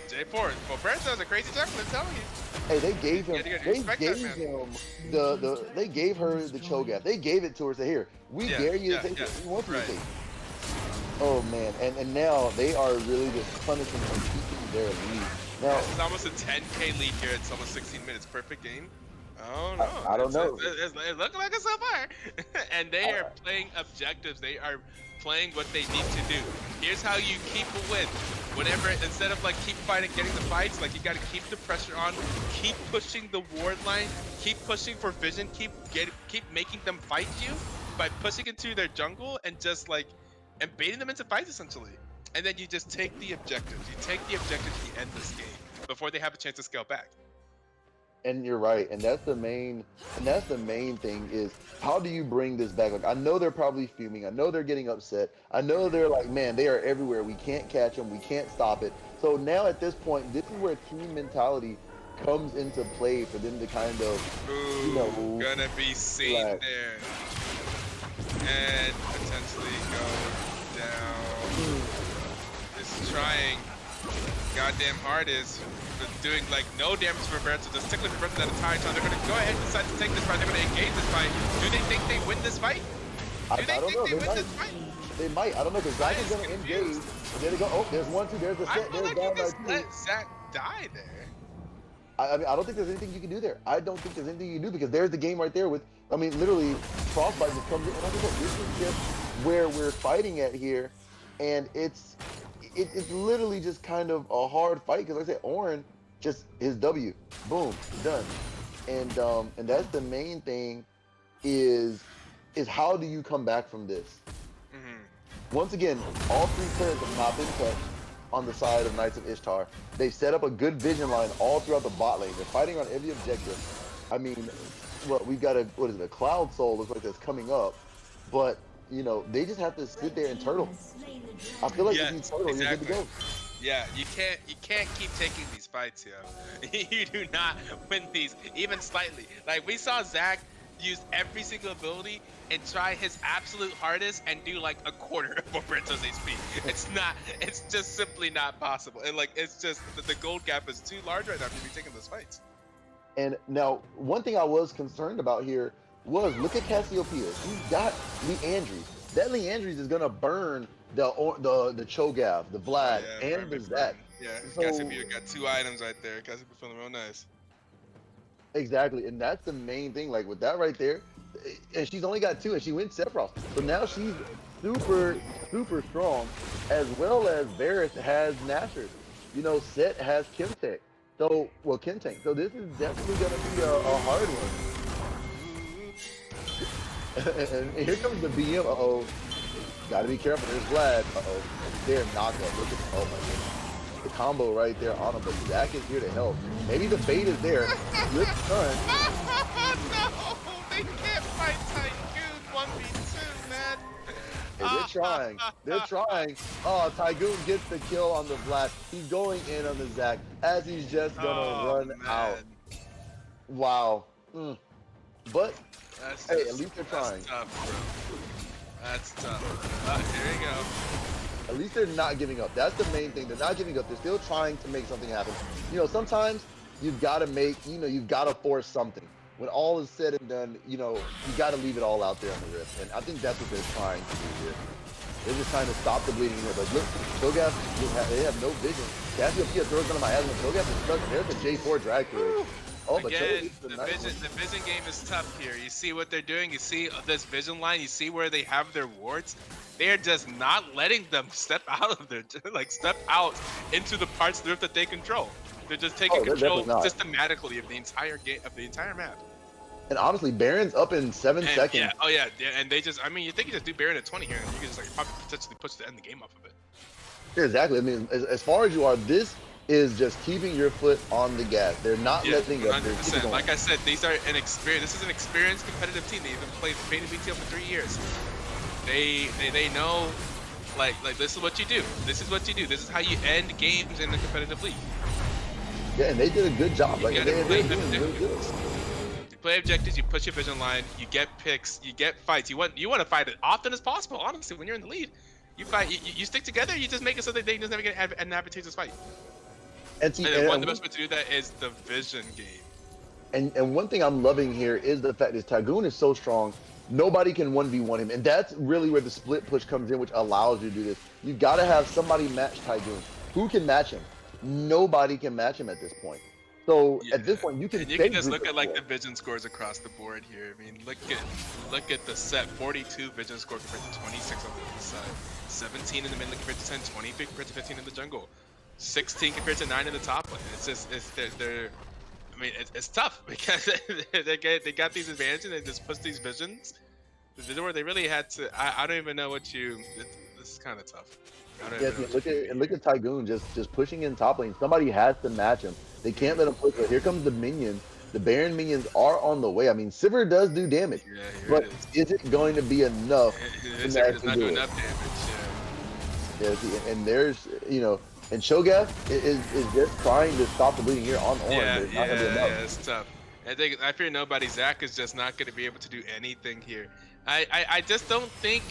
J4. Well, Brent does a crazy jump. I'm telling you. Hey, they gave him. They gave her the Cho'Gath. They gave it to her. Say, here, we dare you to take it. We want you to take it. Oh man, and now they are really just punishing and keeping their lead. Now it's almost a 10K lead here. It's almost 16 minutes. Perfect game. Oh no, I don't know. It's looking like it's so far. And they are playing objectives. They are playing what they need to do. Here's how you keep a win. whenever, instead of like keep fighting, getting the fights, like you gotta keep the pressure on, keep pushing the ward line, keep pushing for vision, keep making them fight you by pushing into their jungle and just like and baiting them into fights essentially. And then you just take the objectives. You take the objectives, you end this game before they have a chance to scale back. And you're right, and that's the main thing is how do you bring this back? Like I know they're probably fuming, I know they're getting upset, I know they're like, man, they are everywhere. We can't catch them, we can't stop it. So now at this point, this is where team mentality comes into play for them to kind of, you know, gonna be seen like, there and potentially go down. It's trying goddamn hard is doing like no damage for Roberto, just tickling Roberto that entire time. They're gonna go ahead and decide to take this fight. They're gonna engage this fight. Do they think they win this fight? Do they think they win this fight? They might. I don't know, because Zach is gonna engage. There they go. Oh, there's 1, 2. There's the set. I feel There's like you down just by 2. let Zach die there. I mean, I don't think there's anything you can do there. I don't think there's anything you can do because there's the game right there with, I mean, literally, Frostbite just comes in. And I think this is just where we're fighting at here. And it's literally just kind of a hard fight because, like I said, Orin, just his W, boom, done. And that's the main thing is how do you come back from this? Once again, all 3 players have not been touched on the side of Knights of Ishtar. They set up a good vision line all throughout the bot lane. They're fighting on every objective. I mean, well, we've got a Cloud Soul looks like that's coming up, but you know, they just have to sit there and turtle. I feel like if you turtle, you're good to go. Yeah, you can't keep taking these fights, yo. You do not win these, even slightly. Like we saw Zach use every single ability and try his absolute hardest and do like a quarter of Roberto's HP. It's just simply not possible. And like, it's just, the gold gap is too large right now to be taking those fights. And now, one thing I was concerned about here was, look at Cassiopeia. She's got Leandries. That Leandries is gonna burn the Cho'Gath, the Vlad, and the Zach. Yeah, so, Cassiopeia got 2 items right there. Cassiopeia feeling real nice. Exactly, and that's the main thing. Like with that right there, and she's only got 2, and she went Sephiroth. So now she's super strong, as well as Varus has Nashor. You know, Set has Kimtank. So, well, Kimtank. So this is definitely gonna be a hard one. and here comes the BM. Uh-oh. Gotta be careful. There's Vlad. Uh-oh. They're knocked up. Look at, oh my goodness. The combo right there on him, but Zach is here to help. Maybe the bait is there. Good stun. No, they can't fight Tycoon 1v2, man. Hey, they're trying. They're trying. Oh, Tygoon gets the kill on the Vlad. He's going in on the Zach as he's just gonna run out. Wow. But hey, at least they're trying. That's tough, bro. That's tough. Here you go. At least they're not giving up. That's the main thing. They're not giving up. They're still trying to make something happen. You know, sometimes you've got to make, you know, you've got to force something. When all is said and done, you know, you got to leave it all out there on the rift. And I think that's what they're trying to do here. They're just trying to stop the bleeding here. But look, Cho'Gath, they have no vision. Cassiopeia throws them by Aslan. Cho'Gath is stuck. There's a J4 drag through. Oh, but again, the vision game is tough here. You see what they're doing. You see this vision line. You see where they have their wards. They are just not letting them step out of their, like, step out into the parts of the rift that they control. They're just taking control systematically of the entire game, of the entire map. And honestly, Baron's up in 7 seconds. Yeah, oh yeah, and they just, I mean, you think you just do Baron at 20 here, and you can just like probably potentially push to end the game off of it. Yeah, exactly. I mean, as far as you are, this is just keeping your foot on the gas. They're not letting up. 100%. Like I said, these are an experience. This is an experienced competitive team. They've been playing BTL for 3 years. They know, like this is what you do. This is what you do. This is how you end games in the competitive league. Yeah, and they did a good job. Like they're doing really good. You play objectives, you push your vision line, you get picks, you get fights. You want to fight as often as possible. Honestly, when you're in the lead, you fight. You stick together. You just make it so that they just never get an advantageous fight. And one of the best way to do that is the vision game. And one thing I'm loving here is the fact that Tygoon is so strong, nobody can 1v1 him. And that's really where the split push comes in, which allows you to do this. You got to have somebody match Tygoon. Who can match him? Nobody can match him at this point. So at this point, you can And you stay can just group look of at like four. the vision scores across the board here. I mean, look at the set 42 vision score compared to 26 on the other side, 17 in the mid lane compared to 10, 20 compared to 15 in the jungle, 16 compared to 9 in the top lane. It's just they're I mean, it's tough because they got these advantages and they just push these visions. Where they really had to. I don't even know what you. This is kind of tough. I don't Yeah, even know see, what look you at do and look at Tygoon just pushing in top lane. Somebody has to match him. They can't let him push. But here comes the minions. The Baron minions are on the way. I mean, Sivir does do damage, Yeah, here but it is. is it going to be enough to Sivir does actually not do do it? enough damage. Yeah, see, and there's and Shogath is just trying to stop the bleeding here on Ornn, Yeah, but it's not going to be enough. it's tough. I fear nobody. Zach is just not going to be able to do anything here. I just don't think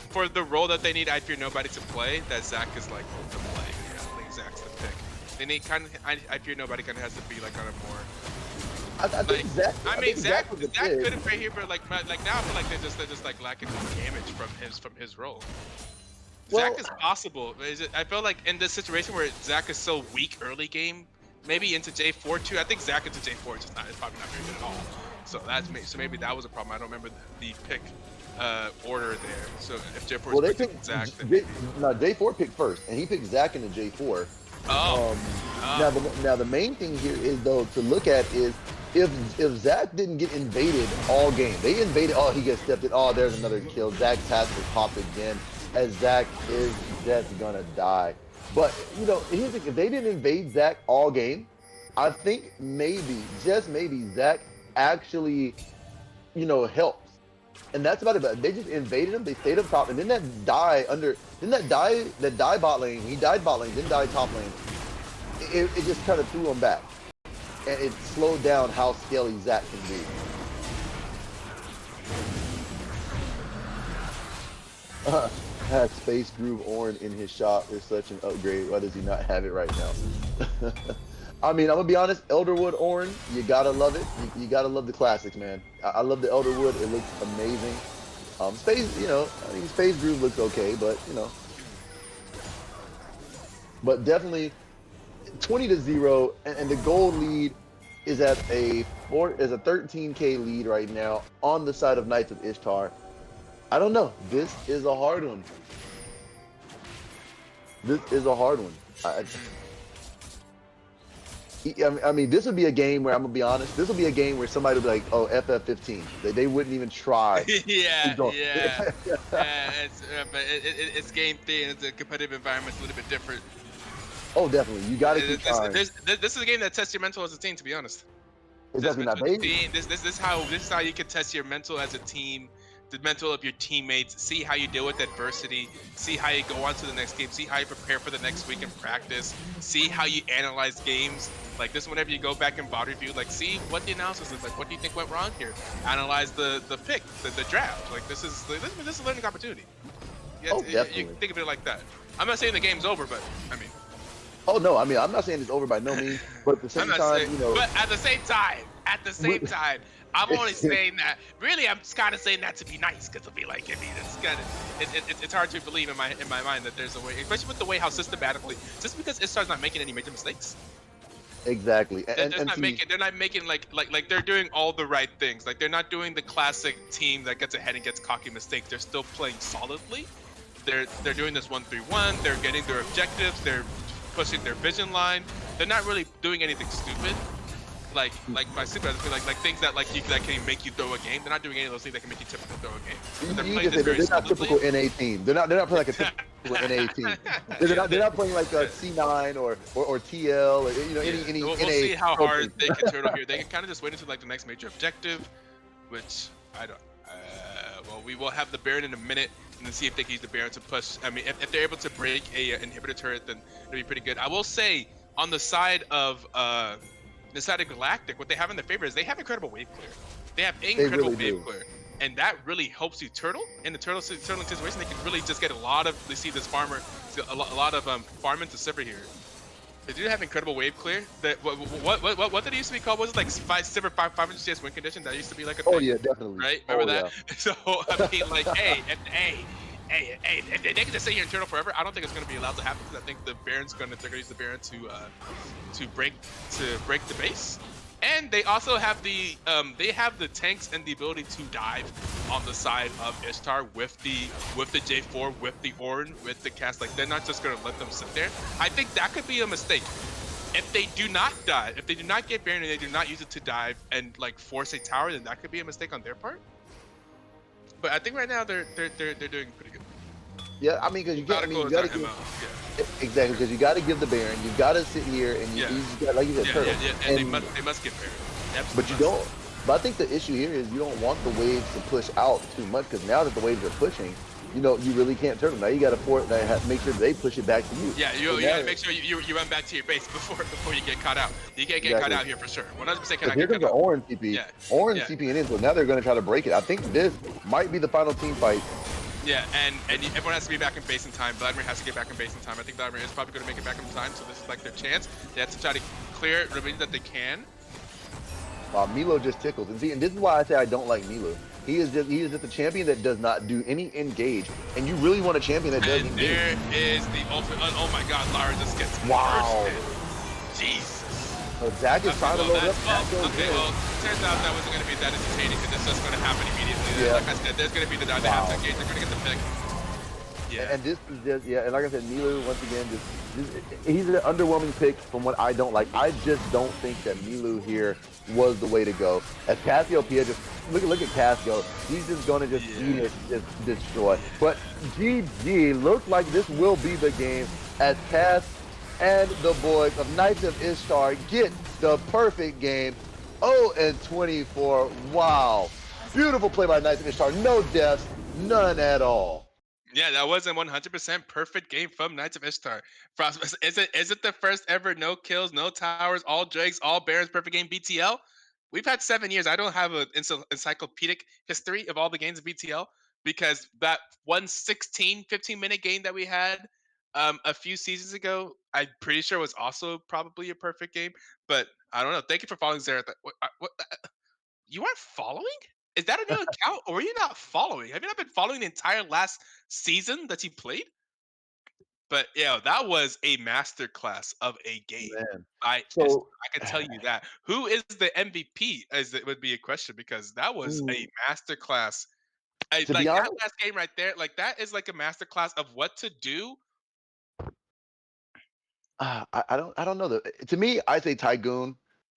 for the role that they need, I fear nobody to play, that Zach is like the play. Yeah, I think Zach's the pick. They need I fear nobody kind of has to be like on a more. I think Zach. I mean, Zach was the could pick. have played here, but like now I feel like they're just like lacking damage from his role. Well, Zach is possible. I feel like in this situation where Zach is so weak early game, maybe into J4 too. I think Zach into J4 is probably not very good at all. So maybe that was a problem. I don't remember the pick order there. So if J4 Well, they is picking picked Zach, then maybe. no, J4 picked first, and he picked Zach into J4. Now the main thing here is though to look at is if Zach didn't get invaded all game, they invaded. Oh, he gets stepped in. Oh, there's another kill. Zach's has to pop again, as Zach is just gonna die. But here's the thing: if they didn't invade Zach all game, I think maybe, just maybe, Zach actually, helps. And that's about it. But they just invaded him. They stayed up top, and then that die bot lane. He died bot lane, then died top lane. It just kind of threw him back, and it slowed down how scaly Zach can be. Has Space Groove Ornn in his shop is such an upgrade. Why does he not have it right now? I mean, I'm gonna be honest. Elderwood Ornn, you gotta love it. You gotta love the classics, man. I love the Elderwood. It looks amazing. Space, I mean, Space Groove looks okay, but but definitely 20-0, and the gold lead is at a 13K lead right now on the side of Knights of Ishtar. I don't know. This is a hard one. I mean, this would be a game where I'm gonna be honest. This will be a game where somebody will be like, "Oh, FF15." They wouldn't even try. yeah. But it's game 3 and it's a competitive environment. It's a little bit different. Oh, definitely. You got to keep trying. This is a game that tests your mental as a team. To be honest, it's definitely not bad. This is how you can test your mental as a team. The mental of your teammates, see how you deal with adversity, see how you go on to the next game, see how you prepare for the next week in practice, see how you analyze games. Like this, whenever you go back and bot review, like see what the analysis is like. What do you think went wrong here? Analyze the pick, the draft. Like this is a learning opportunity. Definitely. You can think of it like that. I'm not saying the game's over, but I mean. Oh no, I mean I'm not saying it's over by no means, but at the same time, But at the same time, I'm only saying that. Really, I'm just kind of saying that to be nice, because it'll be like, I mean, it's hard to believe in my mind that there's a way, especially with the way how systematically, just because Ishtar's not making any major mistakes. Exactly. They're not making like they're doing all the right things. Like they're not doing the classic team that gets ahead and gets cocky mistakes. They're still playing solidly. They're doing this 1-3-1. They're getting their objectives. They're pushing their vision line. They're not really doing anything stupid. Like by stupid, like things that that can make you throw a game. They're not doing any of those things that can make you typically throw a game. They're not typical NA team. They're not playing like a typical NA team. They're not playing like a C9 or TL or any. We'll see how hard they can turtle here. They can kind of just wait until like the next major objective, which I don't. Well, we will have the Baron in a minute, and then see if they can use the Baron to push. I mean, if they're able to break a inhibitor turret, then it'll be pretty good. I will say on the side of Galactic, what they have in their favor is they have incredible wave clear. They have incredible wave clear, and that really helps you turtle in the turtling situation. They can really just get a lot of. They see this farmer, a lot of farm into Sivir here. They do have incredible wave clear. That what did it used to be called? Was it like Sivir 500 CS win condition? That used to be like a thing. Oh yeah, definitely. Right? Remember that? Yeah. So I mean, like, hey, hey, if they can just sit here and turtle forever, I don't think it's going to be allowed to happen because I think the Baron's they're going to use the Baron to break the base. And they also have the tanks and the ability to dive on the side of Ishtar with the J4, with the Ornn, with the cast. Like they're not just gonna let them sit there. I think that could be a mistake. If they do not dive, if they do not get Baron and they do not use it to dive and like force a tower, then that could be a mistake on their part. But I think right now they're doing pretty good. Yeah, I mean, because you can't. I mean, you Methodical got is to our give MO. exactly because you got to give the Baron. You got to sit here and you just got, like you said, turtle. And they must get Baron. Absolutely But you don't. But I think the issue here is you don't want the waves to push out too much because now that the waves are pushing, you know, you really can't turtle. Now you got to make sure they push it back to you. Yeah, you got to make sure you run back to your base before you get caught out. You can't get caught out here for sure. 100% cannot Here get comes caught the out. Ornn TP. Ornn TPing in, so now they're going to try to break it. I think this might be the final team fight. Yeah, and everyone has to be back in base in time. Vladimir has to get back in base in time. I think Vladimir is probably going to make it back in time, so this is like their chance. They have to try to clear it remaining that they can. Milo just tickles, and see, and this is why I say I don't like Milo. He is just a champion that does not do any engage, and you really want a champion that does engage. There is the ultimate. Oh my God, Lara just gets bursted. Jesus. So Zach is trying to load up. Okay, well, turns out that wasn't going to be that entertaining because it's just going to happen immediately. Yeah. Like I said, there's going to be the dive. They have to engage. They're going to get the pick. Yeah. And this is just and like I said, Milu once again he's an underwhelming pick from what I don't like. I just don't think that Milu here was the way to go. As Cassiopeia just look at Cassio. He's just gonna just destroy. But GG looks like this will be the game as Cass and the boys of Knights of Ishtar get the perfect game. 0-24. Wow. Beautiful play by Knights of Ishtar. No deaths, none at all. Yeah, that was a 100% perfect game from Knights of Ishtar. Is it the first ever no kills, no towers, all Drakes, all Barons perfect game BTL? We've had 7 years. I don't have an encyclopedic history of all the games of BTL because that 15-minute game that we had a few seasons ago, I'm pretty sure was also probably a perfect game. But I don't know. Thank you for following Zara. You aren't following? Is that a new account, or are you not following? Have you not been following the entire last season that you played? But yeah, that was a masterclass of a game. Man. I So can tell you that. Who is the MVP? As it would be a question because that was a masterclass. to Like be that honest, last game right there. Like that is like a masterclass of what to do. I don't know. To me, I say Tygoon.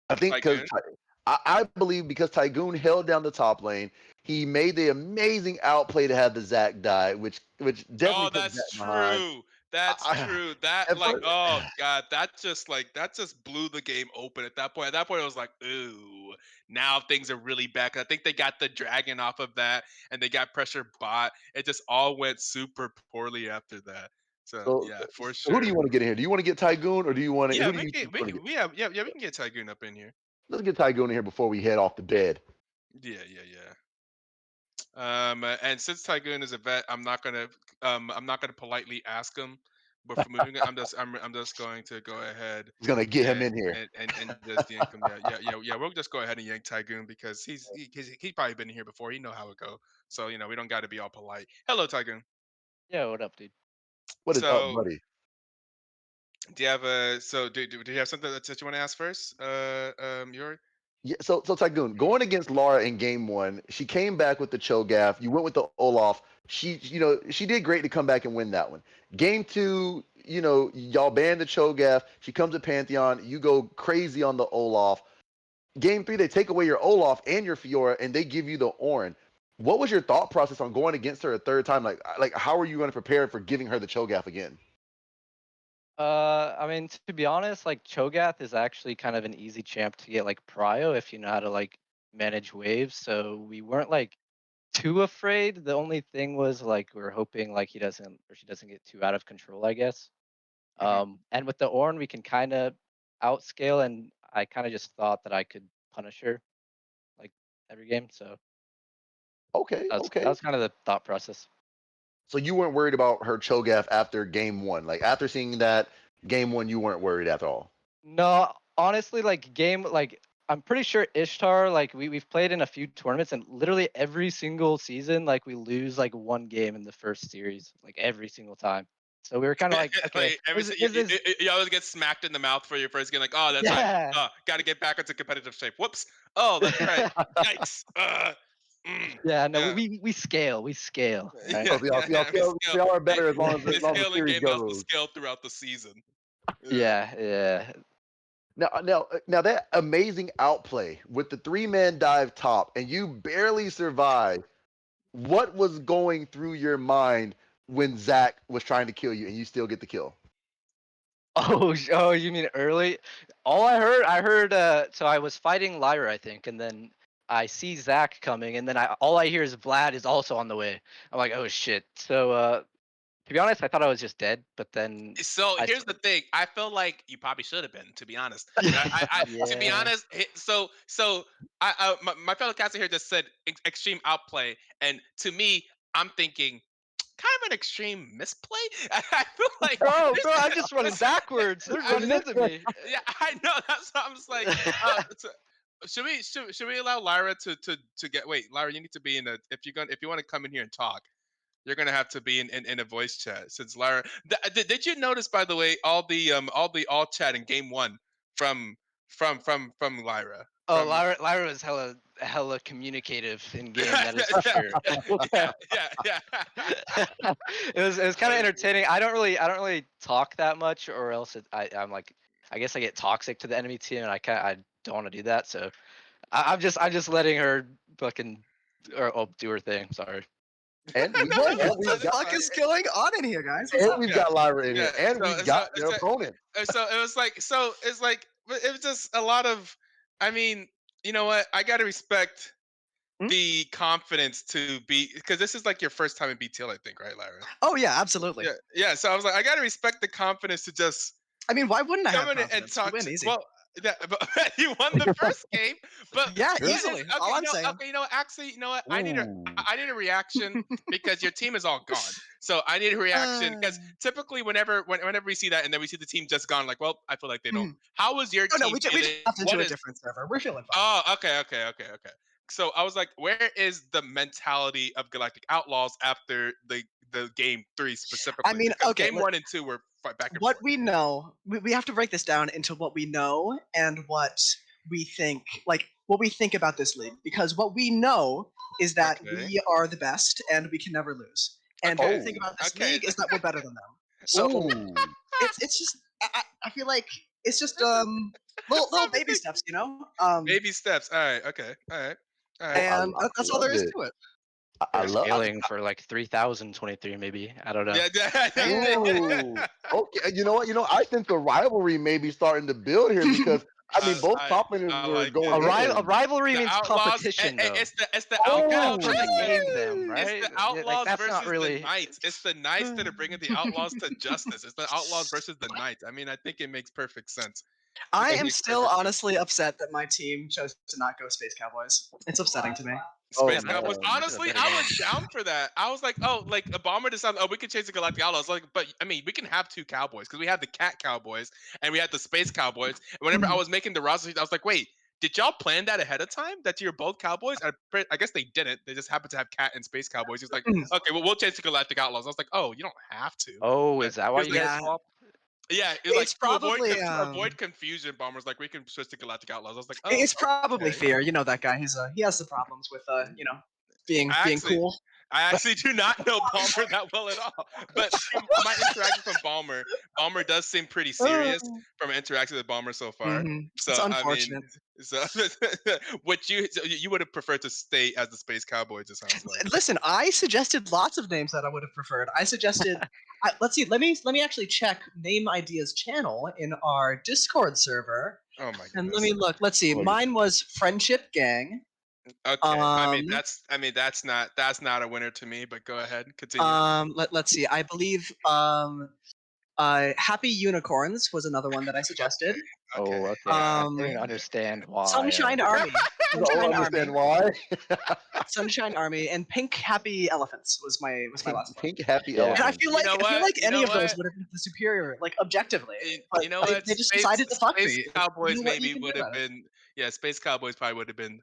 I think because Tygoon? I believe because Tygoon held down the top lane, he made the amazing outplay to have the Zac die, which definitely Oh, put that's Zac behind. true. That's true. That At like, first, oh God, that just blew the game open at that point. At that point, I was like, ooh, now things are really back. I think they got the dragon off of that, and they got pressure bot. It just all went super poorly after that. So yeah, for who do you sure. want to get in here? Do you want to get Tygoon or do you want to? Yeah, Who do you think you want to get? we can get Tygoon up in here. Let's get Tygoon in here before we head off to bed. Yeah. And since Tygoon is a vet, I'm not gonna politely ask him. But for moving, I'm just going to go ahead He's gonna get him in here. and just yank him. Yeah. We'll just go ahead and yank Tygoon because he's probably been here before. He know how it go. So we don't got to be all polite. Hello, Tygoon. Yeah, what up, dude? What is up, So buddy? do you have do you have something that you want to ask first? Yuri? Yeah, so Tygoon, going against Lara in game one, she came back with the Cho'Gath. You went with the Olaf. She did great to come back and win that one. Game two, y'all banned the Cho'Gath. She comes to Pantheon. You go crazy on the Olaf. Game three, they take away your Olaf and your Fiora, and they give you the Ornn. What was your thought process on going against her a third time? Like how are you going to prepare for giving her the Cho'Gath again? I mean, to be honest, like Cho'Gath is actually kind of an easy champ to get like prio if you know how to like manage waves. So we weren't like too afraid. The only thing was like we are hoping like he doesn't or she doesn't get too out of control, I guess. And with the Ornn, we can kind of outscale, and I kind of just thought that I could punish her like every game. So Okay, that was kind of the thought process. So you weren't worried about her Cho'Gath after game one. Like after seeing that game one, you weren't worried at all. No, honestly, like game like I'm pretty sure Ishtar, like we've played in a few tournaments, and literally every single season, like we lose like one game in the first series, like every single time. So we were kind of like, okay, Like you always get smacked in the mouth for your first game. Like, oh, that's right. yeah, Got to get back into competitive shape. Whoops. Oh, that's right. Yikes. yeah. No, Yeah. we scale, right? Yeah, So yeah, yeah. We scale. y'all are better as We, long as we the scale in series game. That's the goes. scale throughout the season. Yeah. Yeah. Now that amazing outplay with the 3-man dive top, and you barely survived. What was going through your mind when Zach was trying to kill you, and you still get the kill? Oh, you mean early? I heard. So I was fighting Lyra, I think, and then I see Zach coming, and then all I hear is Vlad is also on the way. I'm like, oh shit. So to be honest, I thought I was just dead, but then So I. here's the thing. I feel like you probably should have been, to be honest. To be Yeah. honest, my fellow caster here just said extreme outplay, and to me, I'm thinking kind of an extreme misplay. I feel like Bro, this. I'm just running backwards. They're running into me. Yeah, I know. That's what I'm just like. So, should we allow Lyra to get? Wait, Lyra, you need to be in a. If you want to come in here and talk, you're gonna have to be in a voice chat since Lyra. Did you notice, by the way, all chat in game one from from Lyra? Oh, From Lyra was hella communicative in game. That is for sure. yeah. It was kind of entertaining. I don't really talk that much, or else I'm like, I guess I get toxic to the enemy team, and I don't want to do that. So I'm just letting her fucking do her thing. Sorry. And we What and the we've got fuck is going on in here, guys? What's and up? we've got Lyra in Yeah. here, and we've got their opponent. So it was like it was just a lot of. I mean, you know what? I gotta respect the confidence to be because this is like your first time in BTL, I think, right, Lyra? Oh yeah, absolutely. Yeah. So I was like, I gotta respect the confidence to just I mean, why wouldn't I have come in and confidence? We talk win to. easy. Well, but you won the first game, but Yeah, but easily. okay, All I'm saying. okay, actually, you know what? Ooh. I need a reaction because your team is all gone. So I need a reaction because typically whenever we see that and then we see the team just gone, like, well, I feel like they don't. How was your Oh no, team we just feeling? hopped into What a is? different server. We're feeling fine. Oh, okay. So I was like, where is the mentality of Galactic Outlaws after the game 3 specifically? I mean, Because okay, game 1 and 2 were back and what forth. we know, we have to break this down into what we know and what we think, like what we think about this league. Because what we know is that Okay. we are the best and we can never lose. And what we think about this league is that we're better than them. So Ooh. it's just I feel like it's just little baby steps, you know. Baby steps. All right. Okay. All right. And that's all love there is it. to it. I We're love. scaling for like 3023, maybe. I don't know. Ooh. Okay. You know what? I think the rivalry may be starting to build here because I mean both top laners I were like going it. in. Rivalry The means Outlaws. competition, though. It's the You kind of Outlaws try to versus. game them, It's right? the Like Outlaws that's versus not the really. Knights. It's the Knights that are bringing the Outlaws to justice. It's the Outlaws versus the Knights. I mean, I think it makes perfect sense. I It am makes still perfect sense. honestly upset that my team chose to not go Space Cowboys. It's upsetting to me. Space Yeah, Cowboys. man. Honestly, I was down for that. I was like, oh, like a bomber decided, oh, we could change the Galactic Outlaws. Like, but I mean, we can have two Cowboys because we had the Cat Cowboys and we had the Space Cowboys. And whenever I was making the roster, I was like, wait, did y'all plan that ahead of time that you're both Cowboys? I guess they didn't. They just happened to have Cat and Space Cowboys. He was like, okay, well, we'll change the Galactic Outlaws. I was like, oh, you don't have to. Oh, But is that he why was you like, guys swapped? yeah, it was like It's probably to avoid confusion, bombers like we can switch to Galactic Outlaws. I was like, oh, it's probably okay. fear. You know that guy. He has the problems with being cool. I actually do not know Balmer that well at all. But from my interaction from Balmer does seem pretty serious from interacting with Balmer so far. It's So I mean, unfortunate. so what you would have preferred to stay as the Space Cowboys? It sounds like. Listen, I suggested lots of names that I would have preferred. I suggested. Let's see. Let me actually check Name Ideas channel in our Discord server. Oh my goodness. And let me look. Let's see. Mine was Friendship Gang. Okay. I mean that's not a winner to me. But go ahead, continue. Let's see. I believe Happy Unicorns was another one that I suggested. Oh, okay. I don't Um, even understand why. Sunshine Army. I don't Sunshine understand Army. why. Sunshine Army and Pink Happy Elephants was my last one. Pink Happy Yeah. And I Elephant. feel You like know what? You any know of those what? would have been the superior, like objectively. But You know what? they just decided to fuck Space me. Cowboys You know what you maybe can do would have about it. been. Yeah, Space Cowboys probably would have been.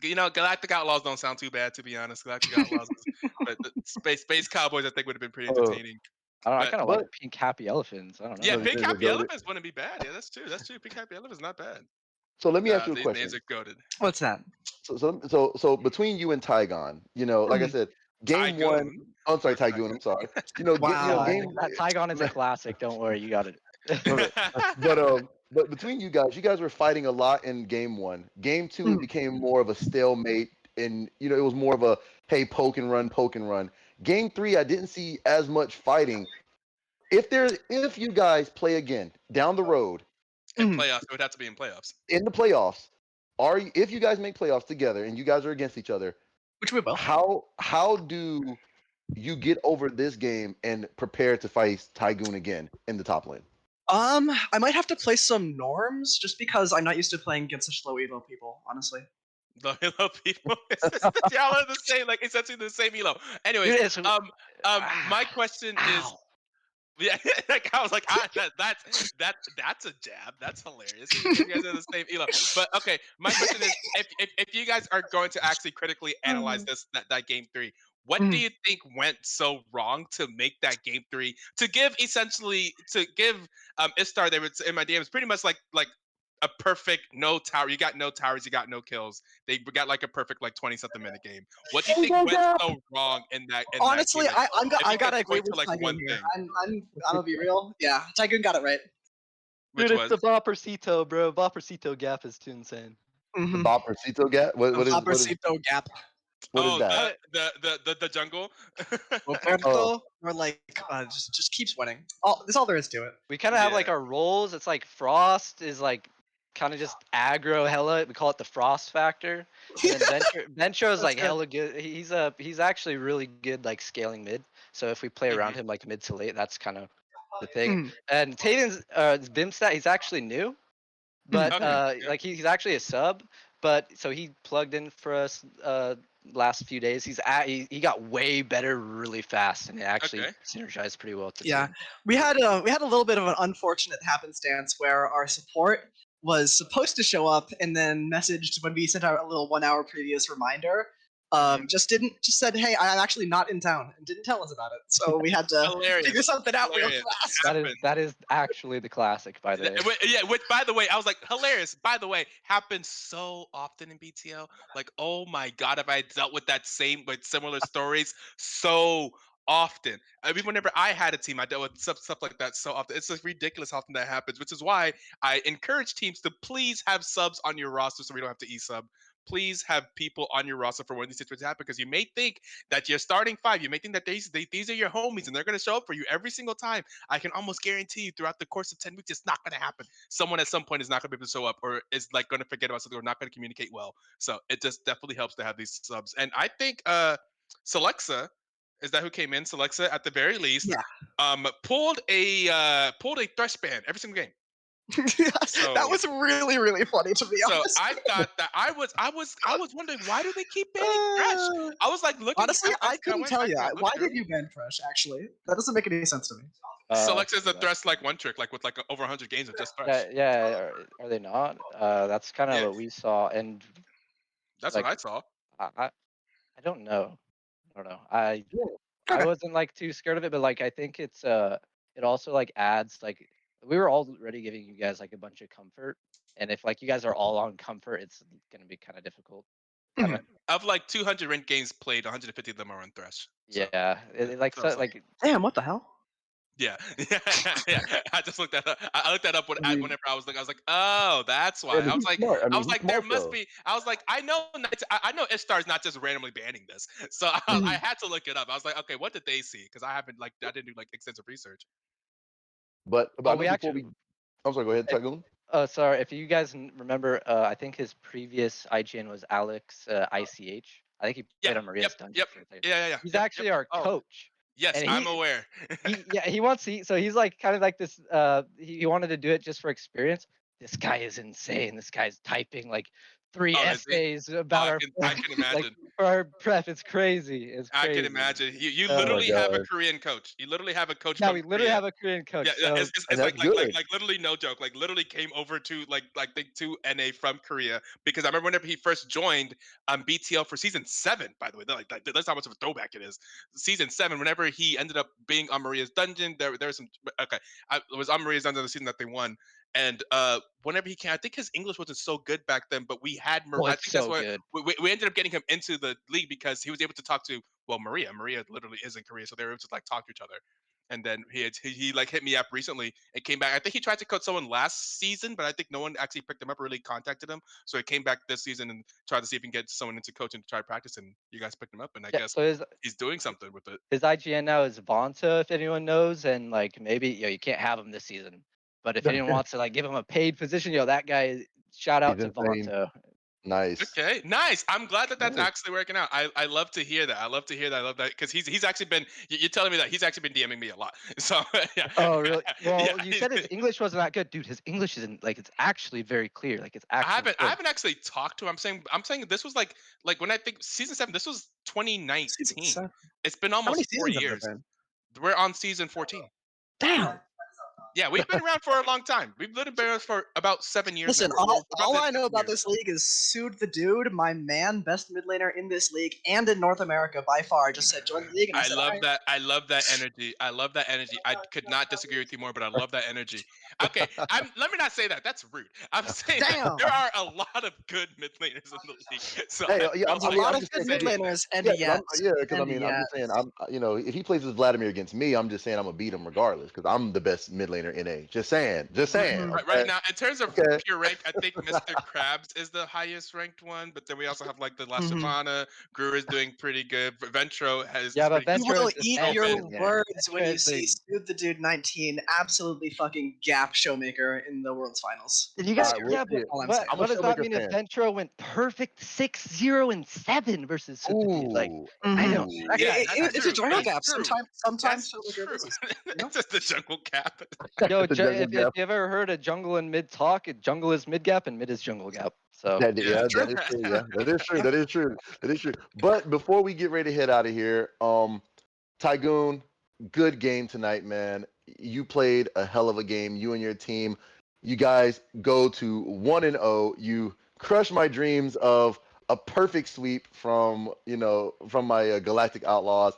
You know, Galactic Outlaws don't sound too bad, to be honest. Galactic Outlaws, but the Space Cowboys I think would have been pretty Uh, entertaining. I don't know, I But kind of like but Pink Happy Elephants. I don't yeah, know. no, Pink they're Happy goated. Elephants wouldn't be bad. Yeah, that's true. That's true. Pink Happy Elephants not bad. So let me ask Nah, you a these names question. are goaded. What's that? So between you and Tygon, like I Mhm. said, game one. Tygoon. I'm sorry, Or Tygoon. I'm sorry. Wow. Game. That Tygon is a classic. Don't worry, you got it. Okay, but between you guys were fighting a lot in game one. Game two, it Mhm. became more of a stalemate, and it was more of a hey, poke and run, poke and run. Game three, I didn't see as much fighting. If you guys play again down the road In Mhm. playoffs, it would have to be in playoffs. in the playoffs, if you guys make playoffs together and you guys are against each other, Which we will. how do you get over this game and prepare to fight Tygoon again in the top lane? I might have to play some norms just because I'm not used to playing against such low elo people, honestly. The Halo people, y'all are the same, like essentially the same elo. Anyways, Dude, it's my question is, ow. yeah, like I was like, that's a jab. That's hilarious. You guys are the same elo. But okay, my question is, if you guys are going to actually critically analyze that game three, what do Mhm. you think went so wrong to make that game three to give Ishtar, they would in my DMs pretty much like a perfect no tower. You got no towers, you got no kills. They got like a perfect like 20 something minute game. What do you think went so wrong in that Honestly, game? Like, if I you could gotta agree point to with like Tygoon one here. thing, I'm gonna be real. Yeah, Tygoon got it right. Dude, which it's was the Boppercito, bro. Boppercito gap is too insane. The Mm-hmm. Boppercito gap. The Fabricito gap. What is oh that? the jungle. Oh, Roberto, or like just keeps winning. That's all there is to it. We kind of have like Yeah. our roles. It's like Frost is like kind of just aggro hella. We call it the Frost factor. And then Venture is That's like good. hella good. He's actually really good like scaling mid. So if we play around Mhm. him like mid to late, that's kind of the thing. Mhm. And Tatum's Bimstat, he's actually new, but Okay. Yeah. like he's actually a sub. But so he plugged in for us last few days. He got way better really fast, and it actually Okay. synergized pretty well with the Yeah, team. we had a little bit of an unfortunate happenstance where our support was supposed to show up and then messaged when we sent out a little 1 hour previous reminder. Mhm. Just said, hey, I'm actually not in town, and didn't tell us about it. So we had to Hilarious. figure something out real Hilarious. fast. Happened. That is actually the classic, by the way. Yeah, which by the way, I was like, hilarious. By the way, happens so often in BTL. Like, oh my god, have I dealt with that same with similar stories so often? I mean, whenever I had a team, I dealt with stuff like that so often. It's just ridiculous how often that happens, which is why I encourage teams to please have subs on your roster so we don't have to e-sub. Please have people on your roster for when these situations happen, because you may think that you're starting five. You may think that these are your homies and they're going to show up for you every single time. I can almost guarantee you throughout the course of 10 weeks, it's not going to happen. Someone at some point is not going to be able to show up, or is like going to forget about something, or not going to communicate well. So it just definitely helps to have these subs. And I think Selexa, is that who came in? Selexa at the very least, Yeah. pulled a thrush ban every single game. That was really, really funny, to be So honest. I thought that I was wondering, why do they keep banning Thresh? I was like looking. Honestly, I I couldn't went tell back you. and I Why looked did through. you ban Fresh, actually? That doesn't make any sense to me. Selexa is a Yeah. Thresh like one trick, like with like over 100 games of just Thresh. Yeah, are they not? That's kind of Yeah, what we saw, and that's what like I saw. I don't know. I don't know. I Okay. wasn't like too scared of it, but like I think it also like adds like we were already giving you guys like a bunch of comfort, and if like you guys are all on comfort, it's gonna be kind of difficult. Kind of Of like 200 ranked games played, 150 of them are on Thresh. So yeah. Like so I was so like, like Damn, what the hell? yeah, yeah. I just looked that up. I looked that up I mean, whenever I was like, oh, that's yeah, why. but he's smart. I mean, he's There smart must though. be. I was like, I know, I know Ishtar's not just randomly banning this. So I Mhm. had to look it up. I was like, okay, what did they see? Because I didn't do like extensive research. But I oh know we before actually we, I'm sorry. Go ahead, if, Tygoon. sorry if you guys remember, I think his previous IGN was Alex ICH. I think he Yeah, played on yep, Maria's Dungeon yep, for a second. yeah. He's Yep. actually our Oh, coach. Yes, And I'm aware. he wants so he's like kind of like this. He wanted to do it just for experience. This guy is insane. This guy's typing like 3 Oh, is he? essays Oh, about our I can like imagine. for our prep. It's crazy. It's I can crazy. imagine. You Oh my literally have a God. Korean coach. You literally have a coach Yeah, from we literally Korea. have a Korean coach. Yeah, So And it's that's good. like literally no joke. Like literally came over to think to NA from Korea because I remember whenever he first joined BTL for season 7. By the way, that's how much of a throwback it is. Season 7. Whenever he ended up being on Maria's dungeon, there was some okay. It was on Maria's dungeon the season that they won. And whenever he came, I think his English wasn't so good back then, but we had oh, I it's think that's so what good. we ended up getting him into the league because he was able to talk to Maria. Maria literally is in Korea, so they were able to like talk to each other. And then he like hit me up recently and came back. I think he tried to coach someone last season, but I think no one actually picked him up or really contacted him. So he came back this season and tried to see if he can get someone into coaching to try to practice. And you guys picked him up, and I Yeah. guess So he's doing something with it. his IGN now is Vonta, if anyone knows, and like maybe you can't have him this season, but if anyone wants to like give him a paid position, that guy. Shout out He's to insane. Vonta. Nice. Okay, nice. I'm glad that that's Nice. actually working out. I love to hear that. I love to hear that. I love that because he's actually been. You're telling me that he's actually been DMing me a lot. So yeah. Oh, really? Yeah. Well, you said his English wasn't that good, dude. His English isn't like it's actually very clear. Like it's I actually haven't I good. haven't actually talked to him. I'm saying this was like when I think season 7. This was Season 2019. 7. It's been How many almost 4 seasons have there years. been? We're on season 14. Damn. Yeah, we've been around for a long time. We've literally been around for about 7 years now. Listen, We're about all to I hit know 7 about years. this league is Sued the Dude, my man, best mid laner in this league and in North America by far. Just said join the league, and I I said, all love right. that. I love that energy. I love that energy. I could not disagree with you more, but I love that energy. Okay, let me not say that. That's rude. I'm saying that Damn. there are a lot of good mid laners in the league. So Hey, yeah, I'm A like, lot I'm of just good saying, mid laners, and yeah, yet, because I mean, I'm just saying, if he plays with Vladimir against me, I'm just saying I'm gonna beat him regardless because I'm the best mid laner in A. Just saying, Mhm. right okay? now, in terms of Okay. pure rank, I think Mr. Krabs is the highest ranked one, but then we also have like the La Mhm. Shavana. Guru is doing pretty good. Ventro has Yeah, but You Ventro will is just eat Ventro. your Yeah. words when Ventro you is see the- Sued the Dude 19 absolutely fucking gap Showmaker in the World's Finals. Did you All guys? right, we'll Yeah, see but it. All I'm what saying. I'm a what does that Showmaker mean if fan. Ventro went perfect 6-0-7 versus Suddha? Like Ooh, I Mhm. don't. ooh. That guy. That's It's a true. jungle That's gap. true. Sometimes That's Showmaker true. loses. You know? It's just the jungle cap. Yo, The jungle if gap. you ever heard of jungle and mid talk, jungle is mid gap and mid is jungle gap. So Yeah. Yeah, True. that is true. Yeah, that is true. Yeah. That is true. That is true. But before we get ready to head out of here, Tygoon, good game tonight, man. You played a hell of a game. You and your team, you guys go to 1-0. You crush my dreams of a perfect sweep from from my Galactic Outlaws.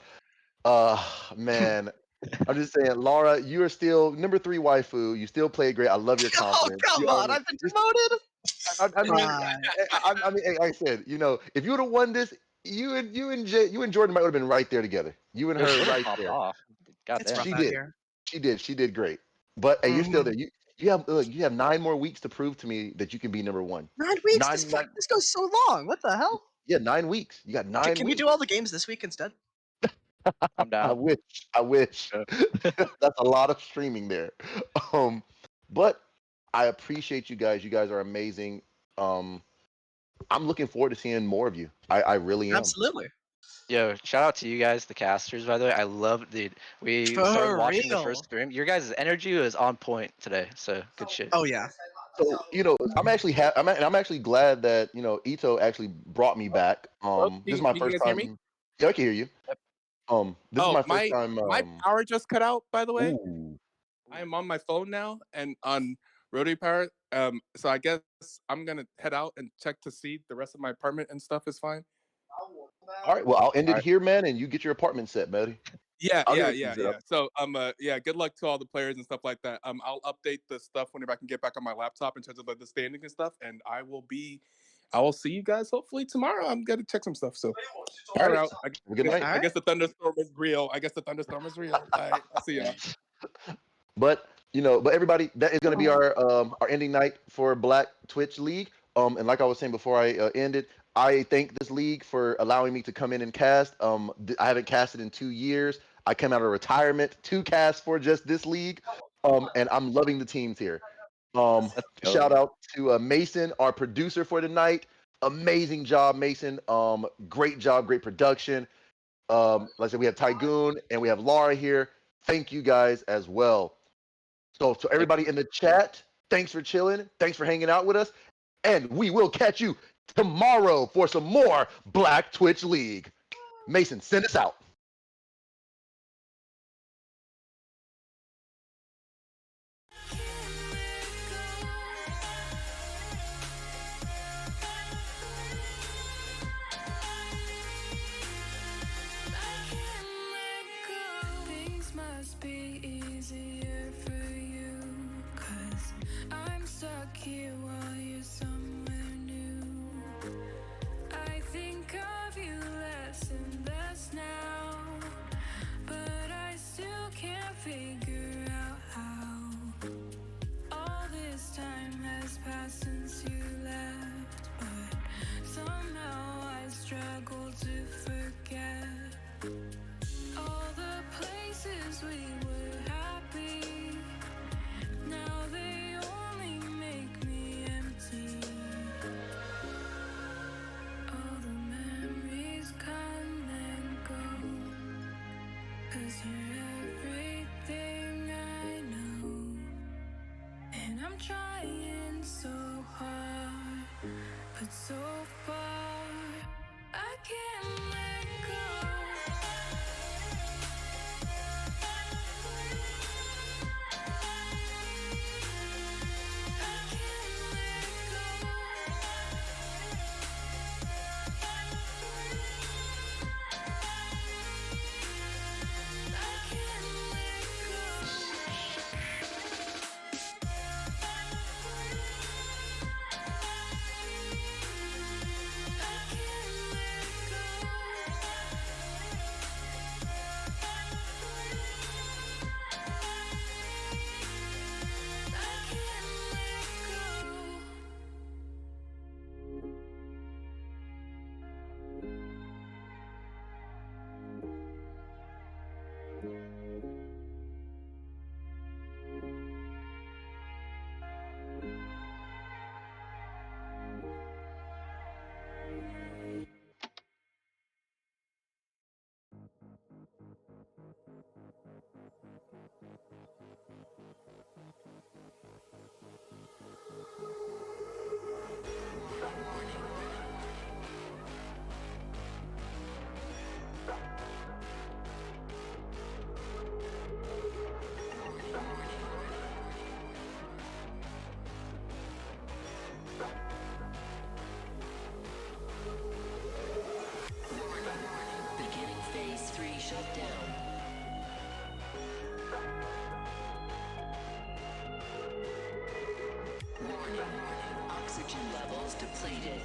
Man, I'm just saying, Laura, you are still number 3 waifu. You still played great. I love your Oh, confidence. come You are, on. I've been demoted. I mean, Fine. like I said, if you would have won this, you and Jordan might would have been right there together. You and it her should have right popped there. off. It's Goddamn. rough She out did. here. She did great. But hey, you're still Mhm. there. You have 9 more weeks to prove to me that you can be number 1. 9 weeks? Nine, nine This goes so long. What the hell? yeah, 9 weeks. You got 9 Can we weeks. do all the games this week instead? I'm I down. wish. I wish. That's a lot of streaming there. Um, but I appreciate you guys. You guys are amazing. I'm looking forward to seeing more of you. I really am. Absolutely. Yo, shout out to you guys, the casters. By the way, I love dude. We started For watching the real. first stream. Your guys' energy was on point today. So good shit. Oh yeah. So I'm actually I'm actually glad that Ito actually brought me back. This is my Can you first guys hear me? time. Yeah, I can hear you. This is Oh, my first time. my power just cut out, by the way. Ooh. I am on my phone now and on rotary power. So I guess I'm gonna head out and check to see the rest of my apartment and stuff is fine. All right. Well, I'll end All it right. here, man, and you get your apartment set, buddy. Yeah. I'll get everything set up. So yeah, good luck to all the players and stuff like that. I'll update the stuff whenever I can get back on my laptop in terms of like, the standings and stuff, and I will see you guys hopefully tomorrow. I'm gonna check some stuff. So All right. out. Good night. I guess the thunderstorm is real. All right, I'll see y'all. But everybody, that is going to be our ending night for Black Twitch League. And like I was saying before I ended, I thank this league for allowing me to come in and cast. I haven't casted in 2 years. I came out of retirement to cast for just this league. And I'm loving the teams here. Shout out to Mason, our producer for tonight. Amazing job, Mason. Great job, great production. Like I said, we have Tygoon and we have Laura here. Thank you guys as well. So to everybody in the chat, thanks for chilling. Thanks for hanging out with us. And we will catch you tomorrow for some more Black Twitch League. Mason, send us out. Things must be easier for you, 'cause I'm stuck here while you're somewhere new. I think of you less and less now, but I still can't figure out how. All this time has passed since you left, but somehow I struggle to forget all the places we were happy. Now they only make me empty. All the memories come and go, 'cause you're everything I know. And I'm trying so hard, but so far I can't let go. Beginning phase 3 shutdown. Warning. Oxygen levels depleted.